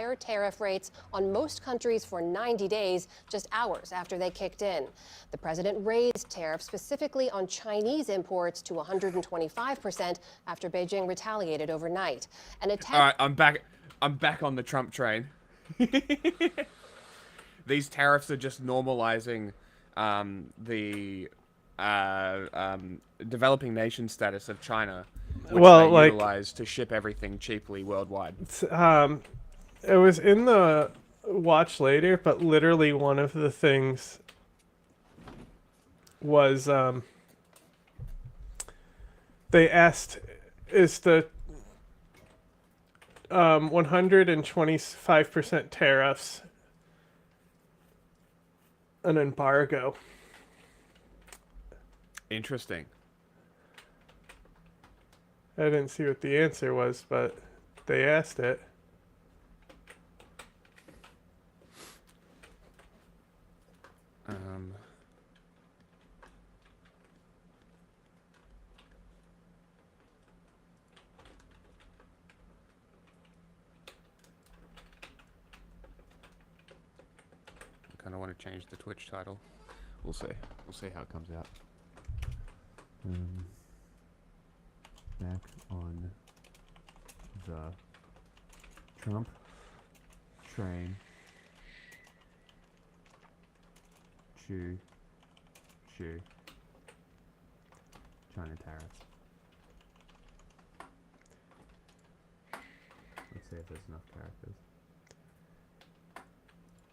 higher tariff rates on most countries for 90 days, just hours after they kicked in. The president raised tariffs specifically on Chinese imports to 125% after Beijing retaliated overnight. An attempt. All right, I'm back on the Trump train. These tariffs are just normalizing the developing nation status of China, which they utilize to ship everything cheaply worldwide. It was in the watch later, but literally one of the things was they asked, is the 125% tariffs an embargo? Interesting. I didn't see what the answer was, but they asked it. I kind of want to change the Twitch title. We'll see. We'll see how it comes out. Back on the Trump train. Choo. China tariffs. Let's see if there's enough characters.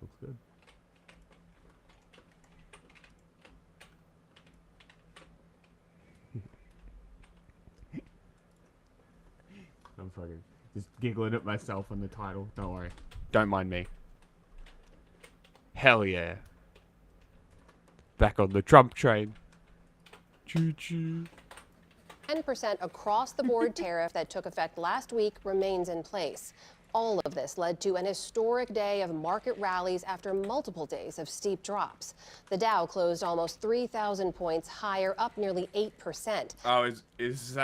Looks good. I'm fucking just giggling at myself on the title. Don't worry. Don't mind me. Hell yeah. Back on the Trump train. Choo-choo. 10% across-the-board tariff that took effect last week remains in place. All of this led to an historic day of market rallies after multiple days of steep drops. The Dow closed almost 3,000 points higher, up nearly 8%. Oh, is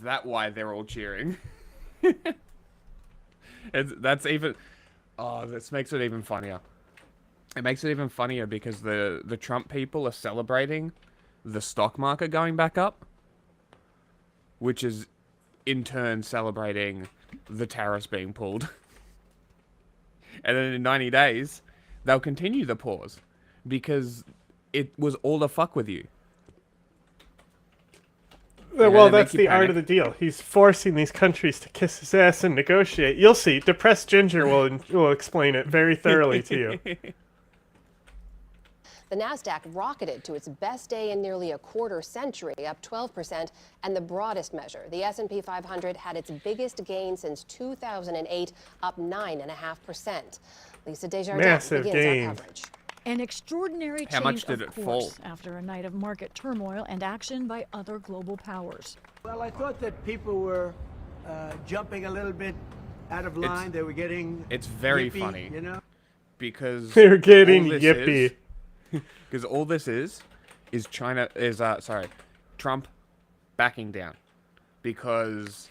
that why they're all cheering? That's even... Oh, this makes it even funnier. It makes it even funnier because the Trump people are celebrating the stock market going back up, which is in turn celebrating the tariffs being pulled. And then in 90 days, they'll continue the pause because it was all a fuck with you. Well, that's the art of the deal. He's forcing these countries to kiss his ass and negotiate. You'll see. Depressed Ginger will explain it very thoroughly to you. The Nasdaq rocketed to its best day in nearly a quarter century, up 12%, and the broadest measure, the S&P 500, had its biggest gain since 2008, up 9.5%. Lisa Desjardins begins our coverage. An extraordinary change, How much did it fall? After a night of market turmoil and action by other global powers. Well, I thought that people were jumping a little bit out of line. They were getting It's very yippy, funny, you know? because they're getting yippy. Because all this is Trump backing down, because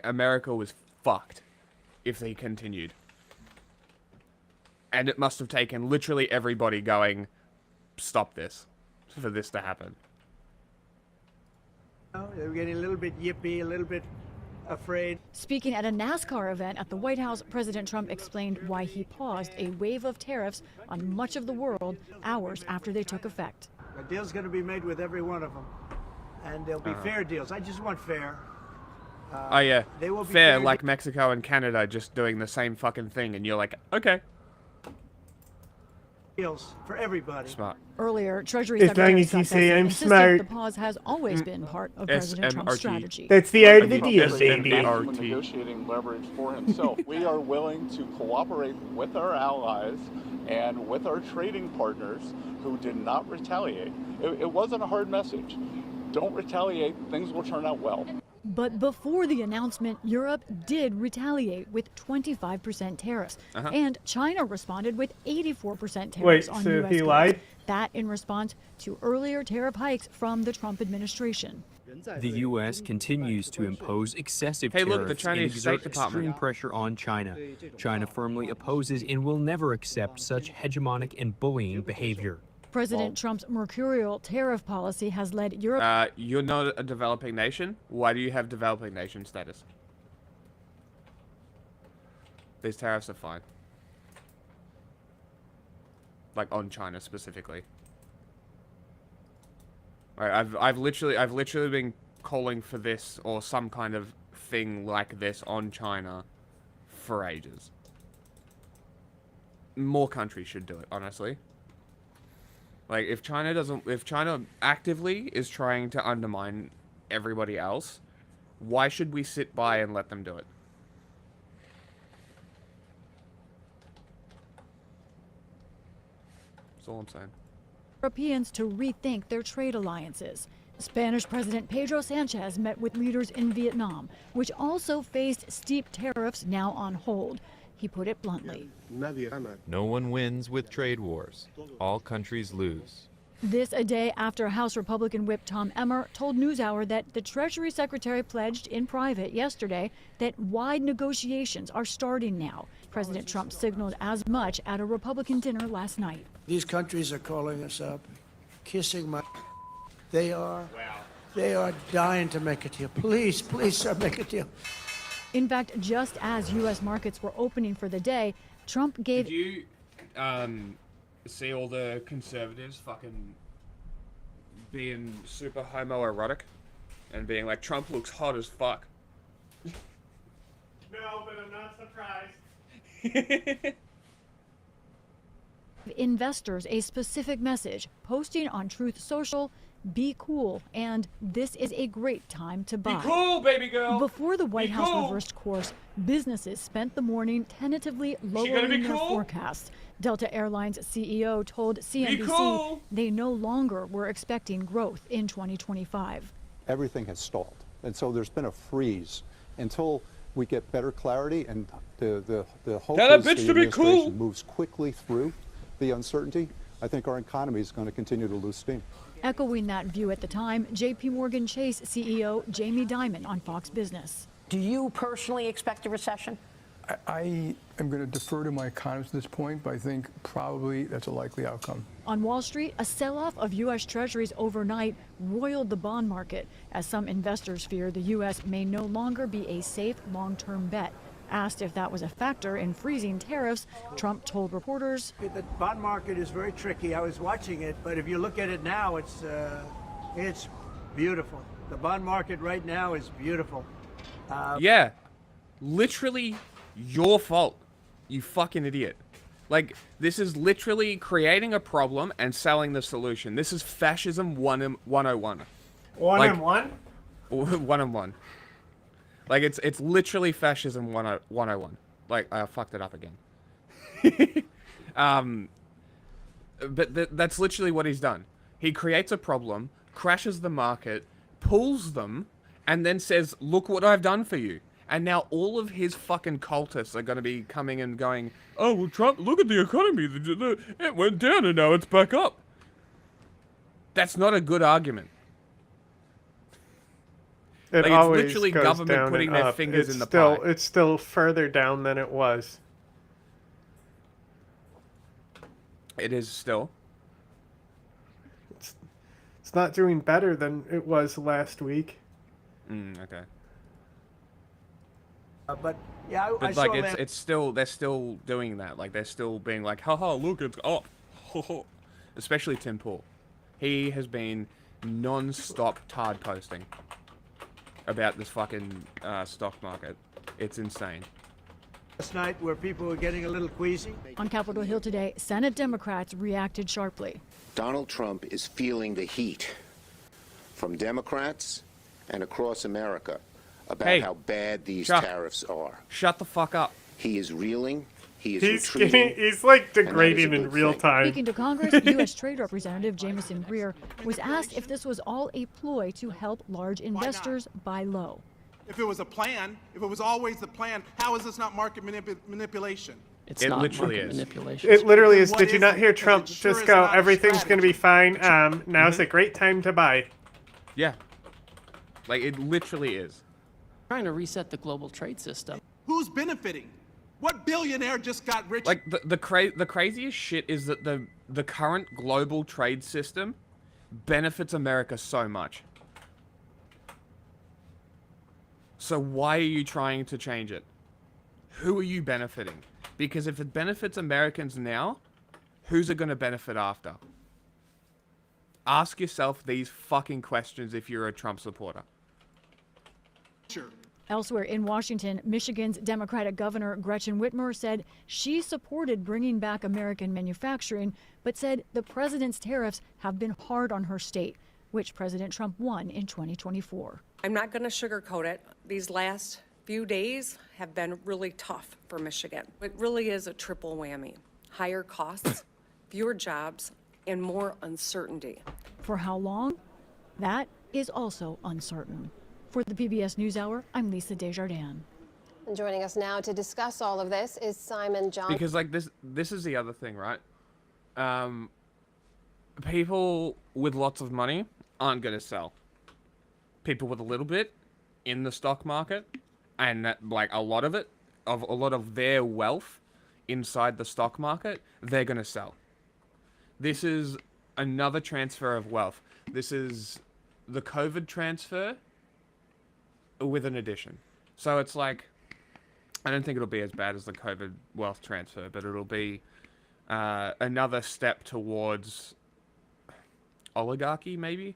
America was fucked if they continued. And it must have taken literally everybody going, stop this, for this to happen. They were getting a little bit yippy, a little bit afraid. Speaking at a NASCAR event at the White House, President Trump explained why he paused a wave of tariffs on much of the world hours after they took effect. A deal's going to be made with every one of them, and there'll be fair deals. I just want fair. Oh yeah, they will be fair, like Mexico and Canada just doing the same fucking thing, and you're like, okay. Deals for everybody. Smart. Earlier, Treasury As Secretary long as you Scott say Bessent I'm insisted smart. the pause has always been part of President Trump's strategy. That's the art of the deal, President baby. Trump was negotiating leverage for himself. We are willing to cooperate with our allies and with our trading partners who did not retaliate. It wasn't a hard message. Don't retaliate, things will turn out well. But before the announcement, Europe did retaliate with 25% tariffs. And China responded with 84% tariffs on U.S. he goods. lied? That in response to earlier tariff hikes from the Trump administration. The U.S. continues to impose excessive Hey, look, the tariffs and Chinese State exert Department. extreme pressure on China. China firmly opposes and will never accept such hegemonic and bullying behavior. President Trump's mercurial tariff policy has led Europe. You're not a developing nation. Why do you have developing nation status? These tariffs are fine. Like on China specifically. Right, I've literally been calling for this or some kind of thing like this on China for ages. More countries should do it, honestly. Like if China actively is trying to undermine everybody else, why should we sit by and let them do it? That's all I'm saying. Europeans to rethink their trade alliances. Spanish President Pedro Sanchez met with leaders in Vietnam, which also faced steep tariffs now on hold. He put it bluntly. No one wins with trade wars. All countries lose. This a day after House Republican Whip Tom Emmer told NewsHour that the Treasury Secretary pledged in private yesterday that wide negotiations are starting now. President Trump signaled as much at a Republican dinner last night. These countries are calling us up, kissing my... They are dying to make a deal. Please, please, sir, make a deal. In fact, just as U.S. markets were opening for the day, Trump gave... Did you see all the conservatives fucking being super homoerotic and being like, Trump looks hot as fuck? No, but I'm not surprised. investors a specific message, posting on Truth Social, "Be cool," and "This is a great time to buy." Be cool, baby girl. Before the White Be House cool. reversed course, businesses spent the morning tentatively lowering their cool? forecasts. Delta Airlines CEO told CNBC cool. they no longer were expecting growth in 2025. Everything has stalled, and so there's been a freeze until we get better clarity, and the hope Tell that is bitch the to be administration cool. moves quickly through the uncertainty. I think our economy is going to continue to lose steam. Echoing that view at the time, JP Morgan Chase CEO Jamie Dimon on Fox Business. Do you personally expect a recession? I am going to defer to my economists at this point, but I think probably that's a likely outcome. On Wall Street, a sell-off of U.S. Treasuries overnight roiled the bond market as some investors fear the U.S. may no longer be a safe long-term bet. Asked if that was a factor in freezing tariffs, Trump told reporters, The bond market is very tricky. I was watching it, but if you look at it now, it's beautiful. The bond market right now is beautiful. Yeah, literally your fault, you fucking idiot. Like, this is literally creating a problem and selling the solution. This is fascism 101. One and one? 101. Like, it's literally fascism 101. Like, I fucked it up again. But that's literally what he's done. He creates a problem, crashes the market, pulls them, and then says, look what I've done for you. And now all of his fucking cultists are going to be coming and going, oh, well, Trump, look at the economy. It went down and now it's back up. That's not a good argument. It Like, always it's literally goes government down putting and their up. fingers It's in the still, pie. It's still further down than it was. It is still. It's not doing better than it was last week. Okay. But yeah, I But saw like that. it's still, they're still doing that. Like, they're still being like, haha, look, it's up. Especially Tim Pool. He has been non-stop tard posting about this fucking stock market. It's insane. Last night where people were getting a little queasy. On Capitol Hill today, Senate Democrats reacted sharply. Donald Trump is feeling the heat from Democrats and across America about how bad these tariffs are. Shut the fuck up. He is reeling. He is He's retreating. he's like and that is a degrading in good real thing. time. Speaking to Congress, U.S. Trade Representative Jamieson Greer was asked if this was all a ploy to help large investors buy low. If it was a plan, if it was always the plan, how is this not market manipulation? It's It not literally market is. manipulation. It literally is. What Did you is not it? hear Because Trump it sure just is go, not a everything's going to be strategy. fine. Now's a great time to buy. Yeah. Like, it literally is. Trying to reset the global trade system. Who's benefiting? What billionaire just got rich? Like, the craziest shit is that the current global trade system benefits America so much. So why are you trying to change it? Who are you benefiting? Because if it benefits Americans now, who's it going to benefit after? Ask yourself these fucking questions if you're a Trump supporter. Sure. Elsewhere in Washington, Michigan's Democratic Governor Gretchen Whitmer said she supported bringing back American manufacturing, but said the president's tariffs have been hard on her state, which President Trump won in 2024. I'm not going to sugarcoat it. These last few days have been really tough for Michigan. It really is a triple whammy. Higher costs, fewer jobs, and more uncertainty. For how long? That is also uncertain. For the PBS NewsHour, I'm Lisa Desjardins. And joining us now to discuss all of this is Simon Johnson. Because, like, this is the other thing, right? People with lots of money aren't going to sell. People with a little bit in the stock market, and that, like, a lot of their wealth inside the stock market, they're going to sell. This is another transfer of wealth. This is the COVID transfer with an addition. So it's like, I don't think it'll be as bad as the COVID wealth transfer, but it'll be another step towards oligarchy, maybe.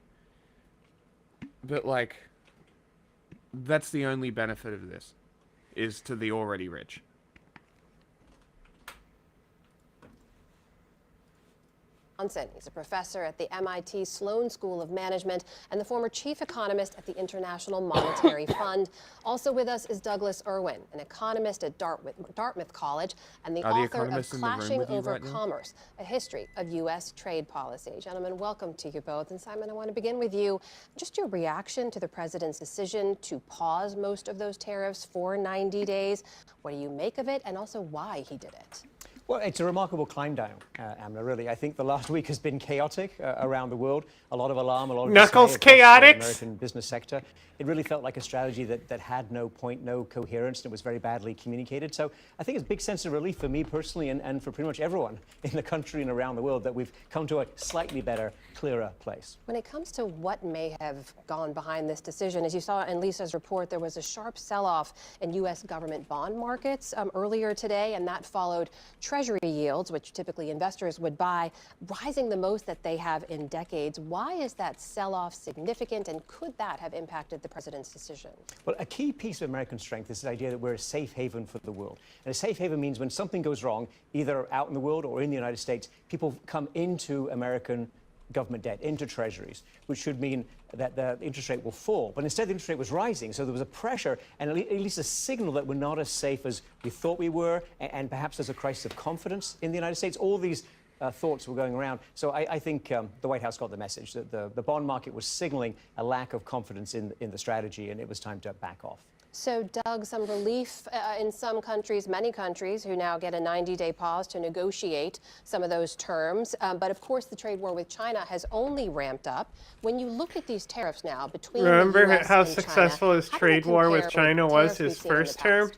But, like, that's the only benefit of this, is to the already rich. He's a professor at the MIT Sloan School of Management and the former chief economist at the International Monetary Fund. Also with us is Douglas Irwin, an economist at Dartmouth College and the author of Clashing Over Commerce, a history of U.S. trade policy. Gentlemen, welcome to you both. And Simon, I want to begin with you. Just your reaction to the president's decision to pause most of those tariffs for 90 days. What do you make of it, and also why he did it? Well, it's a remarkable climb down, Amna, really. I think the last week has been chaotic around the world. A lot of alarm, a lot of Knuckles chaotic. The American business sector. It really felt like a strategy that had no point, no coherence, and it was very badly communicated. So I think it's a big sense of relief for me personally and for pretty much everyone in the country and around the world that we've come to a slightly better, clearer place. When it comes to what may have gone behind this decision, as you saw in Lisa's report, there was a sharp sell-off in U.S. government bond markets earlier today, and that followed Treasury yields, which typically investors would buy, rising the most that they have in decades. Why is that sell-off significant, and could that have impacted the president's decision? Well, a key piece of American strength is the idea that we're a safe haven for the world. And a safe haven means when something goes wrong, either out in the world or in the United States, people come into American government debt, into treasuries, which should mean that the interest rate will fall. But instead, the interest rate was rising, so there was a pressure and at least a signal that we're not as safe as we thought we were, and perhaps there's a crisis of confidence in the United States. All these thoughts were going around. So I think the White House got the message that the bond market was signaling a lack of confidence in the strategy, and it was time to back off. So, Doug, some relief in some countries, many countries, who now get a 90-day pause to negotiate some of those terms. But, of course, the trade war with China has only ramped up. When you look at these tariffs now between Remember the US how and successful China, his trade war with China was his first term?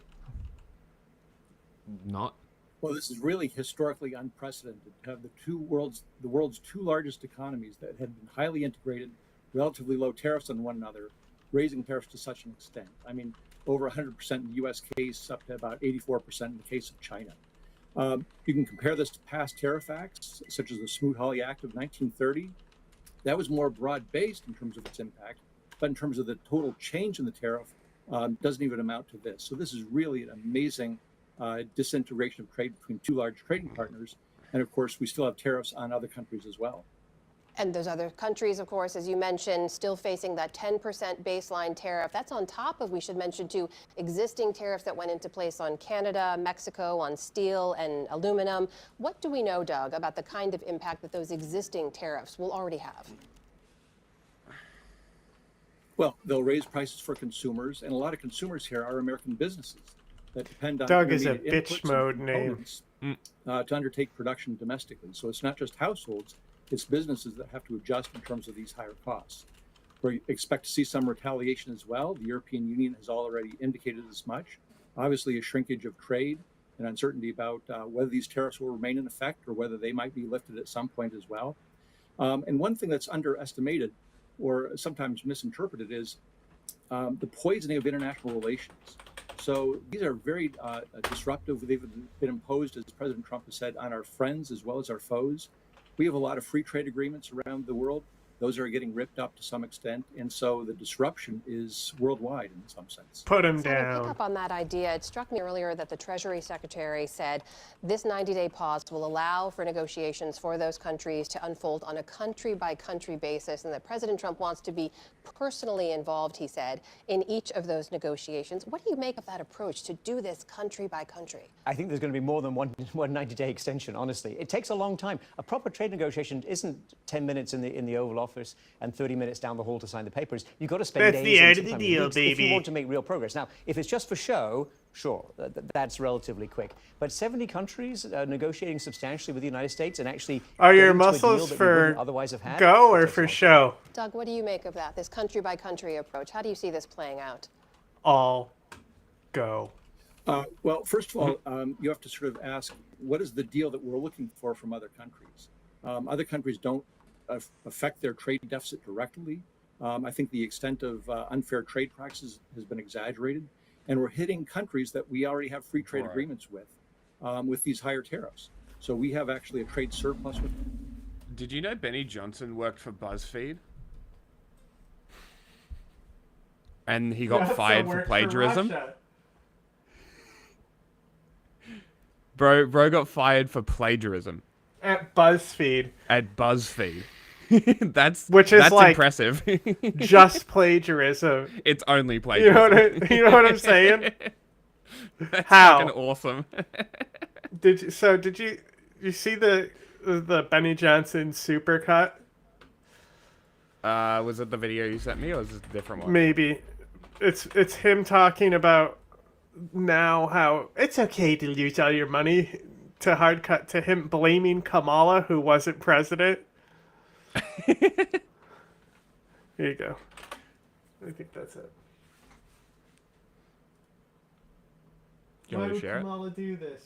Not. Well, this is really historically unprecedented to have the world's two largest economies that had been highly integrated, relatively low tariffs on one another, raising tariffs to such an extent. I mean, over 100% in the U.S. case, up to about 84% in the case of China. You can compare this to past tariff acts, such as the Smoot-Hawley Act of 1930. That was more broad-based in terms of its impact, but in terms of the total change in the tariff, doesn't even amount to this. So this is really an amazing disintegration of trade between two large trading partners. And of course, we still have tariffs on other countries as well. And those other countries, of course, as you mentioned, still facing that 10% baseline tariff. That's on top of, we should mention, too, existing tariffs that went into place on Canada, Mexico, on steel and aluminum. What do we know, Doug, about the kind of impact that those existing tariffs will already have? Well, they'll raise prices for consumers, and a lot of consumers here are American businesses that depend on Doug is a intermediate bitch inputs mode and name. components, to undertake production domestically. So it's not just households, it's businesses that have to adjust in terms of these higher costs. We expect to see some retaliation as well. The European Union has already indicated as much. Obviously, a shrinkage of trade and uncertainty about whether these tariffs will remain in effect or whether they might be lifted at some point as well. And one thing that's underestimated or sometimes misinterpreted is the poisoning of international relations. So these are very disruptive. They've been imposed, as President Trump has said, on our friends as well as our foes. We have a lot of free trade agreements around the world. Those are getting ripped up to some extent, and so the disruption is worldwide in some sense. Put him Simon, down. pick up on that idea. It struck me earlier that the Treasury Secretary said this 90-day pause will allow for negotiations for those countries to unfold on a country-by-country basis, and that President Trump wants to be personally involved, he said, in each of those negotiations. What do you make of that approach to do this country by country? I think there's going to be more than one 90-day extension, honestly. It takes a long time. A proper trade negotiation isn't 10 minutes in the Oval Office and 30 minutes down the hall to sign the papers. You've got to spend That's days the and end of the sometimes deal, weeks if you baby. want to make real progress. Now, if it's just for show, sure, that's relatively quick. But 70 countries negotiating substantially with the United States and actually Are your getting to a deal muscles that we wouldn't for otherwise have had, go or for show? Doug, what do you make of that, this country-by-country approach? How do you see this playing out? All go. Well, first of all, you have to sort of ask, what is the deal that we're looking for from other countries? Other countries don't affect their trade deficit directly. I think the extent of unfair trade practices has been exaggerated, and we're hitting countries that we already have free trade agreements with these higher tariffs. So we have actually a trade surplus with them. Did you know Benny Johnson worked for BuzzFeed? And he got fired for plagiarism? Bro got fired for plagiarism. At BuzzFeed. At BuzzFeed. that's like impressive. just plagiarism. It's only plagiarism. You know what I'm saying? That's How? fucking awesome. Did you see the Benny Johnson supercut? Was it the video you sent me, or was it a different one? Maybe. It's him talking about now how it's okay to lose all your money, to hard cut to him blaming Kamala, who wasn't president. Here you go. I think that's it. You want me to share it? Kamala do this?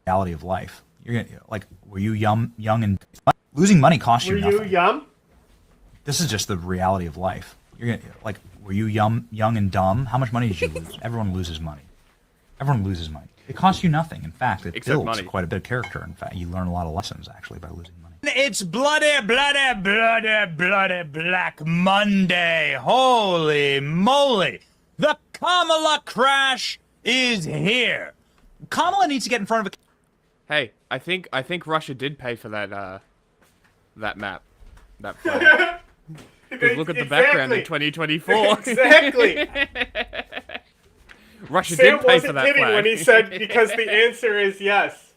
Reality of life. You're gonna, like, were you young and losing money costs you nothing. Were you young? This is just the reality of life. You're gonna, like, were you young and dumb? How much money did you lose? Everyone loses money. Everyone loses money. It costs you nothing. In fact, it Except builds money. quite a bit of character. In fact, you learn a lot of lessons actually by losing money. It's bloody Black Monday. Holy moly. The Kamala crash is here. Kamala needs to get in front of a... Hey, I think Russia did pay for that that map. That flag. 'Cause look at the background in 2024. Exactly. Russia Sam did pay wasn't for that kidding flag. when he said because the answer is yes.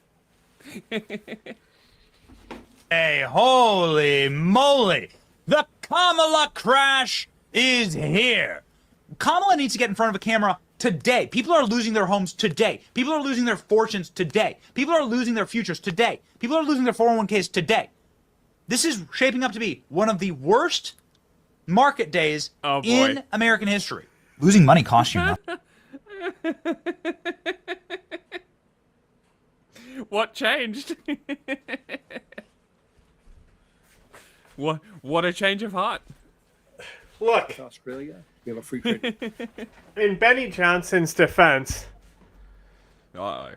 Hey, holy moly. The Kamala crash is here. Kamala needs to get in front of a camera today. People are losing their homes today. People are losing their fortunes today. People are losing their futures today. People are losing their 401ks today. This is shaping up to be one of the worst market days in American history. Losing money costs you nothing. What changed? What a change of heart. Look, Australia, we have a free trade. in Benny Johnson's defense, Uh-oh.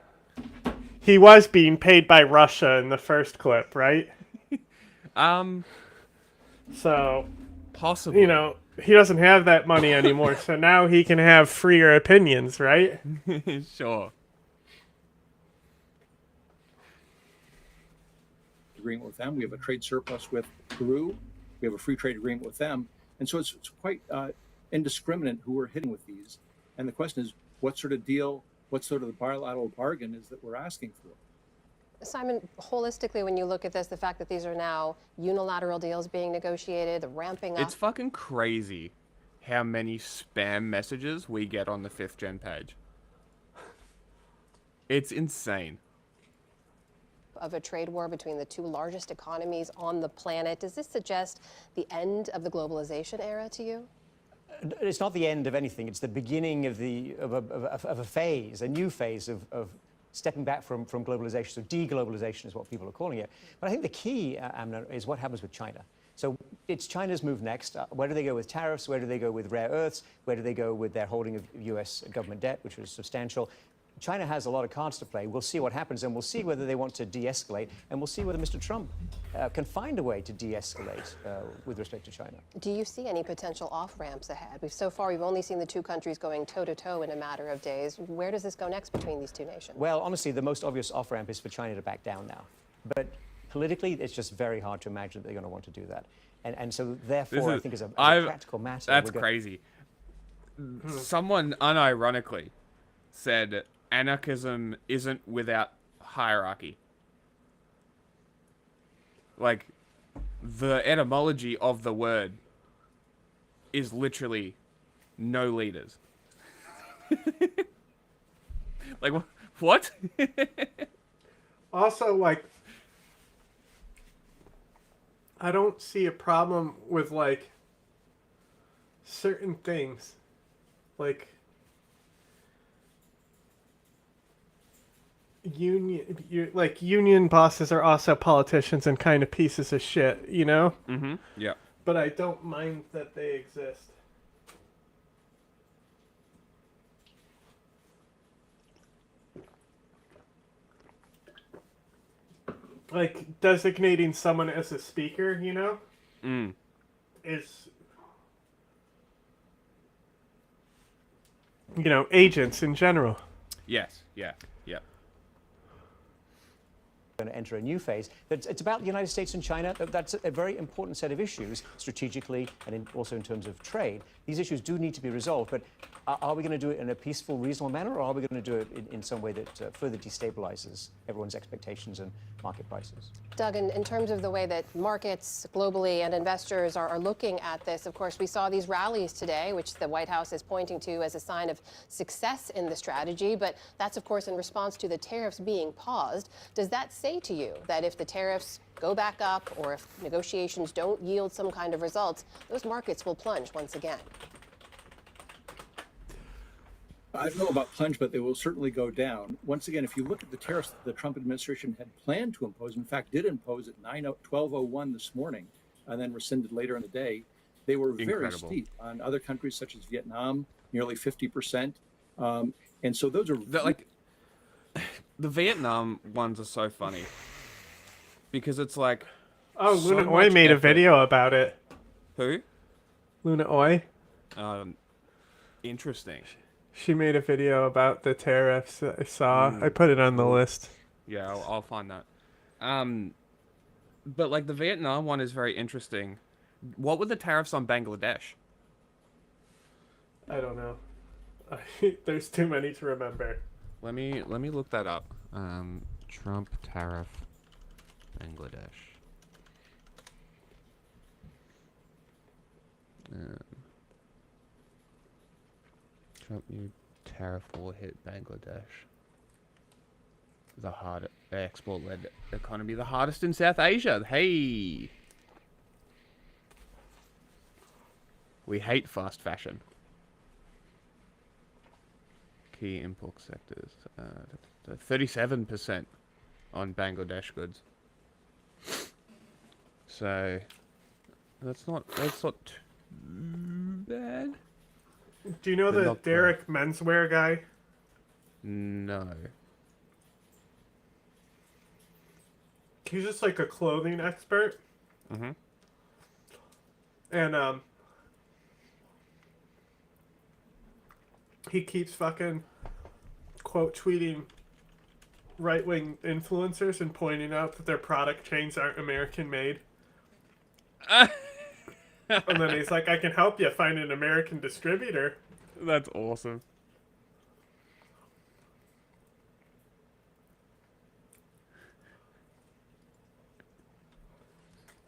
he was being paid by Russia in the first clip, right? So, possibly. You know, he doesn't have that money anymore, so now he can have freer opinions, right? Sure. Agreement with them. We have a trade surplus with Peru. We have a free trade agreement with them. And so it's quite indiscriminate who we're hitting with these. And the question is, what sort of deal, what sort of the bilateral bargain is that we're asking for? Simon, holistically, when you look at this, the fact that these are now unilateral deals being negotiated, the ramping up. It's fucking crazy how many spam messages we get on the 5th gen page. It's insane. of a trade war between the two largest economies on the planet. Does this suggest the end of the globalization era to you? It's not the end of anything. It's the beginning of a phase, a new phase of stepping back from globalization. So deglobalization is what people are calling it. But I think the key, Amna, is what happens with China. So it's China's move next. Where do they go with tariffs? Where do they go with rare earths? Where do they go with their holding of U.S. government debt, which was substantial? China has a lot of cards to play. We'll see what happens, and we'll see whether they want to de-escalate, and we'll see whether Mr. Trump can find a way to de-escalate with respect to China. Do you see any potential off-ramps ahead? So far, we've only seen the two countries going toe-to-toe in a matter of days. Where does this go next between these two nations? Well, honestly, the most obvious off-ramp is for China to back down now. But politically, it's just very hard to imagine that they're going to want to do that. And so, therefore, I think as a practical matter... That's crazy. Someone unironically said anarchism isn't without hierarchy. Like, the etymology of the word is literally no leaders. Like, what? Also, like, I don't see a problem with, like, certain things. Like, union bosses are also politicians and kind of pieces of shit, you know? Mm-hmm. Yeah. But I don't mind that they exist. Like, designating someone as a speaker, you know? Is, you know, agents in general. Yes, yeah, yeah. Going to enter a new phase. It's about the United States and China. That's a very important set of issues strategically and also in terms of trade. These issues do need to be resolved, but are we going to do it in a peaceful, reasonable manner, or are we going to do it in some way that further destabilizes everyone's expectations and market prices? Doug, in terms of the way that markets globally and investors are looking at this, of course, we saw these rallies today, which the White House is pointing to as a sign of success in the strategy. But that's, of course, in response to the tariffs being paused. Does that say to you that if the tariffs go back up or if negotiations don't yield some kind of results, those markets will plunge once again? I don't know about plunge, but they will certainly go down. Once again, if you look at the tariffs that the Trump administration had planned to impose, in fact, did impose at 12:01 this morning, and then rescinded later in the day, they were very steep on other countries such as Vietnam, nearly 50%. And so those are like the Vietnam ones are so funny because it's like, oh, Luna Oi made a video about it. Who? Luna Oi. Interesting. She made a video about the tariffs that I saw. I put it on the list. Yeah, I'll find that. But like the Vietnam one is very interesting. What were the tariffs on Bangladesh? I don't know. There's too many to remember. Let me look that up. Trump tariff Bangladesh. Trump new tariff will hit Bangladesh. The export-led economy, the hardest in South Asia. Hey, we hate fast fashion. Key import sectors, 37% on Bangladesh goods. So that's not too bad. Do you know the Derek menswear guy? No. He's just like a clothing expert. Mm-hmm. And he keeps fucking quote tweeting right-wing influencers and pointing out that their product chains aren't American made. And then he's like, I can help you find an American distributor. That's awesome.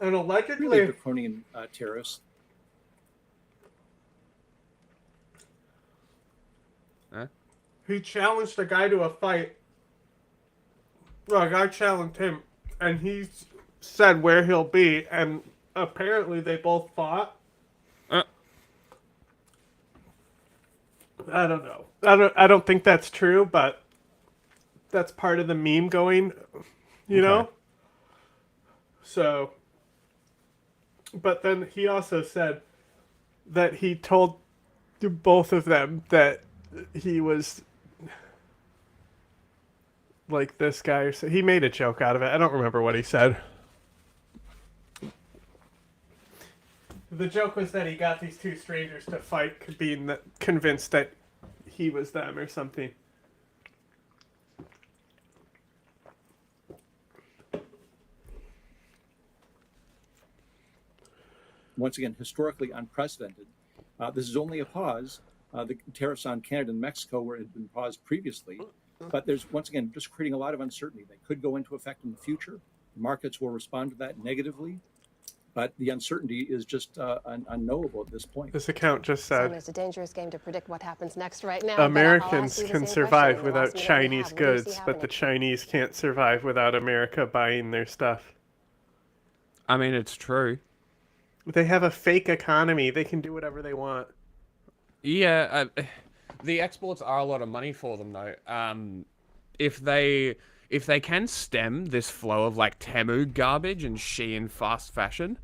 And allegedly... really draconian tariffs. Huh? He challenged a guy to a fight Look, I challenged him, and he said where he'll be, and apparently they both fought. I don't know. I don't think that's true, but that's part of the meme going, you know? So, but then he also said that he told both of them that he was like this guy. Or so he made a joke out of it. I don't remember what he said. The joke was that he got these two strangers to fight, being convinced that he was them or something. Once again, historically unprecedented. This is only a pause. The tariffs on Canada and Mexico had been paused previously, but there's, once again, just creating a lot of uncertainty. They could go into effect in the future. The markets will respond to that negatively, but the uncertainty is just unknowable at this point. This account just said, It's a dangerous game to predict what happens next right now. Americans can survive without Chinese goods, but the Chinese can't survive without America buying their stuff. I mean, it's true. They have a fake economy. They can do whatever they want. Yeah, the exports are a lot of money for them, though. If they can stem this flow of like Temu garbage and Shein fast fashion,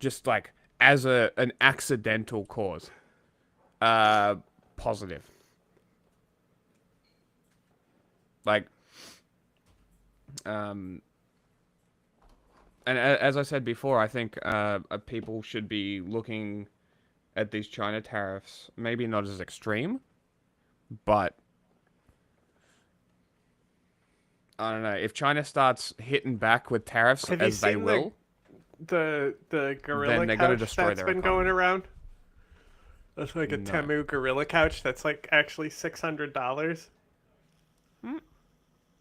just like as an accidental cause, positive. Like, and as I said before, I think people should be looking at these China tariffs, maybe not as extreme, but I don't know. If China starts hitting back with tariffs, as they will, the gorilla they're gonna couch destroy that's their been economy. going around. That's like a Temu gorilla couch that's like actually $600.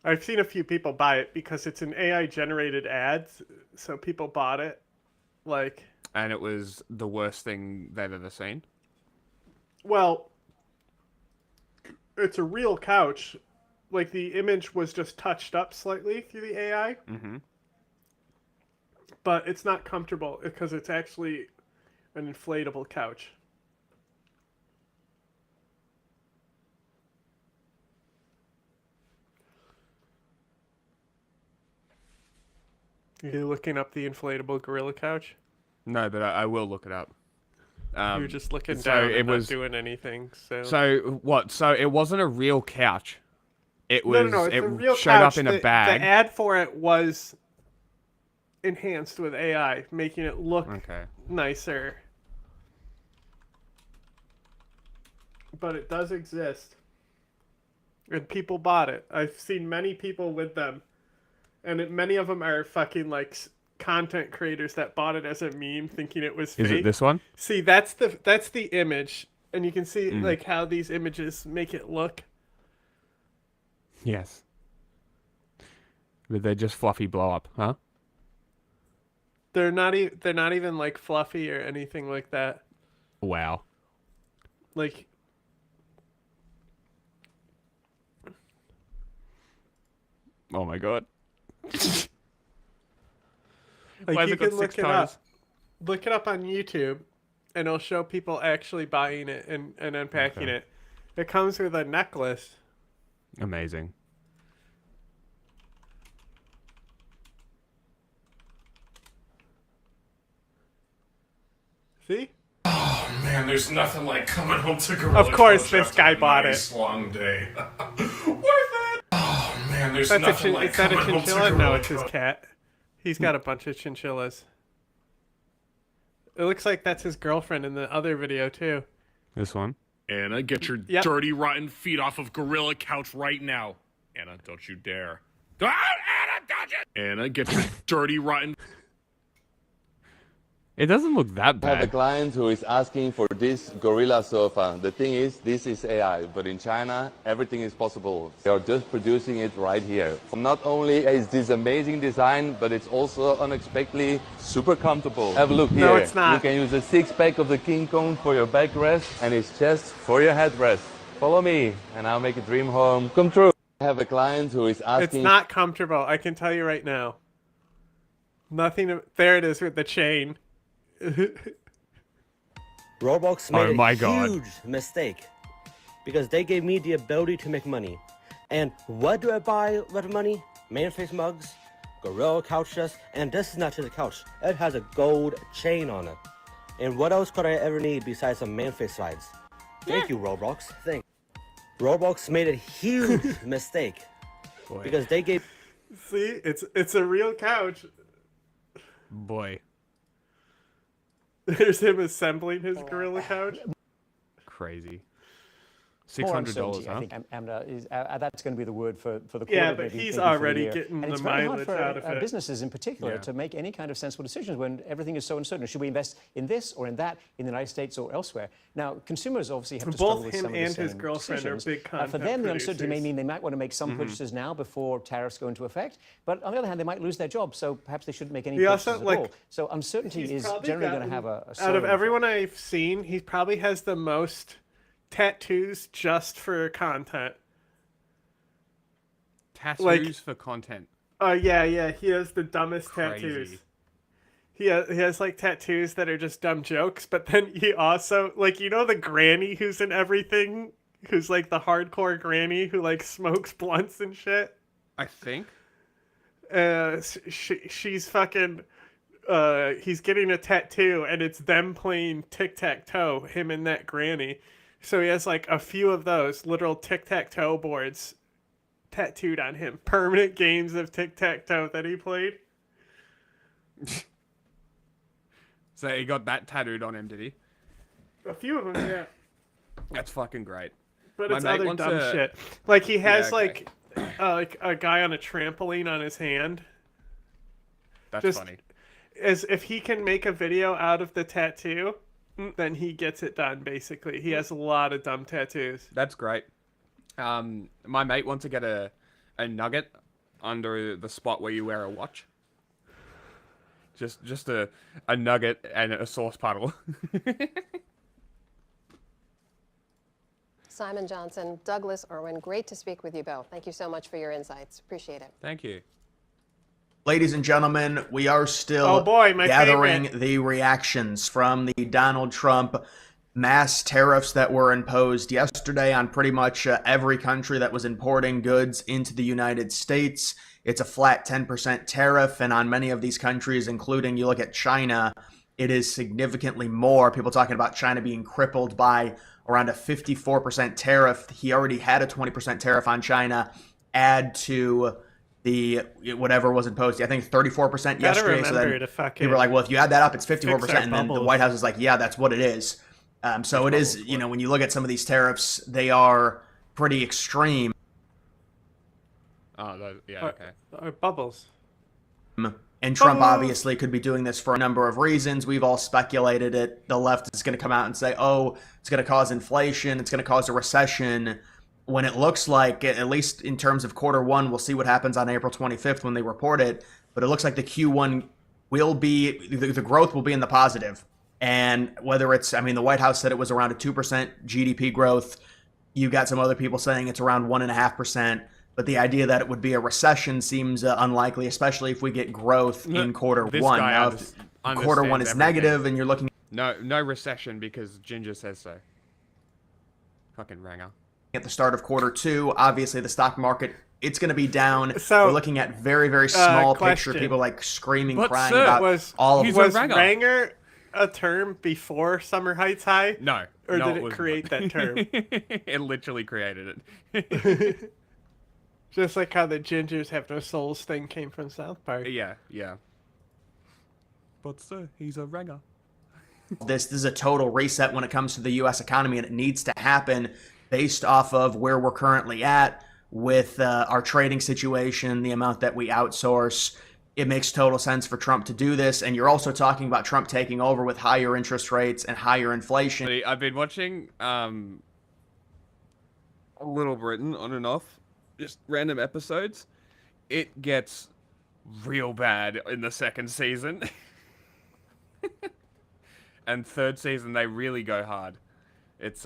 I've seen a few people buy it because it's an AI generated ad, so people bought it. Like, and it was the worst thing they've ever seen. Well, it's a real couch. Like, the image was just touched up slightly through the AI. Mm-hmm. But it's not comfortable because it's actually an inflatable couch. Are you looking up the inflatable gorilla couch? No, but I will look it up. You're just looking so down it and was, not doing anything. So what? So it wasn't a real couch. It was. No, it's it a real showed couch. up in a bag. The ad for it was enhanced with AI, making it look nicer. But it does exist. And people bought it. I've seen many people with them. And many of them are fucking like content creators that bought it as a meme thinking it was fake. Is it this one? See, that's the image. And you can see like how these images make it look. Yes. But they're just fluffy blow up, huh? They're not even like fluffy or anything like that. Wow. Like, oh my god. like Why has you it got can look 6 it toes? up. Look it up on YouTube, and it'll show people actually buying it and unpacking it. It comes with a necklace. Amazing. See? Oh man, there's nothing like coming home to Gorilla Of course, Couch this after guy a bought nice it. long day. Worth it. Oh man, there's That's nothing like is that a coming home to chinchilla? No, Gorilla it's his Couch. cat. He's got a bunch of chinchillas. It looks like that's his girlfriend in the other video too. This one? Anna, get your dirty, rotten feet off of Gorilla Couch right now. Anna, don't you dare. Anna, don't you! Anna, get your dirty, rotten... It doesn't look that I have a bad. client who is asking for this gorilla sofa. The thing is, this is AI, but in China, everything is possible. They are just producing it right here. Not only is this amazing design, but it's also unexpectedly super comfortable. Have a look here. No, it's not. You can use a six-pack of the King Kong for your backrest and his chest for your headrest. Follow me, and I'll make a dream home come true. I have a client who is asking. It's not comfortable. I can tell you right now. Nothing. There it is with the chain. Roblox made a huge mistake because they gave me the ability to make money. And what do I buy with money? Man face mugs, gorilla couches, and this is not just a couch. It has a gold chain on it. And what else could I ever need besides some man face slides? Thank you, Roblox. Thank. Roblox made a huge mistake because they gave. See, it's a real couch. Boy. There's him assembling his gorilla couch. Crazy. More $600, uncertainty, huh? I think, that's going to be the word for the quarter. Yeah, but maybe he's for the already year. getting and the it's very hard mileage for out of it. businesses in particular to make any kind of sensible decisions when everything is so uncertain. Should we invest in this or in that in the United States or elsewhere? Now, consumers obviously have to struggle Both with him some of the and his same girlfriend are decisions. big For content them, the uncertainty may producers. mean they might want to make some purchases now before tariffs go into effect. But on the other hand, they might lose their job, so perhaps they shouldn't make any He purchases also, at like, all. So uncertainty He's is probably generally going to gotten- have a out of slowing everyone I've seen, he probably has the most tattoos just for content. Tattoos for content. Yeah, he has the dumbest Crazy. tattoos. He has like tattoos that are just dumb jokes, but then he also, like, you know the granny who's in everything, who's like the hardcore granny who like smokes blunts and shit. I think. She's fucking. He's getting a tattoo, and it's them playing tic-tac-toe, him and that granny. So he has like a few of those literal tic-tac-toe boards tattooed on him. Permanent games of tic-tac-toe that he played. So he got that tattooed on him, did he? A few of them, yeah. That's fucking great. But My it's mate other wants dumb a- shit. Like he has Yeah, okay. like a guy on a trampoline on his hand. That's Just funny. As if he can make a video out of the tattoo, then he gets it done. Basically, he has a lot of dumb tattoos. That's great. My mate wants to get a nugget under the spot where you wear a watch. Just a nugget and a sauce puddle. Simon Johnson, Douglas Irwin, great to speak with you both. Thank you so much for your insights. Appreciate it. Thank you. Ladies and gentlemen, we are still Oh boy, my gathering favorite. the reactions from the Donald Trump mass tariffs that were imposed yesterday on pretty much every country that was importing goods into the United States. It's a flat 10% tariff, and on many of these countries, including you look at China, it is significantly more. People talking about China being crippled by around a 54% tariff. He already had a 20% tariff on China. Add to the whatever was imposed, I think 34% yesterday. So then to fucking people were like, well, if you add that up, it's 54%. fix our And then the bubbles. White House is like, yeah, that's what it is. So it is, you know, when you look at some of these tariffs, they are pretty extreme. Oh, yeah, okay. Or bubbles. And Trump Bubbles. obviously could be doing this for a number of reasons. We've all speculated it. The left is going to come out and say, oh, it's going to cause inflation, it's going to cause a recession. When it looks like, at least in terms of quarter one, we'll see what happens on April 25th when they report it. But it looks like the Q1 will be, the growth will be in the positive. And whether it's, I mean, the White House said it was around a 2% GDP growth. You got some other people saying it's around 1.5%. But the idea that it would be a recession seems unlikely, especially if we get growth in quarter This one. guy Now, if quarter one is understands negative everything. and you're looking No recession because Ginger says so. Fucking ranger. at the start of quarter two, obviously the stock market, it's going to be down. So, we're looking at very, very small picture. question. People like screaming, But crying sir, about Was all of was ranger. Ranger a term before Summer Heights High? No. Or no, did it was- create that term? It literally created it. Just like how the Gingers Have No Souls thing came from South Park. Yeah. But sir, he's a ranger. this is a total reset when it comes to the U.S. economy, and it needs to happen based off of where we're currently at with our trading situation, the amount that we outsource. It makes total sense for Trump to do this, and you're also talking about Trump taking over with higher interest rates and higher inflation. I've been watching Little Britain on and off, just random episodes. It gets real bad in the second season. And third season they really go hard. It's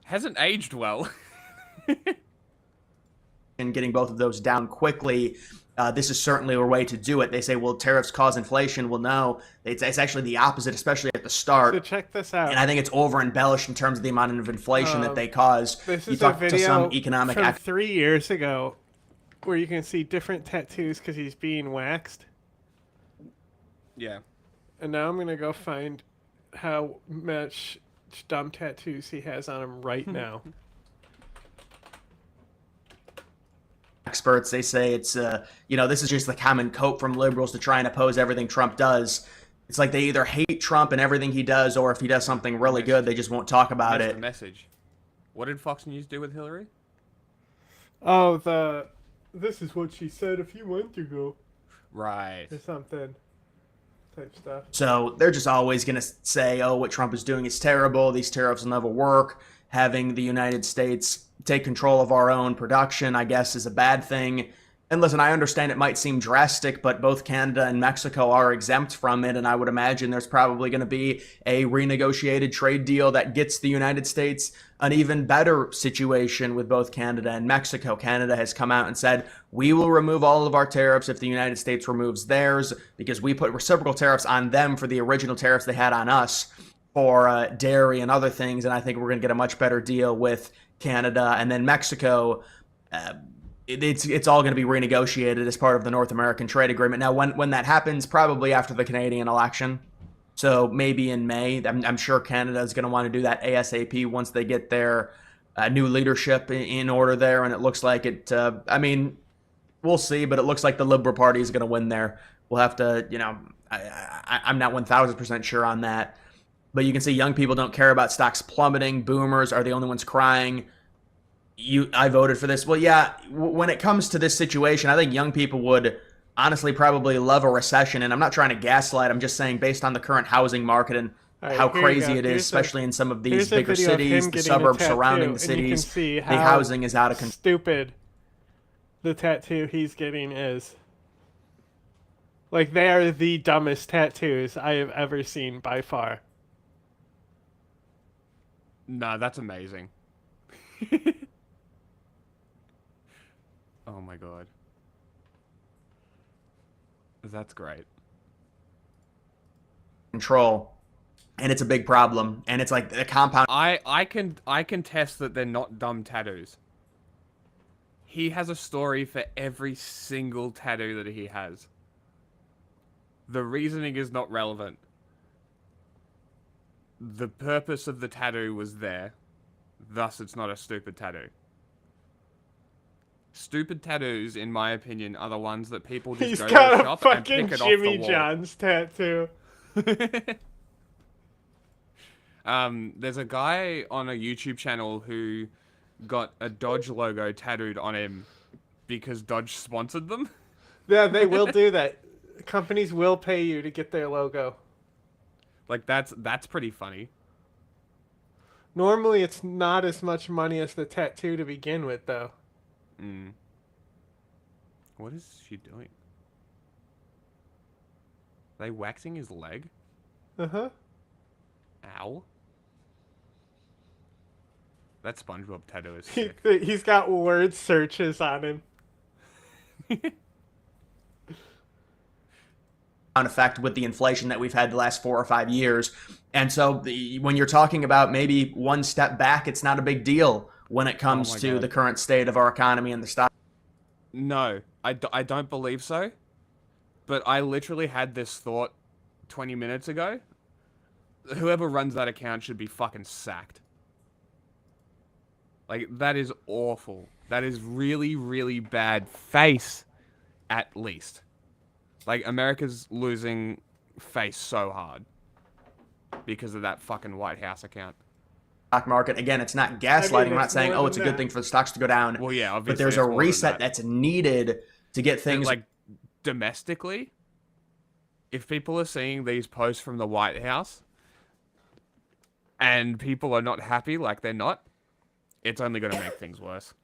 hasn't aged well. and getting both of those down quickly. This is certainly a way to do it. They say, well, tariffs cause inflation. Well, no, it's actually the opposite, especially at the start. So check this out. And I think it's over-embellished in terms of the amount of inflation that they cause. This You is a talk to video some economic from 3 years ago where you can see different tattoos because he's being waxed. Yeah. And now I'm going to go find how much dumb tattoos he has on him right now. experts. They say it's, this is just the common cope from liberals to try and oppose everything Trump does. It's like they either hate Trump and everything he does, or if he does something really good, they just won't talk about it. The message. What did Fox News do with Hillary? Oh, this is what she said a few months ago. Right. Or something. Type stuff. So they're just always going to say, oh, what Trump is doing is terrible. These tariffs will never work. Having the United States take control of our own production, I guess, is a bad thing. And listen, I understand it might seem drastic, but both Canada and Mexico are exempt from it, and I would imagine there's probably going to be a renegotiated trade deal that gets the United States an even better situation with both Canada and Mexico. Canada has come out and said, we will remove all of our tariffs if the United States removes theirs, because we put reciprocal tariffs on them for the original tariffs they had on us for dairy and other things, and I think we're going to get a much better deal with Canada. And then Mexico, it's all going to be renegotiated as part of the North American trade agreement. Now, when that happens, probably after the Canadian election, so maybe in May. I'm sure Canada is going to want to do that ASAP once they get their new leadership in order there, and it looks like it, we'll see, but it looks like the Liberal Party is going to win there. We'll have to, I'm not 1,000% sure on that. But you can see young people don't care about stocks plummeting. Boomers are the only ones crying. I voted for this. Well, yeah, when it comes to this situation, I think young people would honestly probably love a recession. And I'm not trying to gaslight. I'm just saying based on the current housing market and how crazy it is, especially in some of these bigger cities, the suburbs surrounding the cities, the housing is out of control. Stupid the tattoo he's getting is. Like, they are the dumbest tattoos I have ever seen by far. No, that's amazing. Oh my god. That's great. Control. And it's a big problem. And it's like a compound. I can test that they're not dumb tattoos. He has a story for every single tattoo that he has. The reasoning is not relevant. The purpose of the tattoo was there. Thus, it's not a stupid tattoo. Stupid tattoos, in my opinion, are the ones that people just go to a shop and pick it off the wall. He's got a fucking Jimmy John's tattoo. There's a guy on a YouTube channel who got a Dodge logo tattooed on him because Dodge sponsored them. Yeah, they will do that. Companies will pay you to get their logo. Like, that's pretty funny. Normally, it's not as much money as the tattoo to begin with, though. What is she doing? Are they waxing his leg? Uh-huh. Ow. That SpongeBob tattoo is sick. He's got word searches on him. Effect with the inflation that we've had the last 4 or 5 years. And so when you're talking about maybe one step back, it's not a big deal when it comes to the current state of our economy and the stock. No, I don't believe so. But I literally had this thought 20 minutes ago. Whoever runs that account should be fucking sacked. Like, that is awful. That is really, really bad face, at least. Like, America's losing face so hard because of that fucking White House account. Stock market, again, it's not gaslighting. I'm not saying, oh, it's a good thing for the stocks to go down. Well, yeah, obviously. But there's a reset that's needed to get things... Like, domestically, if people are seeing these posts from the White House and people are not happy like they're not, it's only going to make things worse.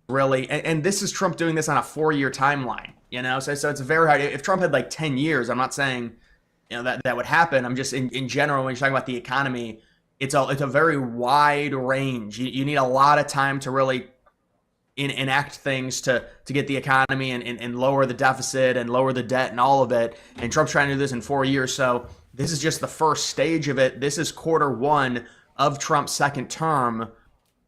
Really, and this is Trump doing this on a 4-year timeline, so it's very hard. If Trump had like 10 years, I'm not saying that would happen. I'm just in general, when you're talking about the economy, it's a very wide range. You need a lot of time to really enact things to get the economy and lower the deficit and lower the debt and all of it. And Trump's trying to do this in 4 years. So this is just the first stage of it. This is quarter 1 of Trump's second term.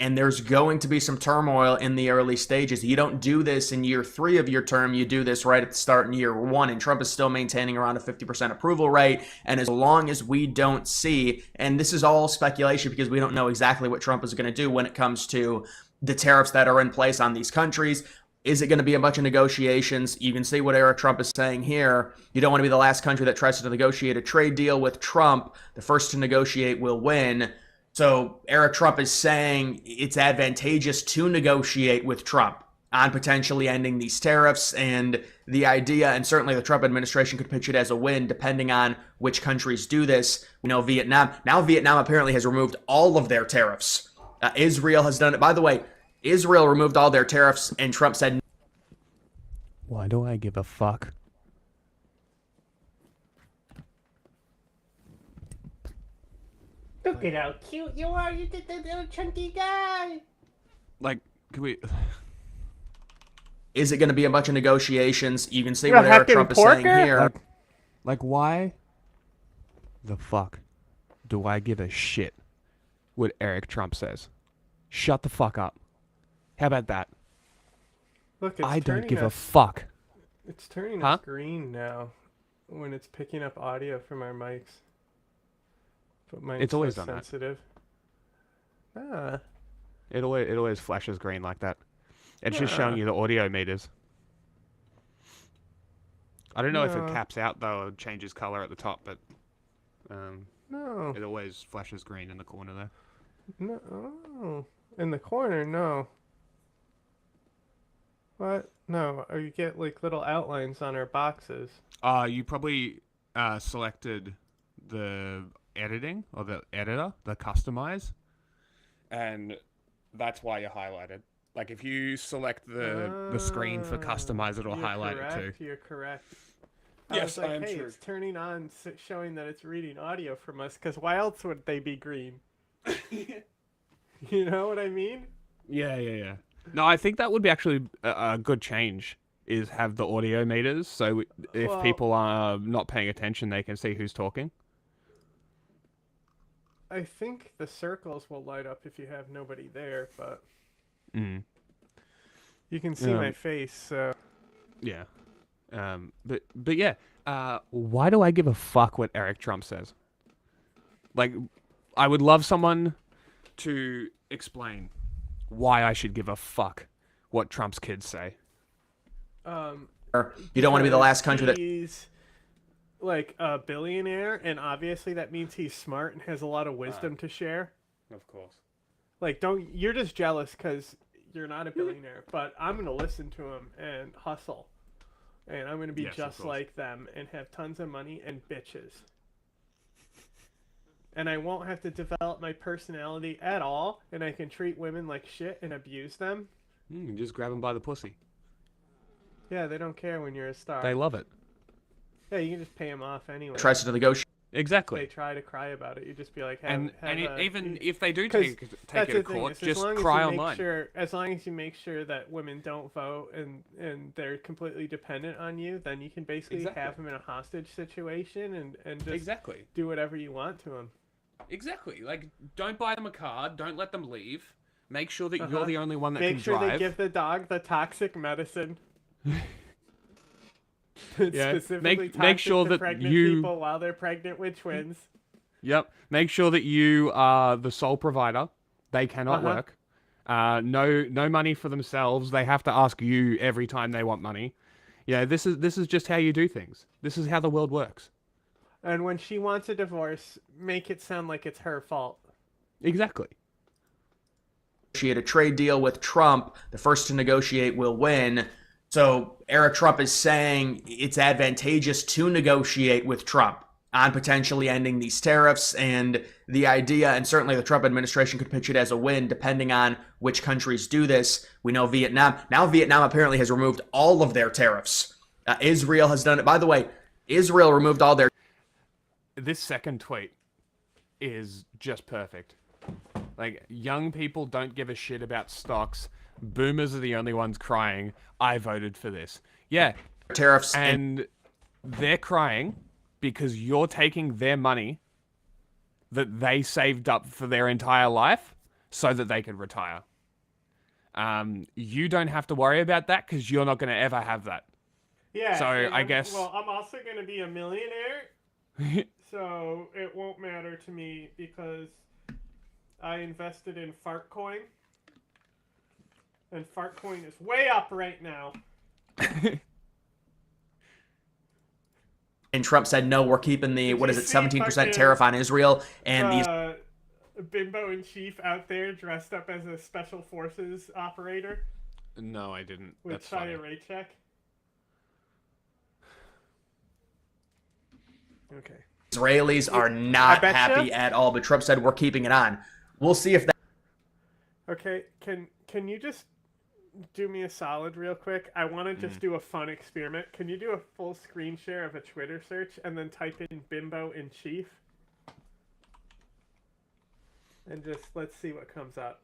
And there's going to be some turmoil in the early stages. You don't do this in year 3 of your term. You do this right at the start in year 1. And Trump is still maintaining around a 50% approval rate. And as long as we don't see, and this is all speculation because we don't know exactly what Trump is going to do when it comes to the tariffs that are in place on these countries. Is it going to be a bunch of negotiations? You can see what Eric Trump is saying here. You don't want to be the last country that tries to negotiate a trade deal with Trump. The first to negotiate will win. So Eric Trump is saying it's advantageous to negotiate with Trump on potentially ending these tariffs. And the idea, and certainly the Trump administration could pitch it as a win, depending on which countries do this. We know Vietnam. Now Vietnam apparently has removed all of their tariffs. Israel has done it. By the way, Israel removed all their tariffs, and Trump said, "Why do I give a fuck?" Look at how cute you are. You did the little chunky guy. Like, can we? Is it going to be a bunch of negotiations? You can see You're what Eric Trump is saying here. Like, why the fuck do I give a shit what Eric Trump says? Shut the fuck up. How about that? Look, it's I don't turning give a us- fuck. It's turning Huh? us green now when it's picking up audio from our mics. But mine's It's always so done that. sensitive. Ah. It always flashes green like that. It's just showing you the audio meters. I don't know if it No. caps out though or changes color at the top, but No. it always flashes green in the corner there. No. Oh. In the corner, no. What? No. Or you get like little outlines on our boxes. You probably selected the editing or the editor, the customize, and that's why you're highlighted. Like if you select the screen for customize, it'll You're highlight correct, it too. You're correct. Yes, I was like, I am hey, true. it's turning on, showing that it's reading audio from us, because why else would they be green? You know what I mean? Yeah. No, I think that would be actually a good change. Is have the audio meters, so if Well- people are not paying attention, they can see who's talking. I think the circles will light up if you have nobody there, but Mm. you can see my face, so... Yeah. But yeah. Why do I give a fuck what Eric Trump says? Like, I would love someone to explain why I should give a fuck what Trump's kids say. You don't want to be the last country that... He's like a billionaire, and obviously that means he's smart and has a lot of wisdom to share. Of course. Like, you're just jealous because you're not a billionaire, but I'm going to listen to him and hustle. And I'm going to be Yes, of just course. like them and have tons of money and bitches. And I won't have to develop my personality at all, and I can treat women like shit and abuse them. Just grab them by the pussy. Yeah, they don't care when you're a star. They love it. Yeah, you can just pay them off anyway. Tries to negotiate. Exactly. They try to cry about it. You just be like, Even if they do 'cause take that's it the to thing, court, is as just long as cry you make online. sure, as long as you make sure that women don't vote and they're completely dependent on you, then you can basically Exactly. have them in a hostage situation and just Exactly. do whatever you want to them. Exactly. Like, don't buy them a car. Don't let them leave. Make sure that you're the only one that Make can sure drive. they give the dog the toxic medicine. Yeah, Specifically make toxic sure to that pregnant you- people while they're pregnant with twins. Yep. Make sure that you are the sole provider. They cannot work. No money for themselves. They have to ask you every time they want money. Yeah, this is just how you do things. This is how the world works. And when she wants a divorce, make it sound like it's her fault. Exactly. Negotiate a trade deal with Trump. The first to negotiate will win. So Eric Trump is saying it's advantageous to negotiate with Trump on potentially ending these tariffs. And the idea, and certainly the Trump administration could pitch it as a win, depending on which countries do this. We know Vietnam. Now Vietnam apparently has removed all of their tariffs. Israel has done it. By the way, Israel removed all their... This second tweet is just perfect. Like, young people don't give a shit about stocks. Boomers are the only ones crying. I voted for this. Yeah. Tariffs and they're crying because you're taking their money that they saved up for their entire life so that they could retire. You don't have to worry about that because you're not going to ever have that. Yeah. So I guess. Well, I'm also going to be a millionaire, so it won't matter to me because I invested in Fartcoin, and Fartcoin is way up right now. And Trump said, no, we're keeping the, 17% tariff on Israel. And these bimbo in chief out there dressed up as a special forces operator. No, I didn't. With That's funny. Raycheck. Okay. Israelis are not happy at all, but Trump said we're keeping it on. We'll see if that. Okay, can you just do me a solid real quick? I want to just do a fun experiment. Can you do a full screen share of a Twitter search and then type in bimbo in chief? And just let's see what comes up.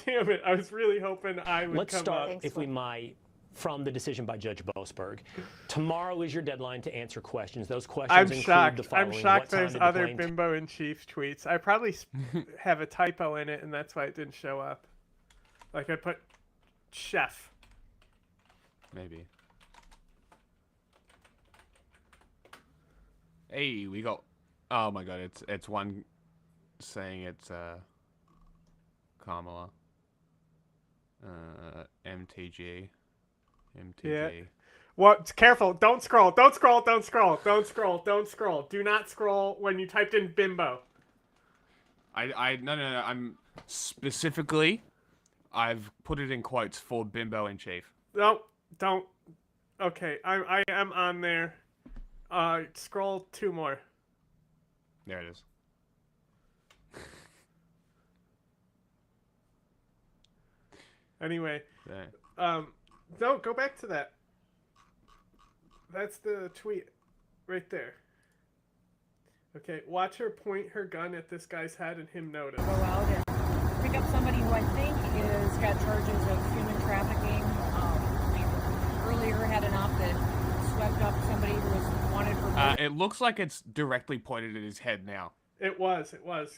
Damn it, I was really hoping I would Let's come start, up. if we might, from the decision by Judge Boasberg. Tomorrow is your deadline to answer questions. Those questions include the following. I'm shocked What time there's did the other plane bimbo in chief tweets. I probably have a typo in it, and that's why it didn't show up. Like I put chef. Maybe. Hey, we got. Oh my god, it's one saying it's Kamala. MTG. Yeah. What? Careful! Don't scroll! Don't scroll! Don't scroll! Don't scroll! Don't scroll! Do not scroll when you typed in bimbo. No. I'm specifically. I've put it in quotes for bimbo in chief. No, don't. Okay, I am on there. Scroll 2 more. There it is. Anyway, There. no, go back to that. That's the tweet right there. Okay, watch her point her gun at this guy's head and him notice. Go out and pick up somebody who I think is got charges of human trafficking. Earlier had an op that swept up somebody who was wanted for. It looks like it's directly pointed at his head now. It was.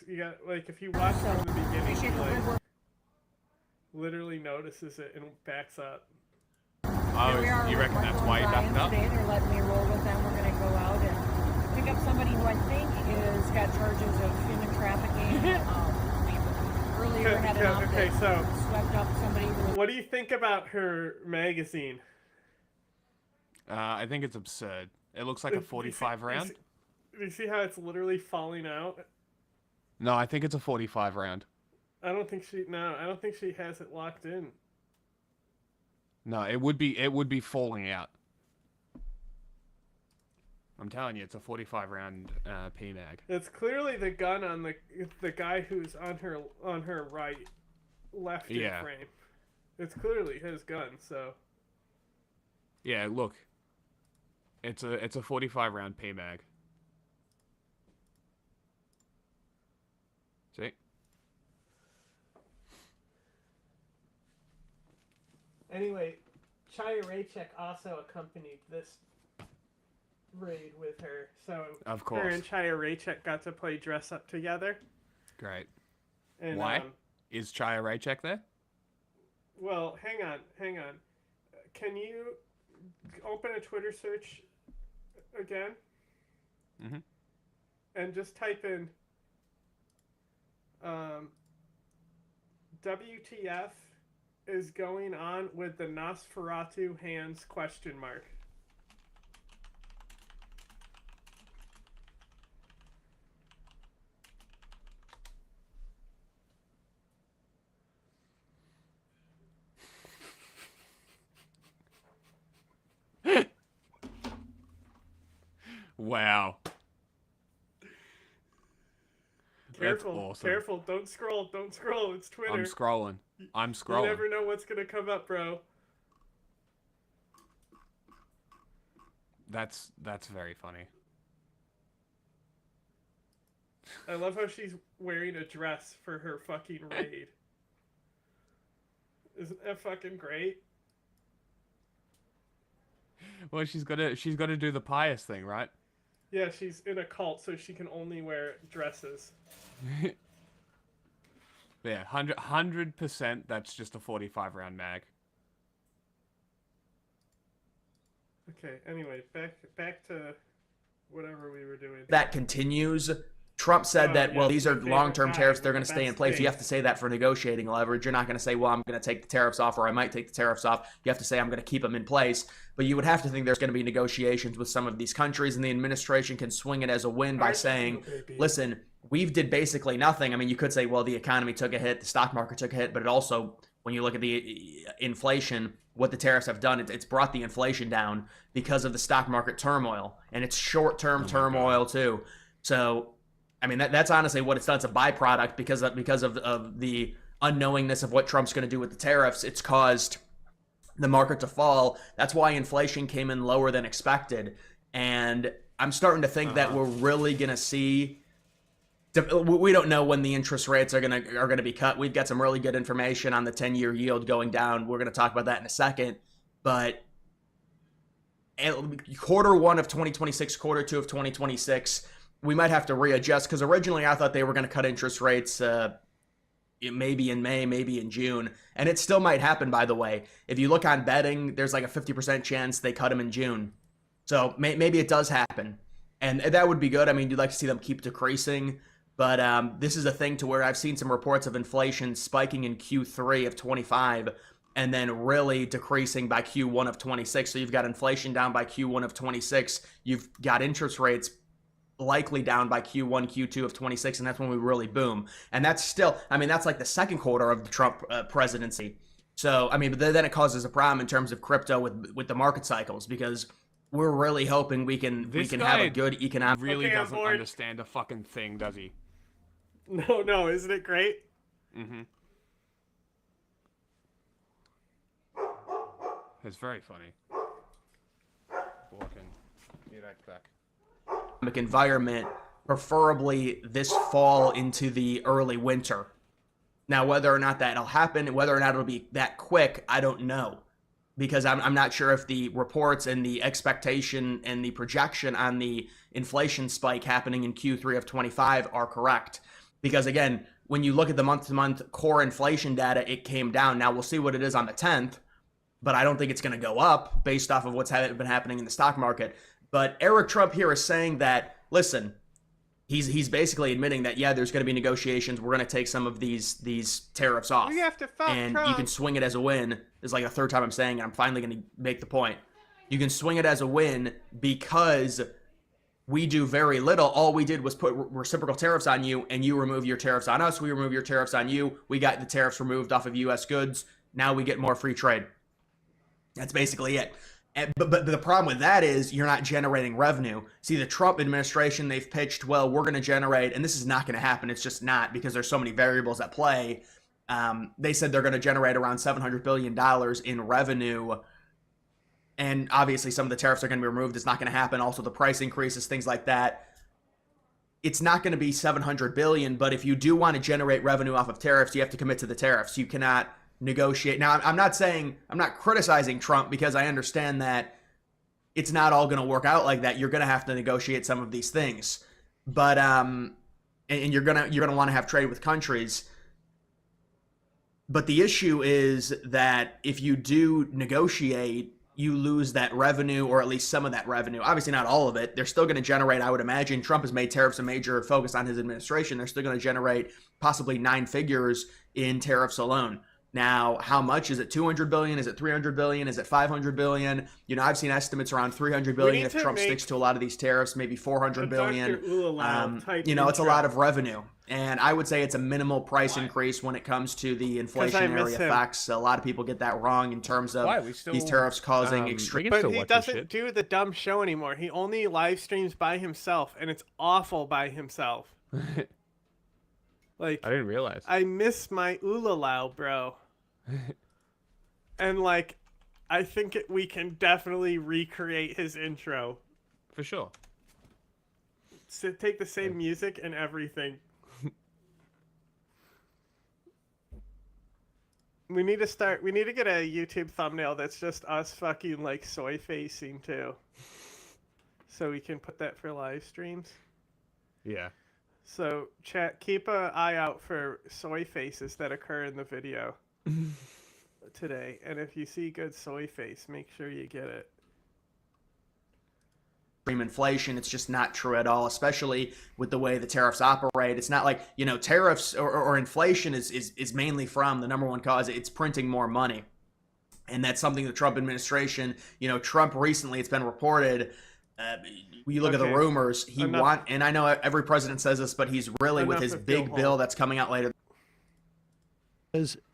You got, like, if you watch from the beginning, he, like, literally notices it and backs up. Oh, you reckon that's why he backed up? Today they're letting me roll with them. We're going to go out and pick up somebody who I think is got charges of human trafficking. Earlier had an op that swept up somebody who was. What do you think about her magazine? I think it's absurd. It looks like a 45 round. Do you see how it's literally falling out? No, I think it's a 45 round. I don't think she has it locked in. No, it would be falling out. I'm telling you, it's a 45 round PMag. It's clearly the gun on the guy who's on her right, left frame. It's clearly his gun. So. Yeah, look. It's a 45 round PMag. See? Anyway, Chaya Raycheck also accompanied this raid with her, so of course her and Chaya Raycheck got to play dress up together. Great. And, why? Is Chaya Raycheck there? Well, hang on. Can you open a Twitter search again? Mm-hmm. And just type in WTF is going on with the Nosferatu hands ? Wow. Careful, awesome. careful. Don't scroll. Don't scroll. It's Twitter. I'm scrolling. I'm You scrolling. never know what's going to come up, bro. That's very funny. I love how she's wearing a dress for her fucking raid. Isn't that fucking great? Well, she's got to do the pious thing, right? Yeah, she's in a cult, so she can only wear dresses. Yeah, 100%. That's just a 45 round mag. Okay. Anyway, back to whatever we were doing. That continues. Trump said that, well, these are favorite long-term guy tariffs. with They're the going to stay in best place. You have face. to say that for negotiating leverage. You're not going to say, well, I'm going to take the tariffs off, or I might take the tariffs off. You have to say, I'm going to keep them in place. But you would have to think there's going to be negotiations with some of these countries, and the administration can swing it as a win by saying, listen, we've did basically nothing. I mean, you could say, well, the economy took a hit, the stock market took a hit, but it also, when you look at the inflation, what the tariffs have done, it's brought the inflation down because of the stock market turmoil, and it's short-term turmoil too. So, I mean, that's honestly what it's done. It's a byproduct because of the unknowingness of what Trump's going to do with the tariffs. It's caused the market to fall. That's why inflation came in lower than expected. And I'm starting to think that we're really going to see. We don't know when the interest rates are going to be cut. We've got some really good information on the 10-year yield going down. We're going to talk about that in a second. But quarter one of 2026, quarter two of 2026. We might have to readjust because originally I thought they were going to cut interest rates maybe in May, maybe in June. And it still might happen, by the way. If you look on betting, there's like a 50% chance they cut them in June. So maybe it does happen. And that would be good. I mean, you'd like to see them keep decreasing. But this is a thing to where I've seen some reports of inflation spiking in Q3 of 25 and then really decreasing by Q1 of 26. So you've got inflation down by Q1 of 26. You've got interest rates likely down by Q1, Q2 of 26, and that's when we really boom. And that's still, I mean, that's like the second quarter of the Trump presidency. So, I mean, but then it causes a problem in terms of crypto with the market cycles because we're really hoping we can have a good economic. Really doesn't understand a fucking thing, does he? No, isn't it great? Mm-hmm. It's very funny. Walking. Be right back. Environment, preferably this fall into the early winter. Now, whether or not that'll happen, whether or not it'll be that quick, I don't know. Because I'm not sure if the reports and the expectation and the projection on the inflation spike happening in Q3 of 25 are correct. Because again, when you look at the month-to-month core inflation data, it came down. Now, we'll see what it is on the 10th, but I don't think it's going to go up based off of what's been happening in the stock market. But Eric Trump here is saying that, listen, he's basically admitting that, yeah, there's going to be negotiations. We're going to take some of these tariffs off. We have to fuck and Trump. You can swing it as a win. This is like the third time I'm saying it. I'm finally going to make the point. You can swing it as a win because we do very little. All we did was put reciprocal tariffs on you, and you remove your tariffs on us. We remove your tariffs on you. We got the tariffs removed off of U.S. goods. Now we get more free trade. That's basically it. But the problem with that is you're not generating revenue. See, the Trump administration, they've pitched, well, we're going to generate, and this is not going to happen. It's just not because there's so many variables at play. They said they're going to generate around $700 billion in revenue. And obviously some of the tariffs are going to be removed. It's not going to happen. Also, the price increases, things like that. It's not going to be $700 billion, but if you do want to generate revenue off of tariffs, you have to commit to the tariffs. You cannot negotiate. Now, I'm not criticizing Trump because I understand that it's not all going to work out like that. You're going to have to negotiate some of these things, but and you're going to want to have trade with countries. But the issue is that if you do negotiate, you lose that revenue, or at least some of that revenue. Obviously not all of it. They're still going to generate, I would imagine, Trump has made tariffs a major focus on his administration. They're still going to generate possibly 9 figures in tariffs alone. Now, how much? Is it 200 billion? Is it 300 billion? Is it 500 billion? You know, I've seen estimates around 300 billion if Trump sticks to a lot of these tariffs, maybe 400 billion. You know, it's a lot of revenue. And I would say it's a minimal price increase when it comes to the inflationary effects. A lot of people get that wrong in terms of these tariffs causing extreme. But he doesn't do the dumb show anymore. He only live streams by himself, and it's awful by himself. Like, I didn't realize. I miss my Ulalau, bro. And like, I think we can definitely recreate his intro. For sure. So take the same music and everything. We need to get a YouTube thumbnail that's just us fucking like soy facing too. So we can put that for live streams. Yeah. So chat, keep an eye out for soy faces that occur in the video today. And if you see good soy face, make sure you get it. Inflation, it's just not true at all, especially with the way the tariffs operate. It's not like, you know, tariffs or inflation is mainly from the number one cause. It's printing more money. And that's something the Trump administration, you know, Trump recently, it's been reported, you look at the rumors, and I know every president says this, but he's really with his big bill that's coming out later.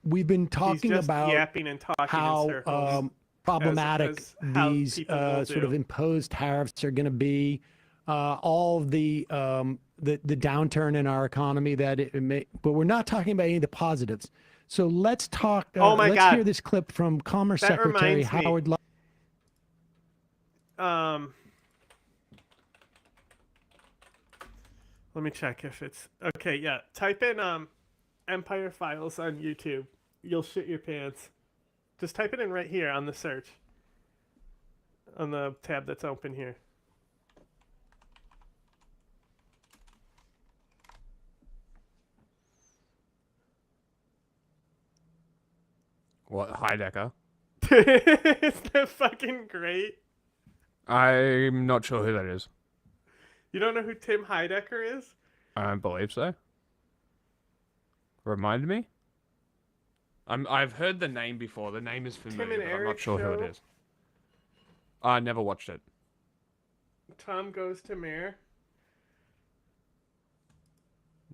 We've been talking about yapping and talking how problematic these sort of imposed tariffs are going to be, all of the downturn in our economy that it may, but we're not talking about any of the positives. So let's talk. Let's hear this clip from Commerce Secretary Howard. Let me check if it's okay. Yeah, type in Empire Files on YouTube. You'll shit your pants. Just type it in right here on the search. On the tab that's open here. What, Heidecker? Isn't that fucking great? I'm not sure who that is. You don't know who Tim Heidecker is? I don't believe so. Remind me? I've heard the name before. The name is familiar, but I'm not sure who it is. I never watched it. Tom Goes to Mayor.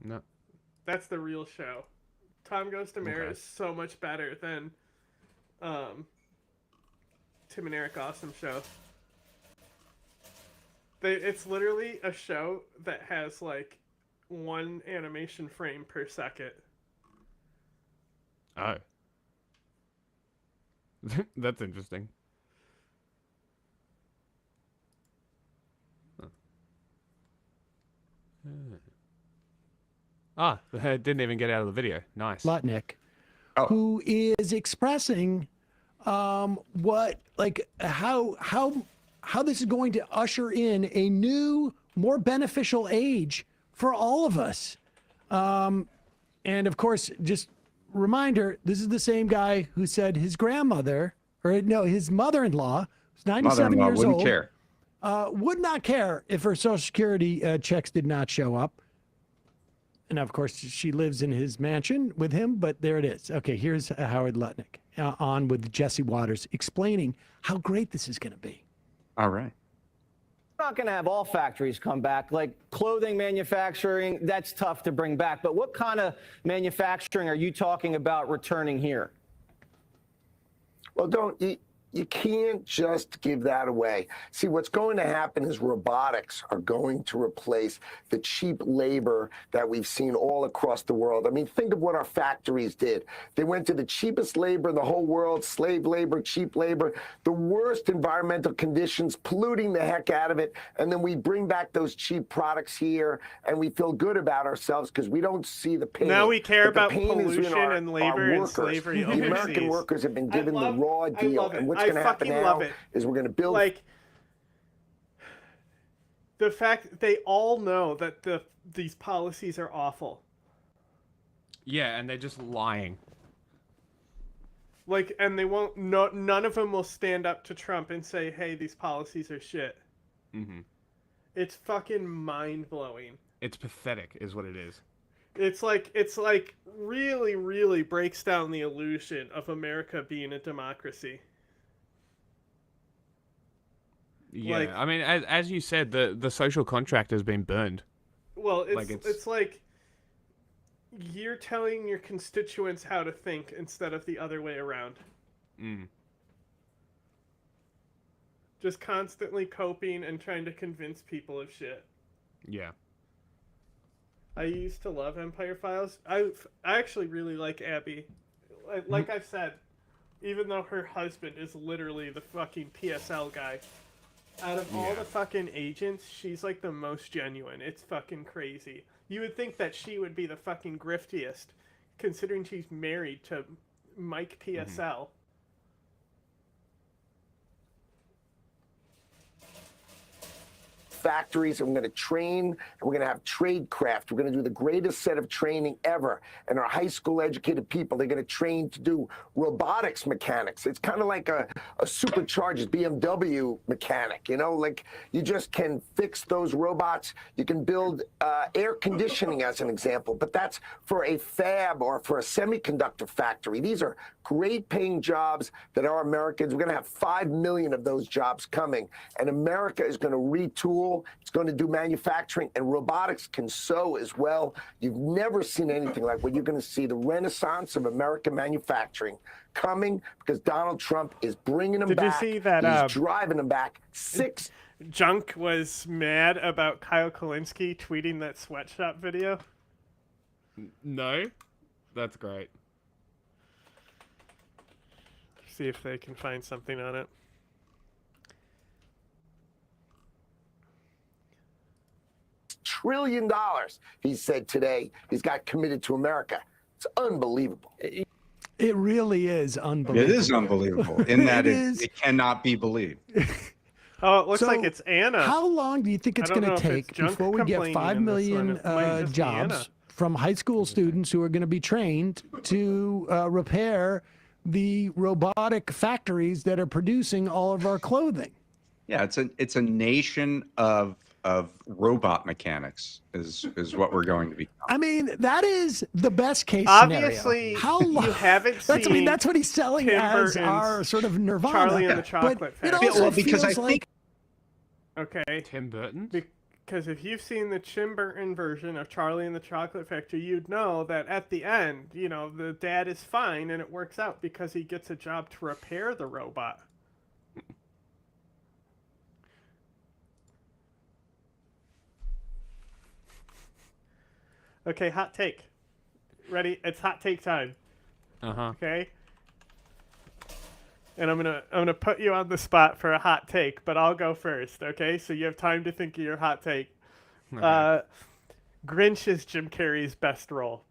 No. That's the real show. Tom Goes to Mayor is so much better than Tim and Eric Awesome Show. It's literally a show that has like one animation frame per second. Oh. That's interesting. Huh. It didn't even get out of the video. Nice. Lutnick, who is expressing how this is going to usher in a new, more beneficial age for all of us. And of course, just reminder, this is the same guy who said his grandmother, or no, his mother-in-law, who's 97 years old, would not care if her Social Security checks did not show up. And of course, she lives in his mansion with him, but there it is. Okay, here's Howard Lutnick on with Jesse Waters explaining how great this is going to be. All right. We're not going to have all factories come back. Like clothing manufacturing, that's tough to bring back. But what kind of manufacturing are you talking about returning here? Well, you can't just give that away. See, what's going to happen is robotics are going to replace the cheap labor that we've seen all across the world. I mean, think of what our factories did. They went to the cheapest labor in the whole world, slave labor, cheap labor, the worst environmental conditions, polluting the heck out of it. And then we bring back those cheap products here and we feel good about ourselves because we don't see the pain. Now we care But about the pain is in pollution and labor and slavery The overseas. American workers have been given the raw deal. And what's going to happen now is we're going to build. Like, the fact they all know that these policies are awful. Yeah, and they're just lying. Like, and they won't. None of them will stand up to Trump and say, "Hey, these policies are shit." Mm-hmm. It's fucking mind blowing. It's pathetic, is what it is. It's like really, really breaks down the illusion of America being a democracy. Yeah, I mean, as you said, the social contract has been burned. Well, it's like you're telling your constituents how to think instead of the other way around. Mm. Just constantly coping and trying to convince people of shit. Yeah. I used to love Empire Files. I actually really like Abby. Like I've said, even though her husband is literally the fucking PSL guy, out of all the fucking agents, she's like the most genuine. It's fucking crazy. You would think that she would be the fucking griftiest, considering she's married to Mike PSL. Factories, and we're going to train, and we're going to have tradecraft. We're going to do the greatest set of training ever. And our high school educated people, they're going to train to do robotics mechanics. It's kind of like a supercharged BMW mechanic, you know, like you just can fix those robots. You can build air conditioning as an example, but that's for a fab or for a semiconductor factory. These are great paying jobs that are Americans. We're going to have 5 million of those jobs coming, and America is going to retool. It's going to do manufacturing, and robotics can sew as well. You've never seen anything like what you're going to see, the renaissance of American manufacturing coming because Donald Trump is bringing them back. Did you see that? He's driving them back. Junk was mad about Kyle Kalinske tweeting that sweatshop video. No, that's great. See if they can find something on it. $1 trillion, he said today, he's got committed to America. It's unbelievable. It really is unbelievable. It is unbelievable in that it cannot be believed. Oh, it looks like it's Anna. How long do you think it's going to take before we get 5 million jobs from high school students who are going to be trained to repair the robotic factories that are producing all of our clothing? Yeah, it's a nation of robot mechanics is what we're going to be. I mean, that is the best case Obviously, scenario. How long? You haven't That's, seen. I mean, that's what he's selling Tim as Burton's our sort of nirvana. Charlie and the Chocolate but Factory. it also because feels I like Okay. Tim Burton? Because if you've seen the Tim Burton version of Charlie and the Chocolate Factory, you'd know that at the end, you know, the dad is fine and it works out because he gets a job to repair the robot. Okay, hot take. Ready? It's hot take time. Okay? And I'm gonna put you on the spot for a hot take, but I'll go first, okay? So you have time to think of your hot take. Grinch is Jim Carrey's best role.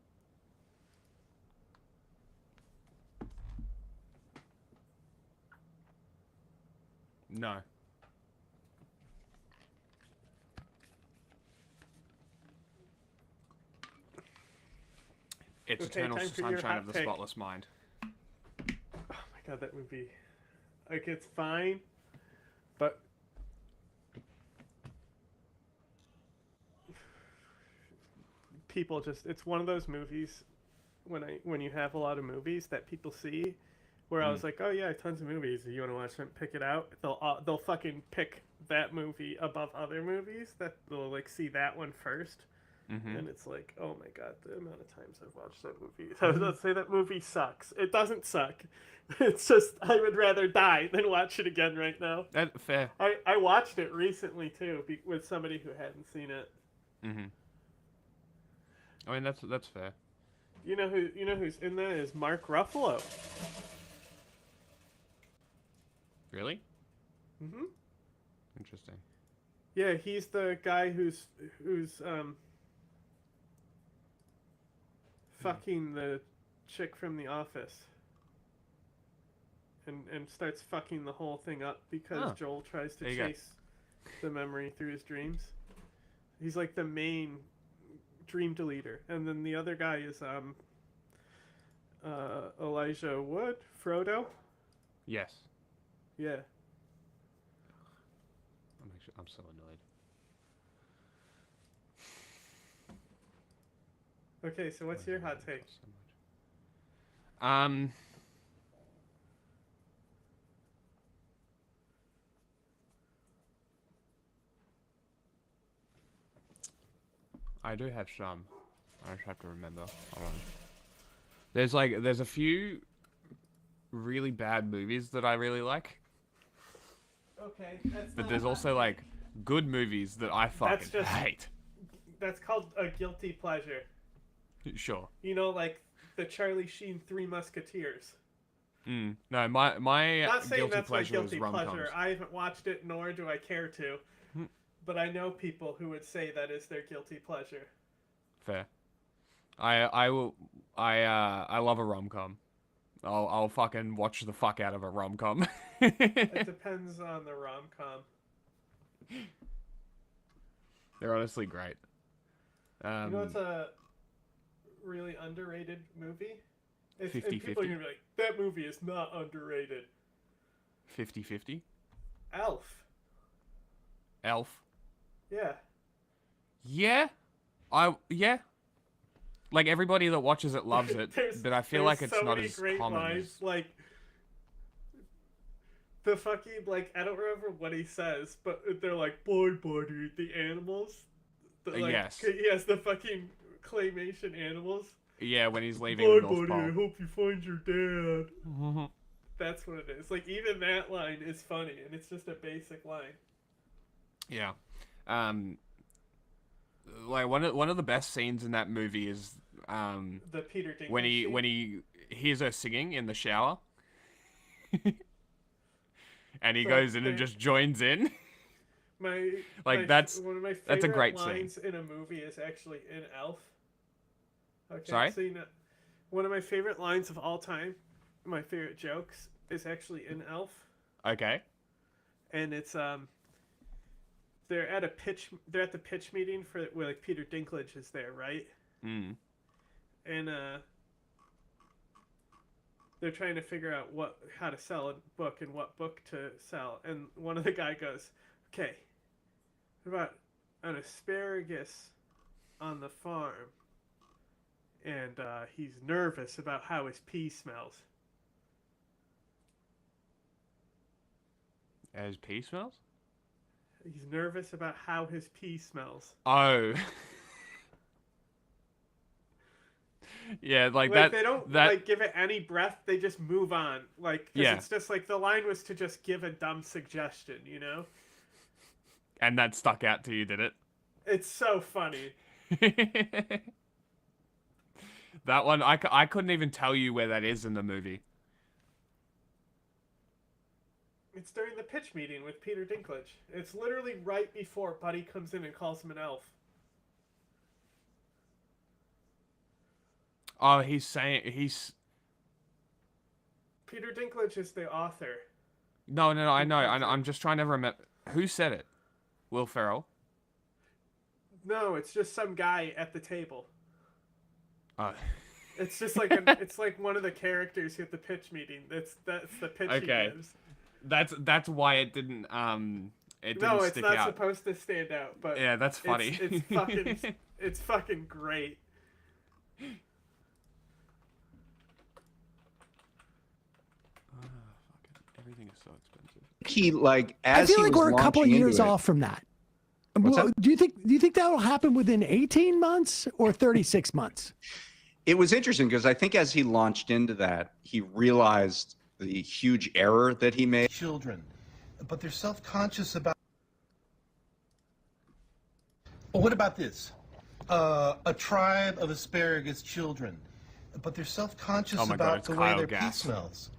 No. It's Okay, Eternal time for your Sunshine hot of the take. Spotless Mind. Oh my god, that movie. Like, it's fine, but people just, it's one of those movies when you have a lot of movies that people see where I was like, oh yeah, tons of movies. You want to watch them? Pick it out. They'll fucking pick that movie above other movies. That they'll like see that one first. And it's like, oh my god, the amount of times I've watched that movie. So let's say that movie sucks. It doesn't suck. It's just I would rather die than watch it again right now. Fair. I watched it recently too with somebody who hadn't seen it. I mean that's fair. You know who's in that is Mark Ruffalo. Really? Interesting. Yeah, he's the guy who's fucking the chick from The Office. And starts fucking the whole thing up because Joel tries to chase the memory through his dreams. He's like the main dream deleter. And then the other guy is Elijah Wood, Frodo. Yes. Yeah. I'm so annoyed. Okay, so what's your hot take? I do have some. I just have to remember. Hold on. There's a few really bad movies that I really like. Okay, But there's also like good movies that I fucking hate. That's called a guilty pleasure. Sure. You know, like the Charlie Sheen Three Musketeers. No, my Not saying guilty that's my pleasure is guilty rom-coms. pleasure. I haven't watched it, nor do I care to. But I know people who would say that is their guilty pleasure. Fair. I love a rom-com. I'll fucking watch the fuck out of a rom-com. It depends on the rom-com. They're honestly great. You know what's a really underrated movie? And 50-50. people are gonna be like, that movie is not underrated. 50-50? Elf. Elf? Yeah. Yeah? Yeah? Like, everybody that watches it loves it, but I feel like it's so not many as great common lines, as... like the fucking, like, I don't remember what he says, but they're like, boy buddy, the animals. Like, yes. He has the fucking claymation animals. Yeah, when he's leaving Boy the North buddy, I Pole. hope you find your dad. That's what it is. Like, even that line is funny, and it's just a basic line. Yeah. Like, one of the best scenes in that movie is The Peter Dinklage when scene? he hears her singing in the shower. And he So goes in and they- just joins in. Like, that's one of my that's a favorite great scene. lines in a movie is actually in Elf. Okay, Sorry? so one of my favorite lines of all time, my favorite jokes, is actually in Elf, Okay. and it's they're at the pitch meeting where like Peter Dinklage is there, right? Mm. And they're trying to figure out how to sell a book and what book to sell, and one of the guy goes, "Okay, what about an asparagus on the farm?" And he's nervous about how his pee smells. As pee smells? He's nervous about how his pee smells. Oh. Yeah, like that. They don't like give it any breath. They just move on. Like, 'cause Yeah. it's just like the line was to just give a dumb suggestion, you know? And that stuck out to you, did it? It's so funny. That one, I couldn't even tell you where that is in the movie. It's during the pitch meeting with Peter Dinklage. It's literally right before Buddy comes in and calls him an elf. Oh, he's Peter Dinklage is the author. No, I know. I'm just trying to remember who said it. Will Ferrell. No, it's just some guy at the table. It's just like it's like one of the characters at the pitch meeting. That's the pitch Okay. he gives. That's why it didn't stick out. No, it's not supposed to stand out. But yeah, that's funny. It's fucking great. Everything is so expensive. He like I as feel he like was we're a couple of launching years into it- off from that. What's Well, that? do you think that will happen within 18 months or 36 months? It was interesting because I think as he launched into that, he realized the huge error that he made. Children, but they're self-conscious about. Well, what about this? A tribe of asparagus children, but they're self-conscious Oh my God, about it's the way Kyle their pee Gass. smells.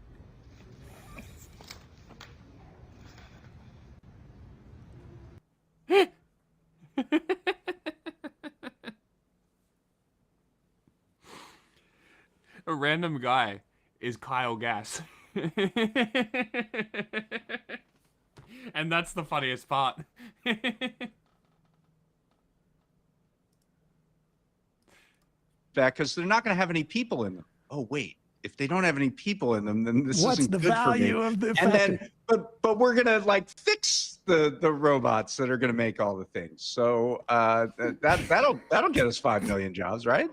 A random guy is Kyle Gass. And that's the funniest part. That because they're not going to have any people in them. Oh wait, if they don't have any people in them, then this What's isn't the good value for me. of the And fact then, but we're gonna like fix the robots that are gonna make all the things. So that'll get us 5 million jobs, right?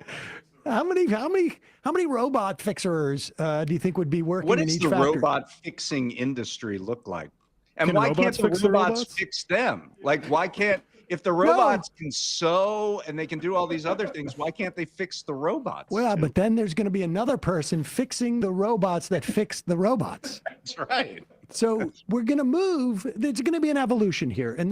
How many robot fixers do you think would be working What in does each the factory? robot fixing industry look like? And Can why can't robots the fix the robots robots? fix them? Like, why can't, if the robots can sew and they can do all these other things, why can't they fix the robots? Well, but then there's going to be another person fixing the robots that fix the robots. That's right. So we're going to move. There's going to be an evolution here, and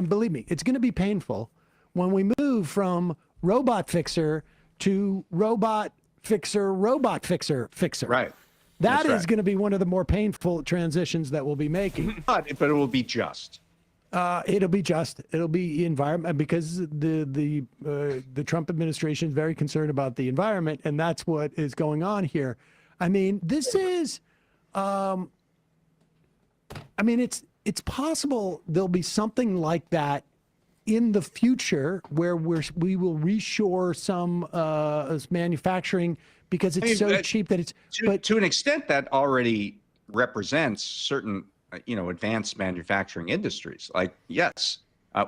believe me, it's going to be painful. when we move from robot fixer to robot fixer. Right. That That's is going to be one of the more painful transitions that we'll be making. But it will be just. It'll be just. It'll be environment because the Trump administration is very concerned about the environment, and that's what is going on here. I mean, this is. I mean, it's possible there'll be something like that in the future where we will reshore some manufacturing because it's cheap that it's. But to an extent, that already represents certain, advanced manufacturing industries. Like, yes,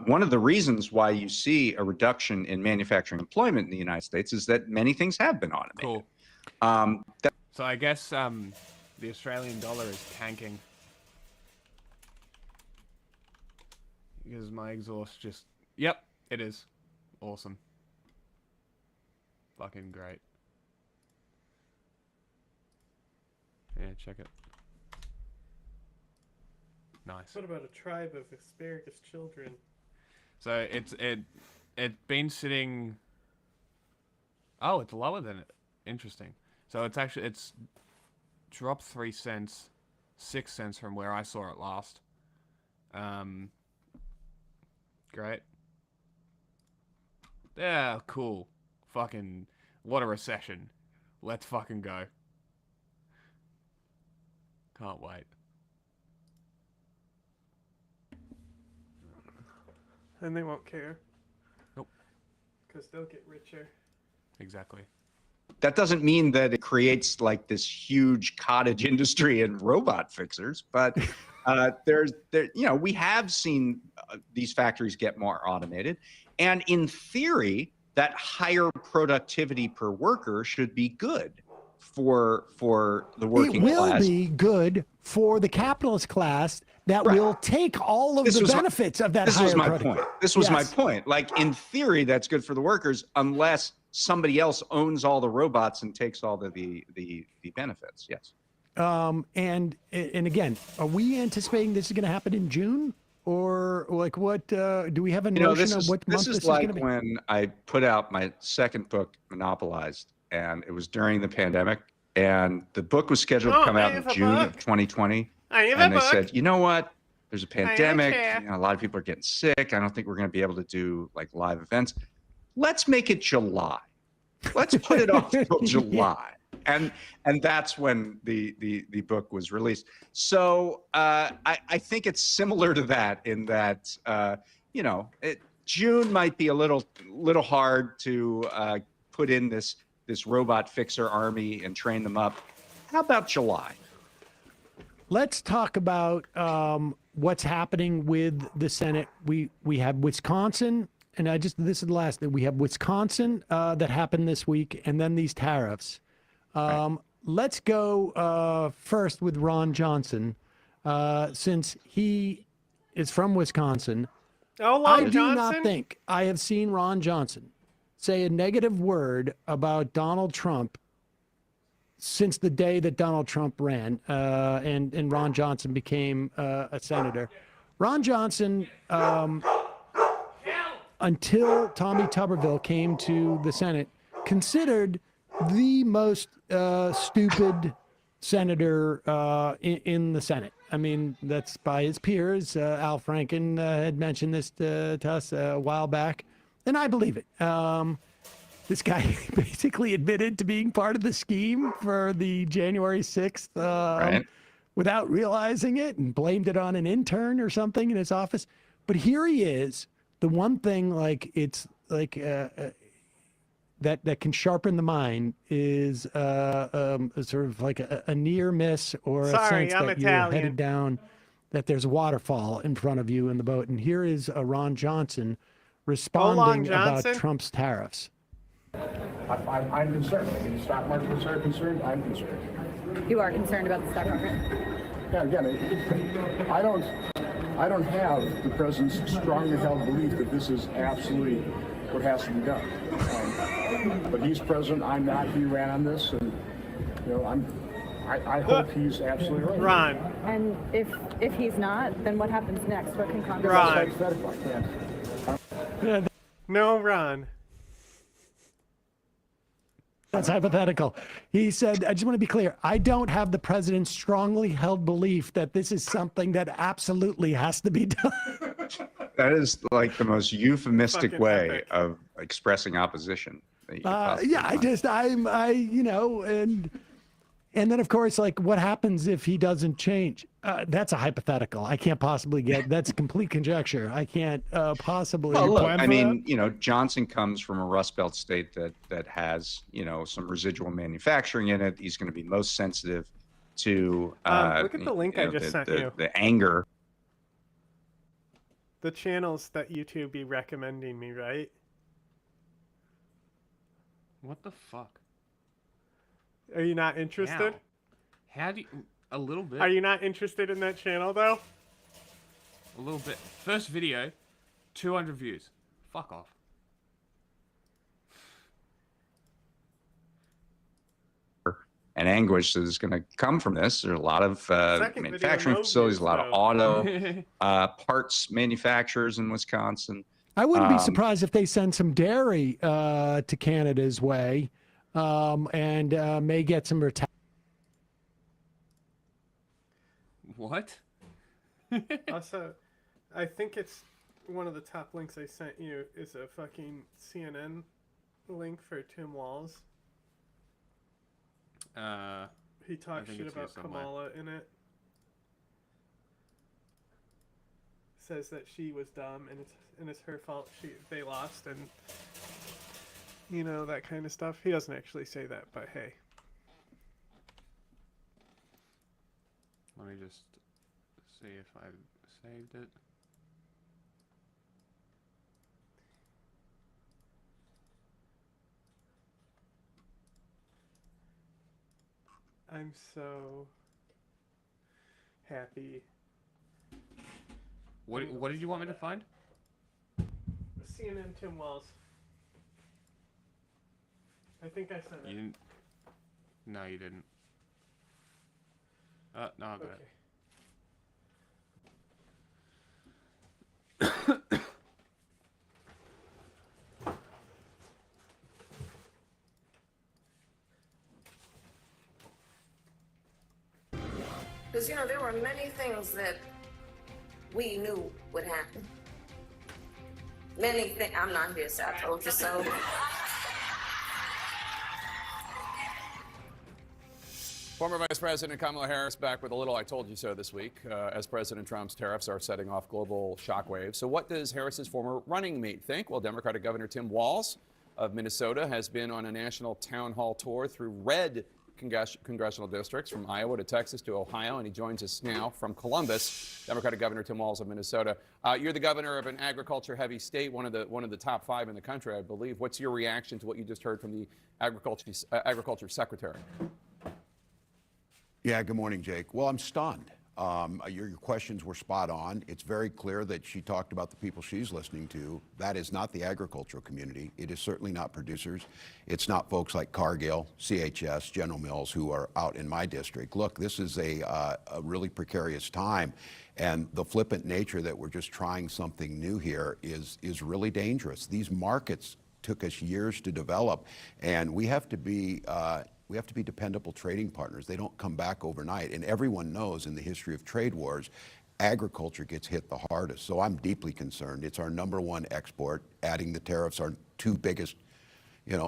one of the reasons why you see a reduction in manufacturing employment in the United States is that many things have been automated. Cool. So I guess the Australian dollar is tanking because my exhaust just. Yep, it is. Awesome. Fucking great. Yeah, check it. Nice. What about a tribe of asparagus children? So it's been sitting. Oh, it's lower than it. Interesting. So it's dropped 3 cents, 6 cents from where I saw it last. Great. Yeah, cool. Fucking what a recession. Let's fucking go. Can't wait. And they won't care. Nope. Because they'll get richer. Exactly. That doesn't mean that it creates like this huge cottage industry in robot fixers, but we have seen these factories get more automated, and in theory, that higher productivity per worker should be good for the working class. It will be good for the capitalist class that will take all of the benefits of that higher productivity. This was my point. Like, in theory, that's good for the workers unless somebody else owns all the robots and takes all the benefits. Yes. And again, are we anticipating this is going to happen in June, or like what? Do we have a notion of what month this is going to be? This is like when I put out my second book, Monopolized, and it was during the pandemic, and the book was scheduled to come out in June of 2020. And they said, you know what? There's a pandemic. A lot of people are getting sick. I don't think we're going to be able to do like live events. Let's make it July. Let's put it off until July. And that's when the book was released. So I think it's similar to that in that June might be a little hard to put in this robot fixer army and train them up. How about July? Let's talk about what's happening with the Senate. We have Wisconsin, and this is the last thing. We have Wisconsin that happened this week, and then these tariffs. Let's go first with Ron Johnson, since he is from Wisconsin. I do not think I have seen Ron Johnson say a negative word about Donald Trump since the day that Donald Trump ran and Ron Johnson became a senator. Ron Johnson, until Tommy Tuberville came to the Senate, considered the most stupid senator in the Senate. I mean, that's by his peers. Al Franken had mentioned this to us a while back, and I believe it. This guy basically admitted to being part of the scheme for the January 6th without realizing it, and blamed it on an intern or something in his office. But here he is. The one thing that can sharpen the mind is sort of like a near miss or a sense that you're headed down, that there's a waterfall in front of you in the boat. And here is Ron Johnson responding about Trump's tariffs. I'm concerned. I mean, the stock markets are concerned. I'm concerned. You are concerned about the stock market? Yeah, again, I don't have the president's strongly held belief that this is absolutely what has to be done. But he's president. I'm not. He ran on this, and I hope he's absolutely right. Ron. And if he's not, then what happens next? What can Congress do? Yeah, No, Ron. That's hypothetical. He said, I just want to be clear. I don't have the president's strongly held belief that this is something that absolutely has to be done. That is like the most euphemistic Fucking way epic. of expressing opposition. that you could possibly Yeah, find. you know, and then of course, like, what happens if he doesn't change? That's a hypothetical. I can't possibly get. That's complete conjecture. I can't possibly. Well, look, plan I for mean, you know, Johnson comes from a Rust Belt state that has, you know, some residual manufacturing in it. He's going to be most sensitive to Look at the link you I know, just sent you. the anger. The channels that YouTube be recommending me, right? What the fuck? Are you not interested? How do you... A little bit. Are you not interested in that channel, though? A little bit. First video, 200 views. Fuck off. And anguish that is going to come from this. There's a lot of Second manufacturing video, no facilities, views, a lot of though. auto parts manufacturers in Wisconsin. I wouldn't be surprised if they send some dairy to Canada's way, and may get some What? Also, I think it's one of the top links I sent you is a fucking CNN link for Tim Walz. He talks think shit it's here about somewhere. Kamala in it. Says that she was dumb and it's her fault they lost and you know, that kind of stuff. He doesn't actually say that, but hey. Let me just see if I saved it. I'm so happy. What did you want me to find? CNN Tim Walz. I think I sent it. You didn't... No, you didn't. No, I got it. Because, you know, there were many things that we knew would happen. Many things. I'm not here, so I told you so. Former Vice President Kamala Harris back with a little I told you so this week as President Trump's tariffs are setting off global shockwaves. So what does Harris's former running mate think? Well, Democratic Governor Tim Walz of Minnesota has been on a national town hall tour through red congressional districts from Iowa to Texas to Ohio, and he joins us now from Columbus. Democratic Governor Tim Walz of Minnesota. You're the governor of an agriculture-heavy state, one of the top 5 in the country, I believe. What's your reaction to what you just heard from the agriculture secretary? Yeah, good morning, Jake. Well, I'm stunned. Your questions were spot on. It's very clear that she talked about the people she's listening to. That is not the agricultural community. It is certainly not producers. It's not folks like Cargill, CHS, General Mills, who are out in my district. Look, this is a really precarious time, and the flippant nature that we're just trying something new here is really dangerous. These markets took us years to develop, and we have to be dependable trading partners. They don't come back overnight. And everyone knows in the history of trade wars, agriculture gets hit the hardest. So I'm deeply concerned. It's our #1 export. Adding the tariffs, our 2 biggest,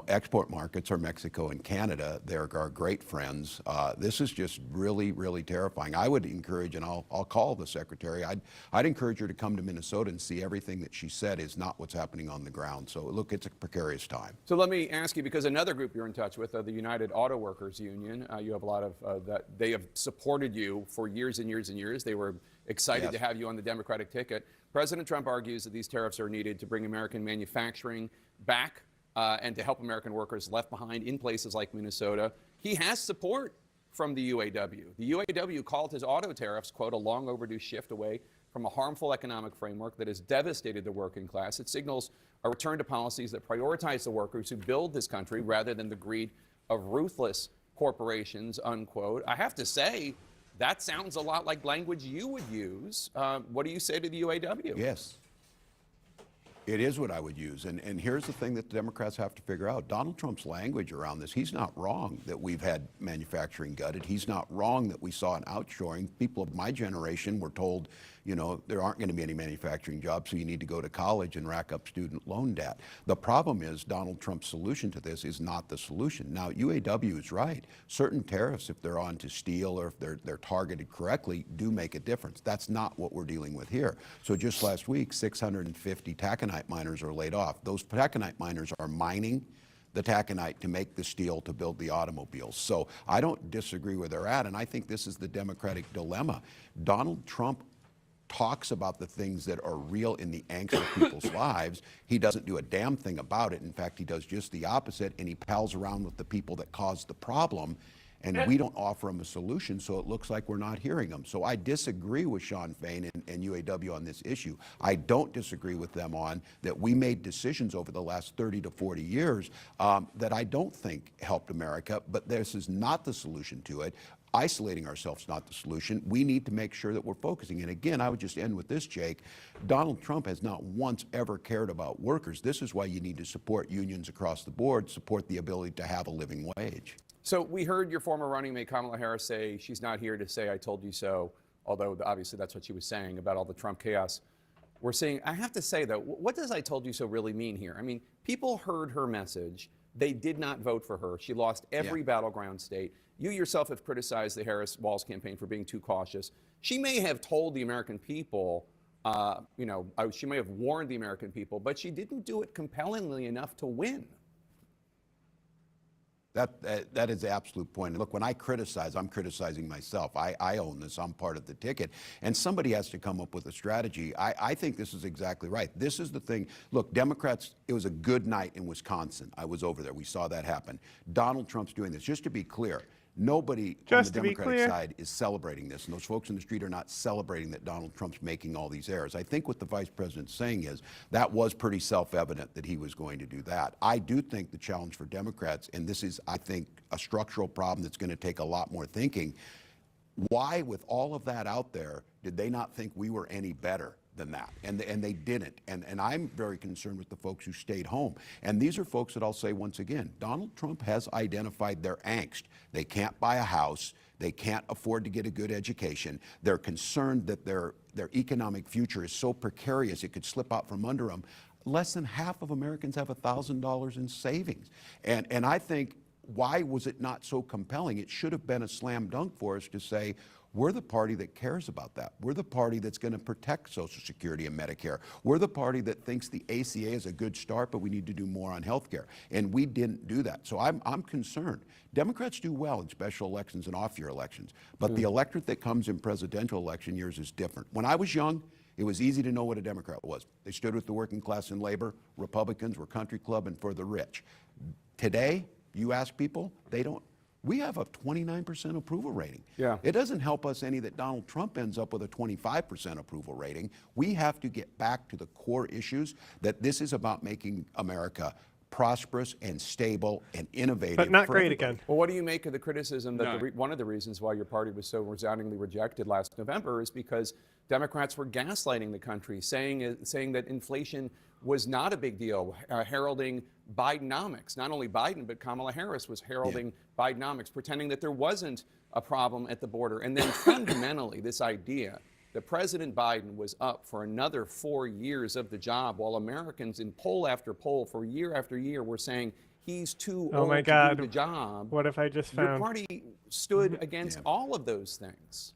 export markets are Mexico and Canada. They're our great friends. This is just really, really terrifying. I would encourage, and I'll call the secretary, I'd encourage her to come to Minnesota and see everything that she said is not what's happening on the ground. So look, it's a precarious time. So let me ask you, because another group you're in touch with, the United Auto Workers Union, you have a lot of that. They have supported you for years and years and years. They were excited to have you on the Democratic ticket. President Trump argues that these tariffs are needed to bring American manufacturing back and to help American workers left behind in places like Minnesota. He has support from the UAW. The UAW called his auto tariffs, quote, a long overdue shift away from a harmful economic framework that has devastated the working class. It signals a return to policies that prioritize the workers who build this country rather than the greed of ruthless corporations, unquote. I have to say, that sounds a lot like language you would use. What do you say to the UAW? Yes. It is what I would use. And here's the thing that the Democrats have to figure out. Donald Trump's language around this, he's not wrong that we've had manufacturing gutted. He's not wrong that we saw an outshoring. People of my generation were told, you know, there aren't going to be any manufacturing jobs, so you need to go to college and rack up student loan debt. The problem is Donald Trump's solution to this is not the solution. Now, UAW is right. Certain tariffs, if they're on to steel or if they're targeted correctly, do make a difference. That's not what we're dealing with here. So just last week, 650 taconite miners are laid off. Those taconite miners are mining the taconite to make the steel to build the automobiles. So I don't disagree where they're at, and I think this is the Democratic dilemma. Donald Trump talks about the things that are real in the angst of people's lives. He doesn't do a damn thing about it. In fact, he does just the opposite, and he pals around with the people that caused the problem, and we don't offer him a solution, so it looks like we're not hearing him. So I disagree with Sean Fain and UAW on this issue. I don't disagree with them on that we made decisions over the last 30 to 40 years that I don't think helped America, but this is not the solution to it. Isolating ourselves is not the solution. We need to make sure that we're focusing. And again, I would just end with this, Jake. Donald Trump has not once ever cared about workers. This is why you need to support unions across the board, support the ability to have a living wage. So we heard your former running mate Kamala Harris say she's not here to say I told you so, although obviously that's what she was saying about all the Trump chaos. We're seeing, I have to say though, what does I told you so really mean here? I mean, people heard her message. They did not vote for her. She lost every battleground state. You yourself have criticized the Harris-Walz campaign for being too cautious. She may have told the American people, she may have warned the American people, but she didn't do it compellingly enough to win. That is the absolute point. Look, when I criticize, I'm criticizing myself. I own this. I'm part of the ticket. And somebody has to come up with a strategy. I think this is exactly right. This is the thing. Look, Democrats, it was a good night in Wisconsin. I was over there. We saw that happen. Donald Trump's doing this. Just to be clear, nobody on the Democratic side is celebrating this, and those folks in the street are not celebrating that Donald Trump's making all these errors. I think what the vice president's saying is that was pretty self-evident that he was going to do that. I do think the challenge for Democrats, and this is, I think, a structural problem that's going to take a lot more thinking, why, with all of that out there, did they not think we were any better than that? And they didn't. And I'm very concerned with the folks who stayed home. And these are folks that I'll say once again, Donald Trump has identified their angst. They can't buy a house. They can't afford to get a good education. They're concerned that their economic future is so precarious it could slip out from under them. Less than half of Americans have $1,000 in savings. And I think, why was it not so compelling? It should have been a slam dunk for us to say, we're the party that cares about that. We're the party that's going to protect Social Security and Medicare. We're the party that thinks the ACA is a good start, but we need to do more on health care. And we didn't do that. So I'm concerned. Democrats do well in special elections and off-year elections, but the electorate that comes in presidential election years is different. When I was young, it was easy to know what a Democrat was. They stood with the working class and labor. Republicans were country club and for the rich. Today, you ask people, they don't. We have a 29% approval rating. Yeah. It doesn't help us any that Donald Trump ends up with a 25% approval rating. We have to get back to the core issues, that this is about making America prosperous and stable and innovative. But not for great everybody. again. Well, what do you make of the criticism that one of the reasons why your party was so resoundingly rejected last November is because Democrats were gaslighting the country, saying that inflation was not a big deal, heralding Bidenomics. Not only Biden, but Kamala Harris was heralding Bidenomics, pretending that there wasn't a problem at the border. And then fundamentally, this idea that President Biden was up for another 4 years of the job, while Americans in poll after poll for year after year were saying he's too old to do the job. What if I just Your found... party stood against all of those things.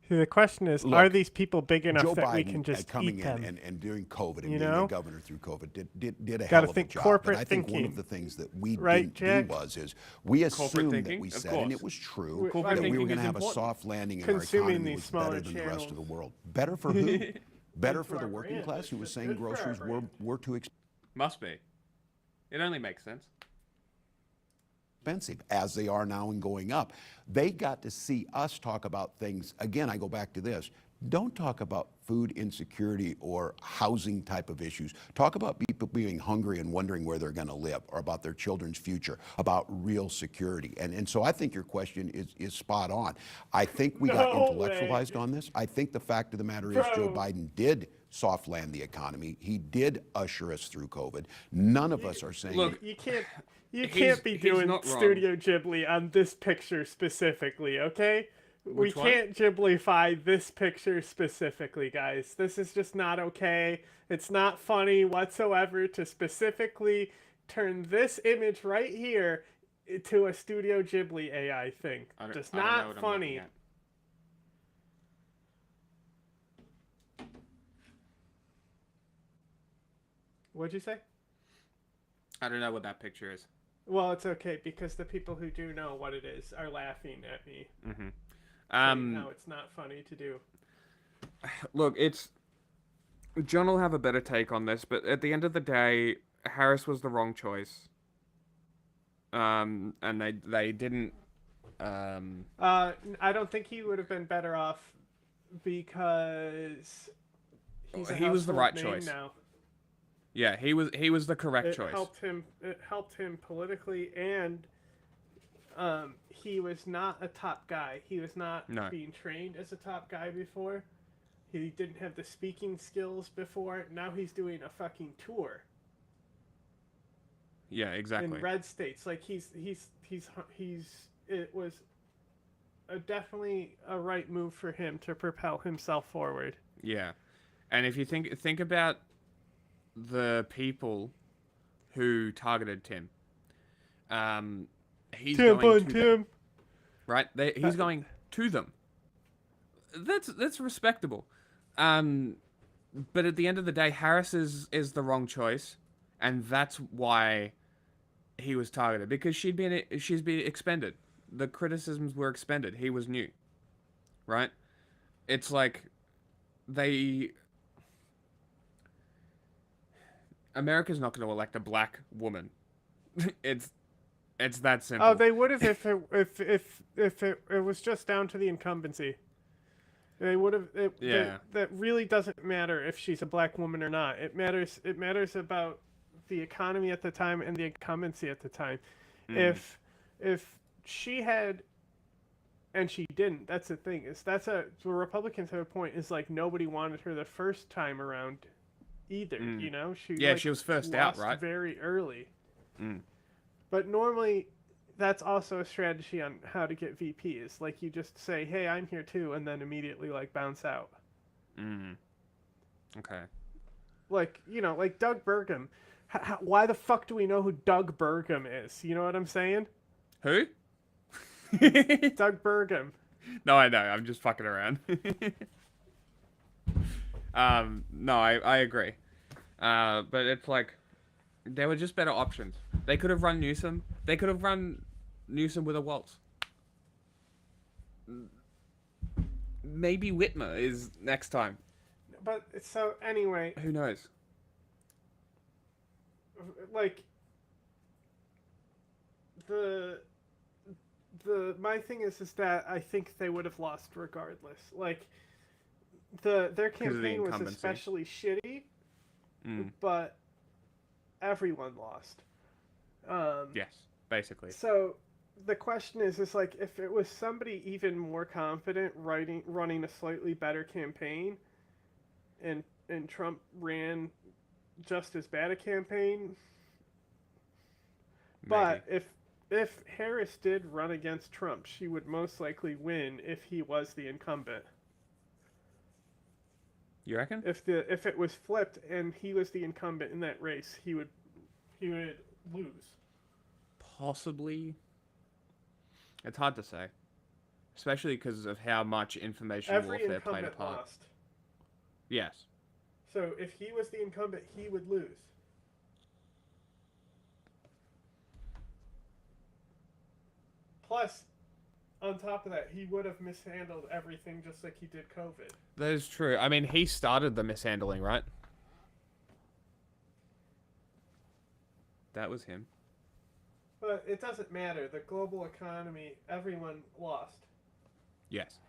See, the question is, Look, are these people big enough Joe that Biden we can just coming eat them? in and doing COVID and You being know? a governor through COVID did a Gotta hell of a think job. corporate And I think one thinking. of the things that we Right, didn't Jack? do is we Corporate assumed that thinking? we Of said, and it course. was true, Corporate that we were thinking going to is have a important. soft landing in Consuming our economy these was smaller better than the rest of channels. the world. Better for who? Better for the working class who was saying groceries were too Must be. It only makes sense. expensive, as they are now and going up. They got to see us talk about things. Again, I go back to this. Don't talk about food insecurity or housing type of issues. Talk about people being hungry and wondering where they're going to live, or about their children's future, about real security. And so I think your question is spot on. I think we got intellectualized on this. I think the fact of the matter is Joe Biden did soft land the economy. He did usher us through COVID. None of us are saying... Look, you can't be doing Studio Ghibli on this picture specifically, okay? We can't Ghiblify this picture specifically, guys. This is just not okay. It's not funny whatsoever to specifically turn this image right here to a Studio Ghibli AI thing. Just not funny. What'd you say? I don't know what that picture is. Well, it's okay, because the people who do know what it is are laughing at me. No, it's not funny to do. Look, John will have a better take on this, but at the end of the day, Harris was the wrong choice. And they didn't... I don't think he would have been better off, because he was the right name choice. Now. Yeah, he was the correct choice. It helped him politically, and he was not a top guy. He was not being trained as a top guy before. He didn't have the speaking skills before. Now he's doing a fucking tour. Yeah, exactly. In red states, like it was definitely a right move for him to propel himself forward. Yeah, and if you think about the people who targeted Tim, he's going to them, right? He's going to them. That's respectable. But at the end of the day, Harris is the wrong choice, and that's why he was targeted, because she's been expended. The criticisms were expended. He was new, right? It's like America's not going to elect a black woman. It's that simple. Oh, they would have if it was just down to the incumbency. They would have. That really doesn't matter if she's a black woman or not. It matters about the economy at the time and the incumbency at the time. If she had, and she didn't. That's the thing. The Republicans have a point. Is like nobody wanted her the first time around, either. You know, she was first out, right? Very early. But normally, that's also a strategy on how to get VPs. Like you just say, "Hey, I'm here too," and then immediately like bounce out. Okay. Like like Doug Burgum. Why the fuck do we know who Doug Burgum is? You know what I'm saying? Who? Doug Burgum. No, I know. I'm just fucking around. No, I agree. But it's like, there were just better options. They could have run Newsom. They could have run Newsom with a waltz. Maybe Whitmer is next time. But so anyway. Who knows? Like my thing is that I think they would have lost regardless. Like their campaign was especially shitty, but everyone lost. Yes, basically. So the question is like, if it was somebody even more confident running a slightly better campaign, and Trump ran just as bad a campaign. Maybe. But if Harris did run against Trump, she would most likely win if he was the incumbent. You reckon? If it was flipped and he was the incumbent in that race, he would lose. Possibly. It's hard to say, especially because of how much information warfare played a part. Lost. Yes. So if he was the incumbent, he would lose. Plus, on top of that, he would have mishandled everything just like he did COVID. That is true. I mean, he started the mishandling, right? That was him. But it doesn't matter. The global economy, everyone lost. Yes.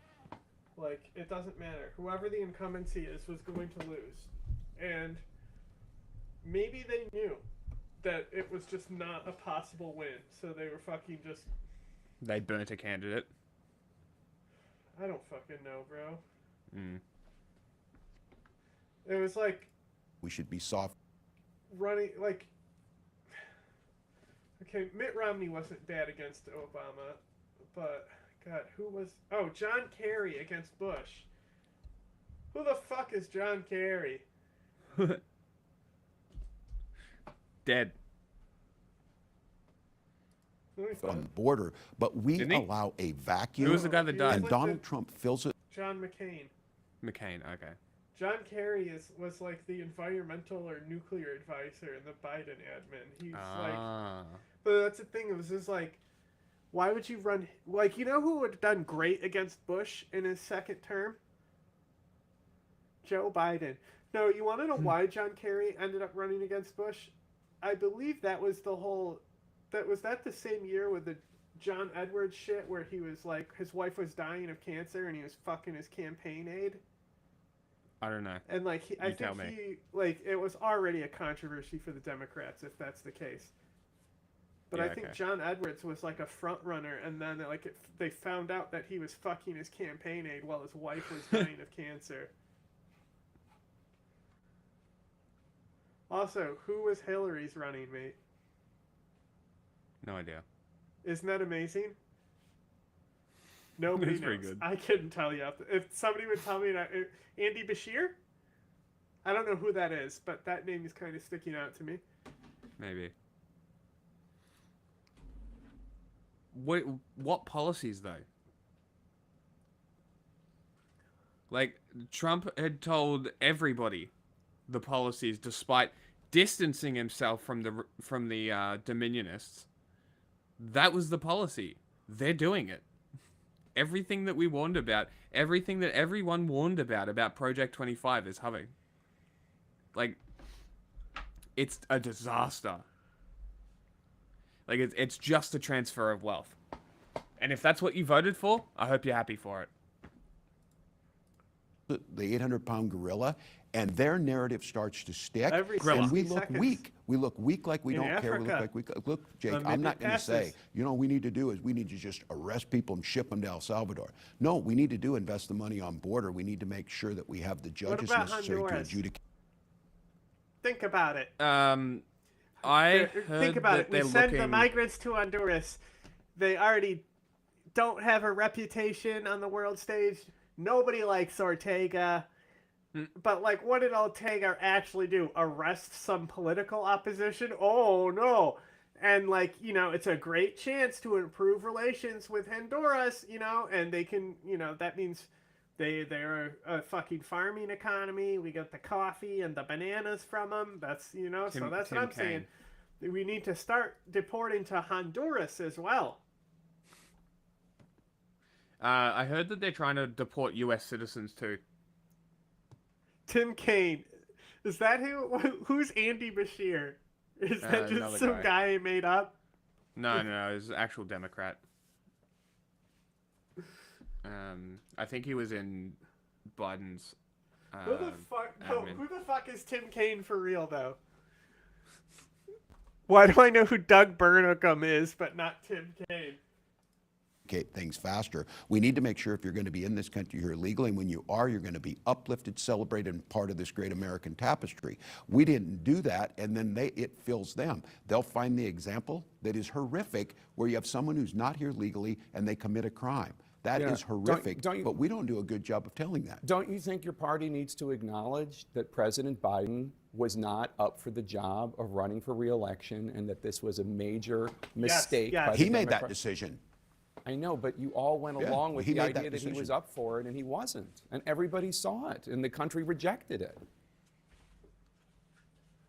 Like, it doesn't matter. Whoever the incumbency is was going to lose. And maybe they knew that it was just not a possible win, so they were fucking just... They burnt a candidate. I don't fucking know, bro. Mm. It was like... We should be soft. Running, like... Okay, Mitt Romney wasn't bad against Obama, but... God, who was... Oh, John Kerry against Bush. Who the fuck is John Kerry? Dead. On the border, but we allow a vacuum. Who was the guy that died? And Donald Trump fills it. John McCain. McCain, okay. John Kerry was like the environmental or nuclear advisor in the Biden admin. He's like... But that's the thing, it was just like... Why would you run... Like, you know who would have done great against Bush in his second term? Joe Biden. No, you want to know why John Kerry ended up running against Bush? I believe that was the whole... Was that the same year with the John Edwards shit where he was like... His wife was dying of cancer and he was fucking his campaign aide? I don't know. And like, I think he... Like, it was already a controversy for the Democrats if that's the case. But Yeah, I think John Edwards was like a front runner, and then like they found out that he was fucking his campaign aide while his wife was dying of cancer. Also, who was Hillary's running mate? No idea. Isn't that amazing? Nobody knows. Pretty good. I couldn't tell you. If somebody would tell me that, Andy Bashir? I don't know who that is, but that name is kind of sticking out to me. Maybe. What policies, though? Like, Trump had told everybody the policies, despite distancing himself from the Dominionists. That was the policy. They're doing it. Everything that we warned about, everything that everyone warned about Project 25 is having. Like, it's a disaster. Like, it's just a transfer of wealth. And if that's what you voted for, I hope you're happy for it. The 800-pound gorilla, and their narrative starts to stick, and we look weak. We look weak like we don't care. We look like we... Look, Jake, I'm not going to say, you know what we need to do is we need to just arrest people and ship them to El Salvador. No, we need to do invest the money on border. We need to make sure that we have the judges necessary to adjudicate. Think about it. Think about it. We send the migrants to Honduras. They already don't have a reputation on the world stage. Nobody likes Ortega. But, like, what did Ortega actually do? Arrest some political opposition? Oh, no. And, like, you know, it's a great chance to improve relations with Honduras, you know, and they can, you know, that means they're a fucking farming economy. We get the coffee and the bananas from them. That's, you know, so that's what I'm saying. We need to start deporting to Honduras as well. I heard that they're trying to deport U.S. citizens too. Tim Kaine. Is that who? Who's Andy Bashir? Is that just some guy he made up? No, he's an actual Democrat. I think he was in Biden's. Who the fuck? No, who the fuck is Tim Kaine for real though? Why do I know who Doug Burnham is, but not Tim Kaine? Things faster. We need to make sure if you're going to be in this country here legally, and when you are, you're going to be uplifted, celebrated, and part of this great American tapestry. We didn't do that, and then it fills them. They'll find the example that is horrific, where you have someone who's not here legally and they commit a crime. That is horrific, but we don't do a good job of telling that. Don't you think your party needs to acknowledge that President Biden was not up for the job of running for re-election, and that this was a major mistake? Yes. He made that decision. I know, but you all went along with the idea that he was up for it, and he wasn't. And everybody saw it, and the country rejected it.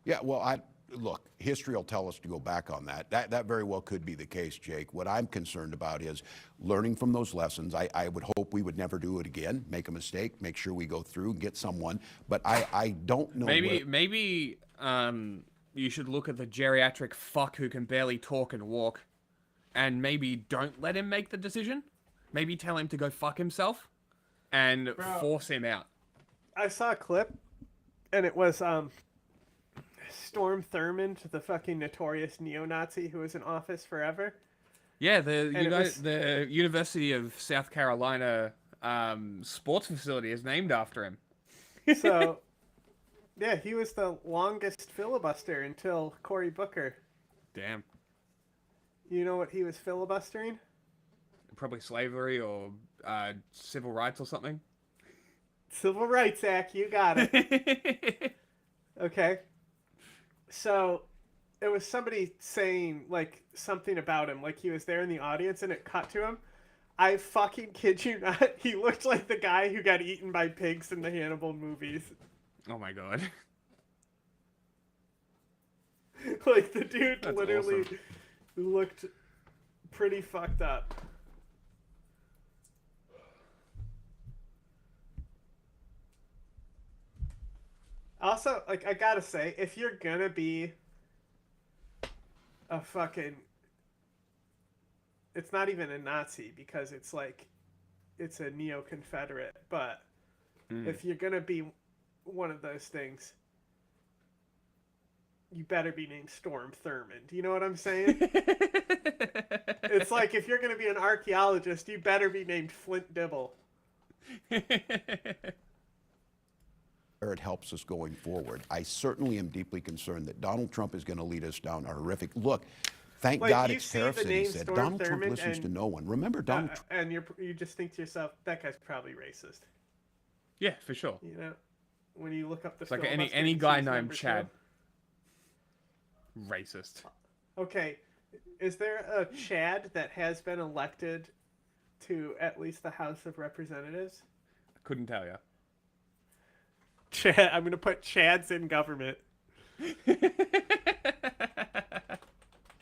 Yeah, well, look, history will tell us to go back on that. That very well could be the case, Jake. What I'm concerned about is learning from those lessons. I would hope we would never do it again, make a mistake, make sure we go through and get someone. But I don't know. Maybe you should look at the geriatric fuck who can barely talk and walk, and maybe don't let him make the decision. Maybe tell him to go fuck himself, and force him out. I saw a clip, and it was Storm Thurmond, the fucking notorious neo-Nazi who was in office forever. Yeah, the University of South Carolina sports facility is named after him. So, yeah, he was the longest filibuster until Cory Booker. Damn. You know what he was filibustering? Probably slavery or civil rights or something. Civil Rights Act, you got it. Okay. So, it was somebody saying, like, something about him, like he was there in the audience, and it cut to him. I fucking kid you not, he looked like the guy who got eaten by pigs in the Hannibal movies. Oh my god. Like, the dude That's literally awesome. looked pretty fucked up. Also, like, I gotta say, if you're gonna be a fucking... It's not even a Nazi, because it's like... It's a neo-Confederate, but... If you're gonna be one of those things, you better be named Storm Thurmond. You know what I'm saying? It's like, if you're gonna be an archaeologist, you better be named Flint Dibble. It helps us going forward. I certainly am deeply concerned that Donald Trump is going to lead us down a horrific... Look, thank God it's Tariffs, and he said Storm Donald Trump Thurmond listens to no one. Remember, Donald Trump... And you just think to yourself, that guy's probably racist. Yeah, for sure. You know, when you look up the... It's like any guy named Chad. Racist. Okay, is there a Chad that has been elected to at least the House of Representatives? I couldn't tell you. Chad, I'm gonna put Chads in government.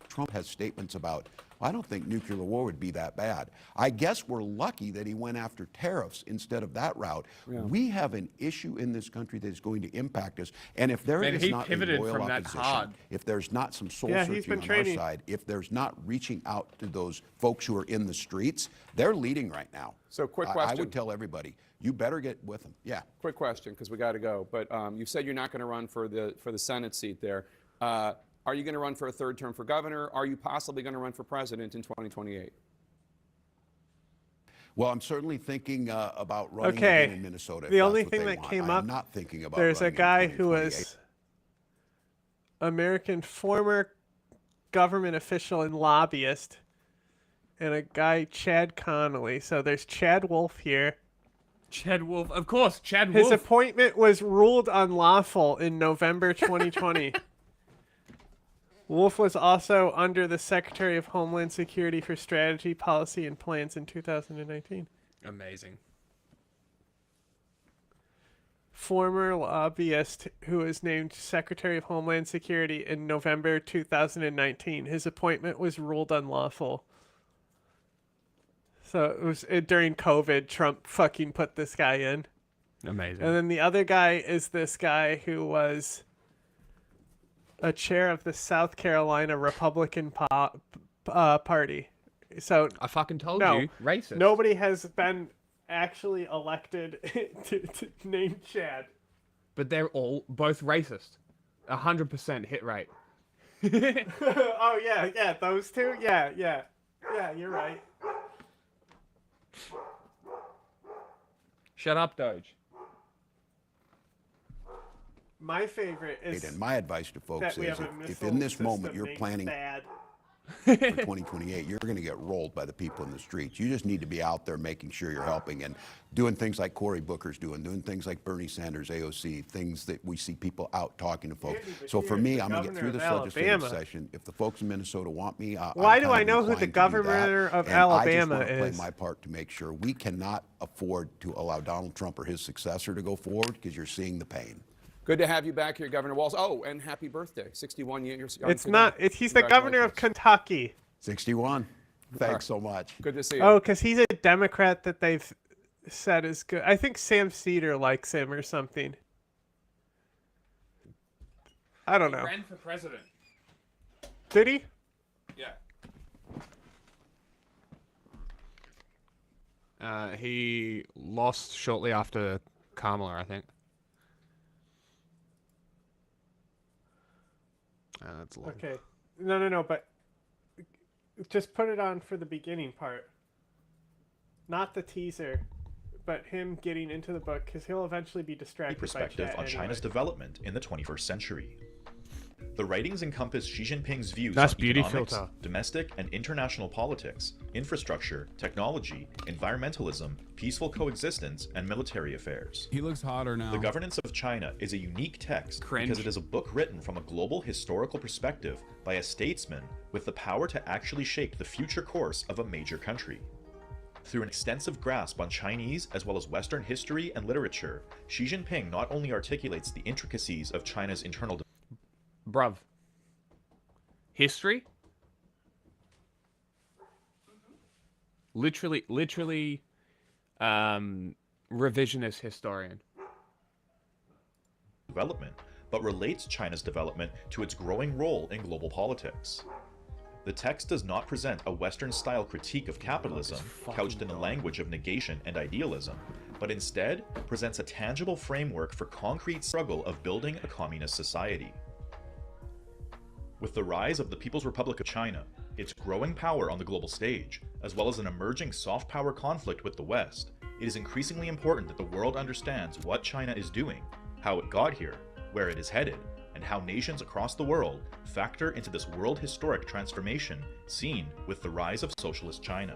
Trump has statements about, I don't think nuclear war would be that bad. I guess we're lucky that he went after tariffs instead of that route. Yeah. We have an issue in this country that is going to impact us. And if there is not a loyal opposition, if there's not some soul searching on our side, if there's not reaching out to those folks who are in the streets, they're leading right now. So quick question. I would tell everybody, you better get with them. Yeah. Quick question, because we got to go. But you said you're not going to run for the Senate seat there. Are you going to run for a third term for governor? Are you possibly going to run for president in 2028? Well, I'm certainly thinking about running again in Minnesota. The only thing that came up, I'm not thinking about there's a guy who was American former government official and lobbyist, and a guy, Chad Connolly. So there's Chad Wolf here. Chad Wolf, of course, Chad Wolf. His appointment was ruled unlawful in November 2020. Wolf was also under the Secretary of Homeland Security for Strategy, Policy, and Plans in 2019. Amazing. Former lobbyist who was named Secretary of Homeland Security in November 2019. His appointment was ruled unlawful. So it was during COVID, Trump fucking put this guy in. Amazing. And then the other guy is this guy who was a chair of the South Carolina Republican Party. So I fucking told you, racist. Nobody has been actually elected to name Chad. But they're both racist. 100% hit rate. Oh yeah, those two, yeah, you're right. Shut up, Doge. My favorite is... And my advice to folks is, if in this moment you're planning for 2028, you're going to get rolled by the people in the streets. You just need to be out there making sure you're helping and doing things like Cory Booker's doing things like Bernie Sanders, AOC, things that we see people out talking to folks. So for me, I'm going to get through this legislative session. If the folks in Minnesota want me, why do I know who the governor of Alabama is? I just want to play my is? part to make sure we cannot afford to allow Donald Trump or his successor to go forward, because you're seeing the pain. Good to have you back here, Governor Walz. Oh, and happy birthday, 61 years young. It's not. He's the governor of Kentucky. 61. Thanks so much. Good to see you. Oh, because he's a Democrat that they've said is good. I think Sam Cedar likes him or something. I don't know. He ran for president. Did he? Yeah. He lost shortly after Kamala, I think. That's long. Okay. No, but just put it on for the beginning part. Not the teaser, but him getting into the book, because he'll eventually be distracted perspective by on chat China's anyway. development in the 21st century. The writings encompass Xi Jinping's views Nice on beauty economics, filter. domestic and international politics, infrastructure, technology, environmentalism, peaceful coexistence, and military affairs. He looks hotter now. The Governance of China is a unique text because it is a book written from a global historical perspective by a statesman with the power to actually shape the future course of a major country. Through an extensive grasp on Chinese as well as Western history and literature, Xi Jinping not only articulates the intricacies of China's internal Bruv. History? Literally, revisionist historian. development, but relates China's development to its growing role in global politics. The text does not present a Western-style critique of capitalism, couched in a language of negation and idealism, but instead presents a tangible framework for concrete struggle of building a communist society. With the rise of the People's Republic of China, its growing power on the global stage, as well as an emerging soft power conflict with the West, it is increasingly important that the world understands what China is doing, how it got here, where it is headed, and how nations across the world factor into this world historic transformation seen with the rise of socialist China.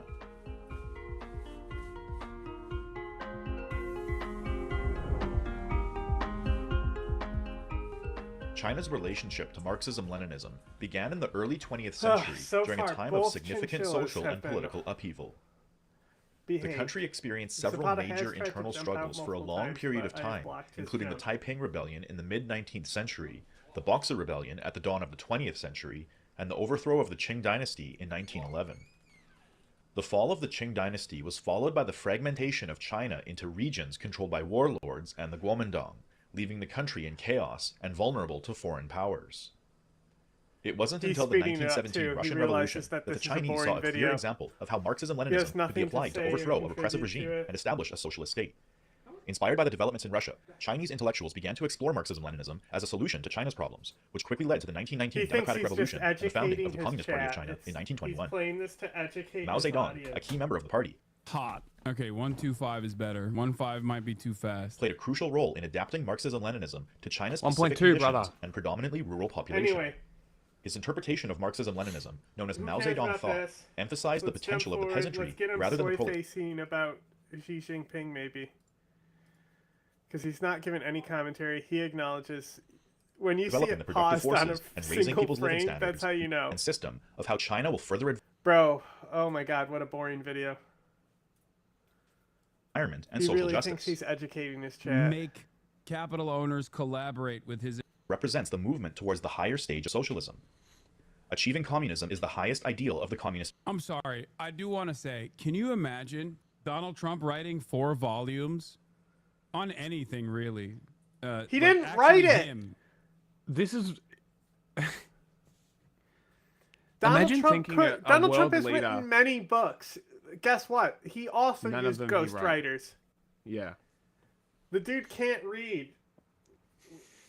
China's relationship to Marxism-Leninism began in the early 20th century during a time of significant social and political upheaval. The country experienced several major internal struggles for a long period of time, including the Taiping Rebellion in the mid-19th century, the Boxer Rebellion at the dawn of the 20th century, and the overthrow of the Qing dynasty in 1911. The fall of the Qing dynasty was followed by the fragmentation of China into regions controlled by warlords and the Kuomintang, leaving the country in chaos and vulnerable to foreign powers. It wasn't until the 1917 Russian Revolution that the Chinese saw a clear example of how Marxism-Leninism could be applied to overthrow a repressive regime and establish a socialist state. Inspired by the developments in Russia, Chinese intellectuals began to explore Marxism-Leninism as a solution to China's problems, which quickly led to the 1919 Democratic Revolution and the founding of the Communist Party of China in 1921. Mao Zedong, a key member of the party, Hot. Okay, 125 is better. 1.5 might be too fast. played a crucial role in adapting Marxism-Leninism to China's 1.2, specific conditions brother. and predominantly rural population. Anyway. His interpretation of Marxism-Leninism, known as Mao Zedong thought, emphasized the potential of the peasantry rather than the proletariat. Facing about Xi Jinping, maybe. Because he's not given any commentary. He acknowledges when you see Developing it the productive paused on a forces and raising single people's living frame, standards that's how you know. and system of how China will further Bro, oh my god, what a boring video. environment and He social really justice. thinks he's educating his chat. Make capital owners collaborate with his... Represents the movement towards the higher stage of socialism. Achieving communism is the highest ideal of the communist. I'm sorry. I do want to say, can you imagine Donald Trump writing 4 volumes on anything, really? He didn't write it! Him. This is... Donald Imagine Trump thinking could, a Donald world Trump has leader. written many books. Guess what? He also None of used them he wrote. ghostwriters. Yeah. The dude can't read.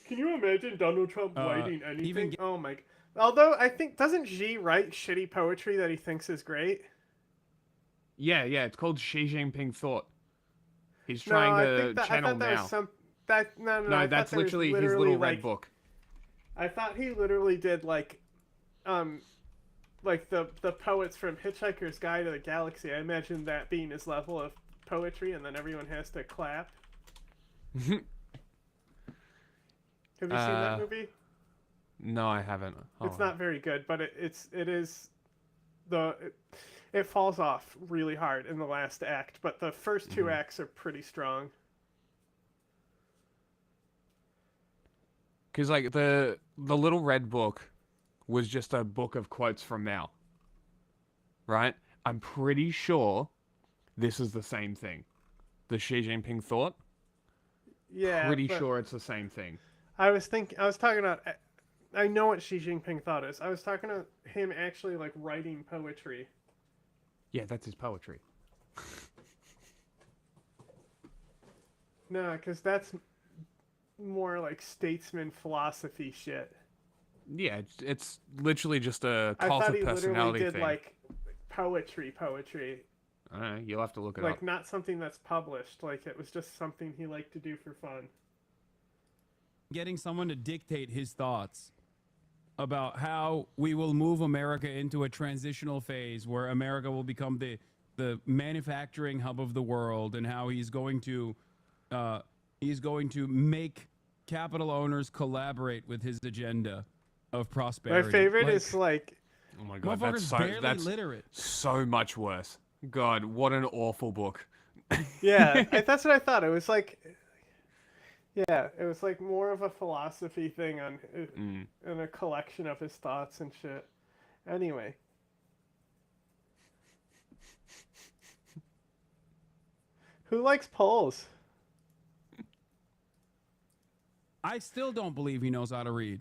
Can you imagine Donald Trump writing anything? even Oh my... Although, I think... Doesn't Xi write shitty poetry that he thinks is great? Yeah, it's called Xi Jinping Thought. He's No, trying I to think that, channel I thought that now. was some... That, no, I No, thought that's that was literally his little red like, book. I thought he literally did like the poets from Hitchhiker's Guide to the Galaxy. I imagine that being his level of poetry, and then everyone has to clap. Have you seen that movie? No, I haven't. It's not very good, but it falls off really hard in the last act, but the first 2 acts are pretty strong. Because like the little red book was just a book of quotes from Mao. Right? I'm pretty sure this is the same thing. The Xi Jinping Thought. Yeah. Pretty but sure it's the same thing. I was talking about. I know what Xi Jinping thought is. I was talking about him actually like writing poetry. Yeah, that's his poetry. No, because that's more like statesman philosophy shit. Yeah, it's literally just a I cult thought of he literally personality did thing. like poetry. I don't know. You'll have to look it Like up. not something that's published. Like it was just something he liked to do for fun. Getting someone to dictate his thoughts about how we will move America into a transitional phase where America will become the manufacturing hub of the world, and how he's going to make capital owners collaborate with his agenda of prosperity. My favorite is like, oh my god, motherfucker's that's literate. so much worse. God, what an awful book. yeah, that's what I thought. It was like, yeah, it was like more of a philosophy thing on and a collection of his thoughts and shit. Anyway. Who likes polls? I still don't believe he knows how to read.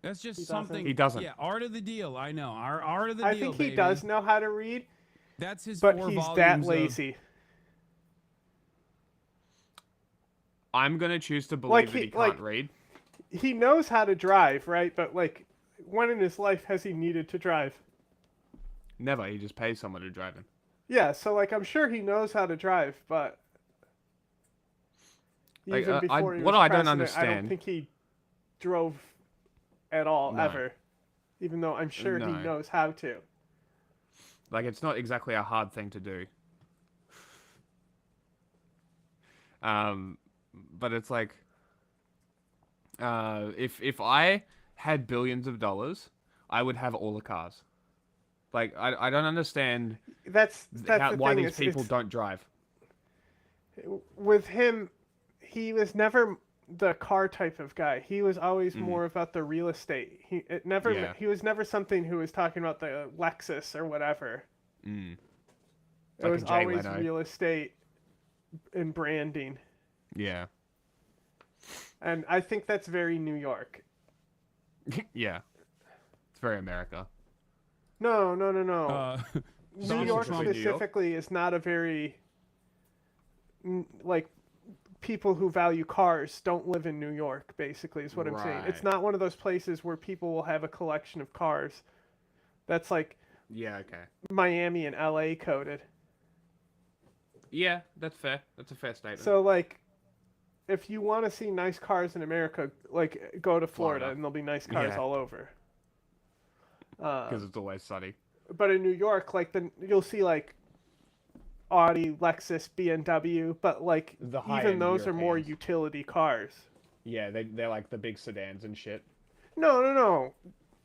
That's just something. He doesn't. Yeah, art of the deal. I know. Our art of the I deal. think he does know how to read. That's his. But 4 he's volumes that of- lazy. I'm gonna choose to believe that he can't read. He knows how to drive, right? But like, when in his life has he needed to drive? Never. He just pays someone to drive him. Yeah, so like I'm sure he knows how to drive, but Like, even before he was what I don't president, I understand. don't think he drove at all No. ever, even though I'm sure he No. knows how to. Like, it's not exactly a hard thing to do. But it's like, if I had billions of dollars, I would have all the cars. Like, I don't understand That's the why thing, these people don't drive. With him, he was never the car type of guy. He was always more about the real estate. Yeah. He was never something who was talking about the Lexus or whatever. Mm. It Like a was Jay always Leno. real estate and branding. Yeah. And I think that's very New York. Yeah. It's very America. No. New Donald York Trump. specifically is not a very like people who value cars don't live in New York, basically, is what I'm saying. It's Right. not one of those places where people will have a collection of cars. That's like Yeah, okay. Miami and LA coded. Yeah, that's fair. That's a fair statement. So like if you want to see nice cars in America, like go to Florida and there'll be nice cars Yeah. all over. Because it's always sunny. But in New York, like you'll see like Audi, Lexus, BMW, but like The even high-end those are more Europeans. utility cars. Yeah, they're like the big sedans and shit. No.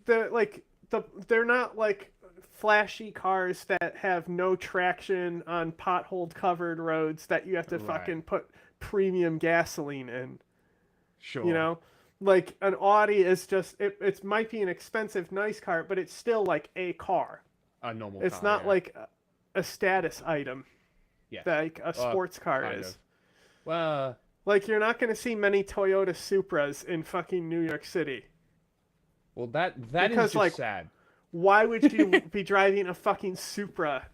They're not like flashy cars that have no traction on pothole covered roads that you have to Right. fucking put premium gasoline in. Sure. You know? Like an Audi is just it might be an expensive nice car, but it's still like a car. A normal It's car, not yeah. like a status item. Yeah. Like a sports car kind is. of. Well, Like you're not going to see many Toyota Supras in fucking New York City. well that is Because, just like, sad. Why would you be driving a fucking Supra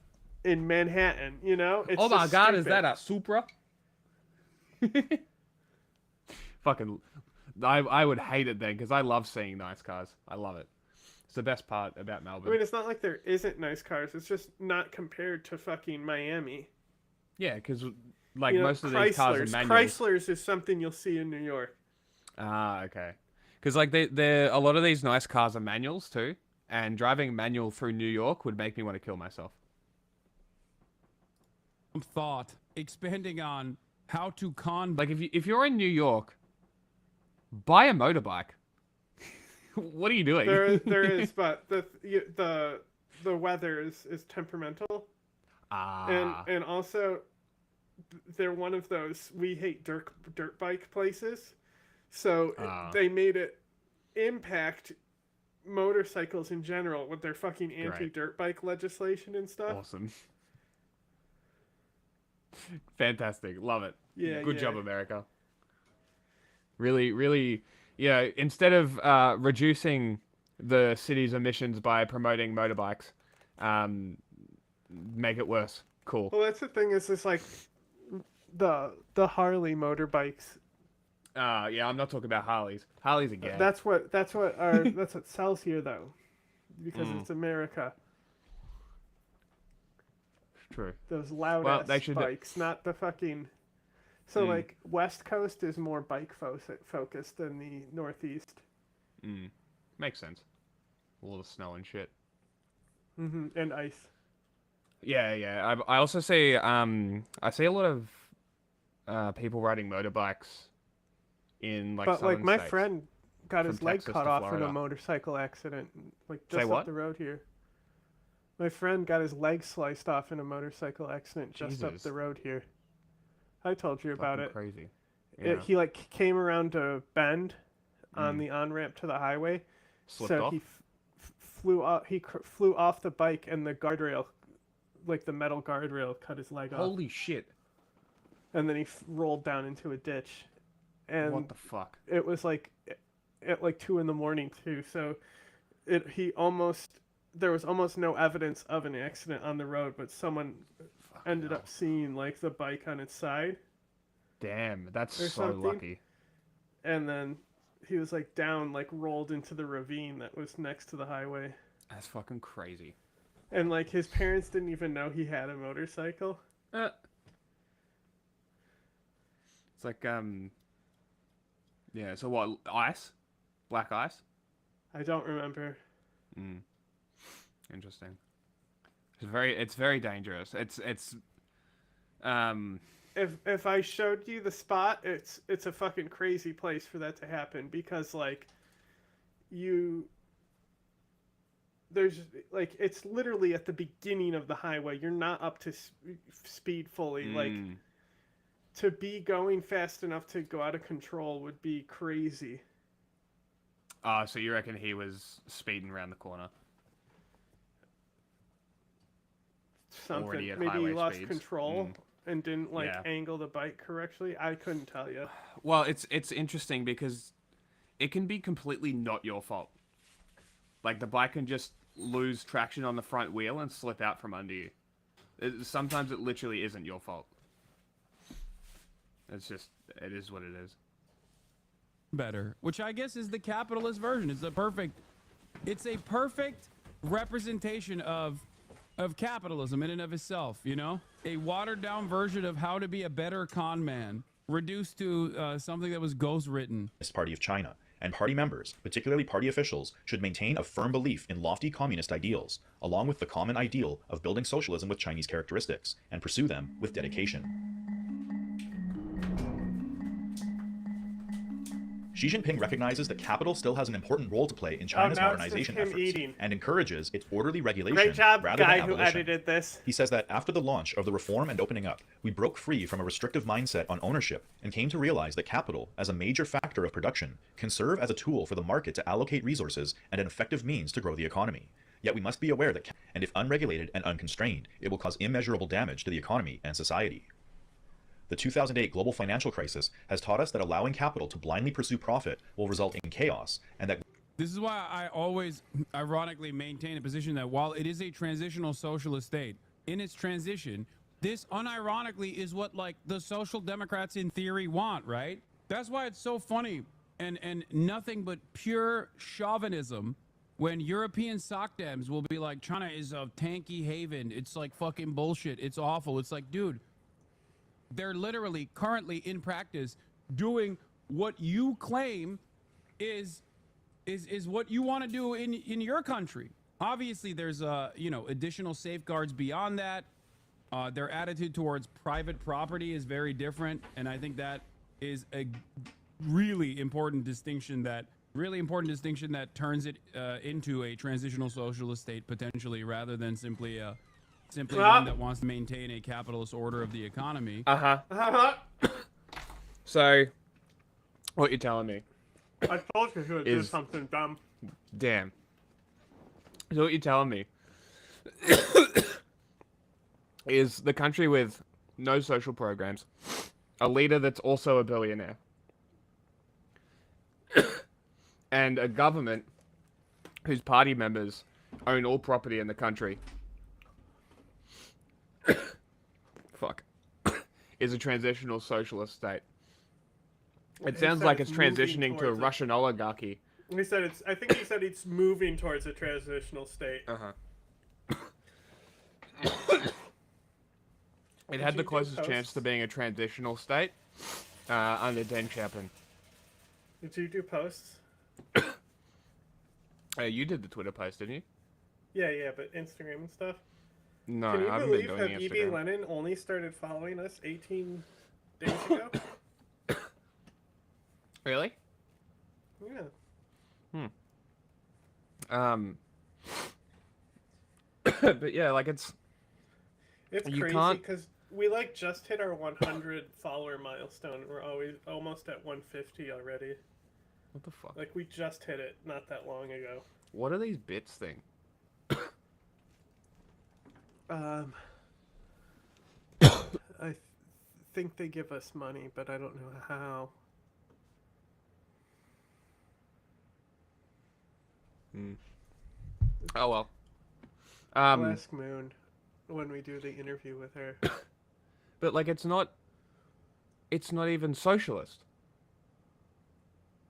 in Manhattan, you know? It's Oh my just god, is stupid. that a Supra? Fucking, I would hate it then, because I love seeing nice cars. I love it. It's the best part about Melbourne. I mean, it's not like there isn't nice cars. It's just not compared to fucking Miami. Yeah, because like You know, most of these cars are Chryslers. manuals. Chryslers is something you'll see in New York. Ah, okay. Because like they're a lot of these nice cars are manuals too, and driving manual through New York would make me want to kill myself. Thought expanding on how to Like if you're in New York, buy a motorbike. What are you doing? There is, but the weather is temperamental. Ah. And also, they're one of those we hate dirt bike places, so they made it impact motorcycles in general with their fucking anti-dirt bike legislation and stuff. Awesome. Fantastic. Love it. Yeah, Good yeah. job, America. Really, yeah, instead of reducing the city's emissions by promoting motorbikes, make it worse. Cool. Well, that's the thing is like the Harley motorbikes. Yeah, I'm not talking about Harleys. Harleys are gay. That's what sells here though, because it's America. True. Those loud bikes, not the fucking. So like West Coast is more bike focused than the Northeast. Makes sense. All the snow and shit. And ice. Yeah. I also see I see a lot of people riding motorbikes in like. But like my states, friend got his leg Texas cut to off in Florida. a motorcycle accident, like Say just what? up the road here. My friend got his leg sliced off in a motorcycle accident just up Jesus. the road here. I told you about Fucking it. Crazy. Yeah. He like came around a bend on the on ramp to the highway, Slipped off? he flew off. He flew off the bike, and the guardrail, like the metal guardrail, cut his leg off. Holy shit! And then he rolled down into a ditch. And What the fuck? It was like at like 2 a.m. too. So there was almost no evidence of an accident on the road, but someone ended up seeing like the bike on its side. Damn, that's or so something. lucky. And then he was like down, like rolled into the ravine that was next to the highway. That's fucking crazy. And like his parents didn't even know he had a motorcycle. It's like yeah. So what? Ice? Black ice? I don't remember. Interesting. It's very dangerous. It's If I showed you the spot, it's a fucking crazy place for that to happen, because like there's like it's literally at the beginning of the highway. You're not up to speed fully. Like to be going fast enough to go out of control would be crazy. So you reckon he was speeding around the corner? Something. At Maybe he highway lost speeds. control and didn't like Yeah. angle the bike correctly. I couldn't tell you. Well, it's interesting because it can be completely not your fault. Like the bike can just lose traction on the front wheel and slip out from under you. Sometimes it literally isn't your fault. It is what it is. Better, which I guess is the capitalist version. It's a perfect representation of capitalism in and of itself, you know? A watered down version of how to be a better con man, reduced to something that was ghost written. Party of China, and party members, particularly party officials, should maintain a firm belief in lofty communist ideals, along with the common ideal of building socialism with Chinese characteristics, and pursue them with dedication. Xi Jinping recognizes that capital still has an important role to play in China's modernization efforts and encourages its orderly regulation Great job, rather guy than who abolition. edited this. He says that after the launch of the reform and opening up, we broke free from a restrictive mindset on ownership and came to realize that capital, as a major factor of production, can serve as a tool for the market to allocate resources and an effective means to grow the economy. Yet we must be aware that, and if unregulated and unconstrained, it will cause immeasurable damage to the economy and society. The 2008 global financial crisis has taught us that allowing capital to blindly pursue profit will result in chaos, and that This is why I always ironically maintain a position that while it is a transitional socialist state, in its transition, this unironically is what like the social democrats in theory want, right? That's why it's so funny and nothing but pure chauvinism when European SOCDEMs will be like, China is a tanky haven. It's like fucking bullshit. It's awful. It's like, dude, they're literally currently in practice doing what you claim is what you want to do in your country. Obviously, there's additional safeguards beyond that. Their attitude towards private property is very different, and I think that is a really important distinction that turns it into a transitional socialist state potentially, rather than simply one that wants to maintain a capitalist order of the economy. So, what you're telling me? I told you he would do something dumb. Damn. So what you're telling me is the country with no social programs, a leader that's also a billionaire, and a government whose party members own all property in the country. Fuck. is a transitional socialist state. It He sounds said like it's moving transitioning to a towards it. Russian oligarchy. He said it's. I think he said it's moving towards a transitional state. It had the closest chance to being a transitional state under Deng Xiaoping. Did you do posts? You did the Twitter post, didn't you? Yeah, but Instagram and stuff. No, Can you I haven't believe been doing Habibi Instagram. Lenin only started following us 18 days ago? Really? Yeah. But yeah, like it's you crazy can't. because we like just hit our 100 follower milestone. We're always almost at 150 already. What the fuck? Like we just hit it not that long ago. What are these bits thing? I think they give us money, but I don't know how. Oh well. I'll ask Moon when we do the interview with her. But like, it's not even socialist.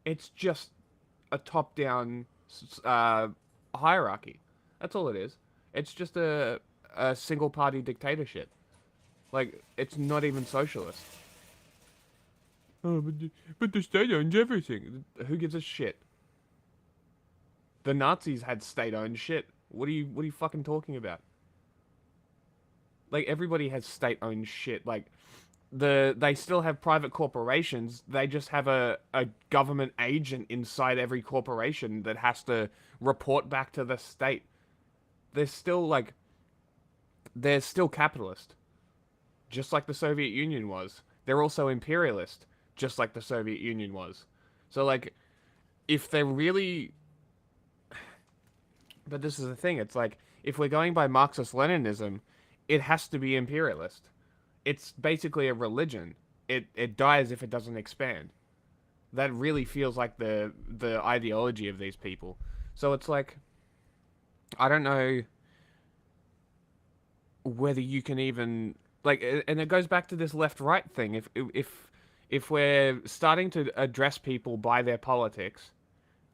It's just a top-down hierarchy. That's all it is. It's just a single-party dictatorship. Like, it's not even socialist. Oh, but the state owns everything. Who gives a shit? The Nazis had state-owned shit. What are you fucking talking about? Like, everybody has state-owned shit. Like, they still have private corporations. They just have a government agent inside every corporation that has to report back to the state. They're still capitalist. Just like the Soviet Union was. They're also imperialist. Just like the Soviet Union was. So, like, if they're really... But this is the thing, it's like, if we're going by Marxist-Leninism, it has to be imperialist. It's basically a religion. It dies if it doesn't expand. That really feels like the ideology of these people. So it's like, I don't know whether you can even... Like, and it goes back to this left-right thing. If we're starting to address people by their politics,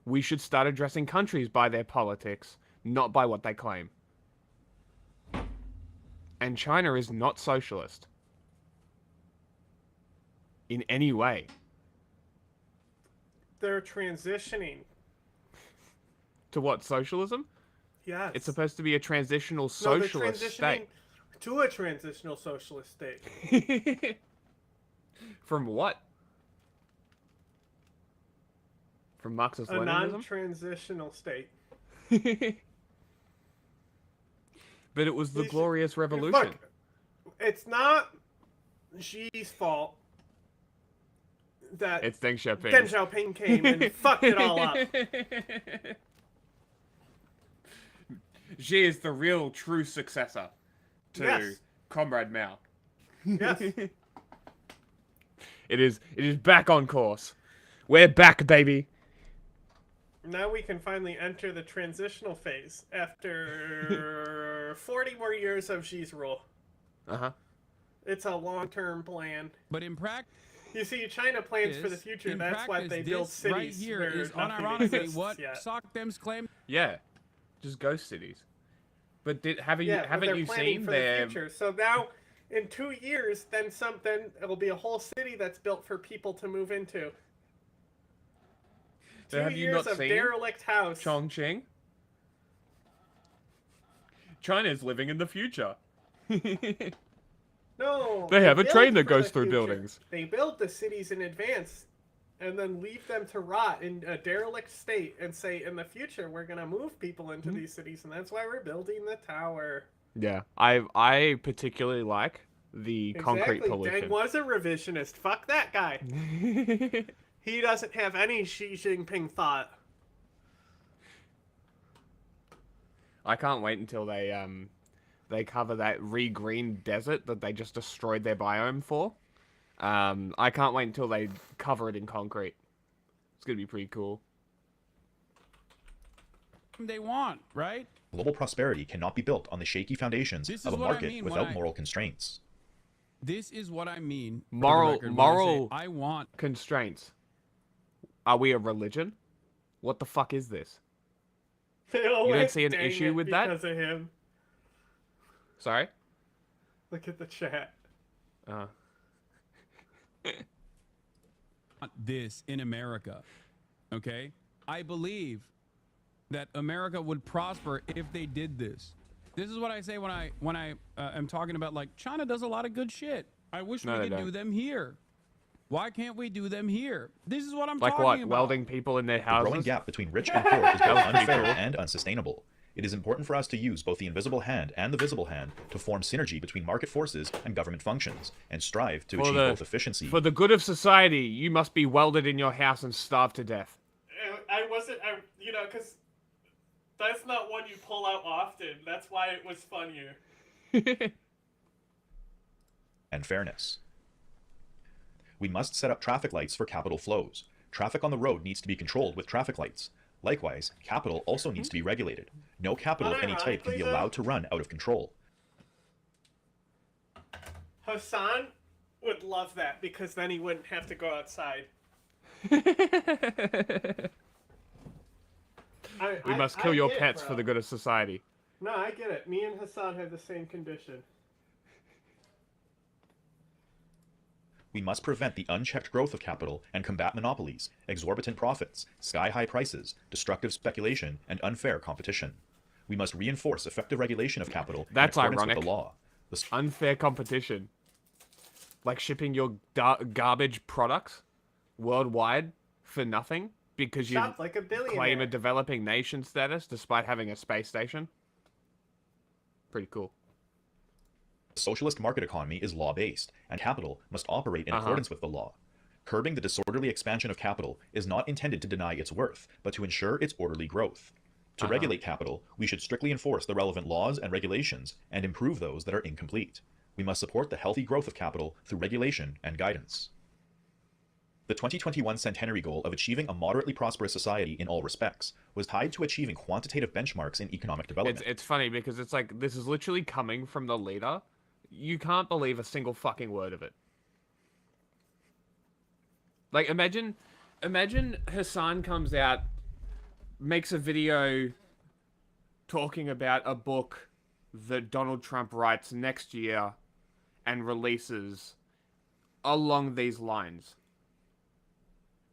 we should start addressing countries by their politics, not by what they claim. And China is not socialist. In any way. They're transitioning. To what, socialism? Yes. It's supposed to be a transitional socialist state. To a transitional socialist state. From what? From Marxist-Leninism? A non-transitional state. But it was the Glorious Revolution. Look, it's not Xi's fault that it's Deng Xiaoping. Deng Xiaoping came and fucked it all up. Xi is the real, true successor to Comrade Mao. Yes. It is back on course. We're back, baby. Now we can finally enter the transitional phase after 40 more years of Xi's rule. Uh-huh. It's a long-term plan. But in practice, you see, China plans for the future. That's why they build cities. Right here where is nothing unironically exists what yet. Sokdem's claim. Yeah, just ghost cities. But haven't you seen for their... the future? So now, in 2 years, then it'll be a whole city that's built for people to move into. So 2 have you years not of seen derelict house. Chongqing? China's living in the future. No. They have a build train that for goes the through future. buildings. They build the cities in advance and then leave them to rot in a derelict state and say, in the future, we're going to move people into these cities, and that's why we're building the tower. Yeah, I particularly like the concrete pollution. Deng was a revisionist. Fuck that guy. He doesn't have any Xi Jinping thought. I can't wait until they cover that re-green desert that they just destroyed their biome for. I can't wait until they cover it in concrete. It's gonna be pretty cool. They want, right? Global prosperity cannot be built on the shaky foundations of a market without moral constraints. This is what I mean. Moral I want constraints. Are we a religion? What the fuck is this? They all You don't went see an dang issue it with that? because of him. Sorry? Look at the chat. this in America. Okay? I believe that America would prosper if they did this. This is what I say when I am talking about, like, China does a lot of good shit. I wish we could do them here. Why can't we do them here? This is what I'm like talking what? about. Welding people in their The houses? growing gap between rich and poor is both unfair and unsustainable. It is important for us to use both the invisible hand and the visible hand to form synergy between market forces and government functions, and strive to achieve both efficiency. For the good of society, you must be welded in your house and starved to death. Because that's not one you pull out often. That's why it was funnier. And fairness. We must set up traffic lights for capital flows. Traffic on the road needs to be controlled with traffic lights. Likewise, capital also needs to be regulated. No capital of any type can be allowed to run out of control. Hassan would love that because then he wouldn't have to go outside. We must kill your pets for the good of society. No, I get it. Me and Hassan have the same condition. We must prevent the unchecked growth of capital and combat monopolies, exorbitant profits, sky-high prices, destructive speculation, and unfair competition. We must reinforce effective regulation of capital in accordance with the law. Unfair competition. Like shipping your garbage products worldwide for nothing because you like a claim a developing nation status despite having a space station. Pretty cool. The socialist market economy is law-based, and capital must operate in accordance with the law. Curbing the disorderly expansion of capital is not intended to deny its worth, but to ensure its orderly growth. To regulate capital, we should strictly enforce the relevant laws and regulations and improve those that are incomplete. We must support the healthy growth of capital through regulation and guidance. The 2021 centenary goal of achieving a moderately prosperous society in all respects was tied to achieving quantitative benchmarks in economic development. It's funny because it's like, this is literally coming from the leader. You can't believe a single fucking word of it. Like, imagine Hassan comes out, makes a video talking about a book that Donald Trump writes next year and releases along these lines.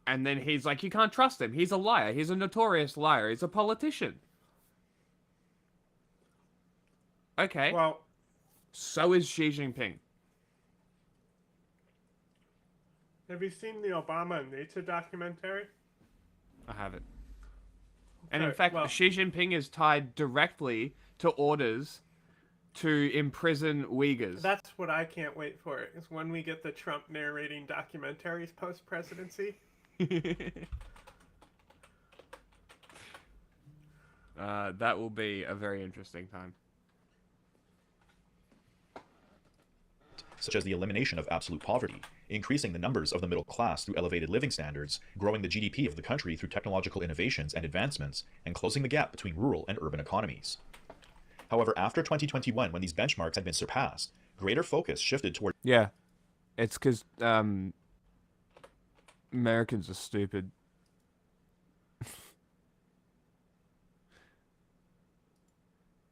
And then he's like, you can't trust him. He's a liar. He's a notorious liar. He's a politician. Okay. Well, so is Xi Jinping. have you seen the Obama and Nature documentary? I haven't. And in fact, Xi Jinping is tied directly to orders to imprison Uyghurs. That's what I can't wait for, is when we get the Trump narrating documentaries post-presidency. That will be a very interesting time. Such as the elimination of absolute poverty, increasing the numbers of the middle class through elevated living standards, growing the GDP of the country through technological innovations and advancements, and closing the gap between rural and urban economies. However, after 2021, when these benchmarks had been surpassed, greater focus shifted toward... Yeah. It's because Americans are stupid.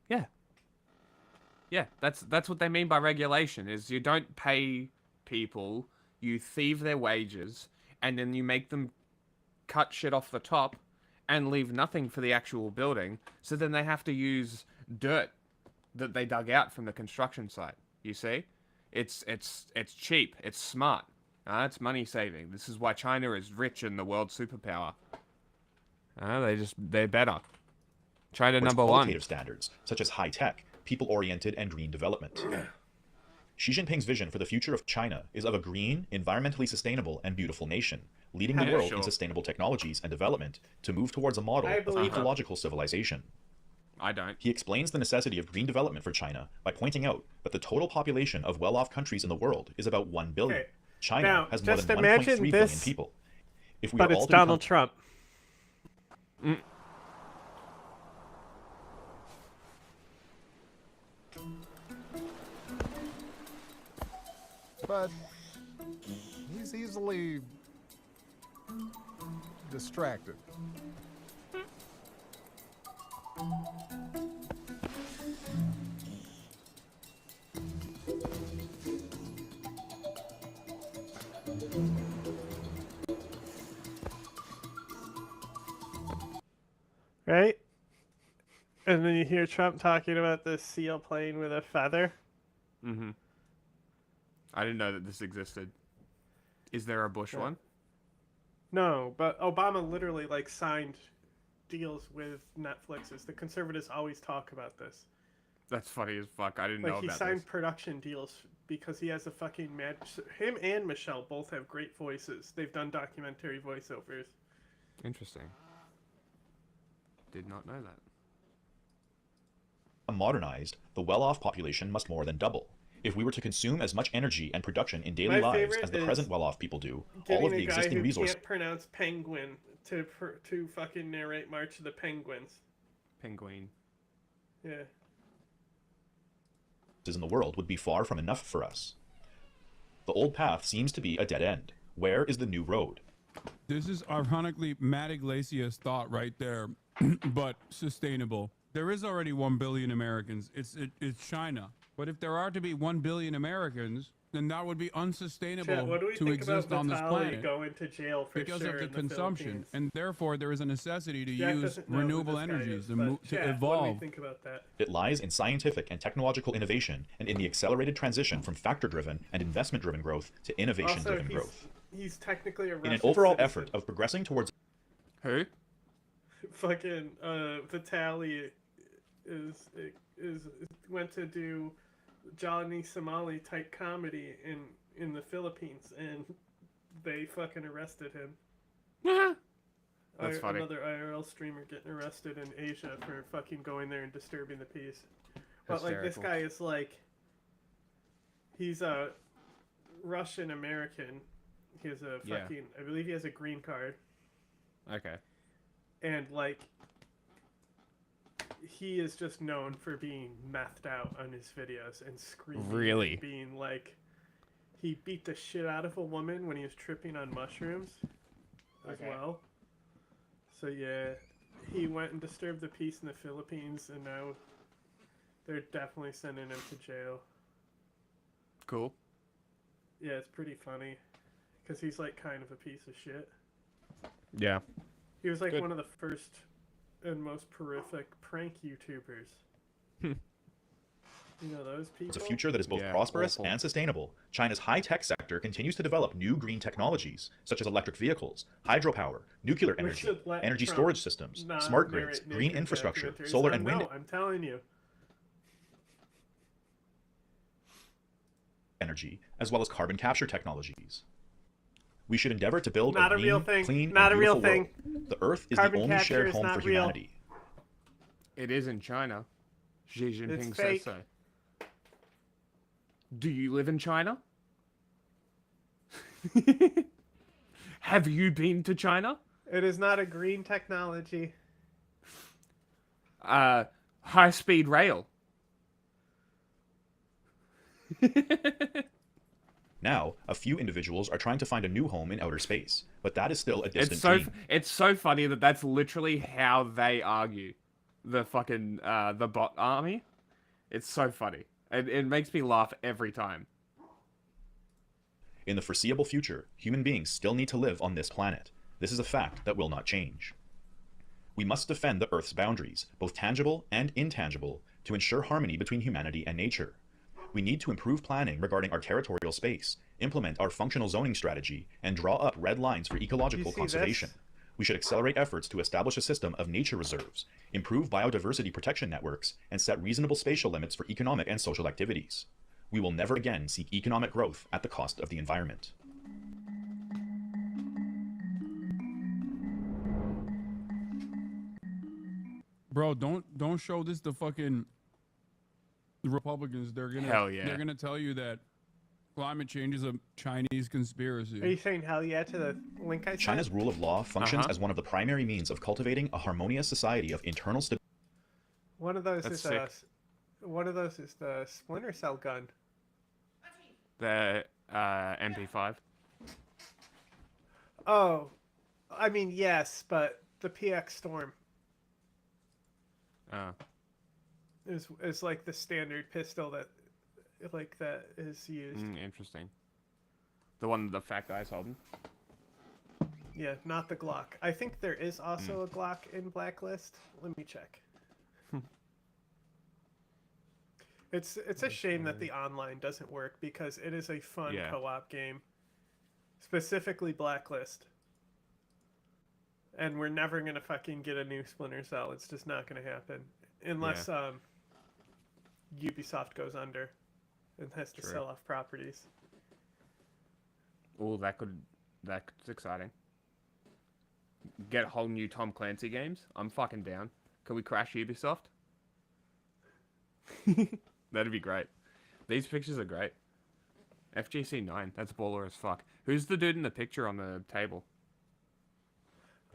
Yeah. Yeah, that's what they mean by regulation, is you don't pay people, you thieve their wages, and then you make them cut shit off the top and leave nothing for the actual building, so then they have to use dirt that they dug out from the construction site. You see? It's cheap, it's smart. It's money saving. This is why China is rich and the world superpower. They're better. China number one. Qualitative standards, such as high tech, people-oriented, and green development. Xi Jinping's vision for the future of China is of a green, environmentally sustainable, and beautiful nation, leading the world in sustainable technologies and development to move towards a model of ecological civilization. I don't. He explains the necessity of green development for China by pointing out that the total population of well-off countries in the world is about 1 billion. Okay. China Now, has more just than imagine 1.3 billion this, people. If we but are all it's to become Donald Trump. but he's easily distracted. Right? And then you hear Trump talking about the seal plane with a feather. Mm-hmm. I didn't know that this existed. Is there a Bush one? No, but Obama literally like signed deals with Netflix's. The conservatives always talk about this. That's funny as fuck. I didn't know Like about he signed this. production deals because he has a fucking mad. Him and Michelle both have great voices. They've done documentary voiceovers. Interesting. Did not know that. Modernized, the well-off population must more than double. If we were to consume as much energy and production in daily My lives favorite as the is present well-off people do, Getting all of a the guy existing who resources can't pronounce penguin to fucking narrate March of the Penguins. Penguin. Yeah. in the world would be far from enough for us. The old path seems to be a dead end. Where is the new road? This is ironically Matt Iglesias' thought right there, but sustainable. There is already 1 billion Americans. It's China. But if there are to be 1 billion Americans, then that would be unsustainable Chet, what do we to think exist about on this Vitali planet going to jail for because sure of the in consumption, Philippines? and therefore there is a necessity to Jack use doesn't know who renewable this guy energies is, to, but to Chet, What do evolve. we think about that? It lies in scientific and technological innovation and in the accelerated transition from factor-driven and investment-driven growth to innovation-driven Also, growth. He's technically a Russian In an overall citizen. effort of progressing towards... Who? Fucking Vitali is went to do Johnny Somali type comedy in the Philippines, and they fucking arrested him. That's funny. Another IRL streamer getting arrested in Asia for fucking going there and disturbing the peace. But like this guy is like, he's a Russian American. He has a fucking, I believe he has a green card. Okay. And like, he is just known for being methed out on his videos and screaming. Really? And being like, he beat the shit out of a woman when he was tripping on mushrooms as well. So yeah, he went and disturbed the peace in the Philippines, and now they're definitely sending him to jail. Cool. Yeah, it's pretty funny, because he's like kind of a piece of shit. Yeah. He was like Good. one of the first and most prolific prank YouTubers. You know those people? It's a future that is both prosperous and sustainable. China's high-tech sector continues to develop new green technologies, such as electric vehicles, hydropower, nuclear We energy, should let energy Trump storage systems, not smart grids, narrate green nature infrastructure, documentaries. solar and wind No, I'm telling you. energy, as well as carbon capture technologies. We should endeavor to build Not a a green, real thing. clean, Not and a real beautiful thing. world. The Earth is Carbon the only capture shared is home not for real. humanity. It is in China. Xi Jinping says fake. so. Do you live in China? Have you been to China? It is not a green technology. High-speed rail. Now, a few individuals are trying to find a new home in outer space, but that is still a distant dream. It's so funny that that's literally how they argue. The fucking the bot army. It's so funny. It makes me laugh every time. In the foreseeable future, human beings still need to live on this planet. This is a fact that will not change. We must defend the Earth's boundaries, both tangible and intangible, to ensure harmony between humanity and nature. We need to improve planning regarding our territorial space, implement our functional zoning strategy, and draw up red lines for ecological see conservation. this? We should accelerate efforts to establish a system of nature reserves, improve biodiversity protection networks, and set reasonable spatial limits for economic and social activities. We will never again seek economic growth at the cost of the environment. Bro, don't show this to fucking the Republicans. They're gonna Hell yeah. They're gonna tell you that climate change is a Chinese conspiracy. Are you saying hell yeah to the link I sent? China's rule of law functions as one of the primary means of cultivating a harmonious society of internal stability. One of those That's is sick. one of those is the Splinter Cell gun. MP5. Oh, I mean, yes, but the PX Storm is like the standard pistol that is used. Interesting. The one the fat guy's holding. Yeah, not the Glock. I think there is also a Glock in Blacklist. Let me check. It's a shame that the online doesn't work because it is a fun co-op game. Specifically Blacklist. And we're never going to fucking get a new Splinter Cell. It's just not going to happen. Unless Ubisoft goes under and has to sell off properties. Oh, that's exciting. Get whole new Tom Clancy games. I'm fucking down. Can we crash Ubisoft? That'd be great. These pictures are great. FGC 9. That's baller as fuck. Who's the dude in the picture on the table?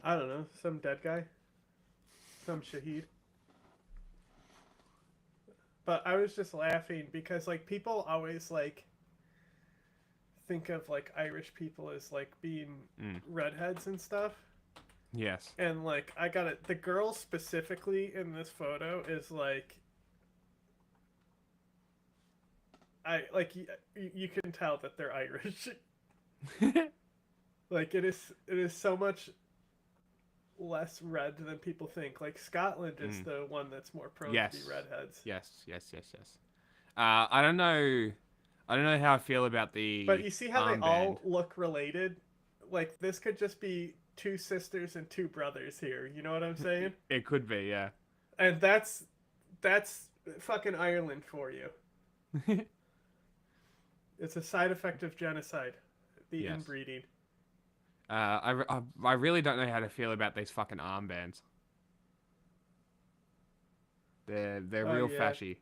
I don't know. Some dead guy. Some Shahid. But I was just laughing because, like, people always, like, think of, like, Irish people as, like, being redheads and stuff. Yes. And, like, I got it. The girl specifically in this photo is, like... you can tell that they're Irish. Like, it is so much less red than people think. Like, Scotland is the one that's more prone to be redheads. Yes. I don't know how I feel about the But you see how armband. they all look related? Like, this could just be two sisters and two brothers here. You know what I'm saying? It could be, yeah. And that's fucking Ireland for you. It's a side effect of genocide. The inbreeding. I really don't know how to feel about these fucking armbands. They're real fashy.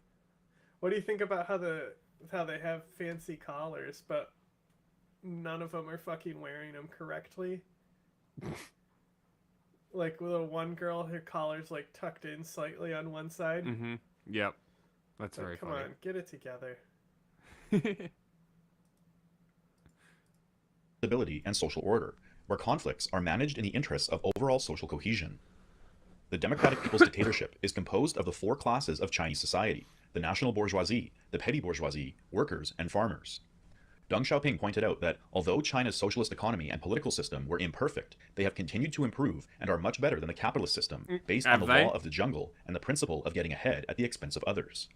What do you think about how they have fancy collars, but none of them are fucking wearing them correctly? Like, with one girl, her collar's like tucked in slightly on one side. Mm-hmm. Yep. That's like, very come funny. on, get it together. Stability and social order, where conflicts are managed in the interests of overall social cohesion. The Democratic People's Dictatorship is composed of the four classes of Chinese society: the national bourgeoisie, the petty bourgeoisie, workers, and farmers. Deng Xiaoping pointed out that although China's socialist economy and political system were imperfect, they have continued to improve and are much better than the capitalist system, based on the law of the jungle and the principle of getting ahead at the expense of others.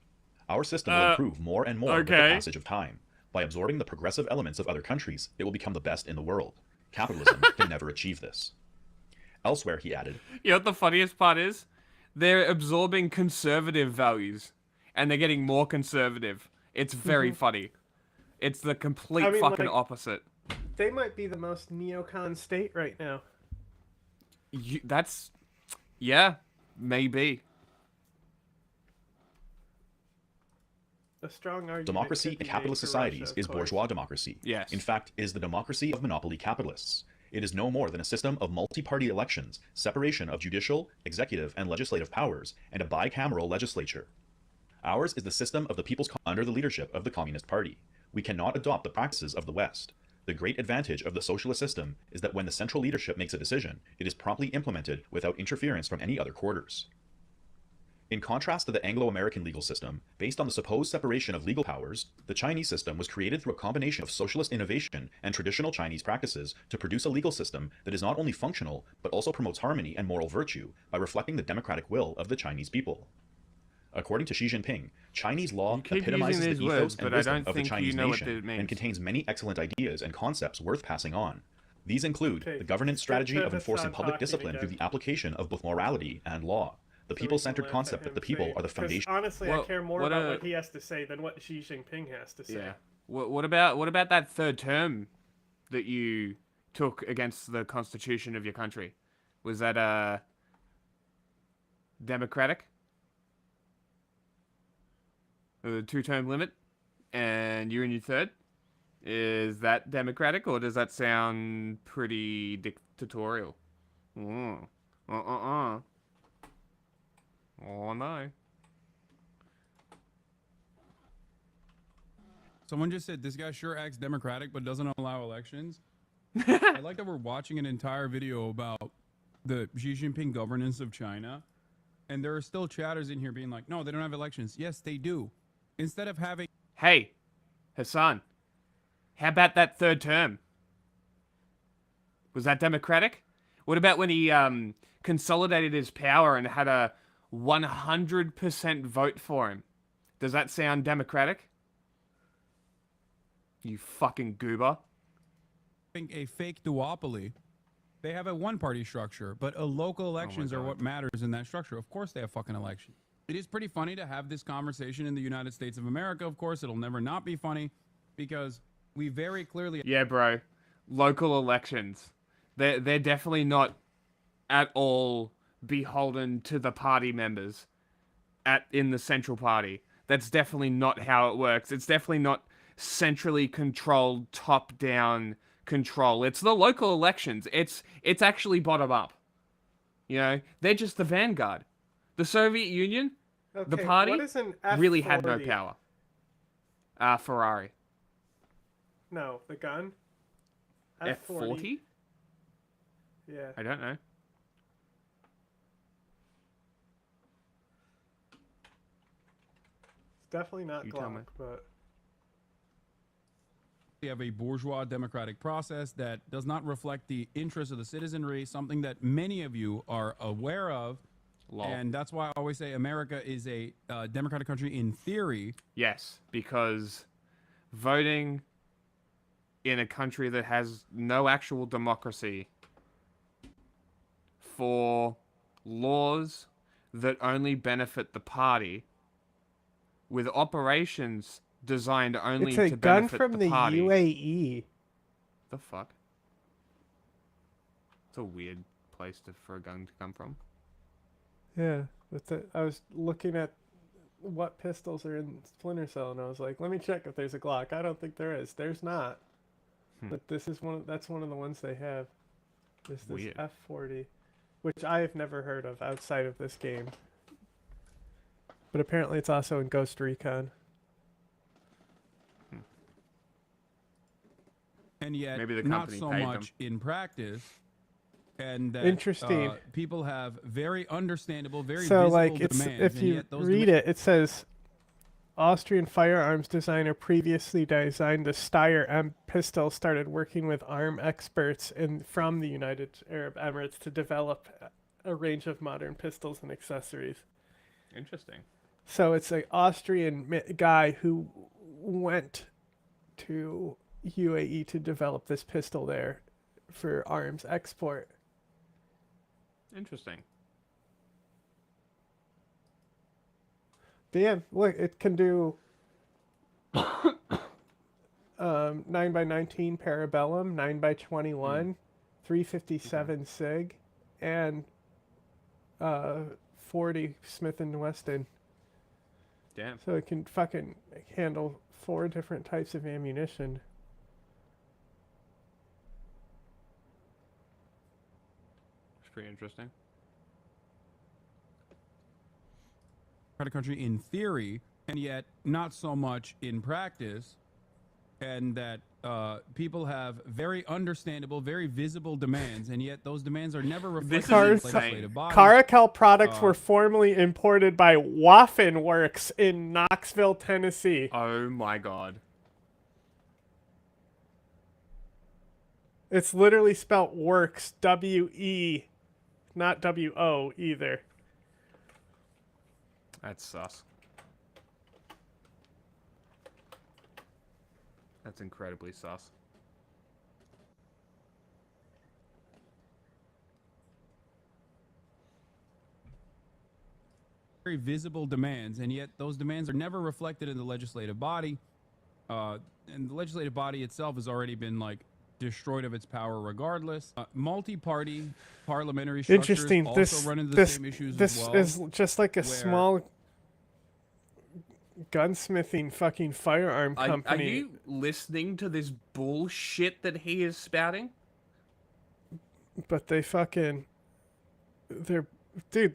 Our system will improve more and more with the passage of time. By absorbing the progressive elements of other countries, it will become the best in the world. Capitalism can never achieve this. Elsewhere, he added, You know what the funniest part is? They're absorbing conservative values, and they're getting more conservative. It's very funny. It's the complete fucking opposite. They might be the most neocon state right now. Yeah, maybe. A strong argument. Democracy in capitalist societies is bourgeois democracy. Yes. In fact, is the democracy of monopoly capitalists. It is no more than a system of multi-party elections, separation of judicial, executive, and legislative powers, and a bicameral legislature. Ours is the system of the people's under the leadership of the Communist Party. We cannot adopt the practices of the West. The great advantage of the socialist system is that when the central leadership makes a decision, it is promptly implemented without interference from any other quarters. In contrast to the Anglo-American legal system, based on the supposed separation of legal powers, the Chinese system was created through a combination of socialist innovation and traditional Chinese practices to produce a legal system that is not only functional, but also promotes harmony and moral virtue by reflecting the democratic will of the Chinese people. According to Xi Jinping, Chinese law epitomizes the ethos and wisdom of the Chinese nation and contains many excellent ideas and concepts worth passing on. These include the governance strategy of enforcing public discipline through the application of both morality and law, the people-centered concept that the people are the foundation. Honestly, I care more about what he has to say than what Xi Jinping has to say. Yeah. What about that third term that you took against the constitution of your country? Was that democratic? The 2-term limit, and you're in your third? Is that democratic, or does that sound pretty dictatorial? Oh, no. Someone just said this guy sure acts democratic but doesn't allow elections. I like that we're watching an entire video about the Xi Jinping governance of China, and there are still chatters in here being like, no, they don't have elections. Yes, they do. Instead of having... Hey, Hassan, how about that third term? Was that democratic? What about when he consolidated his power and had a 100% vote for him? Does that sound democratic? You fucking goober. A fake duopoly. They have a one-party structure, but local elections are what matters in that structure. Of course they have fucking elections. It is pretty funny to have this conversation in the United States of America. Of course, it'll never not be funny because we very clearly... Yeah, bro. Local elections. They're definitely not at all beholden to the party members in the central party. That's definitely not how it works. It's definitely not centrally controlled, top-down control. It's the local elections. It's actually bottom up. You know, they're just the vanguard. The Soviet Union, the party, what is an really had no F40? power. Ferrari. No, the gun. F40? Yeah. I don't know. It's definitely not You tell me. Glock, but We have a bourgeois democratic process that does not reflect the interests of the citizenry, something that many of you are aware of. Lol. And that's why I always say America is a democratic country in theory. Yes, because voting in a country that has no actual democracy for laws that only benefit the party with operations designed only it's a to gun benefit from the the party. UAE. The fuck? It's a weird place for a gun to come from. Yeah, I was looking at what pistols are in Splinter Cell, and I was like, let me check if there's a Glock. I don't think there is. There's not. But this is that's one of the ones they have. This Weird. F40, which I have never heard of outside of this game. But apparently it's also in Ghost Recon. And yet Maybe the not company so paid much in practice. And that, Interesting. People have very understandable, very So, visible like, it's demands. if and you yet those read it, it says Austrian firearms designer previously designed the Steyr M pistol started working with arm experts from the United Arab Emirates to develop a range of modern pistols and accessories. Interesting. So it's an Austrian guy who went to UAE to develop this pistol there for arms export. Interesting. Damn, look, it can do 9x19 Parabellum, 9x21, 357 SIG, and 40 Smith & Wesson. Damn. So it can fucking handle 4 different types of ammunition. It's pretty interesting. country in theory, and yet not so much in practice, and that people have very understandable, very visible demands, and yet those demands are never reflected in the legislative body. Caracal products were formerly imported by Waffen Works in Knoxville, Tennessee. Oh my god. It's literally spelt works, W-E, not W-O either. That's sus. That's incredibly sus. Very visible demands, and yet those demands are never reflected in the legislative body. And the legislative body itself has already been destroyed of its power regardless. Multi-party parliamentary structures Interesting. also run into the same issues as well. This is just like a small gunsmithing fucking firearm company. Are you listening to this bullshit that he is spouting? But dude,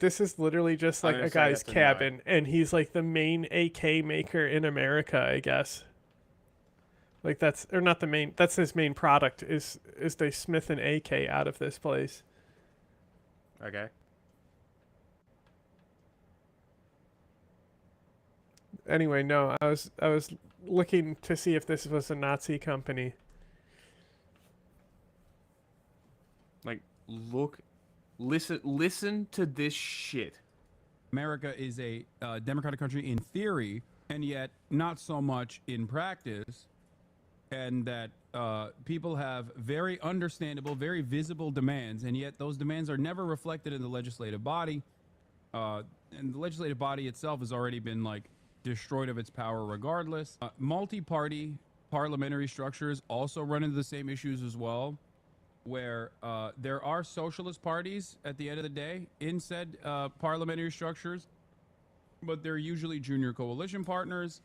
this is literally just like a guy's cabin, and he's like the main AK maker in America, I guess. Like that's or not the main. That's his main product is they smith an AK out of this place. Okay. Anyway, no, I was looking to see if this was a Nazi company. Like, listen to this shit. America is a democratic country in theory, and yet not so much in practice, and that people have very understandable, very visible demands, and yet those demands are never reflected in the legislative body, and the legislative body itself has already been, like, destroyed of its power regardless. Multi-party parliamentary structures also run into the same issues as well, where there are socialist parties at the end of the day in said parliamentary structures, but they're usually junior coalition partners.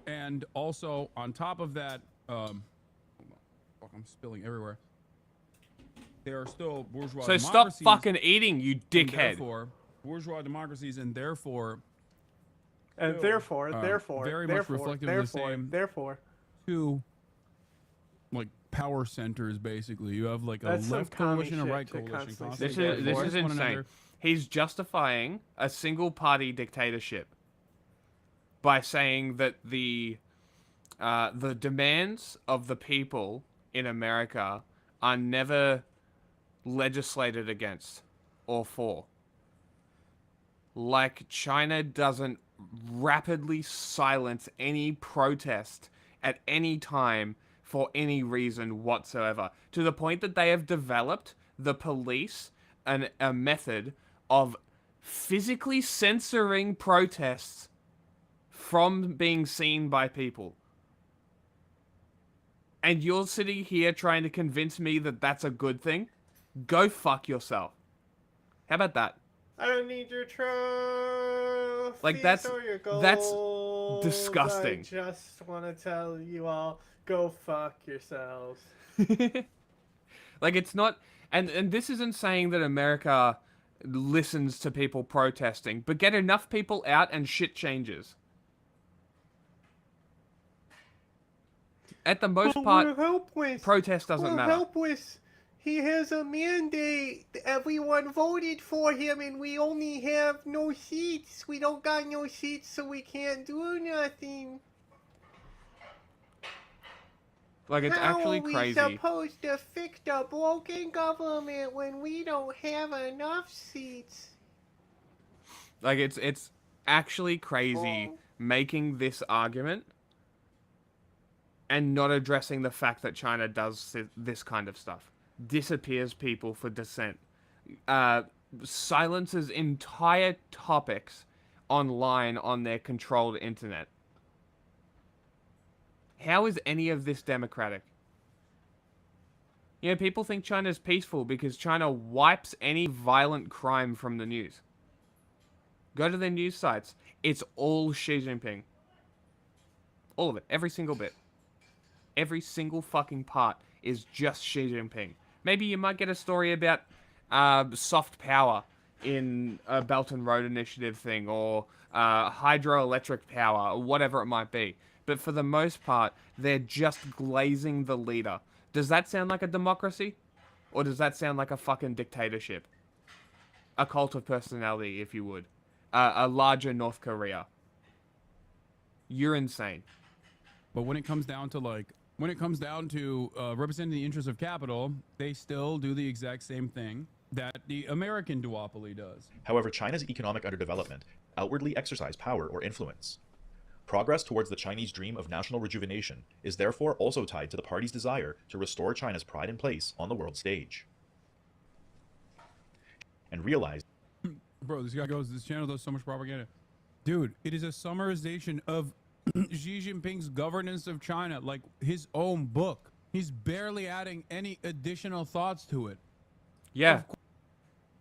And also on top of that, I'm spilling everywhere. There are still bourgeois So democracies. stop fucking eating, you dickhead. Therefore, bourgeois democracies, and therefore, therefore, very much reflective of the same. Therefore, two, like, power centers, basically. You have, like, a That's some left commie coalition, a shit right to coalition. constantly This say is therefore. insane. He's justifying a single party dictatorship by saying that the demands of the people in America are never legislated against or for. Like, China doesn't rapidly silence any protest at any time for any reason whatsoever, to the point that they have developed the police and a method of physically censoring protests from being seen by people. And you're sitting here trying to convince me that that's a good thing? Go fuck yourself. How about that? I don't need your trophies Like, that's or your that's gold. disgusting. I just want to tell you all, go fuck yourselves. Like, it's not, and this isn't saying that America listens to people protesting, but get enough people out and shit changes. At the most part, protest doesn't matter. Helpless. He has a mandate. Everyone voted for him, and we only have no seats. We don't got no seats, so we can't do nothing. Like, it's actually crazy. How are we supposed to fix the broken government when we don't have enough seats? Like, it's actually crazy making this argument and not addressing the fact that China does this kind of stuff. Disappears people for dissent. Silences entire topics online on their controlled internet. How is any of this democratic? You know, people think China's peaceful because China wipes any violent crime from the news. Go to their news sites. It's all Xi Jinping. All of it. Every single bit. Every single fucking part is just Xi Jinping. Maybe you might get a story about soft power in a Belt and Road Initiative thing, or hydroelectric power, or whatever it might be. But for the most part, they're just glazing the leader. Does that sound like a democracy? Or does that sound like a fucking dictatorship? A cult of personality, if you would. A larger North Korea. You're insane. But when it comes down to, like, representing the interests of capital, they still do the exact same thing that the American duopoly does. However, China's economic underdevelopment outwardly exercise power or influence. Progress towards the Chinese dream of national rejuvenation is therefore also tied to the party's desire to restore China's pride and place on the world stage. And realize... Bro, this guy goes, this channel does so much propaganda. Dude, it is a summarization of Xi Jinping's governance of China, like his own book. He's barely adding any additional thoughts to it. Yeah.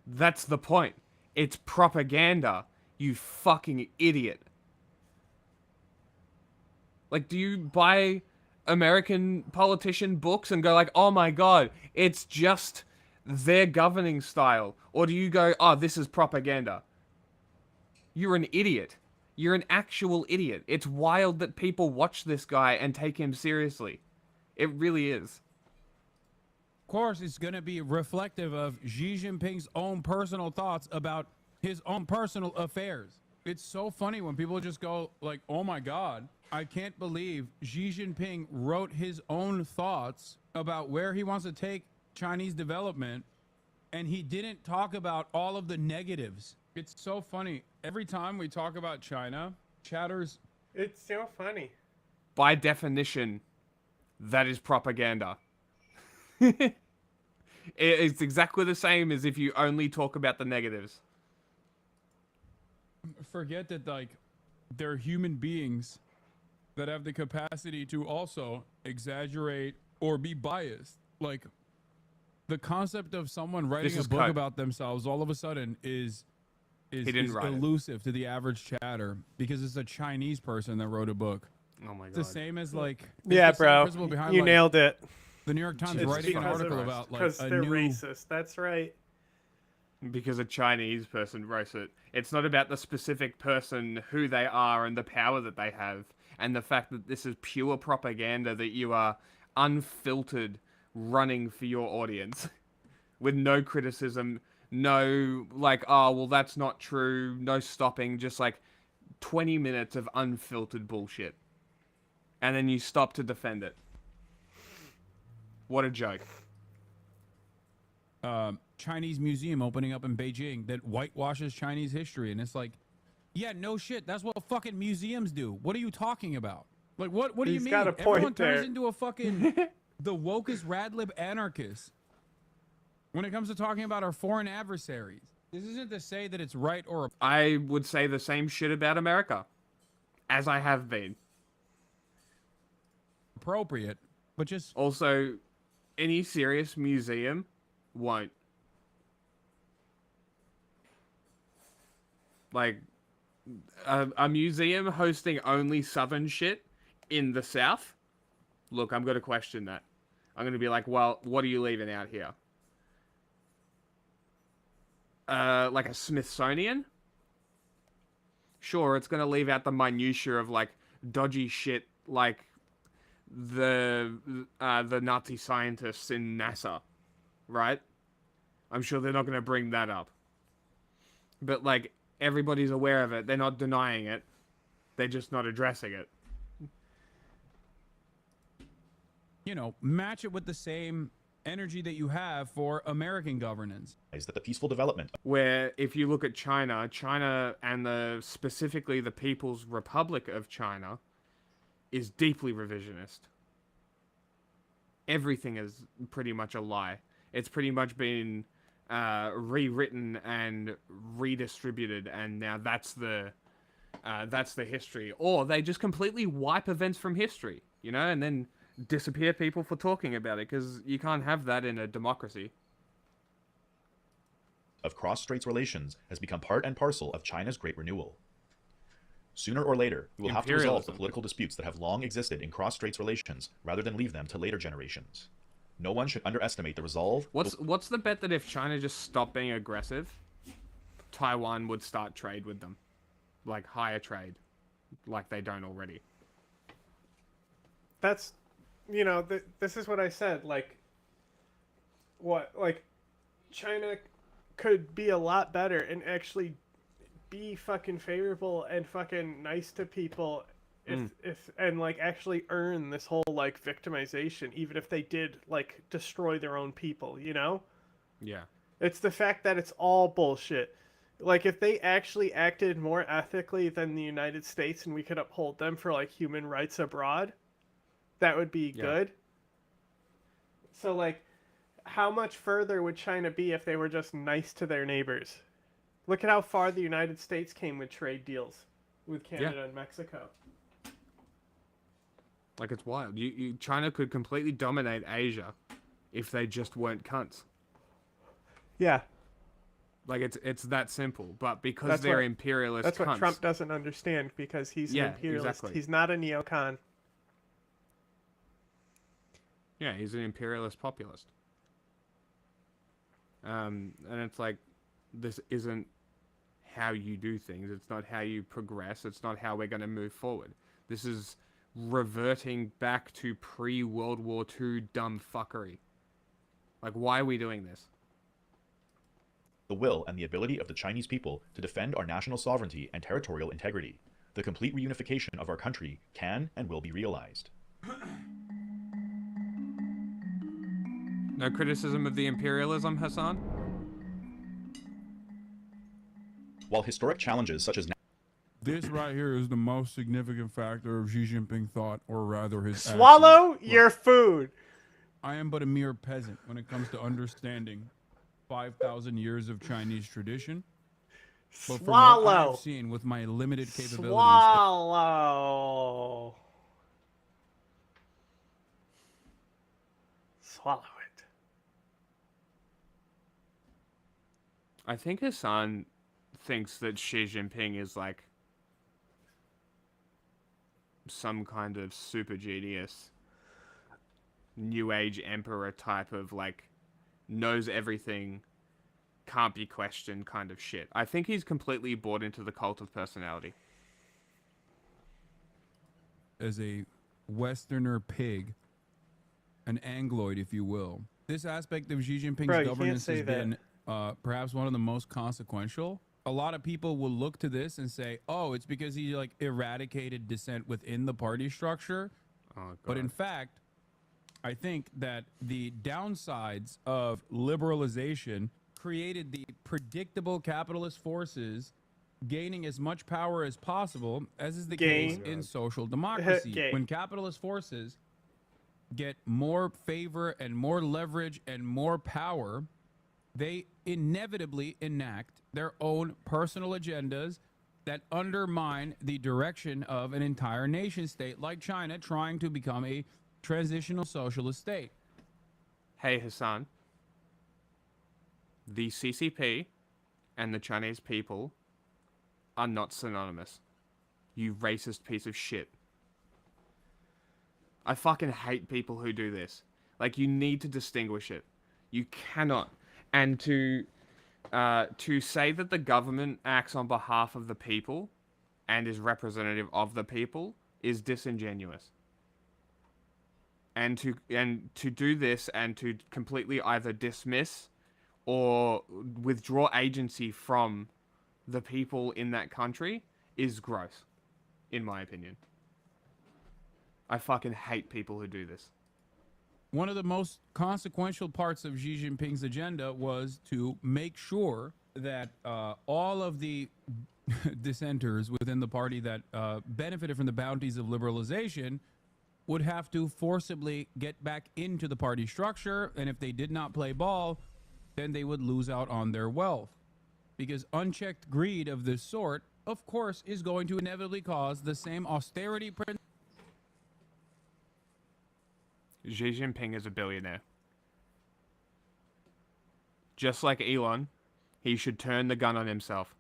That's the point. It's propaganda, you fucking idiot. Like, do you buy American politician books and go like, oh my god, it's just their governing style? Or do you go, oh, this is propaganda? You're an idiot. You're an actual idiot. It's wild that people watch this guy and take him seriously. It really is. Of course, it's going to be reflective of Xi Jinping's own personal thoughts about his own personal affairs. It's so funny when people just go like, oh my God, I can't believe Xi Jinping wrote his own thoughts about where he wants to take Chinese development, and he didn't talk about all of the negatives. It's so funny. Every time we talk about China, chatters. It's so funny. By definition, that is propaganda. It's exactly the same as if you only talk about the negatives. Forget that, like, they're human beings that have the capacity to also exaggerate or be biased. Like, the concept of someone writing a book about themselves all of a sudden is elusive to the average chatter because it's a Chinese person that wrote a book. Oh my God. It's the same as, like, yeah, bro, behind, you like, nailed it. The New York Times writing an article about, like, because they're racist. That's right. Because a Chinese person wrote it. It's not about the specific person, who they are, and the power that they have, and the fact that this is pure propaganda that you are unfiltered running for your audience with no criticism, no, like, oh, well, that's not true, no stopping, just like 20 minutes of unfiltered bullshit. And then you stop to defend it. What a joke. Chinese museum opening up in Beijing that whitewashes Chinese history, and it's like, yeah, no shit, that's what fucking museums do. What are you talking about? Like, what do you mean? Got a point. Everyone turns there. into a fucking the wokest radlib anarchist when it comes to talking about our foreign adversaries. This isn't to say that it's right or I would say the same shit about America, as I have been. Appropriate, but just also, any serious museum won't. Like, a museum hosting only Southern shit in the South? Look, I'm going to question that. I'm going to be like, well, what are you leaving out here? Like a Smithsonian? Sure, it's going to leave out the minutiae of, like, dodgy shit, like the Nazi scientists in NASA, right? I'm sure they're not going to bring that up. But, like, everybody's aware of it. They're not denying it. They're just not addressing it. You know, match it with the same energy that you have for American governance. Is that the peaceful development? Where if you look at China and specifically the People's Republic of China is deeply revisionist. Everything is pretty much a lie. It's pretty much been rewritten and redistributed, and now that's the history. Or they just completely wipe events from history, you know, and then disappear people for talking about it, because you can't have that in a democracy. Of cross-straits relations has become part and parcel of China's Great Renewal. Sooner or later, we will have to resolve the political disputes that have long existed in cross-straits relations rather than leave them to later generations. No one should underestimate the resolve. What's the bet that if China just stopped being aggressive, Taiwan would start trade with them? Like higher trade, like they don't already. That's, you know, this is what I said, like, China could be a lot better and actually be fucking favorable and fucking nice to people if and like actually earn this whole like victimization, even if they did like destroy their own people, you know? Yeah. It's the fact that it's all bullshit. Like, if they actually acted more ethically than the United States and we could uphold them for like human rights abroad, that would be good. So like, how much further would China be if they were just nice to their neighbors? Look at how far the United States came with trade deals with Canada and Mexico. Like, it's wild. China could completely dominate Asia if they just weren't cunts. Yeah. Like, it's that simple. But because they're imperialist That's cunts, what Trump doesn't understand, because he's an imperialist. Exactly. He's not a neocon. Yeah, he's an imperialist populist. And it's like, this isn't how you do things. It's not how you progress. It's not how we're going to move forward. This is reverting back to pre-World War II dumb fuckery. Like, why are we doing this? The will and the ability of the Chinese people to defend our national sovereignty and territorial integrity. The complete reunification of our country can and will be realized. No criticism of the imperialism, Hassan? While historic challenges such as This right here is the most significant factor of Xi Jinping thought, or rather his Swallow actions. your food. I am but a mere peasant when it comes to understanding 5,000 years of Chinese tradition. But from what I've seen with my limited capabilities... Swallow. Swallow it. I think Hassan thinks that Xi Jinping is like some kind of super genius, new age emperor type of like knows everything, can't be questioned kind of shit. I think he's completely bought into the cult of personality. As a Westerner pig, an Angloid, if you will. This aspect of Xi Jinping's governance has been perhaps one of the most consequential. A lot of people will look to this and say, oh, it's because he like eradicated dissent within the party structure. But in fact, I think that the downsides of liberalization created the predictable capitalist forces gaining as much power as possible, as is the case in social democracy. When capitalist forces get more favor and more leverage and more power, they inevitably enact their own personal agendas that undermine the direction of an entire nation state like China trying to become a transitional socialist state. Hey, Hassan. The CCP and the Chinese people are not synonymous. You racist piece of shit. I fucking hate people who do this. Like, you need to distinguish it. You cannot. And to say that the government acts on behalf of the people and is representative of the people is disingenuous. And to do this and to completely either dismiss or withdraw agency from the people in that country is gross, in my opinion. I fucking hate people who do this. One of the most consequential parts of Xi Jinping's agenda was to make sure that all of the dissenters within the party that benefited from the bounties of liberalization would have to forcibly get back into the party structure, and if they did not play ball, then they would lose out on their wealth. Because unchecked greed of this sort, of course, is going to inevitably cause the same austerity principle. Xi Jinping is a billionaire. Just like Elon, he should turn the gun on himself.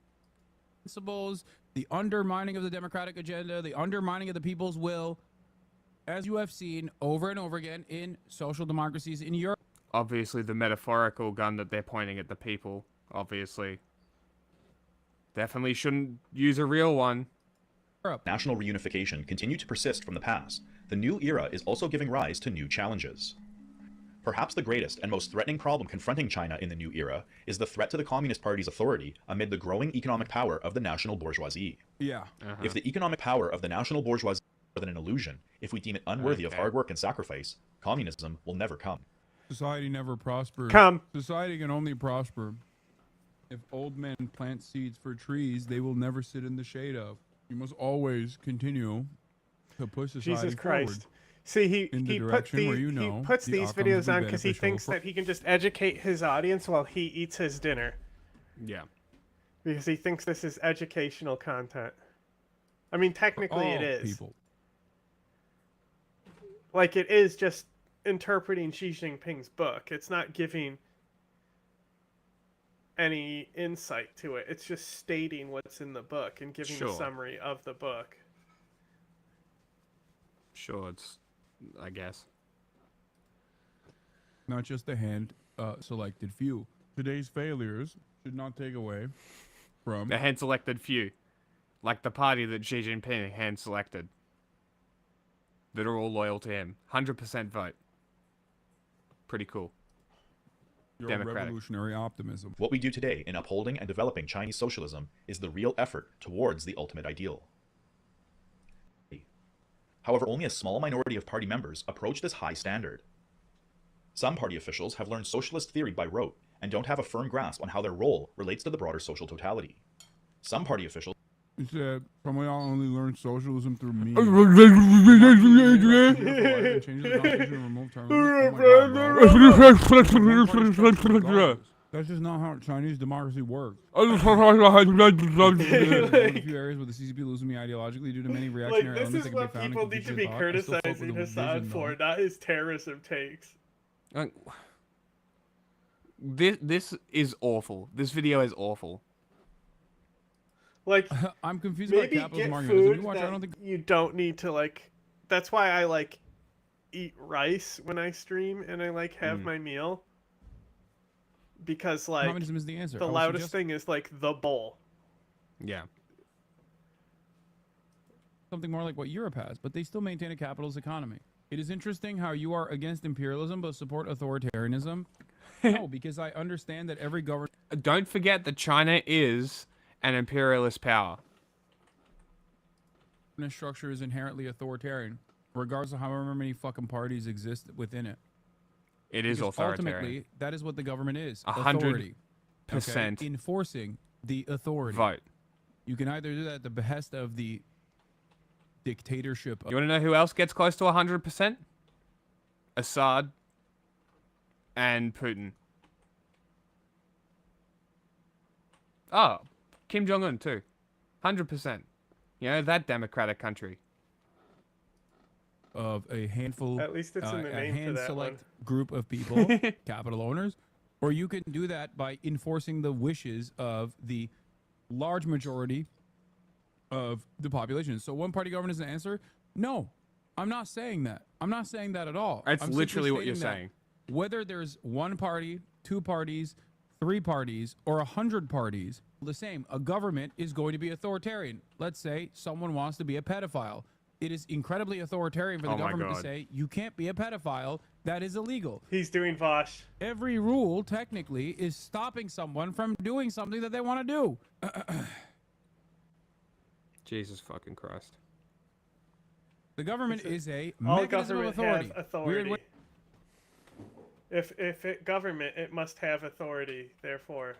Principles, the undermining of the democratic agenda, the undermining of the people's will, as you have seen over and over again in social democracies in Europe. Obviously, the metaphorical gun that they're pointing at the people, obviously. Definitely shouldn't use a real one. National reunification continued to persist from the past, the new era is also giving rise to new challenges. Perhaps the greatest and most threatening problem confronting China in the new era is the threat to the Communist Party's authority amid the growing economic power of the national bourgeoisie. Yeah. If the economic power of the national bourgeoisie is more than an illusion, if we deem it unworthy of hard work and sacrifice, communism will never come. Society never prospers. Society can only prosper if old men plant seeds for trees they will never sit in the shade of. You must always continue to push society Jesus Christ. forward. See, he puts the these videos on because he thinks that he can just educate his audience while he eats his dinner. Yeah. Because he thinks this is educational content. I mean, technically it is. People. Like, it is just interpreting Xi Jinping's book. It's not giving any insight to it. It's just stating what's in the book and giving a summary of the book. Sure, it's, I guess. Not just a hand selected few. Today's failures should not take away from the hand-selected few, like the party that Xi Jinping hand-selected, that are all loyal to him. 100% vote. Pretty cool. your Democratic. revolutionary optimism. What we do today in upholding and developing Chinese socialism is the real effort towards the ultimate ideal. However, only a small minority of party members approach this high standard. Some party officials have learned socialist theory by rote and don't have a firm grasp on how their role relates to the broader social totality. Some party officials He said, "Some of y'all only learned socialism through me." That's just not how Chinese democracy works. A few areas where the CCP losing me ideologically due to many reactionary Like, this is what people need to be criticizing Hassan for, not his terrorism takes. This is awful. This video is awful. Like, I'm confused maybe about get capitalism food arguments. You watch, that I don't think you don't need to, like... That's why I, like, eat rice when I stream and I, like, have my meal. Because, like, communism is the answer. the loudest thing is, like, the bowl. Yeah. Something more like what Europe has, but they still maintain a capitalist economy. It is interesting how you are against imperialism but support authoritarianism. No, because I understand that every government... Don't forget that China is an imperialist power. Structure is inherently authoritarian, regardless of however many fucking parties exist within it. It is Because authoritarian. ultimately, that is what the government is. 100%. Authority. Okay? Enforcing the authority. Vote. You can either do that at the behest of the dictatorship. You want to know who else gets close to 100%? Assad and Putin. Oh, Kim Jong-un too. 100%. You know, that democratic country. Of a handful, At least it's in the a name for hand that select one. group of people, capital owners, or you can do that by enforcing the wishes of the large majority of the population. So one party government is the answer? No, I'm not saying that. I'm not saying that at all. That's I'm literally simply what you're stating that saying. Whether there's one party, two parties, three parties, or 100 parties, the same. A government is going to be authoritarian. Let's say someone wants to be a pedophile. It is incredibly authoritarian for the government to say, you can't be a pedophile. That is illegal. He's doing Vosh. Every rule, technically, is stopping someone from doing something that they want to do. Jesus fucking Christ. The government is a All mechanism of government authority. have authority. Weird If it government, it must have authority. Therefore,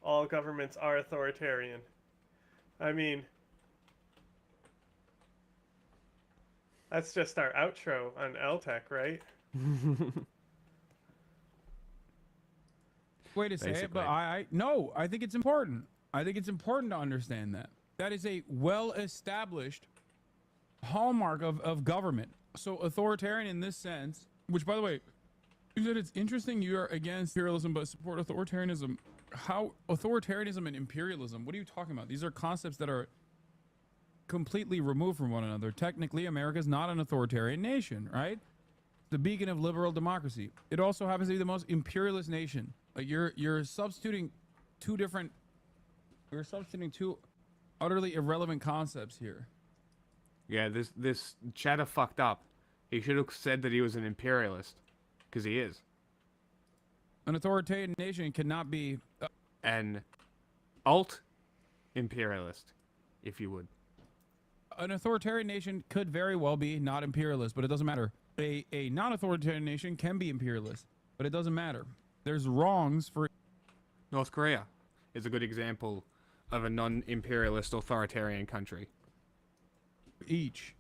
all governments are authoritarian. I mean, that's just our outro on LTech, right? way to say it, but no, I think it's important. I think it's important to understand that. That is a well-established hallmark of government. So authoritarian in this sense, which, by the way, you said it's interesting you are against imperialism but support authoritarianism. How authoritarianism and imperialism, what are you talking about? These are concepts that are completely removed from one another. Technically, America is not an authoritarian nation, right? The beacon of liberal democracy. It also happens to be the most imperialist nation. Like you're substituting two utterly irrelevant concepts here. Yeah, this chatter fucked up. He should have said that he was an imperialist, because he is. An authoritarian nation cannot be an alt-imperialist, if you would. An authoritarian nation could very well be not imperialist, but it doesn't matter. A non-authoritarian nation can be imperialist, but it doesn't matter. There's wrongs for... North Korea is a good example of a non-imperialist authoritarian country. Each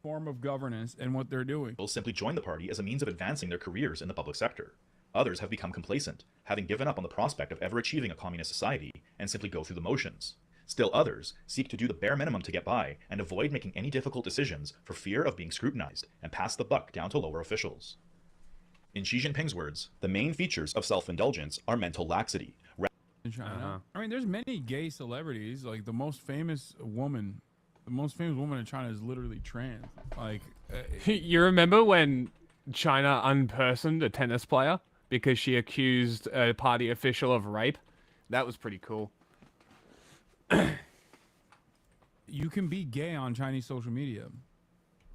form of governance and what they're doing. Will simply join the party as a means of advancing their careers in the public sector. Others have become complacent, having given up on the prospect of ever achieving a communist society and simply go through the motions. Still others seek to do the bare minimum to get by and avoid making any difficult decisions for fear of being scrutinized and pass the buck down to lower officials. In Xi Jinping's words, the main features of self-indulgence are mental laxity. In China. I mean, there's many gay celebrities. Like the most famous woman in China is literally trans. Like, you remember when China unpersoned a tennis player because she accused a party official of rape? That was pretty cool. You can be gay on Chinese social media.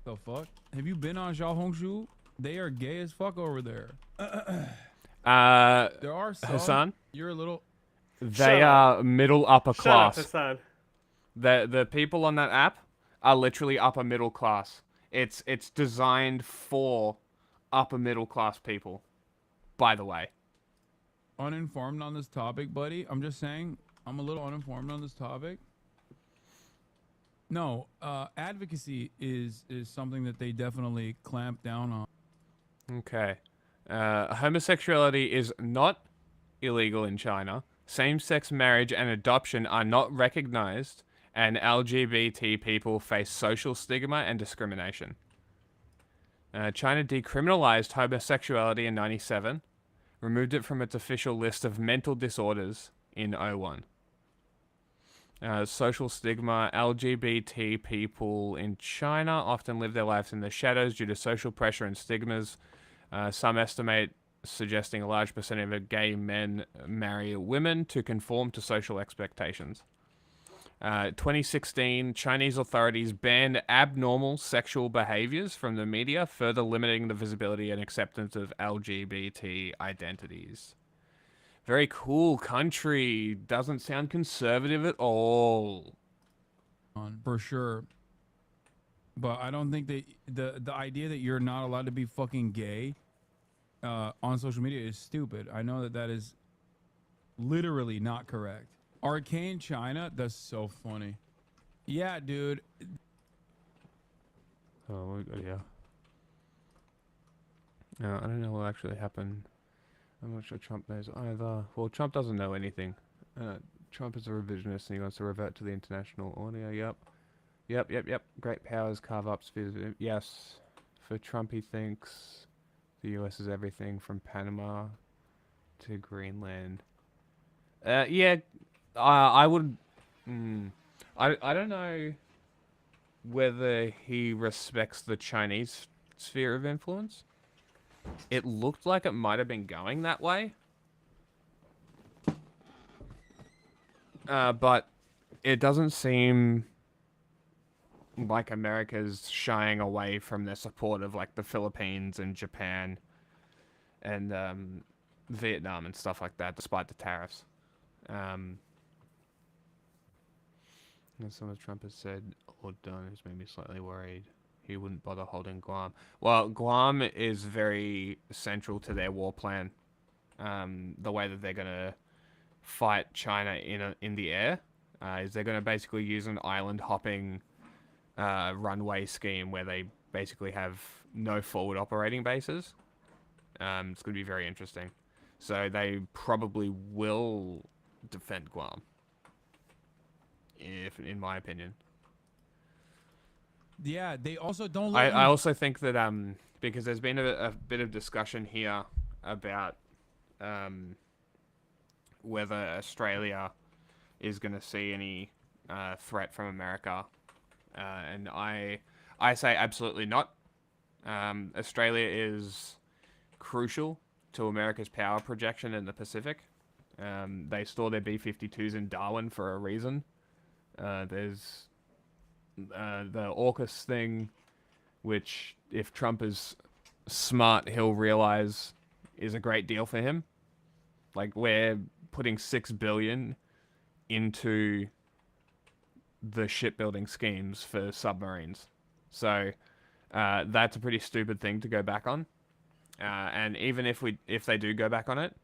The fuck? Have you been on Xiaohongshu? They are gay as fuck over there. There are some. Hassan? You're a little... They are middle upper Shut up, class. Hassan. The people on that app are literally upper middle class. It's designed for upper middle class people, by the way. Uninformed on this topic, buddy. I'm just saying, I'm a little uninformed on this topic. No, advocacy is something that they definitely clamp down on. Okay. Homosexuality is not illegal in China. Same-sex marriage and adoption are not recognized, and LGBT people face social stigma and discrimination. China decriminalized homosexuality in 1997, removed it from its official list of mental disorders in 2001. Social stigma. LGBT people in China often live their lives in the shadows due to social pressure and stigmas. Some estimate suggesting a large percentage of gay men marry women to conform to social expectations. 2016, Chinese authorities banned abnormal sexual behaviors from the media, further limiting the visibility and acceptance of LGBT identities. Very cool country. Doesn't sound conservative at all. For sure. But I don't think that the idea that you're not allowed to be fucking gay on social media is stupid. I know that is literally not correct. Arcane China? That's so funny. Yeah, dude. Oh, yeah. I don't know what actually happened. I'm not sure Trump knows either. Well, Trump doesn't know anything. Trump is a revisionist and he wants to revert to the international order. Yep. Great powers carve up spheres. Yes. For Trump, he thinks the US is everything from Panama to Greenland. Yeah. I would... I don't know whether he respects the Chinese sphere of influence. It looked like it might have been going that way. But it doesn't seem like America's shying away from their support of like the Philippines and Japan and Vietnam and stuff like that, despite the tariffs. And some of Trump has said or done has made me slightly worried. He wouldn't bother holding Guam. Well, Guam is very central to their war plan. The way that they're going to fight China in the air is they're going to basically use an island hopping runway scheme where they basically have no forward operating bases. It's going to be very interesting. So they probably will defend Guam, in my opinion. Yeah, they also don't. I also think that because there's been a bit of discussion here about whether Australia is going to see any threat from America, and I say absolutely not. Australia is crucial to America's power projection in the Pacific. They store their B-52s in Darwin for a reason. There's the AUKUS thing, which if Trump is smart, he'll realize is a great deal for him. Like, we're putting $6 billion into the shipbuilding schemes for submarines. So that's a pretty stupid thing to go back on. And even if they do go back on it,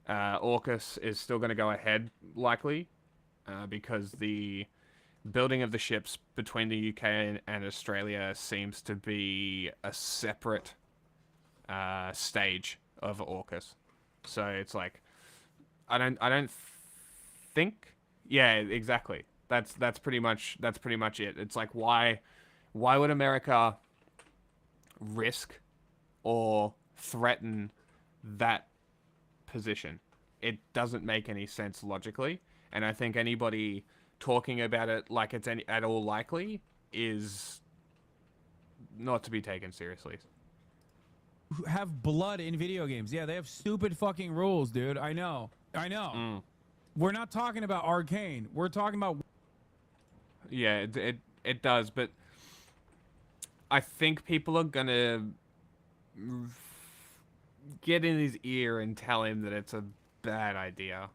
AUKUS is still going to go ahead, likely, because the building of the ships between the UK and Australia seems to be a separate stage of AUKUS. So it's like, I don't think. Yeah, exactly. That's pretty much it. It's like, why would America risk or threaten that position? It doesn't make any sense logically, and I think anybody talking about it like it's at all likely is not to be taken seriously. Have blood in video games. Yeah, they have stupid fucking rules, dude. I know. We're not talking about Arcane. We're talking about. Yeah, it does, but I think people are gonna get in his ear and tell him that it's a bad idea.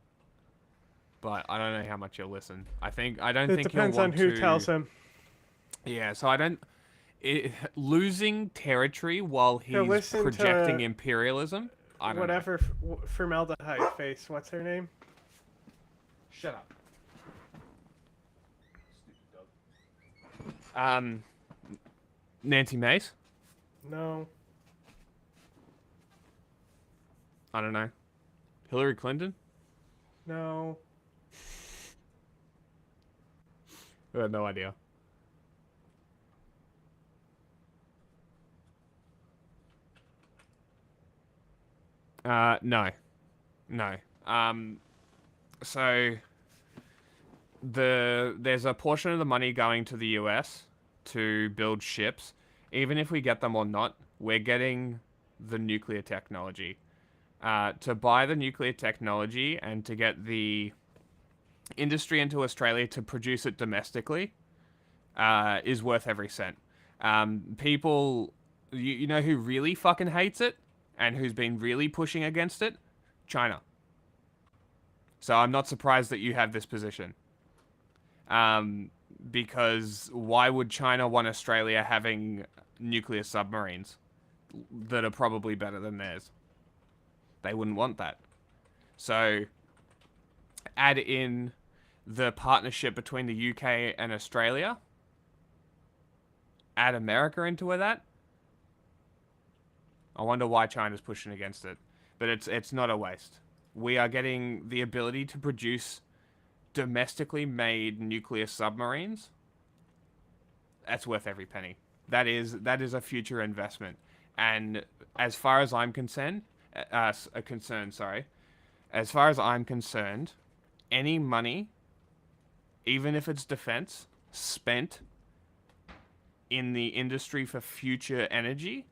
But I don't know how much he'll listen. I don't think he'll depends want on who to... tells him. Yeah, so I don't... losing territory while he's listen projecting to imperialism, I don't know. Whatever formaldehyde face. What's her name? Shut up. Nancy Mace? No. I don't know. Hillary Clinton? No. I have no idea. No. No. So there's a portion of the money going to the US to build ships. Even if we get them or not, we're getting the nuclear technology. To buy the nuclear technology and to get the industry into Australia to produce it domestically is worth every cent. People, you know who really fucking hates it and who's been really pushing against it? China. So I'm not surprised that you have this position. Because why would China want Australia having nuclear submarines that are probably better than theirs? They wouldn't want that. So add in the partnership between the UK and Australia. Add America into that. I wonder why China's pushing against it. But it's not a waste. We are getting the ability to produce domestically made nuclear submarines. That's worth every penny. That is a future investment. And as far as I'm concerned, as far as I'm concerned, any money, even if it's defense, spent in the industry for future energy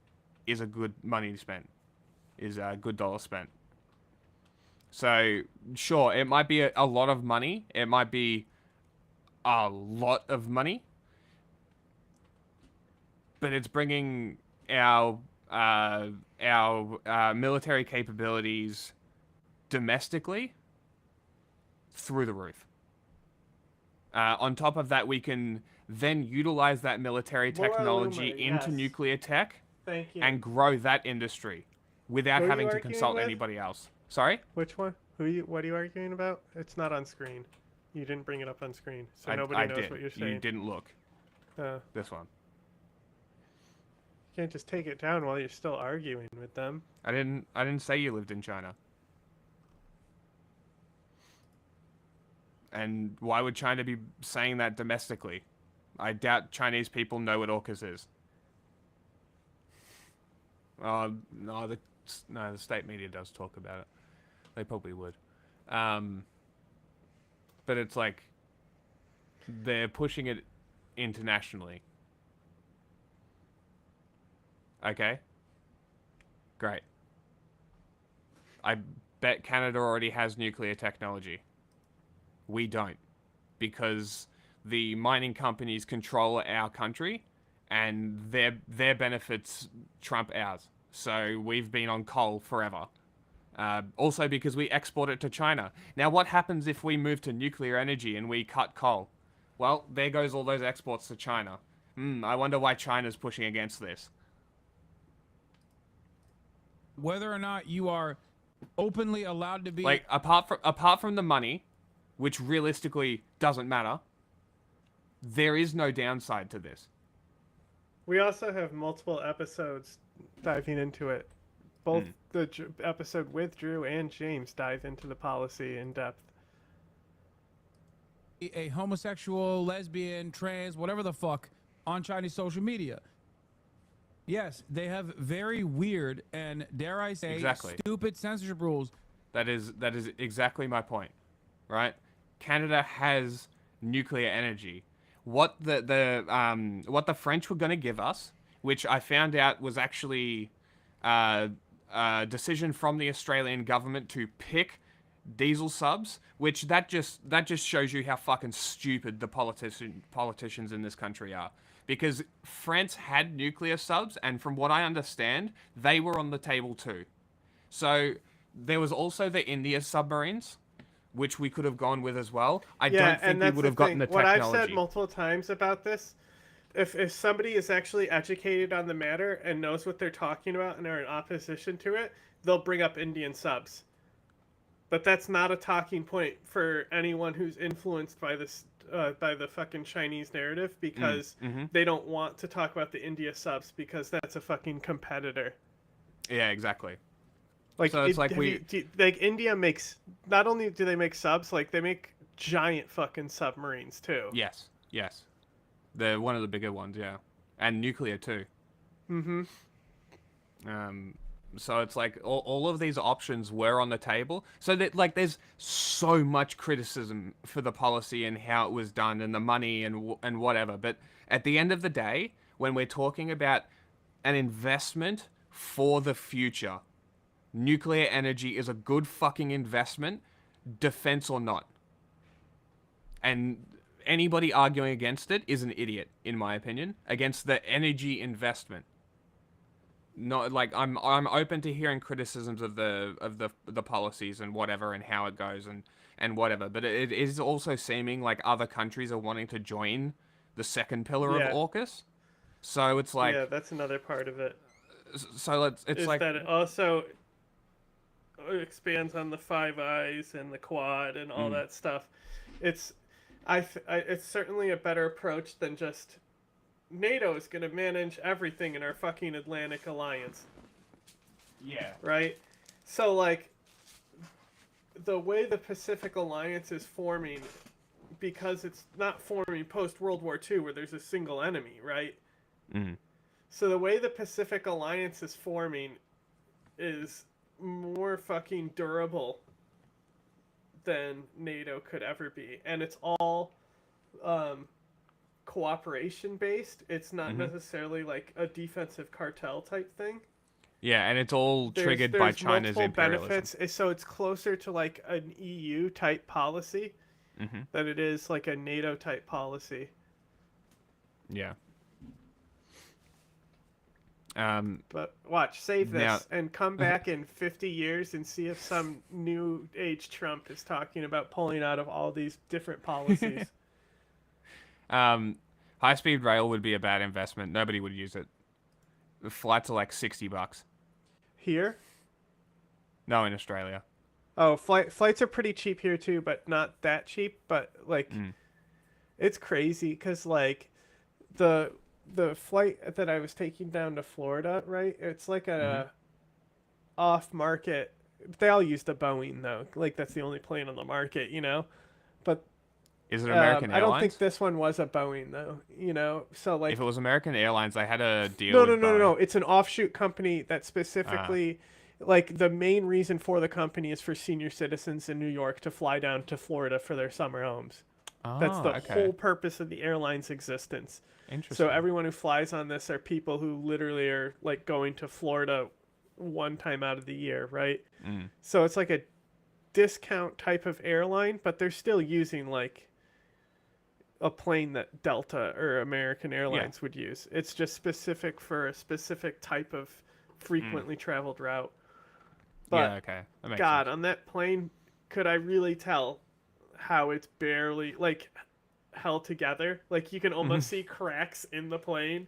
is a good money spent, is a good dollar spent. So, sure, it might be a lot of money. It might be a lot of money. But it's bringing our military capabilities domestically through the roof. On top of that, we can then utilize that military technology into nuclear tech and grow that industry without having to consult anybody else. Sorry? Which one? What are you arguing about? It's not on screen. You didn't bring it up on screen, so nobody knows what you're saying. You didn't look. This one. You can't just take it down while you're still arguing with them. I didn't say you lived in China. And why would China be saying that domestically? I doubt Chinese people know what AUKUS is. No, the state media does talk about it. They probably would. But it's like they're pushing it internationally. Okay. Great. I bet Canada already has nuclear technology. We don't. Because the mining companies control our country and their benefits trump ours. So we've been on coal forever. Also because we export it to China. Now what happens if we move to nuclear energy and we cut coal? Well, there goes all those exports to China. I wonder why China's pushing against this. Whether or not you are openly allowed to be... Like, apart from the money, which realistically doesn't matter, there is no downside to this. We also have multiple episodes diving into it. Both the episode with Drew and James dive into the policy in depth. A homosexual, lesbian, trans, whatever the fuck, on Chinese social media. Yes, they have very weird and, dare I say, stupid censorship rules. That is exactly my point, right? Canada has nuclear energy. What the French were going to give us, which I found out was actually a decision from the Australian government to pick diesel subs, which that just shows you how fucking stupid the politicians in this country are. Because France had nuclear subs, and from what I understand, they were on the table too. So there was also the India submarines, which we could have gone with as well. I don't think we would have gotten the technology. What I've said multiple times about this, if somebody is actually educated on the matter and knows what they're talking about and are in opposition to it, they'll bring up Indian subs. But that's not a talking point for anyone who's influenced by this, by the fucking Chinese narrative, because they don't want to talk about the India subs because that's a fucking competitor. Yeah, exactly. Like, so it's like India makes, not only do they make subs, like they make giant fucking submarines too. Yes. They're one of the bigger ones, yeah. And nuclear too. So it's like all of these options were on the table. So that, like, there's so much criticism for the policy and how it was done and the money and whatever. But at the end of the day, when we're talking about an investment for the future, nuclear energy is a good fucking investment, defense or not. And anybody arguing against it is an idiot, in my opinion, against the energy investment. Not like I'm open to hearing criticisms of the policies and whatever and how it goes and whatever, but it is also seeming like other countries are wanting to join the second pillar of AUKUS. So it's like, yeah, that's another part of it. So it's like that it also expands on the Five Eyes and the Quad and all that stuff. It's certainly a better approach than just NATO is going to manage everything in our fucking Atlantic Alliance. Yeah. Right? So, like, the way the Pacific Alliance is forming, because it's not forming post-World War II where there's a single enemy, right? So the way the Pacific Alliance is forming is more fucking durable than NATO could ever be. And it's all cooperation based. It's not necessarily like a defensive cartel type thing. Yeah, and it's all triggered by China's imperialism. Benefits, so it's closer to like an EU type policy than it is like a NATO type policy. Yeah. But watch, save this and come back in 50 years and see if some new age Trump is talking about pulling out of all these different policies. High-speed rail would be a bad investment. Nobody would use it. The flights are like $60. Here? No, in Australia. Oh, flights are pretty cheap here too, but not that cheap. But like, it's crazy because like the flight that I was taking down to Florida, right? It's like a off-market. They all use the Boeing though. Like that's the only plane on the market, you know. But is it American Airlines? I don't think this one was a Boeing though, you know. So like, if it was American Airlines, they had a deal. No. It's an offshoot company that specifically, like, the main reason for the company is for senior citizens in New York to fly down to Florida for their summer homes. That's the whole purpose of the airline's existence. Interesting. So everyone who flies on this are people who literally are like going to Florida one time out of the year, right? So it's like a discount type of airline, but they're still using like a plane that Delta or American Airlines would use. It's just specific for a specific type of frequently traveled route. But yeah, okay. That makes God, sense. on that plane, could I really tell how it's barely like held together? Like you can almost see cracks in the plane.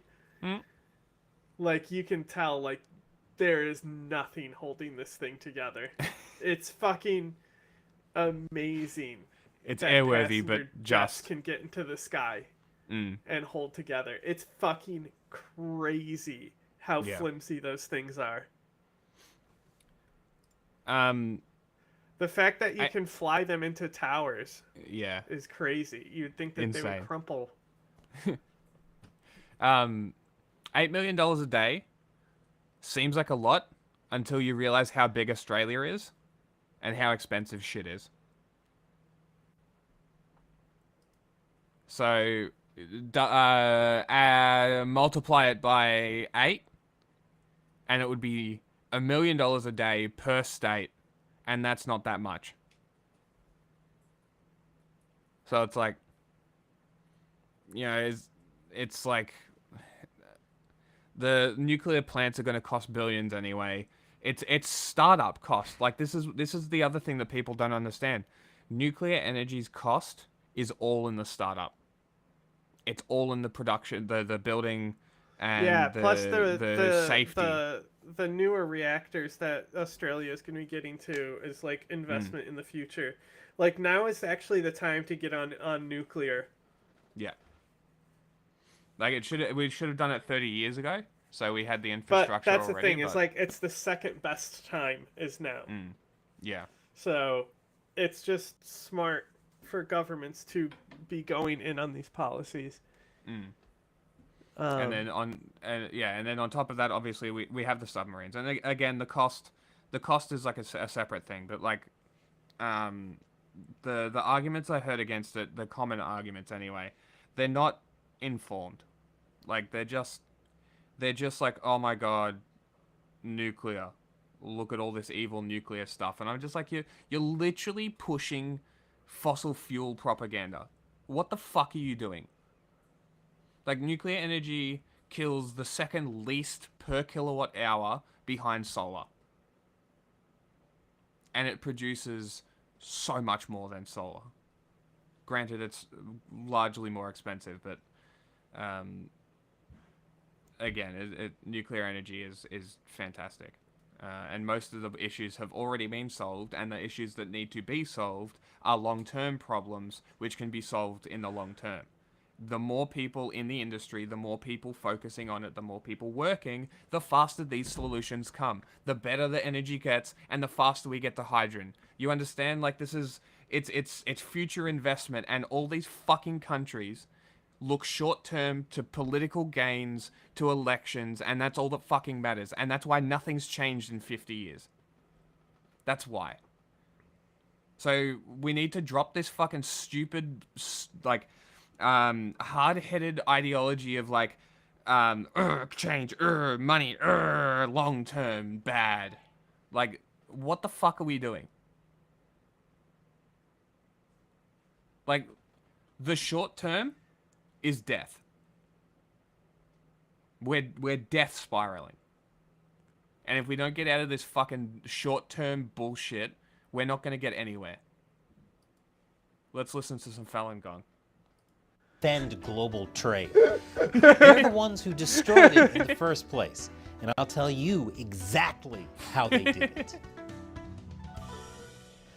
Like you can tell like there is nothing holding this thing together. It's fucking amazing. It's airworthy, but just can get into the sky and hold together. It's fucking crazy how flimsy those things are. The fact that you can fly them into towers is crazy. You'd think that they would crumple. $8 million a day seems like a lot until you realize how big Australia is and how expensive shit is. So multiply it by 8 and it would be $1 million a day per state, and that's not that much. So it's like, it's like the nuclear plants are going to cost billions anyway. It's startup cost. Like this is the other thing that people don't understand. Nuclear energy's cost is all in the startup. It's all in the production, the building, and plus the safety. The newer reactors that Australia is going to be getting to is like investment in the future. Like now is actually the time to get on nuclear. Yeah. Like we should have done it 30 years ago, so we had the infrastructure already. But that's the thing, is like it's the second best time is now. Yeah. So it's just smart for governments to be going in on these policies. And then on top of that, obviously we have the submarines, and again the cost is like a separate thing. But like, the arguments I heard against it, the common arguments anyway, they're not informed. Like they're just like, oh my god, nuclear. Look at all this evil nuclear stuff, and I'm just like, you're literally pushing fossil fuel propaganda. What the fuck are you doing? Like, nuclear energy kills the second least per kilowatt hour behind solar. And it produces so much more than solar. Granted, it's largely more expensive, but again, nuclear energy is fantastic. And most of the issues have already been solved, and the issues that need to be solved are long-term problems which can be solved in the long term. The more people in the industry, the more people focusing on it, the more people working, the faster these solutions come. The better the energy gets, and the faster we get to hydrogen. You understand? Like, this is it's future investment, and all these fucking countries look short-term to political gains, to elections, and that's all that fucking matters. And that's why nothing's changed in 50 years. That's why. So we need to drop this fucking stupid, like, hard-headed ideology of like, change, money, long-term, bad. Like, what the fuck are we doing? Like, the short-term is death. We're death spiraling. And if we don't get out of this fucking short-term bullshit, we're not going to get anywhere. Let's listen to some Falun Gong. Defend global trade. They're the ones who destroyed it in the first place. And I'll tell you exactly how they did it.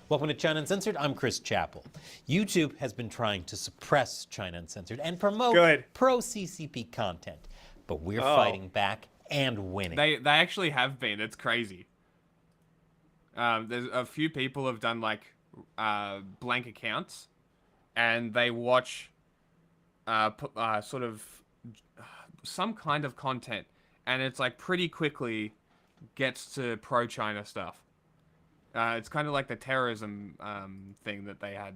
Welcome to China Uncensored. I'm Chris Chappell. YouTube has been trying to suppress China Uncensored and promote pro-CCP content. But we're fighting back and winning. They actually have been. It's crazy. There's a few people have done like blank accounts, and they watch sort of some kind of content, and it's like pretty quickly gets to pro-China stuff. It's kind of like the terrorism thing that they had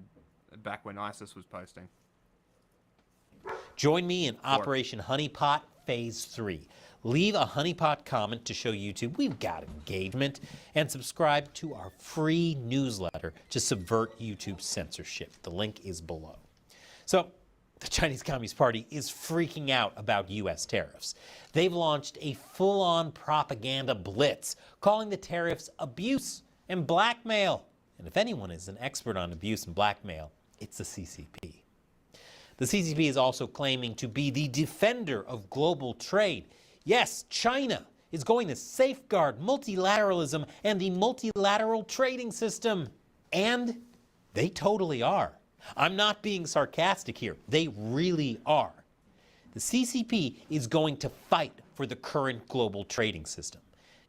back when ISIS was posting. Join me in Operation Honeypot Phase 3. Leave a honeypot comment to show YouTube we've got engagement, and subscribe to our free newsletter to subvert YouTube's censorship. The link is below. So, the Chinese Communist Party is freaking out about U.S. tariffs. They've launched a full-on propaganda blitz, calling the tariffs abuse and blackmail. And if anyone is an expert on abuse and blackmail, it's the CCP. The CCP is also claiming to be the defender of global trade. Yes, China is going to safeguard multilateralism and the multilateral trading system. And they totally are. I'm not being sarcastic here. They really are. The CCP is going to fight for the current global trading system.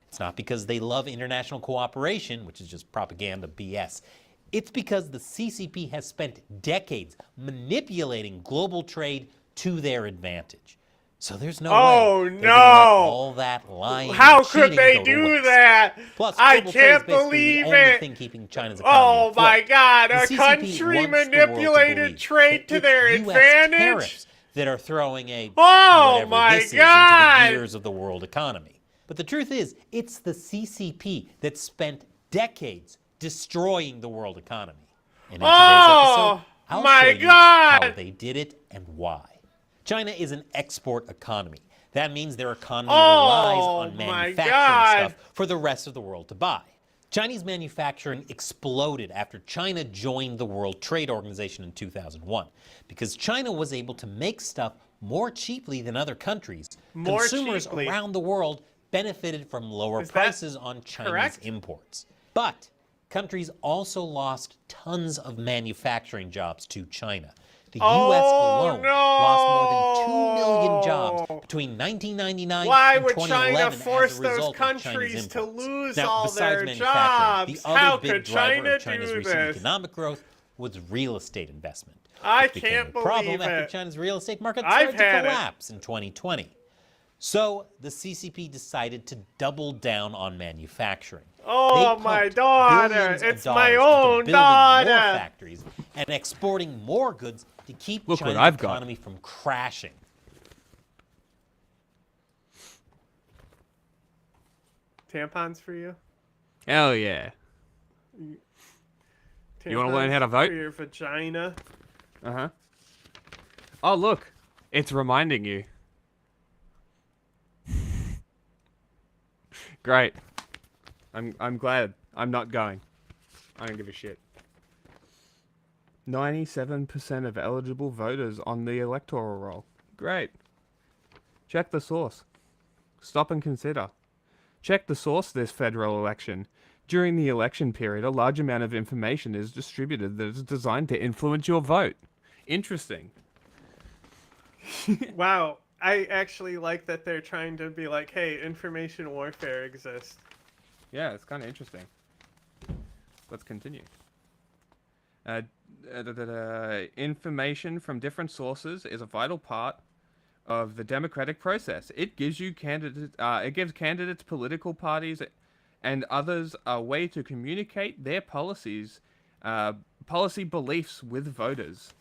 It's not because they love international cooperation, which is just propaganda BS. It's because the CCP has spent decades manipulating global trade to their advantage. So there's no way they're gonna let all that lying How and could they go to do waste. that? Plus, I global trade is can't basically believe the only it. thing keeping China's economy Oh my afloat. God! The A CCP country wants the world to manipulated believe trade that to it's their US advantage. tariffs that are throwing a Oh whatever my this is God! into the gears of the world economy. But the truth is, it's the CCP that spent decades destroying the world economy. And in today's episode, I'll show you how they did it and why. China is an export economy. That means their economy relies on manufacturing stuff for the rest of the world to buy. Chinese manufacturing exploded after China joined the World Trade Organization in 2001 because China was able to make stuff more cheaply than other countries. Consumers around the world benefited from lower prices on Chinese imports. But countries also lost tons of manufacturing jobs to China. The U.S. alone lost more than 2 million jobs between 1999 and 2011 China force as a result those countries of China's to imports. lose Now, all besides their manufacturing, jobs? the other How big could driver China of China's do recent this? economic growth was real estate investment. I Which became can't a believe problem after it. China's real estate market I've started to had it. collapse in 2020. So the CCP decided to double down on manufacturing. Oh, They my pumped daughter. billions of It's my dollars into own building daughter. more factories and exporting more goods to keep Look what China's I've got. economy from crashing. Tampons for you? Hell yeah. You want to learn how to vote? For your vagina? Uh-huh. Oh, look. It's reminding you. Great. I'm glad. I'm not going. I don't give a shit. 97% of eligible voters on the electoral roll. Great. Check the source. Stop and consider. Check the source this federal election. During the election period, a large amount of information is distributed that is designed to influence your vote. Interesting. Wow. I actually like that they're trying to be like, hey, information warfare exists. Yeah, it's kind of interesting. Let's continue. Information from different sources is a vital part of the democratic process. It gives you it gives candidates, political parties, and others a way to communicate their policy beliefs with voters.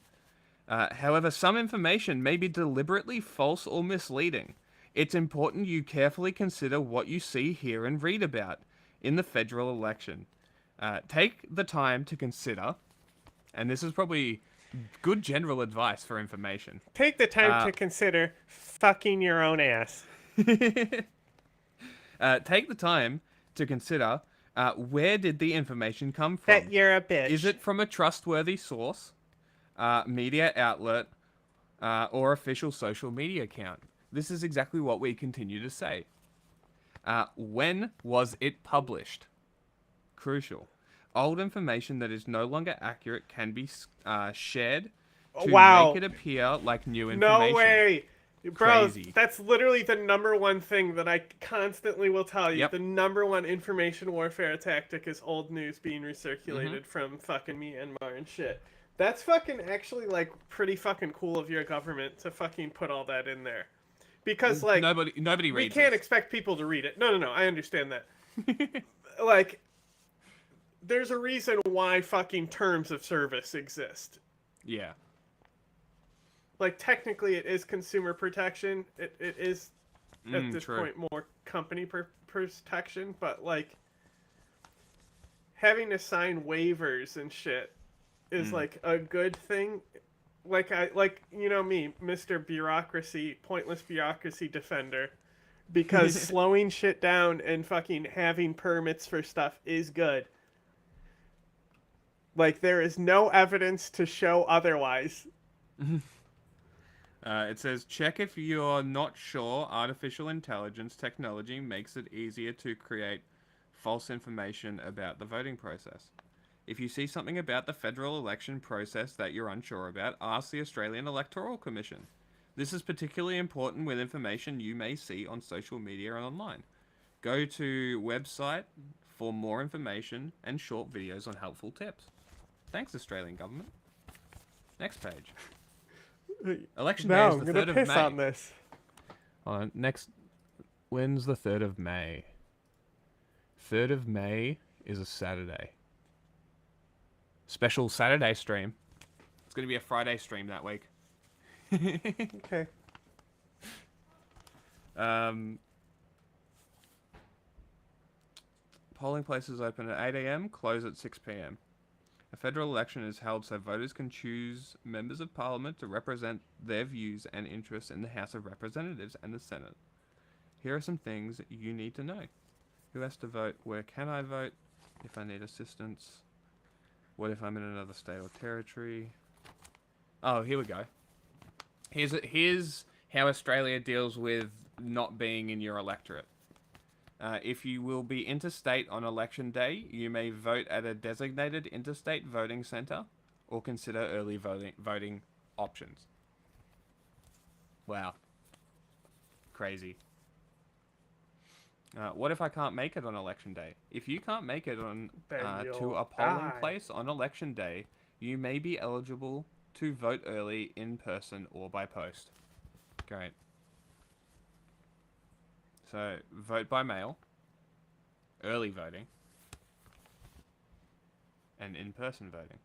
However, some information may be deliberately false or misleading. It's important you carefully consider what you see, hear, and read about in the federal election. Take the time to consider, and this is probably good general advice for information. Take the time to consider fucking your own ass. Take the time to consider where did the information come from? That you're a bitch. Is it from a trustworthy source, media outlet, or official social media account? This is exactly what we continue to say. When was it published? Crucial. Old information that is no longer accurate can be shared to make it appear like new information. No way. Bro, Crazy. that's literally the number one thing that I constantly will tell you. Yep. The number one information warfare tactic is old news being recirculated from fucking Myanmar and shit. That's fucking actually, like, pretty fucking cool of your government to fucking put all that in there. Because, like, nobody we reads can't it. expect people to read it. No, I understand that. Like, there's a reason why fucking terms of service exist. Yeah. Like, technically it is consumer protection. It is, at this true. point, more company protection. But, like, having to sign waivers and shit is, like, a good thing. Like, you know me, Mr. Bureaucracy, pointless bureaucracy defender. Because slowing shit down and fucking having permits for stuff is good. Like, there is no evidence to show otherwise. It says, check if you're not sure artificial intelligence technology makes it easier to create false information about the voting process. If you see something about the federal election process that you're unsure about, ask the Australian Electoral Commission. This is particularly important with information you may see on social media and online. Go to website for more information and short videos on helpful tips. Thanks, Australian government. Next page. Election day is the 3rd of May. I'm gonna piss on this. When's the 3rd of May? 3rd of May is a Saturday. Special Saturday stream. It's going to be a Friday stream that week. Okay. Polling places open at 8 a.m., close at 6 p.m. A federal election is held so voters can choose members of parliament to represent their views and interests in the House of Representatives and the Senate. Here are some things you need to know. Who has to vote? Where can I vote? If I need assistance. What if I'm in another state or territory? Oh, here we go. Here's how Australia deals with not being in your electorate. If you will be interstate on election day, you may vote at a designated interstate voting centre or consider early voting options. Wow. Crazy. What if I can't make it on election day? If you can't make it on to a polling place on election day, you may be eligible to vote early in person or by post. Great. So, vote by mail, early voting, and in-person voting.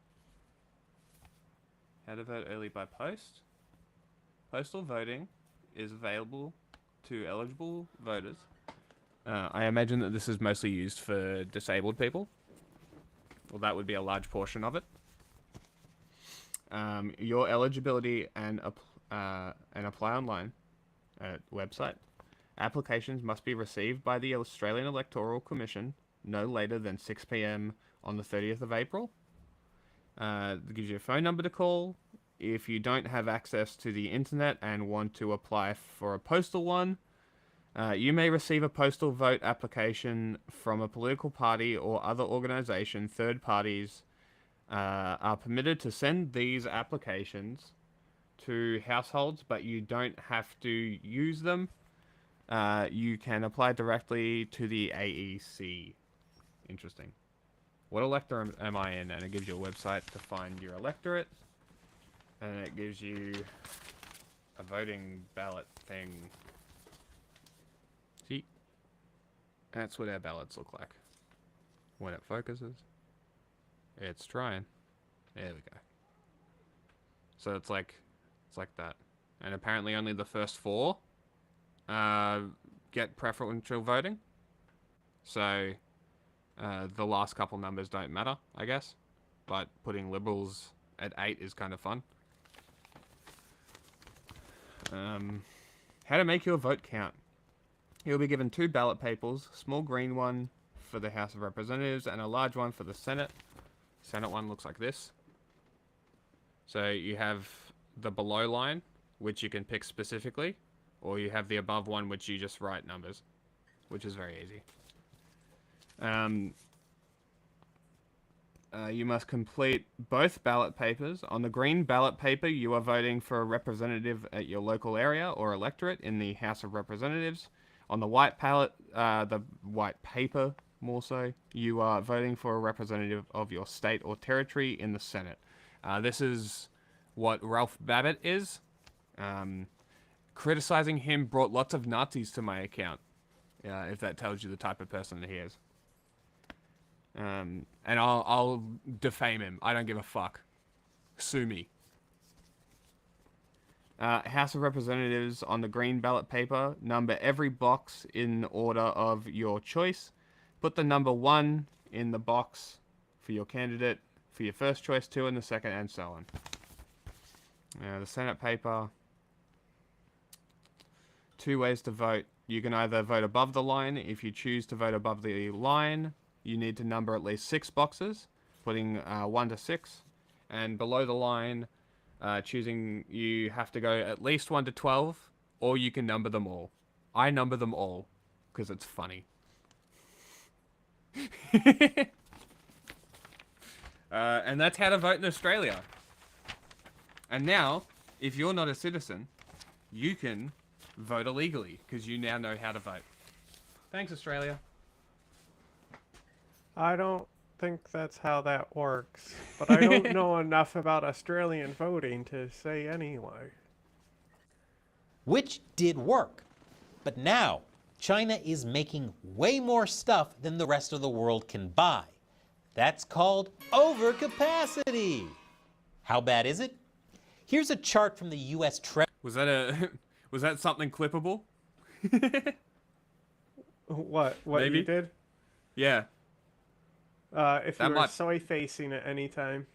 How to vote early by post? Postal voting is available to eligible voters. I imagine that this is mostly used for disabled people. Well, that would be a large portion of it. Your eligibility and apply online website. Applications must be received by the Australian Electoral Commission no later than 6 p.m. on the 30th of April. It gives you a phone number to call. If you don't have access to the internet and want to apply for a postal one, you may receive a postal vote application from a political party or other organization. Third parties are permitted to send these applications to households, but you don't have to use them. You can apply directly to the AEC. Interesting. What electorate am I in? And it gives you a website to find your electorate. And it gives you a voting ballot thing. See? That's what our ballots look like. When it focuses. It's trying. There we go. So it's like that. And apparently only the first 4 get preferential voting. So the last couple numbers don't matter, I guess. But putting Liberals at 8 is kind of fun. How to make your vote count. You'll be given 2 ballot papers, small green one for the House of Representatives and a large one for the Senate. Senate one looks like this. So you have the below line, which you can pick specifically, or you have the above one, which you just write numbers, which is very easy. You must complete both ballot papers. On the green ballot paper, you are voting for a representative at your local area or electorate in the House of Representatives. On the white ballot, the white paper, more so, you are voting for a representative of your state or territory in the Senate. This is what Ralph Babbitt is. Criticizing him brought lots of Nazis to my account, if that tells you the type of person that he is. And I'll defame him. I don't give a fuck. Sue me. House of Representatives on the green ballot paper. Number every box in order of your choice. Put the number 1 in the box for your candidate, for your first choice, 2 in the second, and so on. The Senate paper. 2 ways to vote. You can either vote above the line. If you choose to vote above the line, you need to number at least 6 boxes, putting 1 to 6. And below the line, you have to go at least 1 to 12, or you can number them all. I number them all, because it's funny. And that's how to vote in Australia. And now, if you're not a citizen, you can vote illegally, because you now know how to vote. Thanks, Australia. I don't think that's how that works, but I don't know enough about Australian voting to say anyway. Which did work. But now, China is making way more stuff than the rest of the world can buy. That's called overcapacity. How bad is it? Here's a chart from the U.S. Treasury. Was that something clippable? What Maybe? you did? Yeah. If you That were might- soy facing at any time.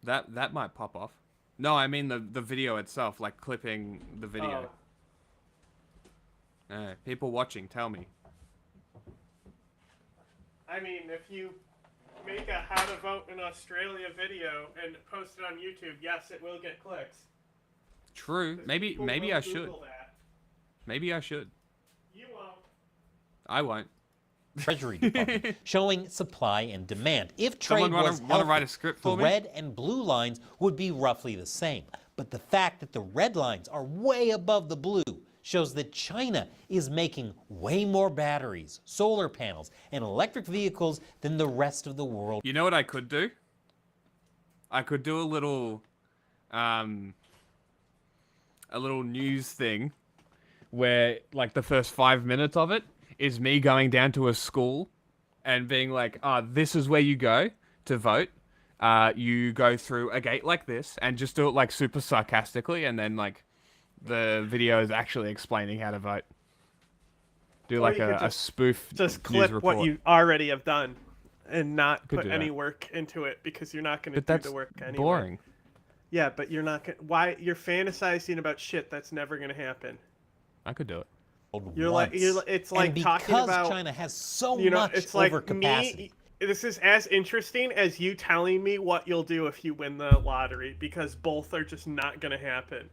That might pop off. No, I mean the video itself, like clipping the video. People watching, tell me. I mean, if you make a how to vote in Australia video and post it on YouTube, yes, it will get clicks. True. Maybe People maybe will I should. Google that. Maybe I should. You won't. I won't. Treasury Department showing supply and demand. If trade Someone was wanna healthy, write a script for the me? red and blue lines would be roughly the same. But the fact that the red lines are way above the blue shows that China is making way more batteries, solar panels, and electric vehicles than the rest of the world. You know what I could do? I could do a little news thing where like the first 5 minutes of it is me going down to a school and being like, this is where you go to vote. You go through a gate like this and just do it like super sarcastically, and then like the video is actually explaining how to vote. Do like Or you could a spoof Just news clip report. what you already have done and not Could put do any that. work into it because you're not going to But do that's the work anyway. boring. Yeah, but you're not going. Why you're fantasizing about shit that's never going to happen? I could do it. It's like and talking because about China has so you know, much it's like overcapacity. me. This is as interesting as you telling me what you'll do if you win the lottery, because both are just not going to happen.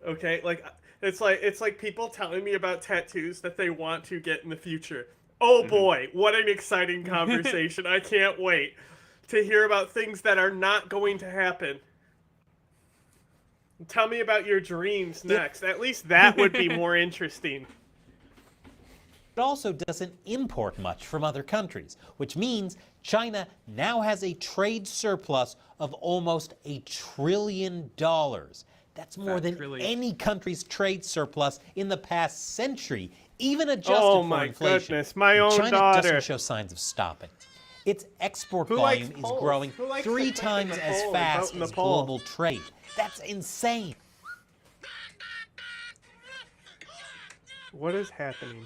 Okay, like it's like people telling me about tattoos that they want to get in the future. Oh boy, what an exciting conversation! I can't wait to hear about things that are not going to happen. Tell me about your dreams next. At least that would be more interesting. It also doesn't import much from other countries, which means China now has a trade surplus of almost $1 trillion. That's more than any country's trade surplus in the past century, even adjusted Oh for my inflation. goodness, my And own China daughter. doesn't show signs of stopping. Its export Who likes volume is polls? growing Who likes 3 to click in times the as poll and vote fast in the as poll? global trade. That's insane. What is happening?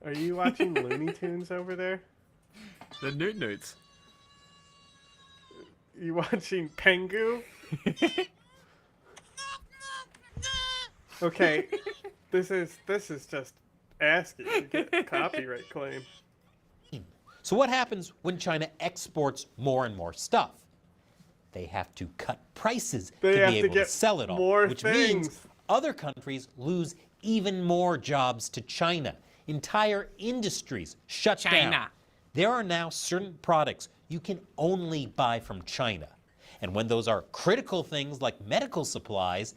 Are you watching Looney Tunes over there? The Newt Newts. You watching Pengu? Okay, this is just asking to get a copyright claim. So what happens when China exports more and more stuff? They have to cut prices They to have be to able to get sell it all, more which means things. other countries lose even more jobs to China. Entire industries shut down. There are now certain products you can only buy from China. And when those are critical things like medical supplies,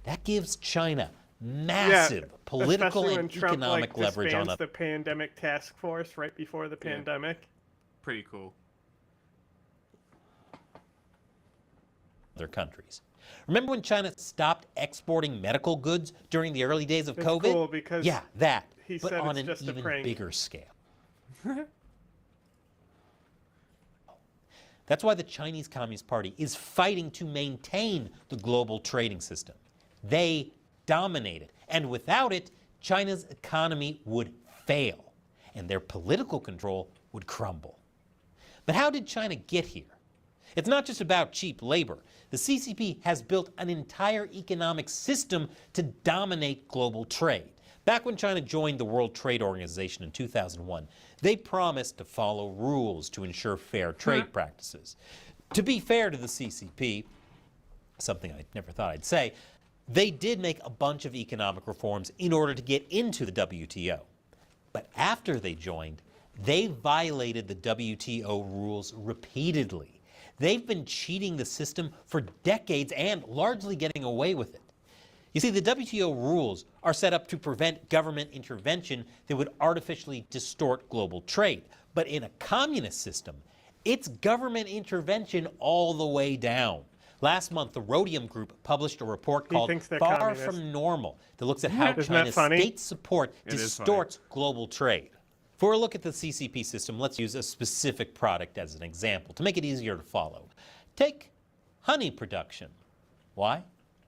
that gives China massive political especially when and Trump, economic leverage on disbands the pandemic task force right before the pandemic. Pretty cool. other countries. Remember when China stopped exporting medical goods during the early days of It's COVID? cool because yeah, that, he but said on it's an just a even prank. bigger scale. That's why the Chinese Communist Party is fighting to maintain the global trading system. They dominate it, and without it, China's economy would fail, and their political control would crumble. But how did China get here? It's not just about cheap labor. The CCP has built an entire economic system to dominate global trade. Back when China joined the World Trade Organization in 2001, they promised to follow rules to ensure fair trade practices. To be fair to the CCP, something I never thought I'd say, they did make a bunch of economic reforms in order to get into the WTO. But after they joined, they violated the WTO rules repeatedly. They've been cheating the system for decades and largely getting away with it. You see, the WTO rules are set up to prevent government intervention that would artificially distort global trade. But in a communist system, it's government intervention all the way down. Last month, the Rhodium Group published a report called Far communist. From Normal that looks at how Isn't that China's funny? state support It is distorts global trade. For a look at the CCP system, let's use a specific product as an example to make it easier to follow. Take honey production. Why?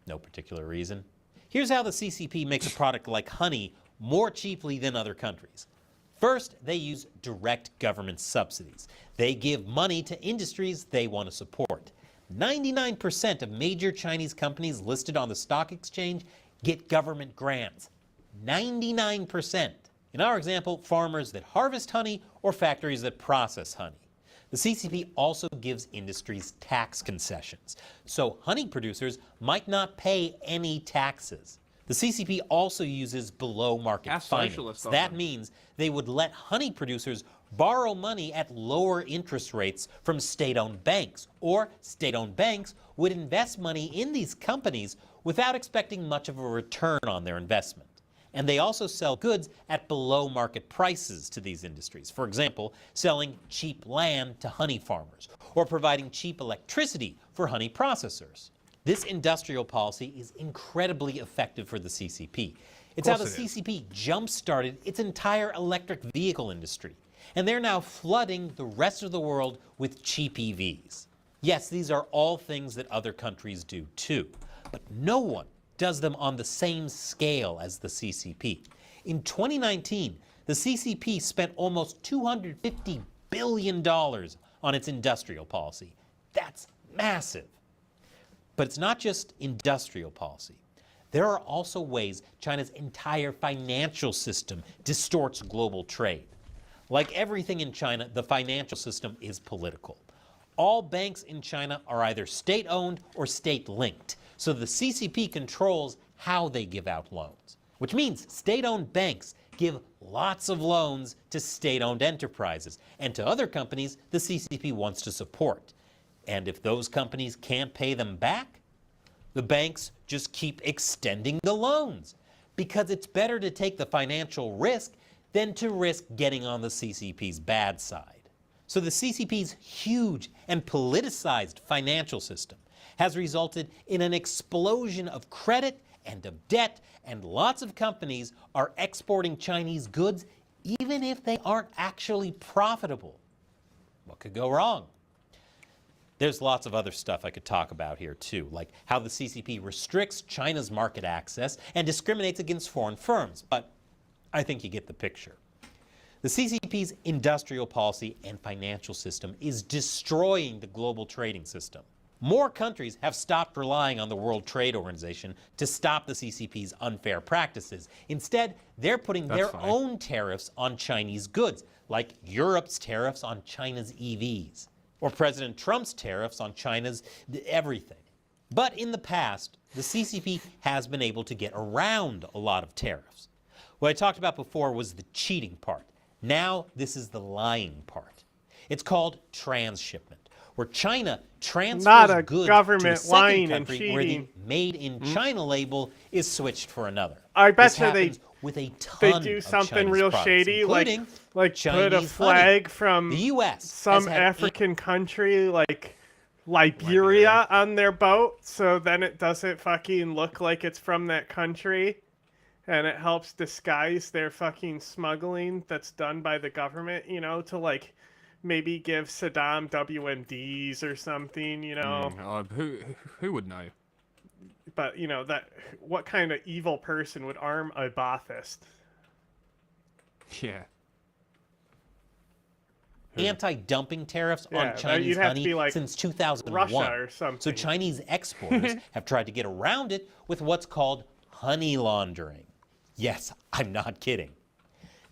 No particular reason. Here's how the CCP makes a product like honey more cheaply than other countries. First, they use direct government subsidies. They give money to industries they want to support. 99% of major Chinese companies listed on the stock exchange get government grants. 99%. In our example, farmers that harvest honey or factories that process honey. The CCP also gives industries tax concessions, so honey producers might not pay any taxes. The CCP also uses below-market finance. That means they would let honey producers borrow money at lower interest rates from state-owned banks, or state-owned banks would invest money in these companies without expecting much of a return on their investment. And they also sell goods at below-market prices to these industries. For example, selling cheap land to honey farmers, or providing cheap electricity for honey processors. This industrial policy is incredibly effective for the CCP. It's how the CCP jump-started its entire electric vehicle industry. And they're now flooding the rest of the world with cheap EVs. Yes, these are all things that other countries do too, but no one does them on the same scale as the CCP. In 2019, the CCP spent almost $250 billion on its industrial policy. That's massive. But it's not just industrial policy. There are also ways China's entire financial system distorts global trade. Like everything in China, the financial system is political. All banks in China are either state-owned or state-linked, so the CCP controls how they give out loans, which means state-owned banks give lots of loans to state-owned enterprises and to other companies the CCP wants to support. And if those companies can't pay them back, the banks just keep extending the loans, because it's better to take the financial risk than to risk getting on the CCP's bad side. So the CCP's huge and politicized financial system has resulted in an explosion of credit and of debt, and lots of companies are exporting Chinese goods even if they aren't actually profitable. What could go wrong? There's lots of other stuff I could talk about here too, like how the CCP restricts China's market access and discriminates against foreign firms, but I think you get the picture. The CCP's industrial policy and financial system is destroying the global trading system. More countries have stopped relying on the World Trade Organization to stop the CCP's unfair practices. Instead, they're putting their own tariffs on Chinese goods, like Europe's tariffs on China's EVs, or President Trump's tariffs on China's everything. But in the past, the CCP has been able to get around a lot of tariffs. What I talked about before was the cheating part. Now this is the lying part. It's called transshipment, where China transfers goods to a second country where the Made in China label is switched for another. I bet you with a ton they do of something Chinese real products, shady, like Chinese put a flag from the U.S. some African country like Liberia on their boat, so then it doesn't fucking look like it's from that country. And it helps disguise their fucking smuggling that's done by the government, you know, to like maybe give Saddam WMDs or something, you know. Who would know? But, you know, that what kind of evil person would arm a Ba'athist? Yeah. Anti-dumping tariffs on Chinese honey since 2001. Russia or something. So Chinese exporters have tried to get around it with what's called honey laundering. Yes, I'm not kidding.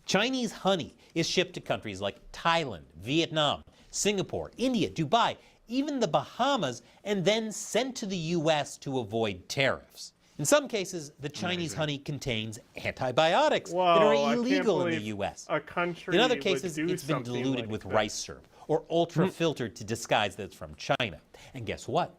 Chinese honey is shipped to countries like Thailand, Vietnam, Singapore, India, Dubai, even the Bahamas, and then sent to the U.S. to avoid tariffs. In some cases, the Chinese honey contains antibiotics that are illegal in the U.S. In other cases, it's been diluted with rice syrup or ultra-filtered to disguise that it's from China. And guess what?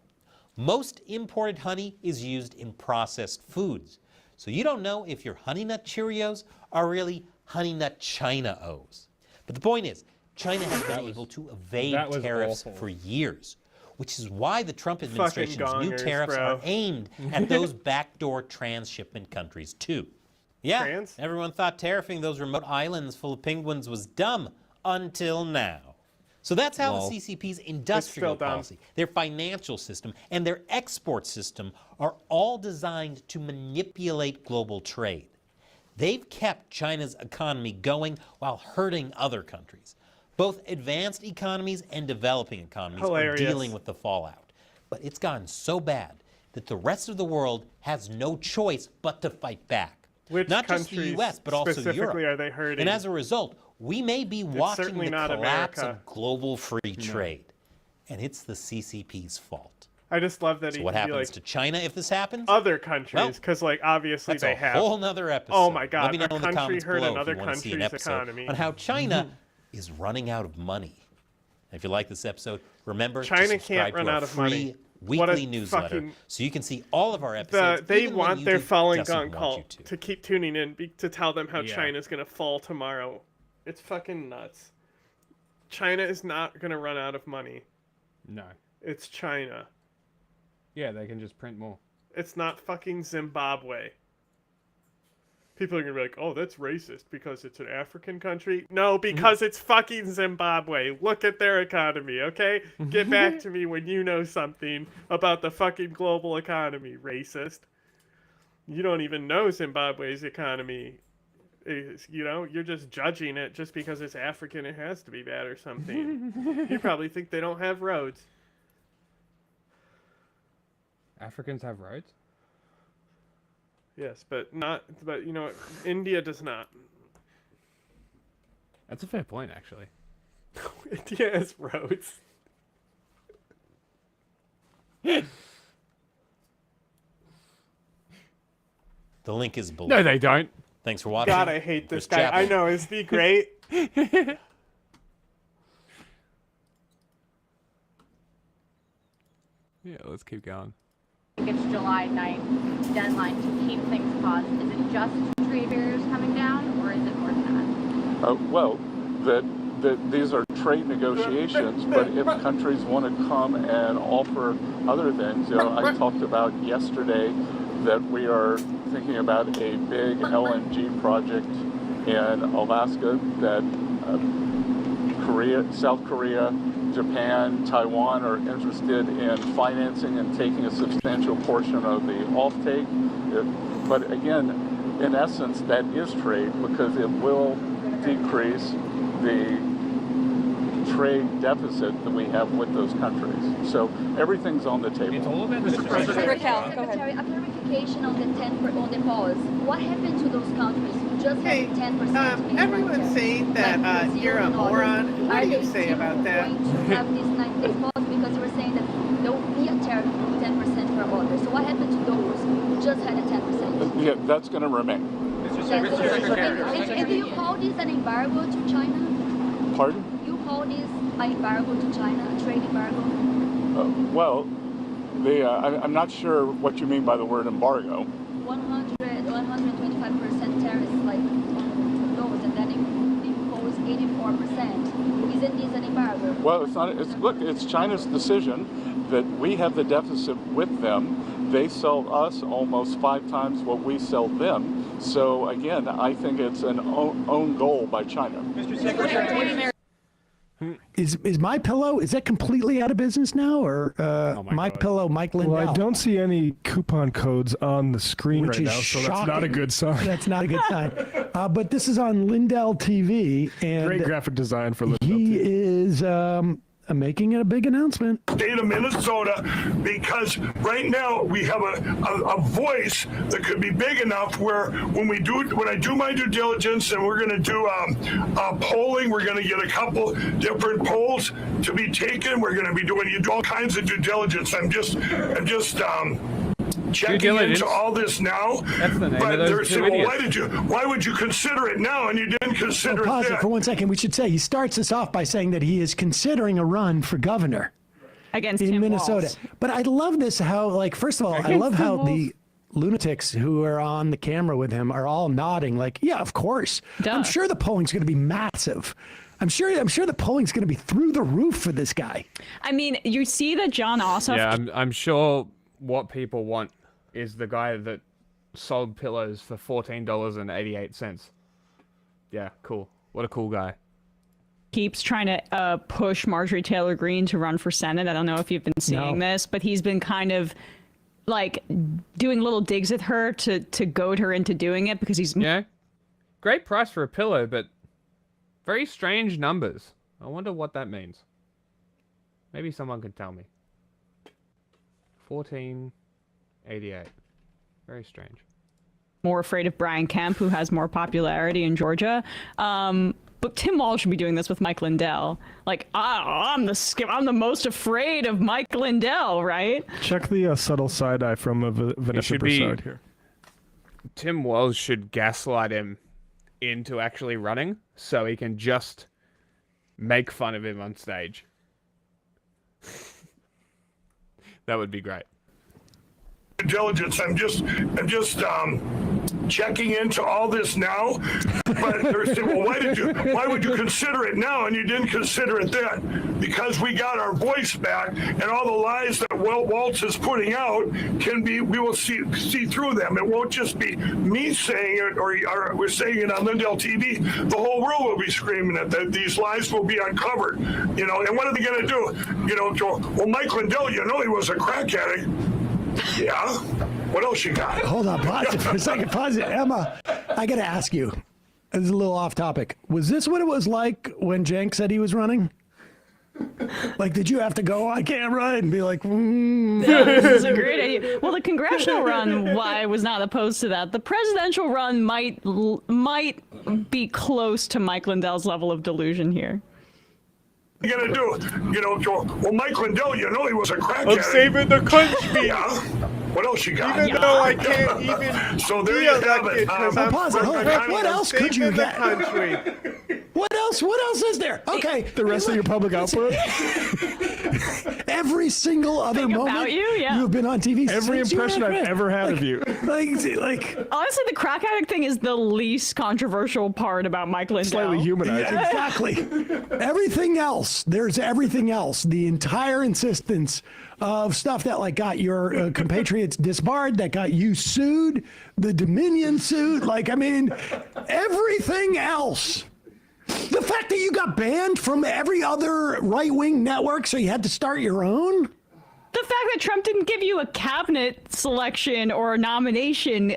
Most imported honey is used in processed foods. So you don't know if your Honey Nut Cheerios are really Honey Nut China-Os. But the point is, China has been able to evade tariffs for years, which is why the Trump administration's new tariffs are aimed at those backdoor transshipment countries too. Yeah, everyone thought tariffing those remote islands full of penguins was dumb until now. So that's how the CCP's industrial policy, their financial system, and their export system are all designed to manipulate global trade. they've kept China's economy going while hurting other countries. Both advanced economies and developing economies are dealing with the fallout. But it's gotten so bad that the rest of the world has no choice but to fight back. Which Not just the U.S., but also specifically Europe. are they hurting? And as a result, we may be watching the collapse of global free trade. And it's the CCP's fault. I just love that. So what happens to China if this happens? Other countries, because like obviously they have. That's a whole nother episode. Oh my God! Let me know a in the country comments hurt below another if you want to see an country's episode economy. on how China is running out of money. And if you like this episode, remember China to subscribe can't run to our out of free money. weekly newsletter so you can see all of our episodes. They even when want their YouTube Fallen doesn't Gun want cult you to keep tuning in to tell them how Yeah. China's gonna fall tomorrow. It's fucking nuts. China is not gonna run out of money. No. It's China. Yeah, they can just print more. It's not fucking Zimbabwe. People are gonna be like, oh, that's racist because it's an African country. No, because it's fucking Zimbabwe. Look at their economy, okay? Get back to me when you know something about the fucking global economy, racist. You don't even know Zimbabwe's economy. You know, you're just judging it just because it's African. It has to be bad or something. You probably think they don't have roads. Africans have roads? Yes, but you know, India does not. That's a fair point, actually. India has roads. The link is below. No, they don't. Thanks for watching. God, I hate this Chris guy. Chaplin. I know, isn't he great? Yeah, let's keep going. It's July 9th deadline to keep things paused. Is it just trade barriers coming down, or is it more than that? Well, these are trade negotiations, but if countries want to come and offer other things, you know, I talked about yesterday that we are thinking about a big LNG project in Alaska that South Korea, Japan, Taiwan are interested in financing and taking a substantial portion of the offtake. But again, in essence, that is trade because it will decrease the trade deficit that we have with those countries. So everything's on the table. It's all about Raquel, go ahead. A clarification on the pause. What happened to those countries who just had 10%? Everyone's saying that you're a moron. What do you say about that? Going to have this 9 days pause because you were saying that there will be a tariff of 10% for others. So what happened to those who just had a 10%? Yeah, that's going to remain. And do you call this an embargo to China? Pardon? You call this an embargo to China, a trade embargo? Well, I'm not sure what you mean by the word embargo. 125% tariffs like on those, and then impose 84%. Isn't this an embargo? Well, it's not. It's China's decision that we have the deficit with them. They sell us almost 5 times what we sell them. So again, I think it's an own goal by China. Mr. Secretary. Is My Pillow, is that completely out of business now, or My Pillow, Mike Lindell? Well, I don't see any coupon codes on the screen Which right is now, so shocking. that's not a good sign. That's not a good sign. But this is on Lindell TV, and Great graphic design for Lindell he TV. is making a big announcement. State of Minnesota, because right now we have a voice that could be big enough where when I do my due diligence and we're going to do polling, we're going to get a couple different polls to be taken. We're going to be doing all kinds of due diligence. I'm just checking into all this now. That's the name but of those they're two saying, well, idiots. why would you consider it now and you didn't consider Pause it it then? for 1 second. We should say he starts us off by saying that he is considering a run for governor against in Tim Minnesota. Walz. But I love this. How, like, first of all, I love how the lunatics who are on the camera with him are all nodding, like, yeah, of course. I'm sure the polling's going to be massive. I'm sure the polling's going to be through the roof for this guy. I mean, you see that John Ossoff. Yeah, I'm sure what people want is the guy that sold pillows for $14.88. Yeah, cool. What a cool guy. Keeps trying to push Marjorie Taylor Greene to run for Senate. I don't know if you've been seeing this, but he's been kind of like doing little digs at her to goad her into doing it because he's Great price for a pillow, but very strange numbers. I wonder what that means. Maybe someone can tell me. 1488. Very strange. More afraid of Brian Kemp, who has more popularity in Georgia. But Tim Walz should be doing this with Mike Lindell. Like, I'm the most afraid of Mike Lindell, right? Check the subtle side eye from Vanessa Broussard here. Tim Walz should gaslight him into actually running, so he can just make fun of him on stage. That would be great. Diligence. I'm just checking into all this now. But they're saying, well, why would you consider it now and you didn't consider it then? Because we got our voice back, and all the lies that Waltz is putting out we will see through them. It won't just be me saying it or we're saying it on Lindell TV. The whole world will be screaming it, that these lies will be uncovered. And what are they going to do? Well, Mike Lindell, he was a crack addict. Yeah. What else you got? Hold on, pause it for a second. Pause it. Emma, I got to ask you. This is a little off topic. Was this what it was like when Cenk said he was running? Like, did you have to go on camera and be like, Yeah, this is a great idea. Well, the congressional run, I was not opposed to that. The presidential run might be close to Mike Lindell's level of delusion here. What are you going to do? Well, Mike Lindell, he was a crack I'm addict. saving the country. Yeah. What else you got? Even though I can't even so there you have it. What else could you get? What else is there? Okay. The rest of your public output? Every single other moment you have been on TV. Every impression I've ever had of you. Like, honestly, the crack addict thing is the least controversial part about Mike Lindell. Slightly humanizing. Yeah, exactly. Everything else. There's everything else. The entire insistence of stuff that got your compatriots disbarred, that got you sued, the Dominion suit. Everything else. The fact that you got banned from every other right-wing network, so you had to start your own. The fact that Trump didn't give you a cabinet selection or a nomination,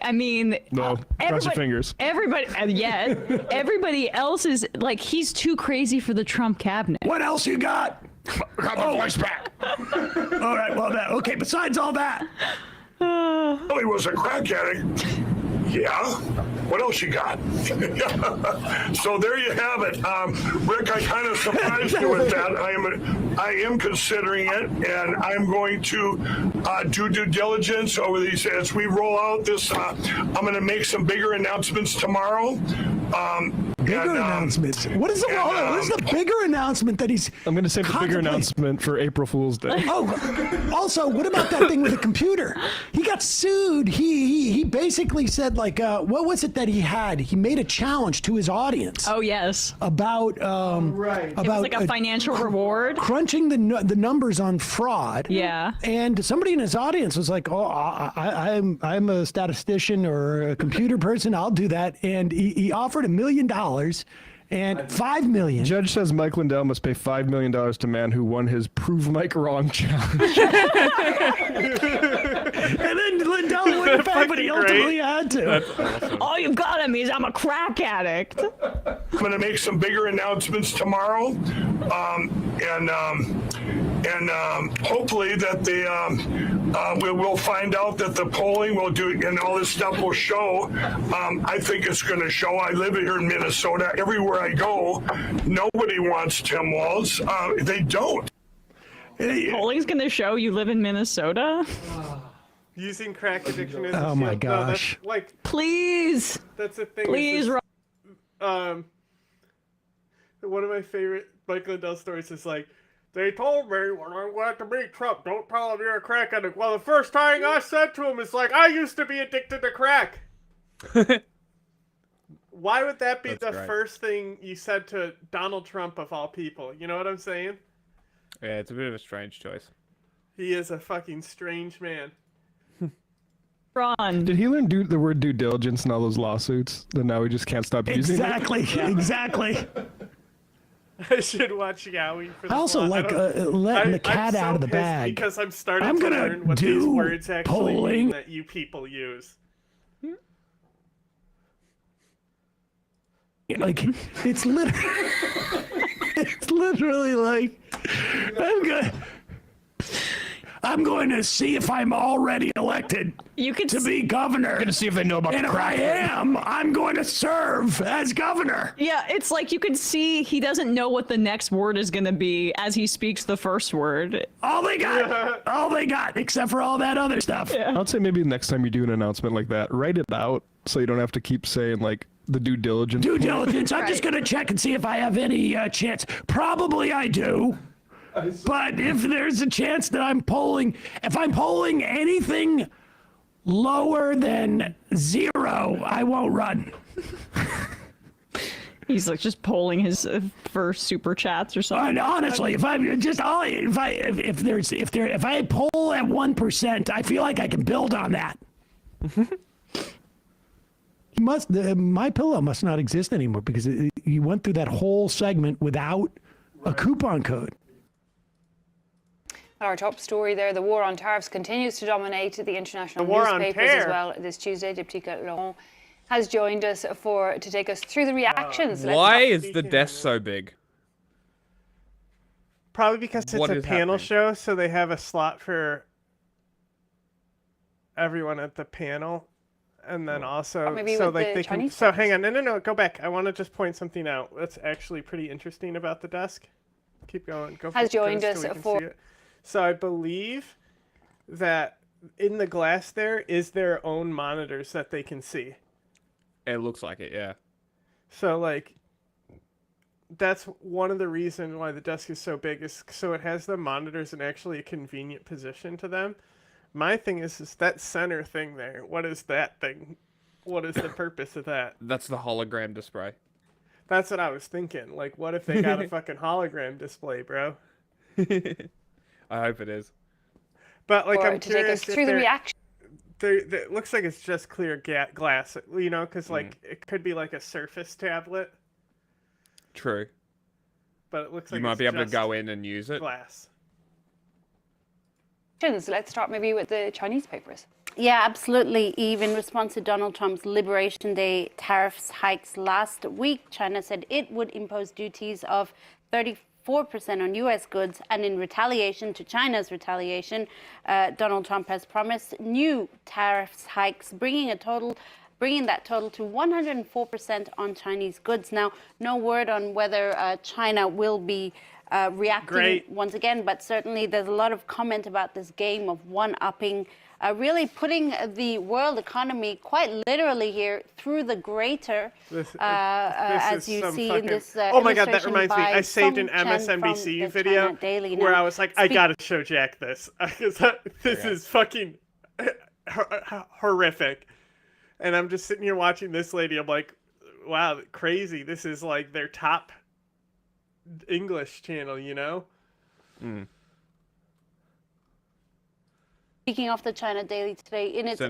No, cross your fingers. Everybody else is he's too crazy for the Trump cabinet. What else you got? Got my voice back. All right, well, okay, besides all that. He was a crack addict. Yeah. What else you got? So there you have it. Rick, I kind of surprised you with that. I am considering it, and I'm going to do due diligence over these as we roll out this. I'm going to make some bigger announcements tomorrow. Bigger announcements. What is the bigger announcement that he's? I'm going to save the bigger announcement for April Fool's Day. Oh, also, what about that thing with the computer? He got sued. He basically said what was it that he had? He made a challenge to his audience. Oh yes. About It was like a financial reward. Crunching the numbers on fraud. Yeah. And somebody in his audience was like, "Oh, I'm a statistician or a computer person. I'll do that." And he offered $1 million. And $5 million. Judge says Mike Lindell must pay $5 million to man who won his Prove Mike Wrong challenge. And then Lindell wouldn't pay, but he ultimately had to. That's awesome. All you've got him is I'm a crack addict. I'm going to make some bigger announcements tomorrow, and hopefully that we'll find out that the polling will do and all this stuff will show. I think it's going to show. I live here in Minnesota. Everywhere I go, nobody wants Tim Walz. They don't. Polling's going to show you live in Minnesota. Using crack addiction as a Oh shield. my gosh. No, Please. That's the thing. Please, one of my favorite Mike Lindell stories is they told me when I went to meet Trump, don't tell him you're a crack addict. Well, the first thing I said to him is I used to be addicted to crack. Why would that be the first thing you said to Donald Trump of all people? You know what I'm saying? Yeah, it's a bit of a strange choice. He is a fucking strange man. Ron. Did he learn the word due diligence in all those lawsuits? Then now he just can't stop using it? Exactly. I should watch Yowie for I also letting the cat out of the bag. Because I'm starting to learn what these words actually mean that you people use. Like, it's literally, it's literally like, I'm going to see if I'm already elected to be governor. Going to see if they know about and if I am, I'm going to serve as governor. Yeah, it's like you can see he doesn't know what the next word is going to be as he speaks the first word. All they got, except for all that other stuff. Yeah. I'd say maybe next time you do an announcement like that, write it out so you don't have to keep saying like the due diligence. Due diligence. I'm just going to check and see if I have any chance. Probably I do. But if there's a chance that if I'm polling anything lower than 0, I won't run. He's like just polling his first super chats or something. And honestly, if I poll at 1%, I feel like I can build on that. My Pillow must not exist anymore because you went through that whole segment without a coupon code. Our top story there, the war on tariffs continues to dominate the international newspapers as well this Tuesday. Diptyque Laurent has joined us to take us through the reactions. Why is the desk so big? Probably because it's a panel show, so they have a slot for everyone at the panel. And then also, so like they can. So hang on, no, go back. I want to just point something out that's actually pretty interesting about the desk. Keep going. Has joined us for. So I believe that in the glass there is their own monitors that they can see. It looks like it, yeah. So like, that's one of the reasons why the desk is so big is so it has the monitors in actually a convenient position to them. My thing is that center thing there. What is that thing? What is the purpose of that? That's the hologram display. That's what I was thinking. Like, what if they got a fucking hologram display, bro? I hope it is. But like, I'm to curious take us through the reaction. It looks like it's just clear glass, you know, because like it could be like a Surface tablet. True. But it looks like you might be able to go in and use it. Glass. Let's start maybe with the Chinese papers. Yeah, absolutely. Eve, in response to Donald Trump's Liberation Day tariffs hikes last week, China said it would impose duties of 34% on U.S. goods. And in retaliation to China's retaliation, Donald Trump has promised new tariffs hikes, bringing that total to 104% on Chinese goods. Now, no word on whether China will be reacting once again, but certainly there's a lot of comment about this game of one-upping, really putting the world economy quite literally here through the grater, as you see in this oh my god, that reminds me. I saved an MSNBC video where I was like, I gotta show Jack this. This is fucking horrific. And I'm just sitting here watching this lady. I'm like, wow, crazy. This is like their top English channel, you know? Speaking of the China Daily today, in its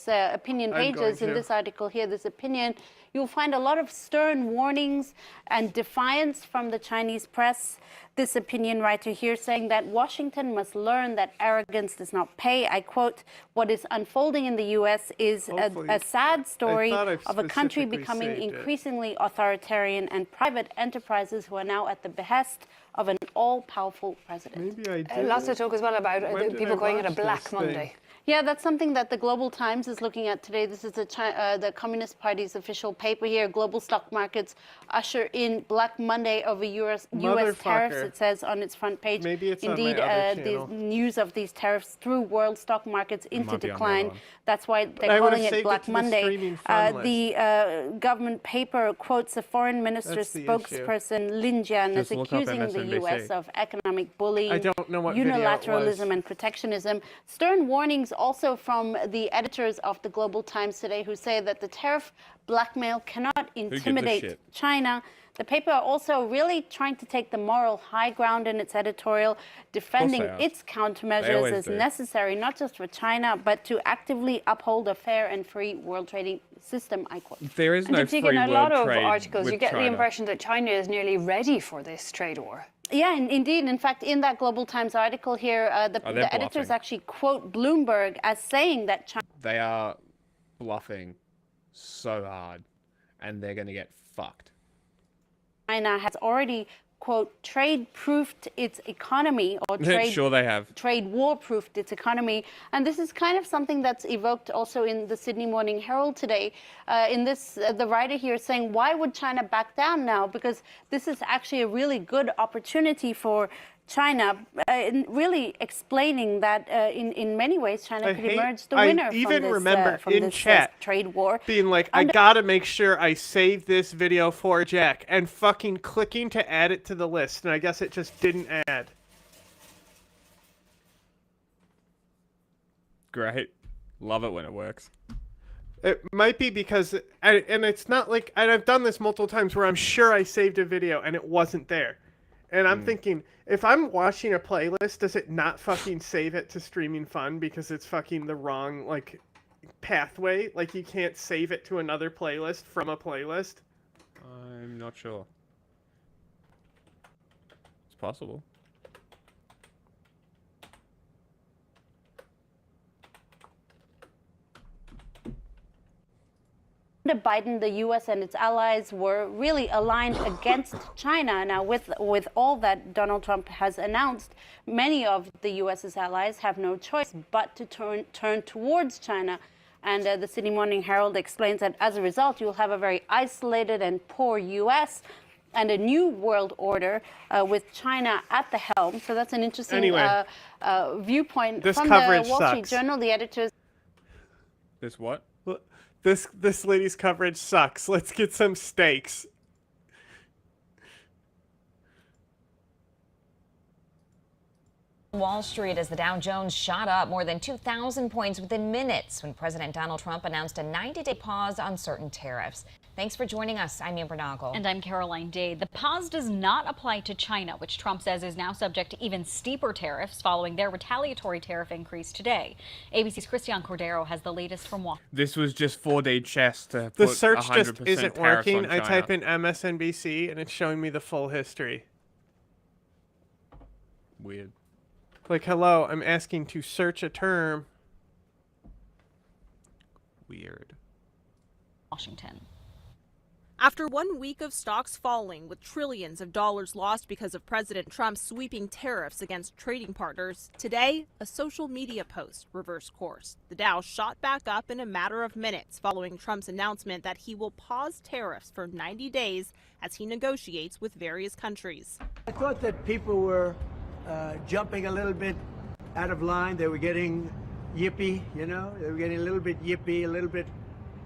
opinion pages, in this article here, this opinion, you'll find a lot of stern warnings and defiance from the Chinese press. This opinion writer here saying that Washington must learn that arrogance does not pay. I quote, what is unfolding in the U.S. is a sad story of a country becoming increasingly authoritarian and private enterprises who are now at the behest of an all-powerful president. Maybe I did. Lots of talk as well about people calling it a Black Monday. Yeah, that's something that the Global Times is looking at today. This is the Communist Party's official paper here. Global stock markets usher in Black Monday over U.S. tariffs, it says on its front page. Maybe it's indeed, the news of these tariffs threw world stock markets into decline. That's why they're calling it Black Monday. The government paper quotes a foreign minister's spokesperson, Lin Jian, as accusing the U.S. of economic bullying, unilateralism, and protectionism. Stern warnings also from the editors of the Global Times today, who say that the tariff blackmail cannot intimidate China. The paper are also really trying to take the moral high ground in its editorial, defending its countermeasures as necessary, not just for China, but to actively uphold a fair and free world trading system, I quote. There is no free world trade in a lot of articles, you get China. The impression that China is nearly ready for this trade war. Yeah, indeed. In fact, in that Global Times article here, the editors actually quote Bloomberg as saying that China... They are bluffing so hard, and they're going to get fucked. China has already, quote, trade-proofed its economy, or Sure they have. trade war-proofed its economy. And this is kind of something that's evoked also in the Sydney Morning Herald today. In this, the writer here is saying, why would China back down now? Because this is actually a really good opportunity for China, really explaining that in many ways China could emerge the winner from this trade war. Being like, I gotta make sure I save this video for Jack, and fucking clicking to add it to the list, and I guess it just didn't add. Great. Love it when it works. It might be because, and it's not like, and I've done this multiple times where I'm sure I saved a video and it wasn't there. And I'm thinking, if I'm watching a playlist, does it not fucking save it to Streaming Fun because it's fucking the wrong, like, pathway? Like, you can't save it to another playlist from a playlist? I'm not sure. It's possible. Biden, the U.S. and its allies were really aligned against China. Now, with all that Donald Trump has announced, many of the U.S.'s allies have no choice but to turn towards China. And the Sydney Morning Herald explains that as a result, you'll have a very isolated and poor U.S. and a new world order with China at the helm. So that's an interesting viewpoint from the Wall Street Journal. The editors. This what? This lady's coverage sucks. Let's get some stakes. Wall Street as the Dow Jones shot up more than 2,000 points within minutes when President Donald Trump announced a 90-day pause on certain tariffs. Thanks for joining us. I'm Amber Noggle. And I'm Caroline Day. The pause does not apply to China, which Trump says is now subject to even steeper tariffs following their retaliatory tariff increase today. ABC's Christian Cordero has the latest from Washington. This was just 4D chess to put the search just 100% isn't tariffs working. on I China. type in MSNBC and it's showing me the full history. Weird. Like, hello, I'm asking to search a term. Weird. Washington. After 1 week of stocks falling, with trillions of dollars lost because of President Trump's sweeping tariffs against trading partners, today, a social media post reversed course. The Dow shot back up in a matter of minutes following Trump's announcement that he will pause tariffs for 90 days as he negotiates with various countries. I thought that people were jumping a little bit out of line. They were getting yippy, you know? They were getting a little bit yippy, a little bit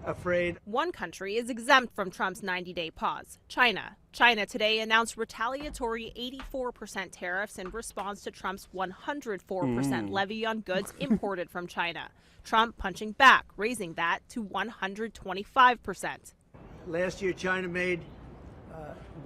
afraid. One country is exempt from Trump's 90-day pause, China. China today announced retaliatory 84% tariffs in response to Trump's 104% levy on goods imported from China. Trump punching back, raising that to 125%. Last year, China made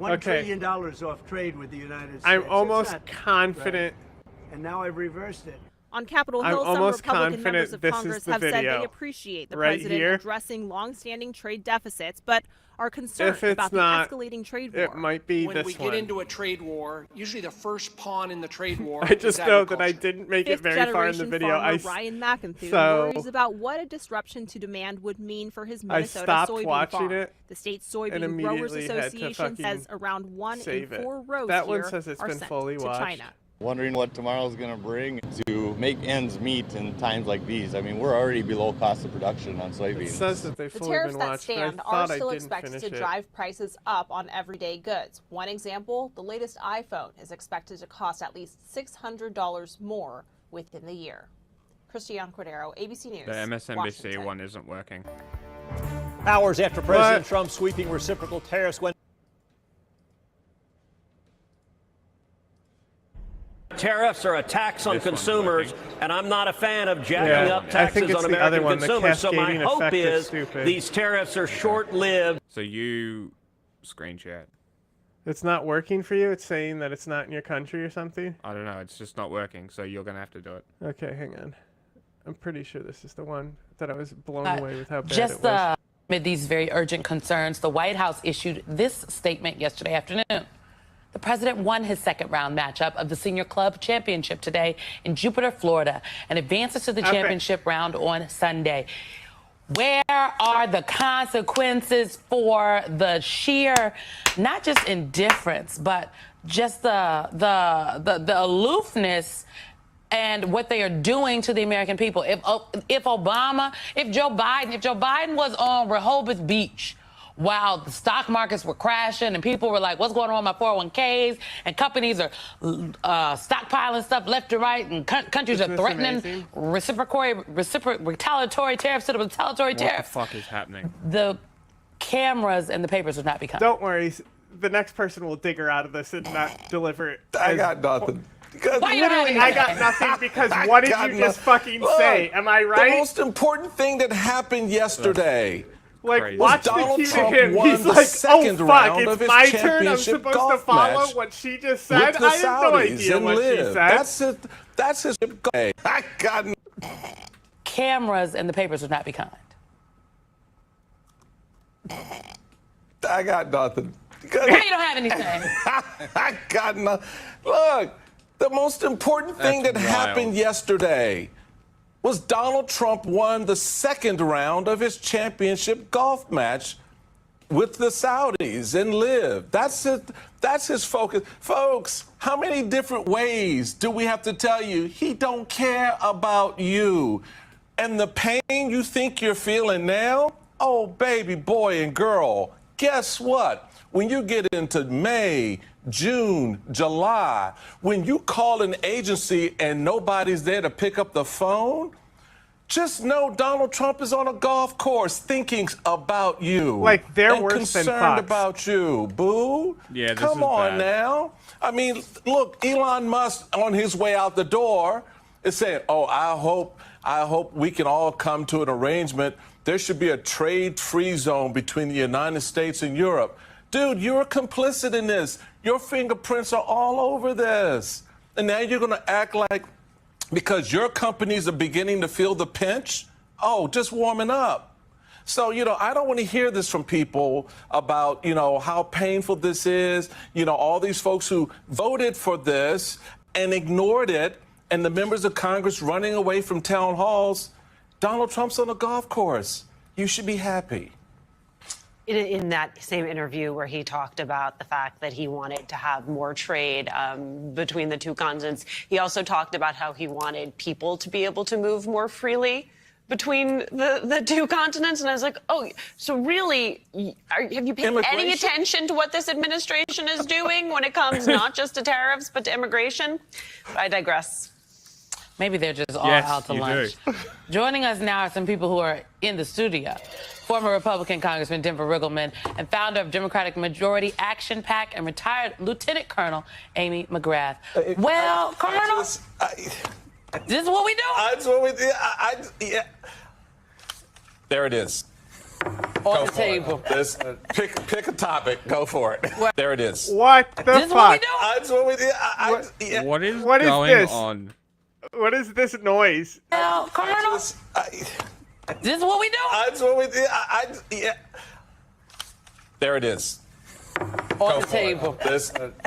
$1 trillion off trade with the United States. I'm almost confident. Right. And now I've reversed it. On Capitol Hill, some Republican members of Congress have said they appreciate the president addressing long-standing trade deficits, but are concerned about the escalating trade war. It might be when this we get into a trade war, usually the first pawn in the trade war I just know that I didn't make it very far in the video. Ryan McIntyre worries about what a disruption to demand would mean for his Minnesota soybean farm. The state soybean growers association says around 1 in 4 rows that here one says it's are been sent fully to watched. China. Wondering what tomorrow's going to bring to make ends meet in times like these. I mean, we're already below cost of production on soybeans. It says that they've The fully tariffs been that watched, stand but I are thought still I didn't expected finish to it. drive prices up on everyday goods. One example, the latest iPhone is expected to cost at least $600 more within the year. Christian Cordero, ABC News. The MSNBC Washington. one isn't working. Hours after President Trump sweeping reciprocal tariffs went. Tariffs are a tax on consumers, and I'm not a fan of jacking up taxes on American consumers. So my hope is these tariffs are short-lived. So you screen share. It's not working for you? It's saying that it's not in your country or something? I don't know. It's just not working, so you're going to have to do it. Okay, hang on. I'm pretty sure this is the one that I was blown away with how bad just it was. Amid these very urgent concerns, the White House issued this statement yesterday afternoon. The president won his second round matchup of the Senior Club Championship today in Jupiter, Florida, and advances to the championship round on Sunday. Where are the consequences for the sheer, not just indifference, but just the aloofness and what they are doing to the American people? If Joe Biden was on Rehoboth Beach while the stock markets were crashing and people were like, what's going on with my 401ks? And companies are stockpiling stuff left and right, and countries are threatening retaliatory tariffs to the retaliatory tariffs. What the fuck is happening? The cameras and the papers would not be coming. Don't worry. The next person will dig her out of this and not deliver it. I got nothing. Literally, I got nothing because what did you just fucking say? Am I right? The most important thing that happened yesterday. Like, watch Donald the cue Trump to him. won He's the like, second oh, fuck, round of it's his my turn. I'm championship supposed to golf follow match what she just said? with the I have no Saudis idea and what she live. said. That's his goal. I got Cameras and the papers would not be kind. I got nothing. You don't have anything. I got nothing. Look, the most important thing that happened yesterday was Donald Trump won the second round of his championship golf match with the Saudis and live. That's it. That's his focus. Folks, how many different ways do we have to tell you he don't care about you? And the pain you think you're feeling now, oh, baby, boy, and girl, guess what? When you get into May, June, July, when you call an agency and nobody's there to pick up the phone, just know Donald Trump is on a golf course thinking about you. Like, they're and worse than concerned Fox. about you, boo. Yeah, this Come is on bad. now. I mean, look, Elon Musk on his way out the door is saying, oh, I hope we can all come to an arrangement. There should be a trade-free zone between the United States and Europe. Dude, you're complicit in this. Your fingerprints are all over this. And now you're going to act like because your companies are beginning to feel the pinch? Oh, just warming up. So, I don't want to hear this from people about, how painful this is. All these folks who voted for this and ignored it, and the members of Congress running away from town halls. Donald Trump's on a golf course. You should be happy. In that same interview where he talked about the fact that he wanted to have more trade between the two continents, he also talked about how he wanted people to be able to move more freely between the two continents. And I was like, oh, so really, have you paid any attention to what this administration is doing when it comes not just to tariffs, but to immigration? But I digress. Maybe they're just all out to lunch. Joining us now are some people who are in the studio. Former Republican Congressman Denver Riggleman and founder of Democratic Majority Action PAC and retired Lieutenant Colonel Amy McGrath. Colonel, this is what we do. That's what we do. There it is. On the table. Pick a topic. Go for it. There it is. What the this fuck? What we do? That's what we do. What is What is going this? on? What is this noise? Colonel, this is what we do. That's what we do. There it is. On the table.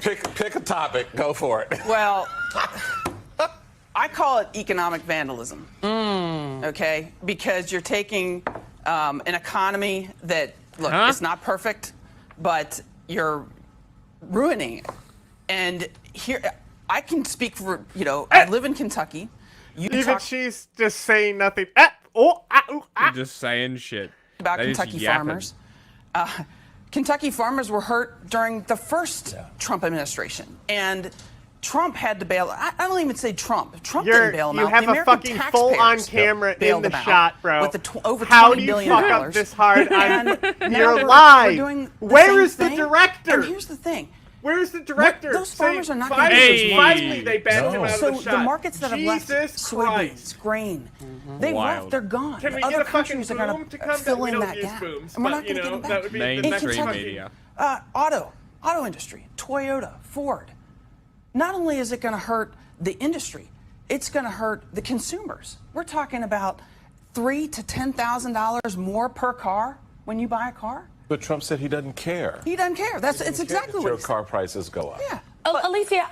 Pick a topic. Go for it. Well, I call it economic vandalism. Okay, because you're taking an economy that it's not perfect, but you're ruining it. And here, I can speak for I live in Kentucky. She's just saying nothing. You're just saying shit About Kentucky farmers. Kentucky farmers were hurt during the first Trump administration, and Trump had to bail. I don't even say Trump. Trump didn't bail them out. You have the a fucking full-on camera in the shot, bro. With over How $20 do you billion. fuck up this hard on And your now live? we're doing the Where same is the thing. director? And here's the thing. Where's the director? Those farmers are not going finally they banned him out of So the shot. the markets that have left Jesus soybeans, grain, they left, they're gone. Can we Other get a fucking countries are going boom to come fill we in don't that use gap. booms, And we're but, not going to get it back. that would be the next Mainstream fucking- media. Auto industry, Toyota, Ford. Not only is it going to hurt the industry, it's going to hurt the consumers. We're talking about $3,000 to $10,000 more per car when you buy a car. But Trump said he doesn't care. He doesn't care. It's exactly what Your he said. car prices go up. Yeah. Alicia,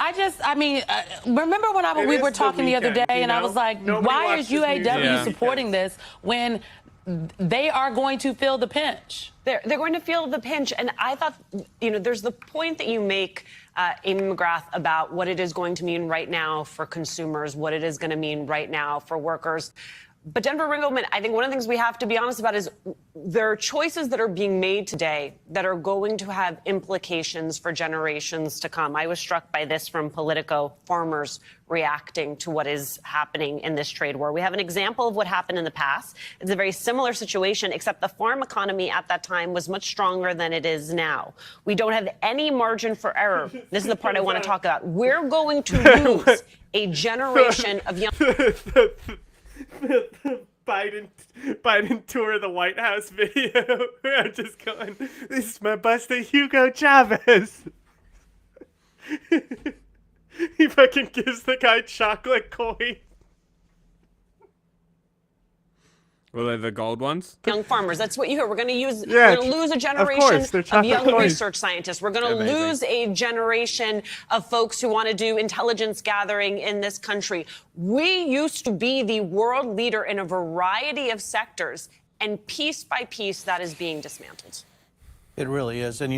remember when we were talking the other day and I was like, why is UAW supporting this when they are going to feel the pinch. They're going to feel the pinch. And I thought, there's the point that you make, Amy McGrath, about what it is going to mean right now for consumers, what it is going to mean right now for workers. But Denver Ringelman, I think one of the things we have to be honest about is there are choices that are being made today that are going to have implications for generations to come. I was struck by this from Politico, farmers reacting to what is happening in this trade war. We have an example of what happened in the past. It's a very similar situation, except the farm economy at that time was much stronger than it is now. We don't have any margin for error. This is the part I want to talk about. We're going to lose a generation of young... The Biden tour of the White House video. I'm just going, this is my Buster Hugo Chavez. He fucking gives the guy chocolate coins. Well, they're the gold ones? Young farmers. That's what you hear. We're going to use. We're going to lose a generation of young research scientists. We're going to lose a generation of folks who want to do intelligence gathering in this country. We used to be the world leader in a variety of sectors, and piece by piece, that is being dismantled. It really is. And,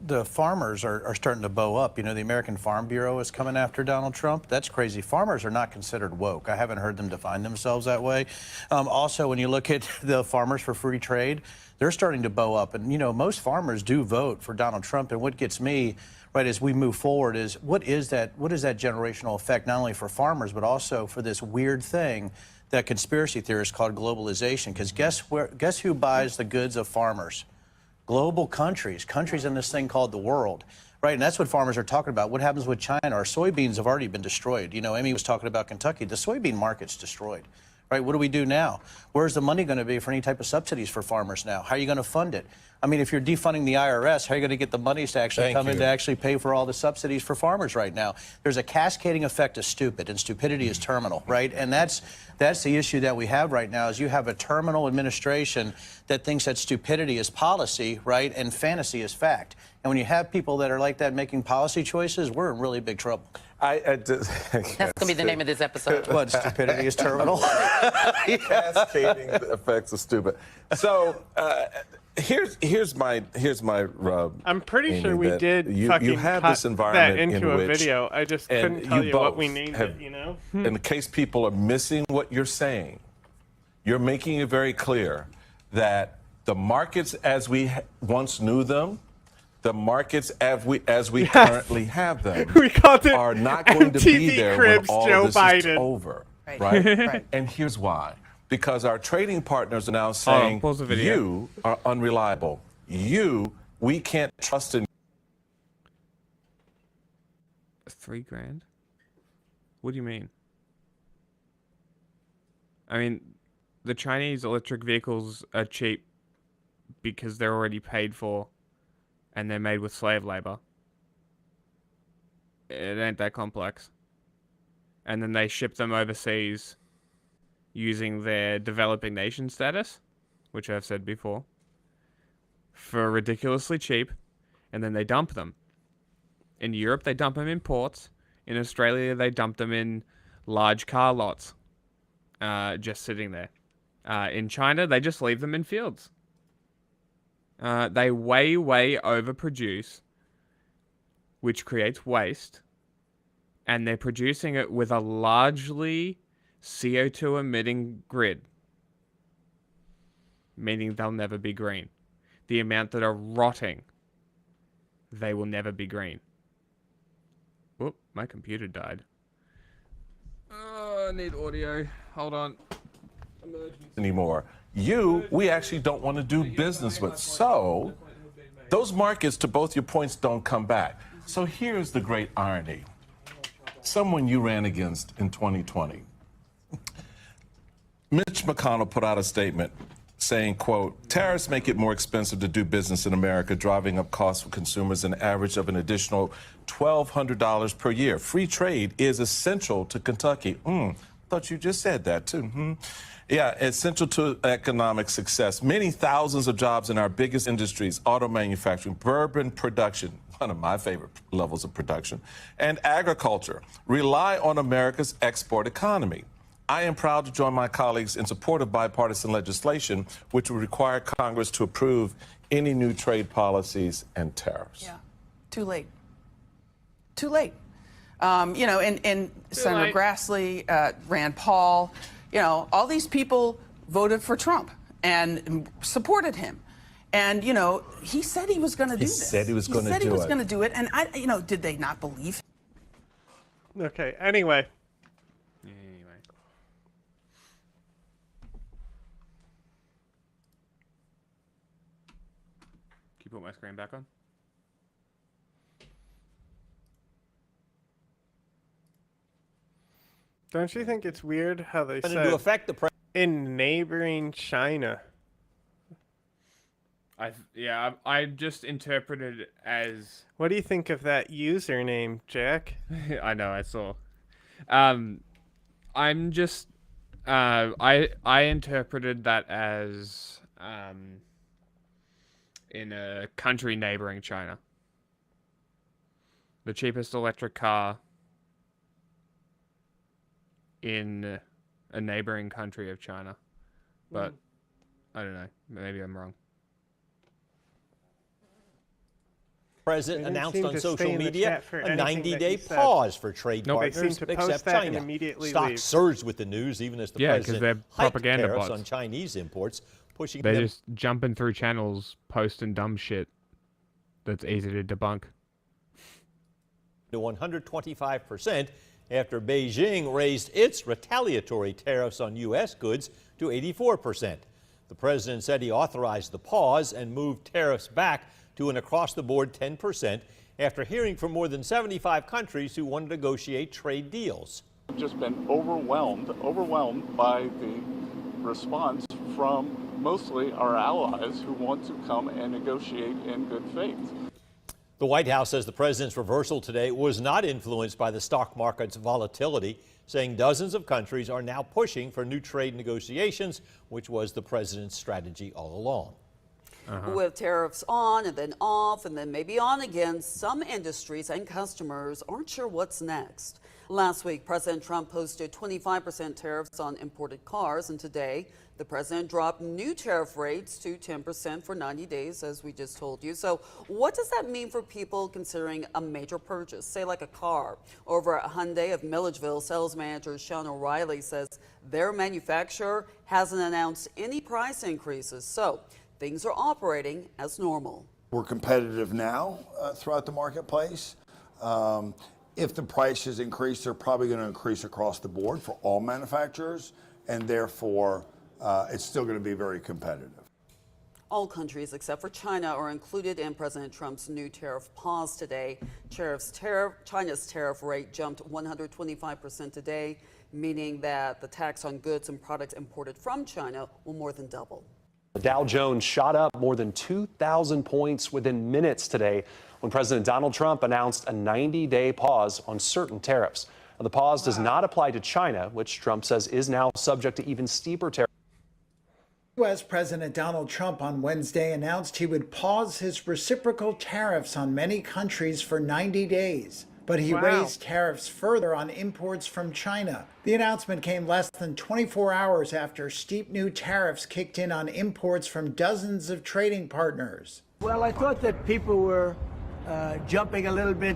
the farmers are starting to bow up. The American Farm Bureau is coming after Donald Trump. That's crazy. Farmers are not considered woke. I haven't heard them define themselves that way. Also, when you look at the Farmers for Free Trade, they're starting to bow up. And, most farmers do vote for Donald Trump. And what gets me, right, as we move forward is what is that generational effect, not only for farmers, but also for this weird thing that conspiracy theorists call globalization? Because guess who buys the goods of farmers? Global countries in this thing called the world, right? And that's what farmers are talking about. What happens with China? Our soybeans have already been destroyed. Amy was talking about Kentucky. The soybean market's destroyed, right? What do we do now? Where's the money going to be for any type of subsidies for farmers now? How are you going to fund it? I mean, if you're defunding the IRS, how are you going to get the monies to actually come in to actually pay for all the subsidies for farmers right now? There's a cascading effect of stupid, and stupidity is terminal, right? And that's the issue that we have right now, is you have a terminal administration that thinks that stupidity is policy, right, and fantasy is fact. And when you have people that are like that making policy choices, we're in really big trouble. That's going to be the name of this episode. What, stupidity is terminal? Cascading effects of stupid. So here's my rub. I'm pretty sure we that did you fucking have cut this environment that into in a which, video. I just couldn't tell you what we named it, In case people are missing what you're saying, you're making it very clear that the markets as we once knew them, the markets as we currently have them, are not going to be there when all Joe this Biden. is over, right? And here's why. Because our trading partners are now saying, you are unreliable. We can't trust in. $3,000? What do you mean? I mean, the Chinese electric vehicles are cheap because they're already paid for and they're made with slave labor. It ain't that complex. And then they ship them overseas using their developing nation status, which I've said before, for ridiculously cheap, and then they dump them. In Europe, they dump them in ports. In Australia, they dump them in large car lots, just sitting there. In China, they just leave them in fields. They way overproduce, which creates waste, and they're producing it with a largely CO2 emitting grid, meaning they'll never be green. The amount that are rotting, they will never be green. Whoop, my computer died. Oh, I need audio. Hold on. Anymore. We actually don't want to do business with. So those markets, to both your points, don't come back. So here's the great irony. Someone you ran against in 2020. Mitch McConnell put out a statement saying, quote, tariffs make it more expensive to do business in America, driving up costs for consumers an average of an additional $1,200 per year. Free trade is essential to Kentucky. Thought you just said that too. Yeah, essential to economic success. Many thousands of jobs in our biggest industries, auto manufacturing, bourbon production, one of my favorite levels of production, and agriculture rely on America's export economy. I am proud to join my colleagues in support of bipartisan legislation, which would require Congress to approve any new trade policies and tariffs. Yeah, too late. Too late. You know, and Senator Grassley, Rand Paul, you know, all these people voted for Trump and supported him. And, you know, he said he was going to do this. He said he was going to do it. He said he was going to do it. And, you know, did they not believe him? Okay, anyway. Can you put my screen back on? Don't you think it's weird how they said to affect the in neighboring China? I just interpreted it as. What do you think of that username, Jack? I know, I saw. I'm just. I interpreted that as in a country neighboring China. The cheapest electric car in a neighboring country of China. But I don't know. Maybe I'm wrong. President announced on social media a 90-day pause for trade partners except China. Stocks surged with the news, even as the president hiked tariffs on Chinese imports, pushing They're just jumping through channels, posting dumb shit that's easy to debunk. To 125% after Beijing raised its retaliatory tariffs on U.S. goods to 84%. The president said he authorized the pause and moved tariffs back to an across-the-board 10% after hearing from more than 75 countries who want to negotiate trade deals. I've just been overwhelmed by the response from mostly our allies who want to come and negotiate in good faith. The White House says the president's reversal today was not influenced by the stock market's volatility, saying dozens of countries are now pushing for new trade negotiations, which was the president's strategy all along. With tariffs on and then off and then maybe on again, some industries and customers aren't sure what's next. Last week, President Trump posted 25% tariffs on imported cars, and today the president dropped new tariff rates to 10% for 90 days, as we just told you. So what does that mean for people considering a major purchase, say like a car? Over at Hyundai of Milledgeville, sales manager Sean O'Reilly says their manufacturer hasn't announced any price increases. So things are operating as normal. We're competitive now throughout the marketplace. If the prices increase, they're probably going to increase across the board for all manufacturers, and therefore it's still going to be very competitive. All countries except for China are included in President Trump's new tariff pause today. China's tariff rate jumped 125% today, meaning that the tax on goods and products imported from China will more than double. The Dow Jones shot up more than 2,000 points within minutes today when President Donald Trump announced a 90-day pause on certain tariffs. Now, the pause does not apply to China, which Trump says is now subject to even steeper tariffs. U.S. President Donald Trump on Wednesday announced he would pause his reciprocal tariffs on many countries for 90 days. But he raised tariffs further on imports from China. The announcement came less than 24 hours after steep new tariffs kicked in on imports from dozens of trading partners. Well, I thought that people were jumping a little bit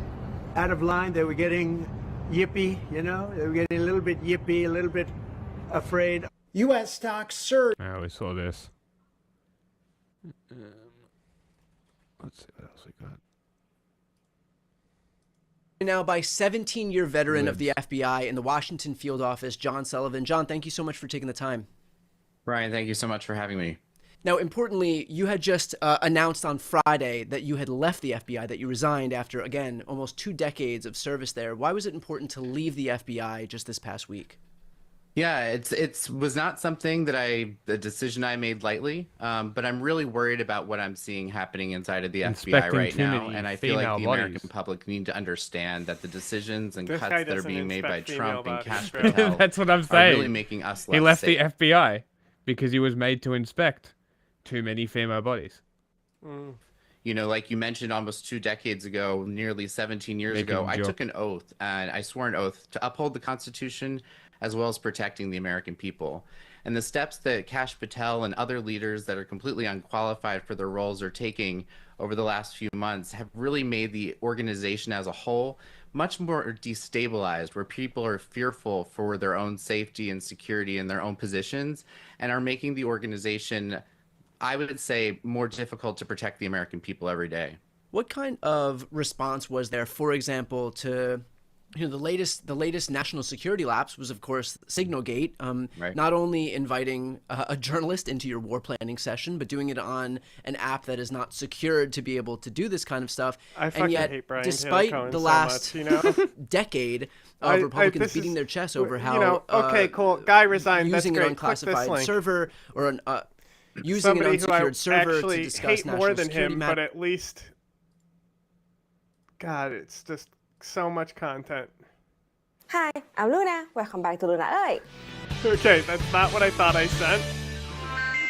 out of line. They were getting yippy, you know? They were getting a little bit yippy, a little bit afraid. U.S. stocks surged. I always saw this. Let's see what else we got. Now by 17-year veteran of the FBI in the Washington field office, John Sullivan. John, thank you so much for taking the time. Brian, thank you so much for having me. Now, importantly, you had just announced on Friday that you had left the FBI, that you resigned after, again, almost 2 decades of service there. Why was it important to leave the FBI just this past week? Yeah, it was not something that a decision I made lightly, but I'm really worried about what I'm seeing happening inside of the FBI right now, and I feel like the American public need to understand that the decisions and cuts that are being made by Trump and Cash Patel That's what I'm saying. are really making us less He left safe. the FBI because he was made to inspect too many female bodies. You know, like you mentioned, almost 2 decades ago, nearly 17 years ago, I took an oath, and I swore an oath to uphold the Constitution as well as protecting the American people. And the steps that Kash Patel and other leaders that are completely unqualified for their roles are taking over the last few months have really made the organization as a whole much more destabilized, where people are fearful for their own safety and security in their own positions, and are making the organization, I would say, more difficult to protect the American people every day. What kind of response was there, for example, to the latest national security lapse was, of course, Signalgate, Right. not only inviting a journalist into your war planning session, but doing it on an app that is not secured to be able to do this kind of stuff. I fucking and yet, hate Brian despite Taylor Cohen the so last much, decade of Republicans beating their chests over how okay, cool, guy resigned. using That's an great. Click this unclassified link. server or an using Somebody an unsecured who I server actually to discuss hate national more than security him, but at least, God, it's just so much content. Hi, I'm Luna. Welcome back to Luna Ơi. Okay, that's not what I thought I sent.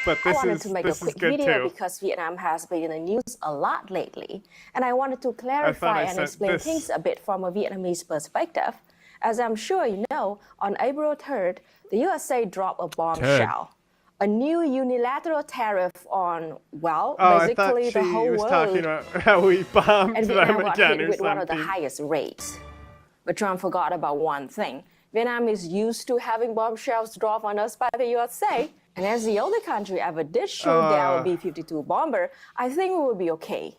But I this wanted is to make a this is quick good video too. because Vietnam has been in the news a lot lately, and I wanted to clarify and sent explain this. things a bit from a Vietnamese perspective. As I'm sure you know, on April 3rd, the USA dropped a bombshell. A new unilateral tariff on, well, basically I thought the whole she was world. talking about how we bombed And them Vietnam got again hit or with one of the something. highest rates. But Trump forgot about one thing. Vietnam is used to having bombshells dropped on us by the USA. And as the only country ever did shoot down a B-52 bomber, I think we will be okay.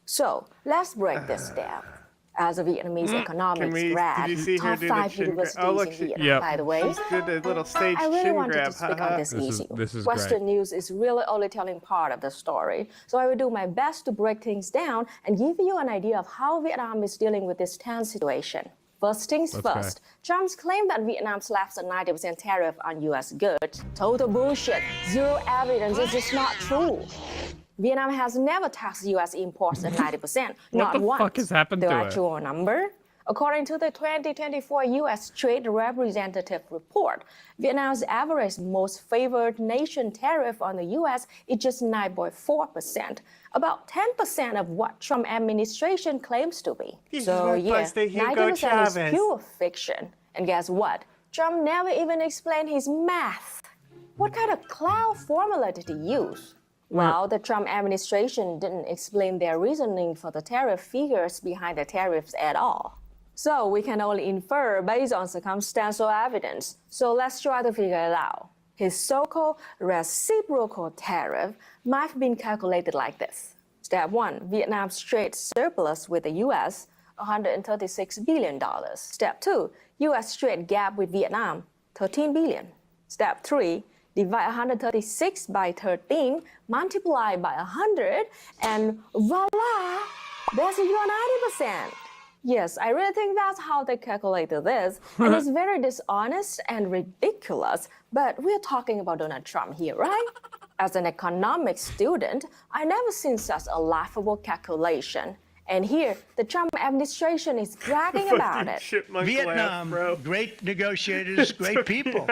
So let's break this down. As a Vietnamese economics grad, did you see her top do the 5 chin grab? universities Oh, look, in she- Vietnam, Yep. by the way. She did a little stage I really chin wanted grab. to speak on this issue. This is Western great. news is really only telling part of the story, so I will do my best to break things down and give you an idea of how Vietnam is dealing with this tense situation. First things Let's go. first, Trump's claim that Vietnam slaps a 90% tariff on U.S. goods. Total bullshit. Zero evidence. It's just not true. Vietnam has never taxed U.S. imports at 90%. Not the once. fuck has happened the to it? actual number? According to the 2024 U.S. Trade Representative Report, Vietnam's average most favored nation tariff on the U.S. is just 9.4%, about 10% of what Trump administration claims to be. This So is my birthday, Hugo 90% Chavez. is pure fiction. And guess what? Trump never even explained his math. What kind of cloud formula did he use? Well, the Trump administration didn't explain their reasoning for the tariff figures behind the tariffs at all. So we can only infer based on circumstantial evidence. So let's try to figure it out. His so-called reciprocal tariff might have been calculated like this. Step 1, Vietnam's trade surplus with the US, $136 billion. Step 2, US trade gap with Vietnam, $13 billion. Step 3, divide 136 by 13, multiply by 100, and voila, there's your 90%. Yes, I really think that's how they calculated this. And it's very dishonest and ridiculous, but we're talking about Donald Trump here, right? As an economics student, I never seen such a laughable calculation. And here, the Trump administration is bragging about it. Vietnam, great negotiators, great people.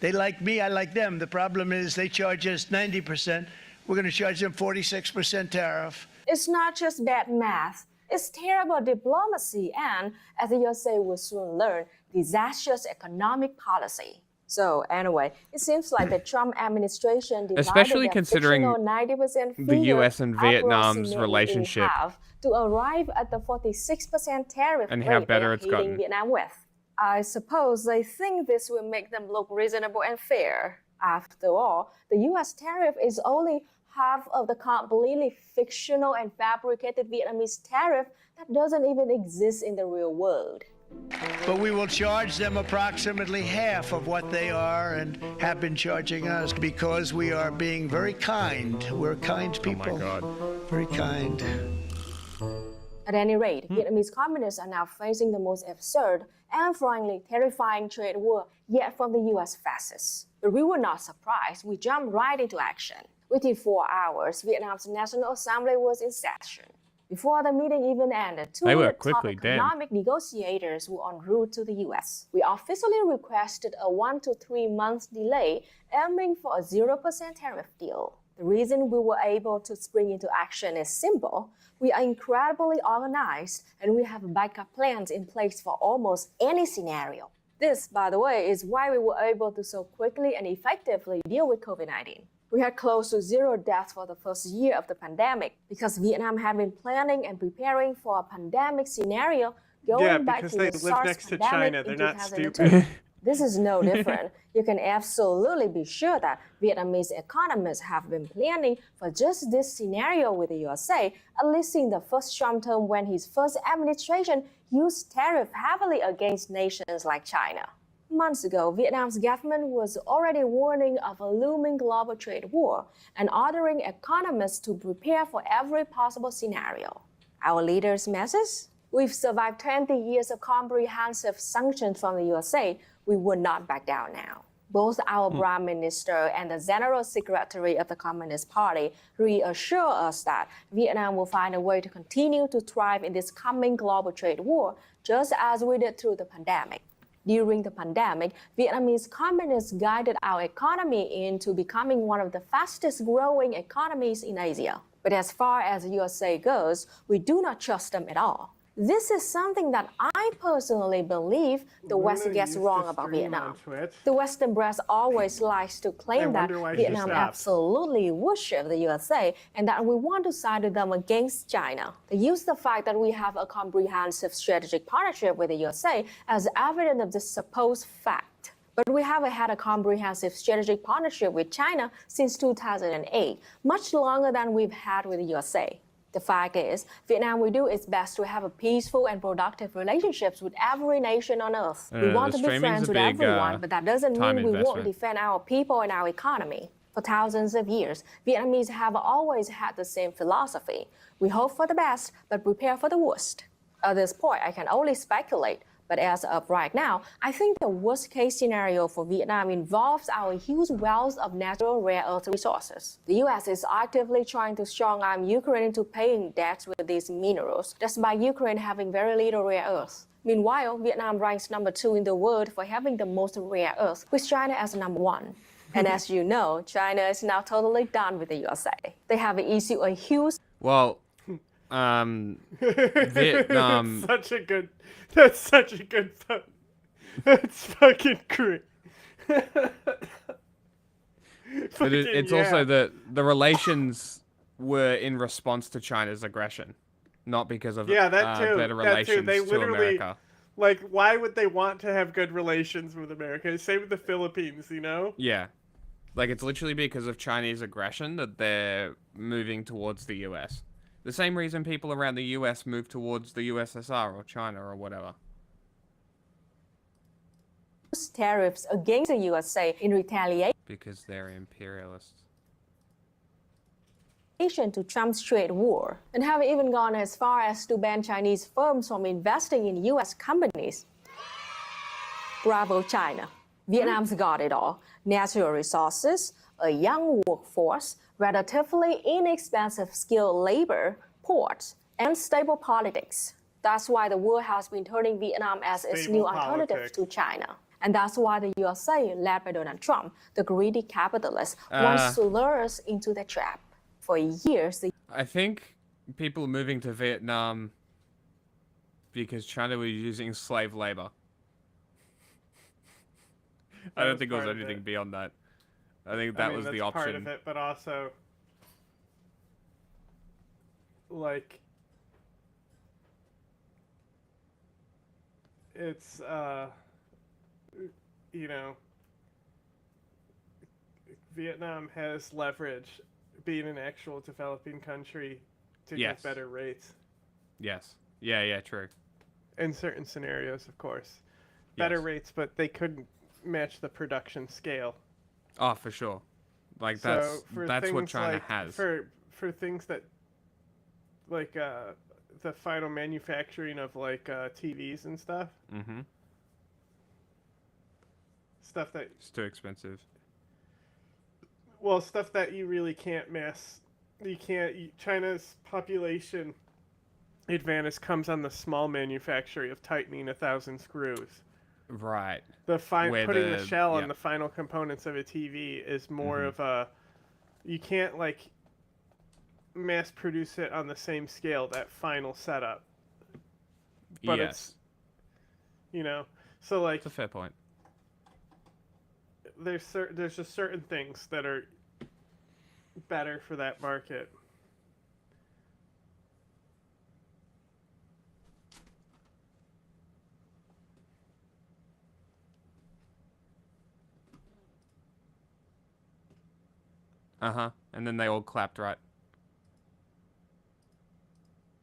They like me, I like them. The problem is they charge us 90%. We're going to charge them 46% tariff. It's not just bad math. It's terrible diplomacy and, as the USA will soon learn, disastrous economic policy. So anyway, it seems like the Trump administration divided Especially their considering fictional 90% the figure US and Vietnam's approximately in relationship half to arrive at the 46% tariff and rate how better they're it's hitting gotten. Vietnam with. I suppose they think this will make them look reasonable and fair. After all, the US tariff is only half of the completely fictional and fabricated Vietnamese tariff that doesn't even exist in the real world. But we will charge them approximately half of what they are and have been charging us because we are being very kind. We're kind people. Oh my God. Very kind. At any rate, Vietnamese communists are now facing the most absurd and frankly terrifying trade war yet from the US fascists. But we were not surprised. We jumped right into action. Within 4 hours, Vietnam's National Assembly was in session. Before the meeting even ended, two They of were the top quickly dead. economic negotiators were en route to the US. We officially requested a 1 to 3 month delay, aiming for a 0% tariff deal. The reason we were able to spring into action is simple. We are incredibly organized, and we have backup plans in place for almost any scenario. This, by the way, is why we were able to so quickly and effectively deal with COVID-19. We had close to 0 deaths for the first year of the pandemic because Vietnam had been planning and preparing for a pandemic scenario going back to the SARS pandemic in 2002. This is no different. You can absolutely be sure that Vietnamese economists have been planning for just this scenario with the USA, at least in the first Trump term when his first administration used tariff heavily against nations like China. Months ago, Vietnam's government was already warning of a looming global trade war and ordering economists to prepare for every possible scenario. Our leader's message? We've survived 20 years of comprehensive sanctions from the USA. We would not back down now. Both our Prime Minister and the General Secretary of the Communist Party reassure us that Vietnam will find a way to continue to thrive in this coming global trade war, just as we did through the pandemic. During the pandemic, Vietnamese communists guided our economy into becoming one of the fastest growing economies in Asia. But as far as the USA goes, we do not trust them at all. This is something that I personally believe the West gets wrong about Vietnam. The Western press always likes to claim that Vietnam absolutely worships the USA and that we want to side with them against China. They use the fact that we have a comprehensive strategic partnership with the USA as evidence of this supposed fact. But we haven't had a comprehensive strategic partnership with China since 2008, much longer than we've had with the USA. The fact is, Vietnam will do its best to have a peaceful and productive relationships with every nation on earth. We want to be friends with everyone, but that doesn't mean we won't defend our people and our economy. For thousands of years, Vietnamese have always had the same philosophy. We hope for the best, but prepare for the worst. At this point, I can only speculate. But as of right now, I think the worst-case scenario for Vietnam involves our huge wealth of natural rare earth resources. The U.S. is actively trying to strong-arm Ukraine into paying debts with these minerals, despite Ukraine having very little rare earth. Meanwhile, Vietnam ranks number 2 in the world for having the most rare earth, with China as number 1. And as you know, China is now totally done with the USA. They have issued a huge... Well, Vietnam... That's such a good fun. That's fucking great. It's also that the relations were in response to China's aggression, not because of better relations to America. Like, why would they want to have good relations with America? Same with the Philippines, you know? Yeah. Like, it's literally because of Chinese aggression that they're moving towards the US. The same reason people around the US move towards the USSR or China or whatever. Tariffs against the USA in retaliation. Because they're imperialists. To Trump's trade war, and have even gone as far as to ban Chinese firms from investing in US companies. Bravo, China. Vietnam's got it all. Natural resources, a young workforce, relatively inexpensive skilled labor, ports, and stable politics. That's why the world has been turning Vietnam as its new alternative to China. And that's why the USA, led by Donald Trump, the greedy capitalist, wants to lure us into the trap. For years, I think people are moving to Vietnam because China was using slave labor. I don't think there was anything beyond that. I think that was the option. Part of it, but also, like, it's, you know, Vietnam has leverage, being an actual developing country, to get better rates. Yes. Yeah, true. In certain scenarios, of course. Better rates, but they couldn't match the production scale. Oh, for sure. Like, that's what China has. For things that, like, the final manufacturing of, like, TVs and stuff. Mm-hmm. Stuff that... It's too expensive. Well, stuff that you really can't mass... China's population advantage comes on the small manufacturing of tightening 1,000 screws. Right. Putting the shell on the final components of a TV is more of a... You can't, like, mass produce it on the same scale, that final setup. But it's... You know... So like, That's a fair point. there's just certain things that are better for that market. And then they all clapped, right?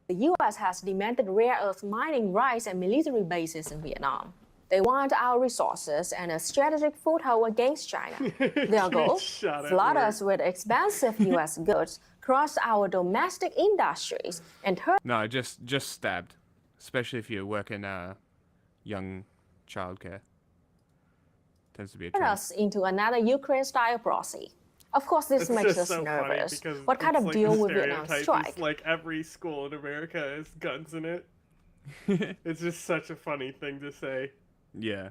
The U.S. has demanded rare earth mining rights and military bases in Vietnam. They want our resources and a strategic foothold against China. Their goal? Flood us with expensive U.S. goods, crush our domestic industries, and turn No, just stabbed. Especially if you work in young childcare. Tends to be a trend. us into another Ukraine-style proxy. Of course, this It's makes just us so funny nervous. because What kind it's of like deal the would Vietnam stereotype is strike? like every school in America has guns in it. It's just such a funny thing to say. Yeah.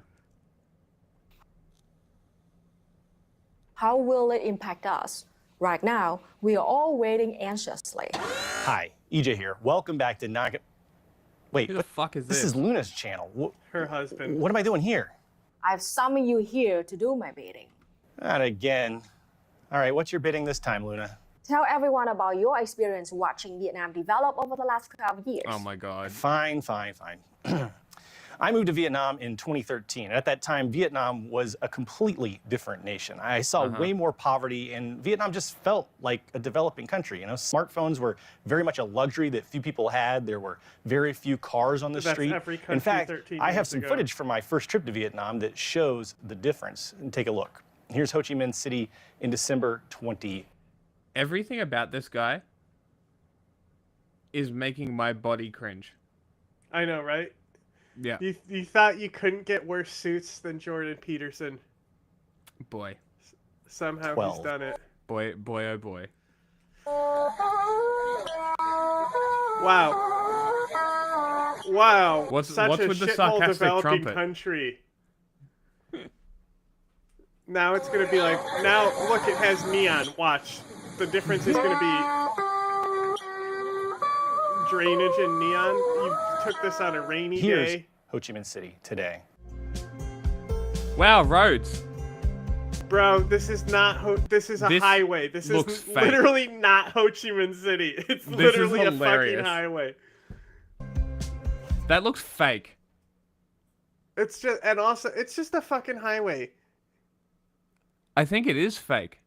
How will it impact us? Right now, we are all waiting anxiously. Hi, EJ here. Welcome back to Naga. Wait, Who the fuck is this? This is Luna's channel. Her husband. What am I doing here? I've summoned you here to do my bidding. Not again. All right, what's your bidding this time, Luna? Tell everyone about your experience watching Vietnam develop over the last 12 years. Oh my god. Fine. I moved to Vietnam in 2013. At that time, Vietnam was a completely different nation. I saw way more poverty, and Vietnam just felt like a developing country. You know, smartphones were very much a luxury that few people had. There were very few cars on the That's street. every country In fact, 13 I have years some ago. footage from my first trip to Vietnam that shows the difference. And take a look. Here's Ho Chi Minh City in December 20. Everything about this guy is making my body cringe. I know, right? Yeah. You thought you couldn't get worse suits than Jordan Peterson. Boy. Somehow 12. he's done it. Boy, oh boy. Wow. What's Such a with the shithole sarcastic developing trumpet? country. Now it's gonna be like, now look, it has neon. Watch. The difference is gonna be drainage and neon. You took this on a rainy Here's day. Ho Chi Minh City today. Wow, roads. Bro, this is not. This is a This highway. This is looks fake. literally not Ho Chi Minh City. It's This is literally a fucking hilarious. highway. That looks fake. It's just, and also, it's just a fucking highway. I think it is fake.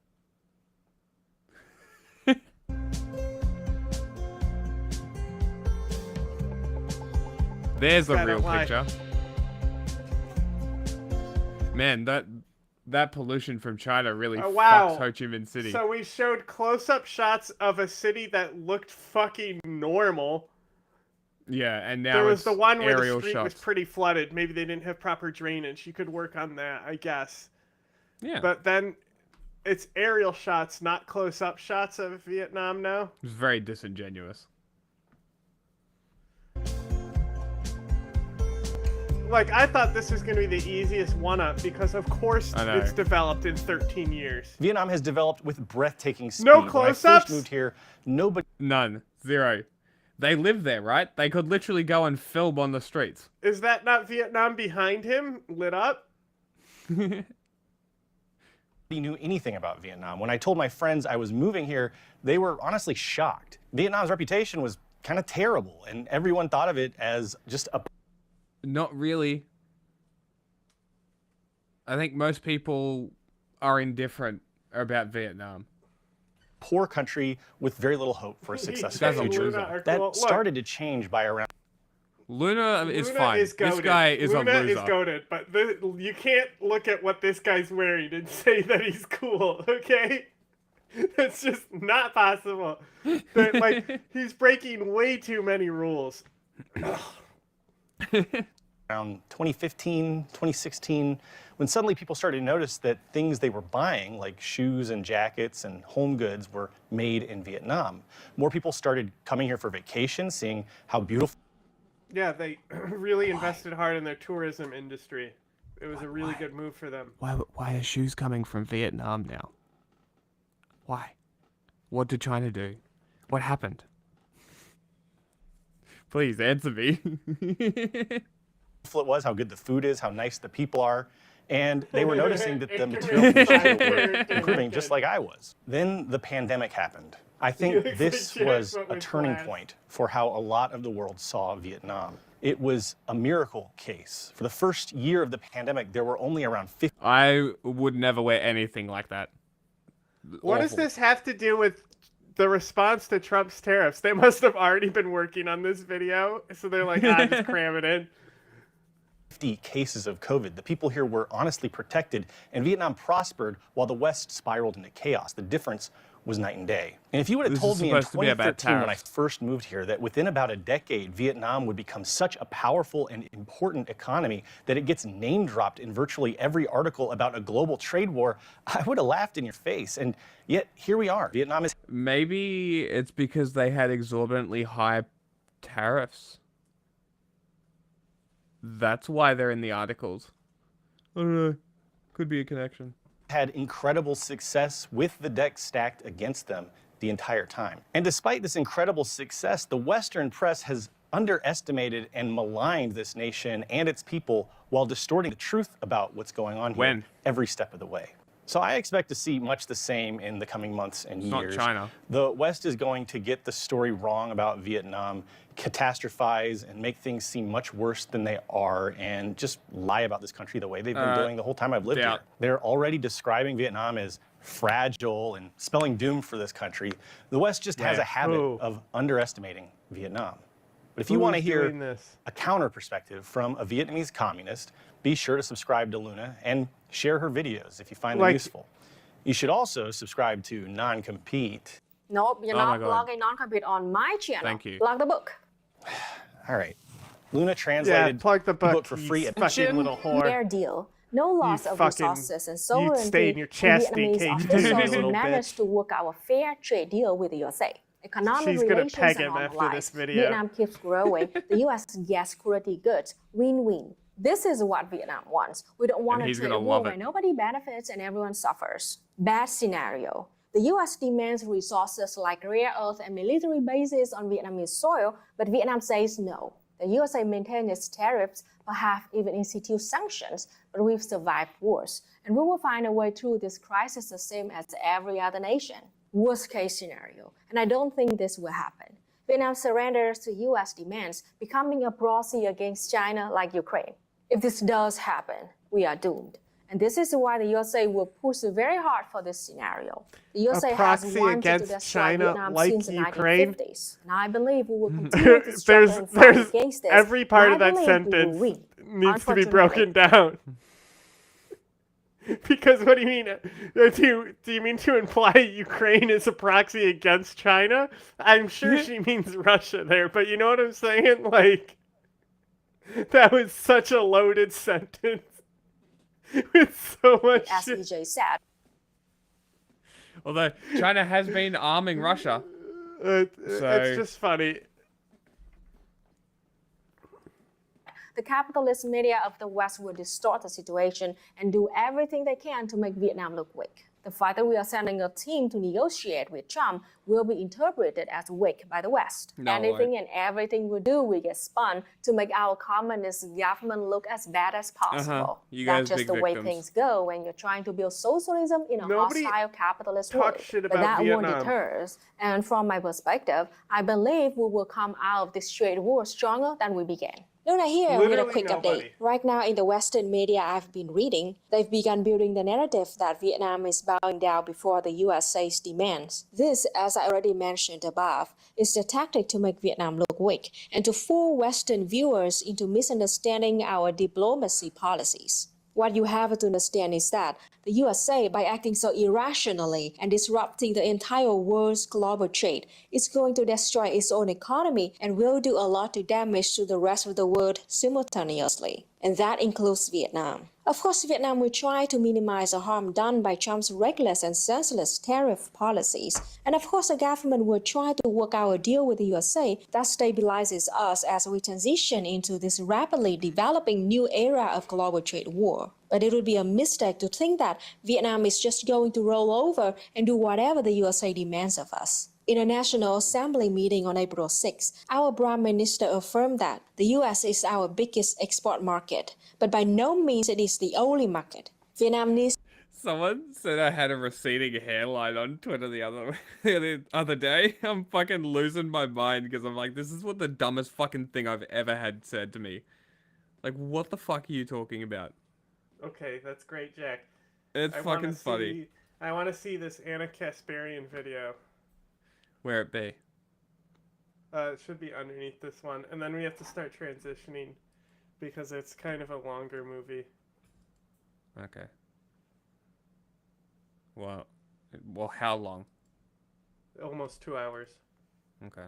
There's a Gotta real lie. picture. Man, that pollution from China really Oh, wow. fucks Ho Chi Minh City. So we showed close-up shots of a city that looked fucking normal. Yeah, and now There was it's the one where the aerial street was shots. pretty flooded. Maybe they didn't have proper drainage. You could work on that, I guess. Yeah. But then it's aerial shots, not close-up shots of Vietnam now. It's very disingenuous. Like, I thought this was going to be the easiest one-up because, of course, I know. it's developed in 13 years. Vietnam has developed with breathtaking speed. No When I close-ups? first moved here, nobody. None. Zero. They live there, right? They could literally go and film on the streets. Is that not Vietnam behind him, lit up? Knew anything about Vietnam. When I told my friends I was moving here, they were honestly shocked. Vietnam's reputation was kind of terrible, and everyone thought of it as just a. Not really. I think most people are indifferent about Vietnam. Poor country with very little hope for a successful Doesn't future. Luna are That cool. Look. started to change by around. Luna is Luna fine. is This goated. guy is Luna a loser. is goated, but you can't look at what this guy's wearing and say that he's cool, okay? That's just not possible. But, like, he's breaking way too many rules. Around 2015, 2016, when suddenly people started to notice that things they were buying, like shoes and jackets and home goods, were made in Vietnam. More people started coming here for vacation, seeing how beautiful. Yeah, they really invested hard in their tourism industry. It was a really good move for them. Why are shoes coming from Vietnam now? Why? What did China do? What happened? Please answer me. it was, how good the food is, how nice the people are. And they were noticing that the material conditions were improving just like I was. Then the pandemic happened. I think this was a turning point for how a lot of the world saw Vietnam. It was a miracle case. For the first year of the pandemic, there were only around 50. I would never wear anything like that. What does this have to do with the response to Trump's tariffs? They must have already been working on this video, so they're like, just cram it in. 50 cases of COVID. The people here were honestly protected, and Vietnam prospered while the West spiraled into chaos. The difference was night and day. And if you would have told me in 2013 when I first moved here that within about a decade, Vietnam would become such a powerful and important economy that it gets name dropped in virtually every article about a global trade war, I would have laughed in your face. And yet here we are. Vietnam is... Maybe it's because they had exorbitantly high tariffs. That's why they're in the articles. I don't know. Could be a connection. Had incredible success with the deck stacked against them the entire time. And despite this incredible success, the Western press has underestimated and maligned this nation and its people while distorting the truth about what's going on here every step of the way. So I expect to see much the same in the coming months and years. Not China. The West is going to get the story wrong about Vietnam, catastrophize and make things seem much worse than they are, and just lie about this country the way they've been doing the whole time I've lived here. They're already describing Vietnam as fragile and spelling doom for this country. The West just has a habit of underestimating Vietnam. But if you want to hear a counter perspective from a Vietnamese communist, be sure to subscribe to Luna and share her videos if you find them useful. You should also subscribe to Non-Compete. Nope, you're not blogging Non-Compete on my channel. Thank you. Blog the book. All right. Luna translated plug the book for free at fucking little whore. Fair deal. No loss of resources and sovereignty. Stay in your chastity Vietnamese cage, officials little managed to work out a fair trade deal with the USA. Economic relations are normalized. Vietnam keeps growing. The U.S. gets security goods. Win-win. This is what Vietnam wants. We don't want a trade war where nobody benefits and everyone suffers. Bad scenario. The U.S. demands resources like rare earth and military bases on Vietnamese soil, but Vietnam says no. The USA maintains its tariffs, perhaps even institute sanctions, but we've survived wars, and we will find a way through this crisis the same as every other nation. Worst case scenario, and I don't think this will happen. Vietnam surrenders to U.S. demands, becoming a proxy against China like Ukraine. If this does happen, we are doomed. And this is why the USA will push very hard for this scenario. The USA has wanted to destroy Vietnam since the 1950s. And I believe we will continue to struggle and fight against this. Every part of that sentence needs to be broken down. Because what do you mean? Do you mean to imply Ukraine is a proxy against China? I'm sure she means Russia there, but you know what I'm saying? Like, that was such a loaded sentence. With so much as EJ said. Although China has been arming Russia. It's just funny. The capitalist media of the West will distort the situation and do everything they can to make Vietnam look weak. The fact that we are sending a team to negotiate with Trump will be interpreted as weak by the West. Anything and everything we do will get spun to make our communist government look as bad as possible. That's just the way things go when you're trying to build socialism in a hostile capitalist world. But that won't deter us. And from my perspective, I believe we will come out of this trade war stronger than we began. Luna here with a quick update. Right now in the Western media I've been reading, they've begun building the narrative that Vietnam is bowing down before the USA's demands. This, as I already mentioned above, is the tactic to make Vietnam look weak and to fool Western viewers into misunderstanding our diplomacy policies. What you have to understand is that the USA, by acting so irrationally and disrupting the entire world's global trade, is going to destroy its own economy and will do a lot of damage to the rest of the world simultaneously. And that includes Vietnam. Of course, Vietnam will try to minimize the harm done by Trump's reckless and senseless tariff policies. And of course, the government will try to work out a deal with the USA that stabilizes us as we transition into this rapidly developing new era of global trade war. But it would be a mistake to think that Vietnam is just going to roll over and do whatever the USA demands of us. In a National Assembly meeting on April 6, our Prime Minister affirmed that the U.S. is our biggest export market, but by no means it is the only market. Vietnam needs. Someone said I had a receding hairline on Twitter the other day. I'm fucking losing my mind because I'm like, this is what the dumbest fucking thing I've ever had said to me. Like, what the fuck are you talking about? Okay, that's great, Jack. It's fucking funny. I want to see this Anna Kasparian video. Where it be? It should be underneath this one. And then we have to start transitioning because it's kind of a longer movie. Okay. Well, how long? Almost 2 hours. Okay.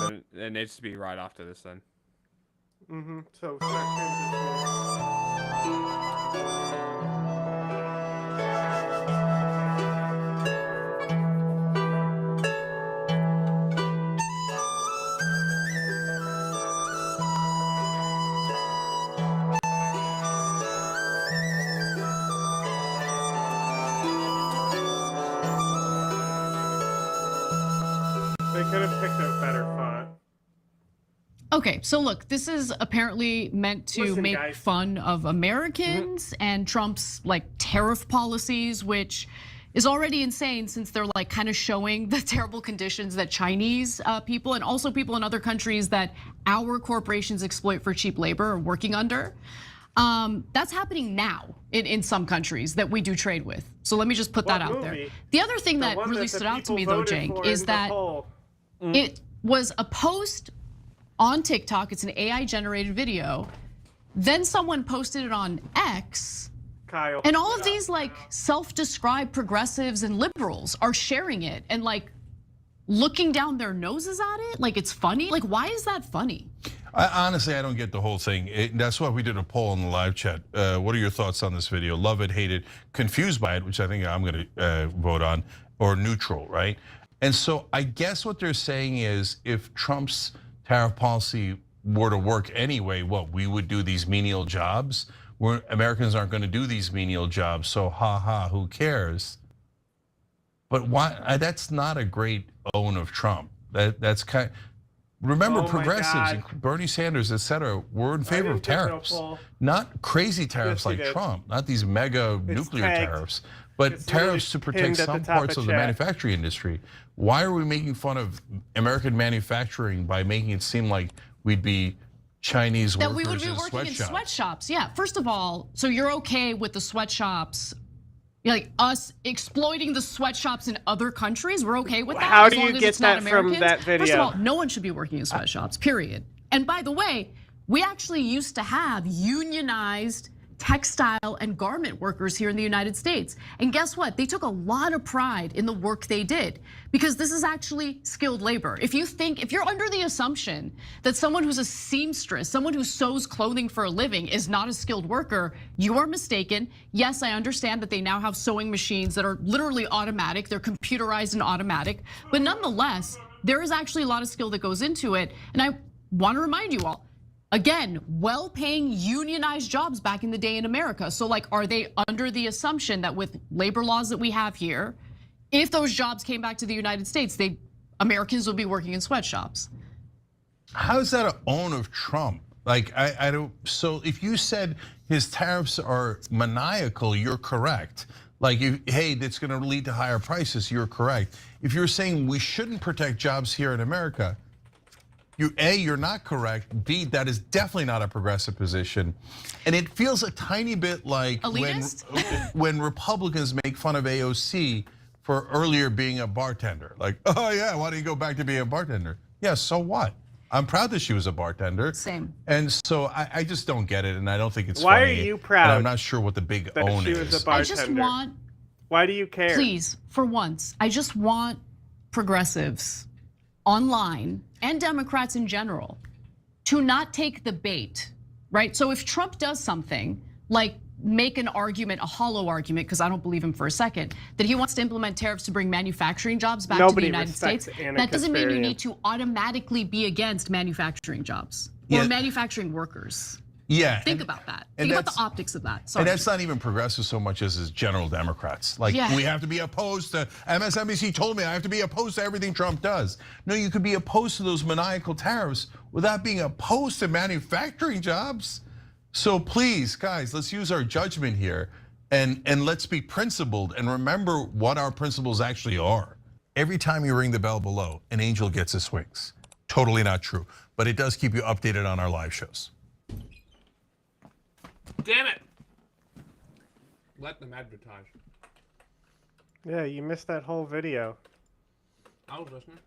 Then it needs to be right after this then. Mm-hmm. So start transitioning. They could have picked a better font. Okay, so look, this is apparently meant to make fun of Americans and Trump's like tariff policies, which is already insane since they're like kind of showing the terrible conditions that Chinese people and also people in other countries that our corporations exploit for cheap labor are working under. That's happening now in some countries that we do trade with. So let me just put that out there. The other thing that really stood out to me though, Cenk, is that it was a post on TikTok. It's an AI generated video. Then someone posted it on X. Kyle. And all of these like self-described progressives and liberals are sharing it and like looking down their noses at it like it's funny. Like, why is that funny? Honestly, I don't get the whole thing. That's why we did a poll in the live chat. What are your thoughts on this video? Love it, hate it, confused by it, which I think I'm going to vote on, or neutral, right? And so I guess what they're saying is if Trump's tariff policy were to work anyway, what, we would do these menial jobs? Americans aren't going to do these menial jobs, so who cares? But why? That's not a great own of Trump. That's kind. Remember, progressives, Bernie Sanders, etc., were in favor of tariffs, not crazy tariffs like Trump, not these mega nuclear tariffs, but tariffs to protect some parts of the manufacturing industry. Why are we making fun of American manufacturing by making it seem like we'd be Chinese workers that we would be working in sweatshops? Yeah. First of all, so you're okay with the sweatshops? Like us exploiting the sweatshops in other countries, we're okay with that. How do you get that from that video? First of all, no one should be working in sweatshops, period. And by the way, we actually used to have unionized textile and garment workers here in the United States. And guess what? They took a lot of pride in the work they did because this is actually skilled labor. If you're under the assumption that someone who's a seamstress, someone who sews clothing for a living is not a skilled worker, you are mistaken. Yes, I understand that they now have sewing machines that are literally automatic. They're computerized and automatic. But nonetheless, there is actually a lot of skill that goes into it. And I want to remind you all, again, well-paying unionized jobs back in the day in America. So like, are they under the assumption that with labor laws that we have here, if those jobs came back to the United States, Americans will be working in sweatshops? How is that an own of Trump? Like, I don't, so if you said his tariffs are maniacal, you're correct. Like, hey, that's gonna lead to higher prices, you're correct. If you're saying we shouldn't protect jobs here in America, you're not correct. B, that is definitely not a progressive position. And it feels a tiny bit like when Republicans make fun of AOC for earlier being a bartender. Like, oh yeah, why don't you go back to being a bartender? Yeah, so what? I'm proud that she was a bartender. Same. And so I just don't get it, and I don't think it's Why funny. are you proud? And I'm not sure what the big own she is. was a bartender? I just want. Why do you care? Please, for once, I just want progressives online and Democrats in general to not take the bait, right? So if Trump does something like make an argument, a hollow argument, because I don't believe him for a second, that he wants to implement tariffs to bring manufacturing jobs back to the United States, that doesn't mean you need to automatically be against manufacturing jobs or manufacturing workers. Yeah. Think about that. and Think about the that's- optics of that. Sorry. And that's not even progressive so much as is general Democrats. Like, Yeah. we have to be opposed to, MSNBC told me I have to be opposed to everything Trump does. No, you could be opposed to those maniacal tariffs without being opposed to manufacturing jobs. So please, guys, let's use our judgment here and let's be principled and remember what our principles actually are. Every time you ring the bell below, an angel gets his wings. Totally not true, but it does keep you updated on our live shows. Damn it! Let them advertise. Yeah, you missed that whole video. I was listening.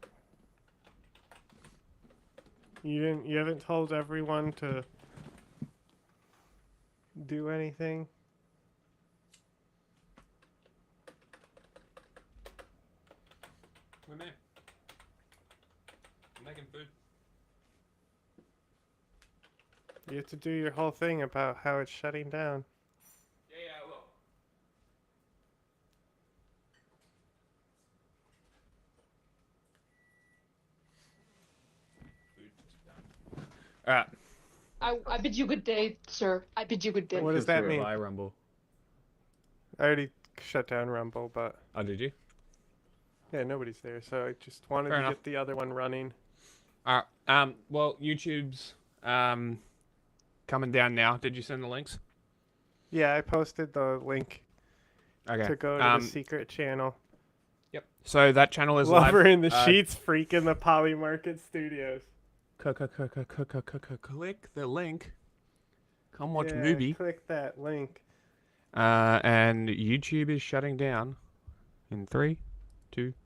You haven't told everyone to do anything? We're there. I'm making food. You have to do your whole thing about how it's shutting down. Yeah, I will. Alright. I bid you good day, sir. I bid you good day. What does that mean? Bye, Rumble. I already shut down Rumble, but Oh, did you? yeah, nobody's there, so I just wanted Fair to enough. get the other one running. Alright. Well, YouTube's coming down now. Did you send the links? Yeah, I posted the link Okay. to go to the secret channel. Yep. So that channel is Lover live. in the Sheets, freak in the Poly Market Studios. Click the link. Come watch Yeah, movie. click that link. And YouTube is shutting down in 3, 2,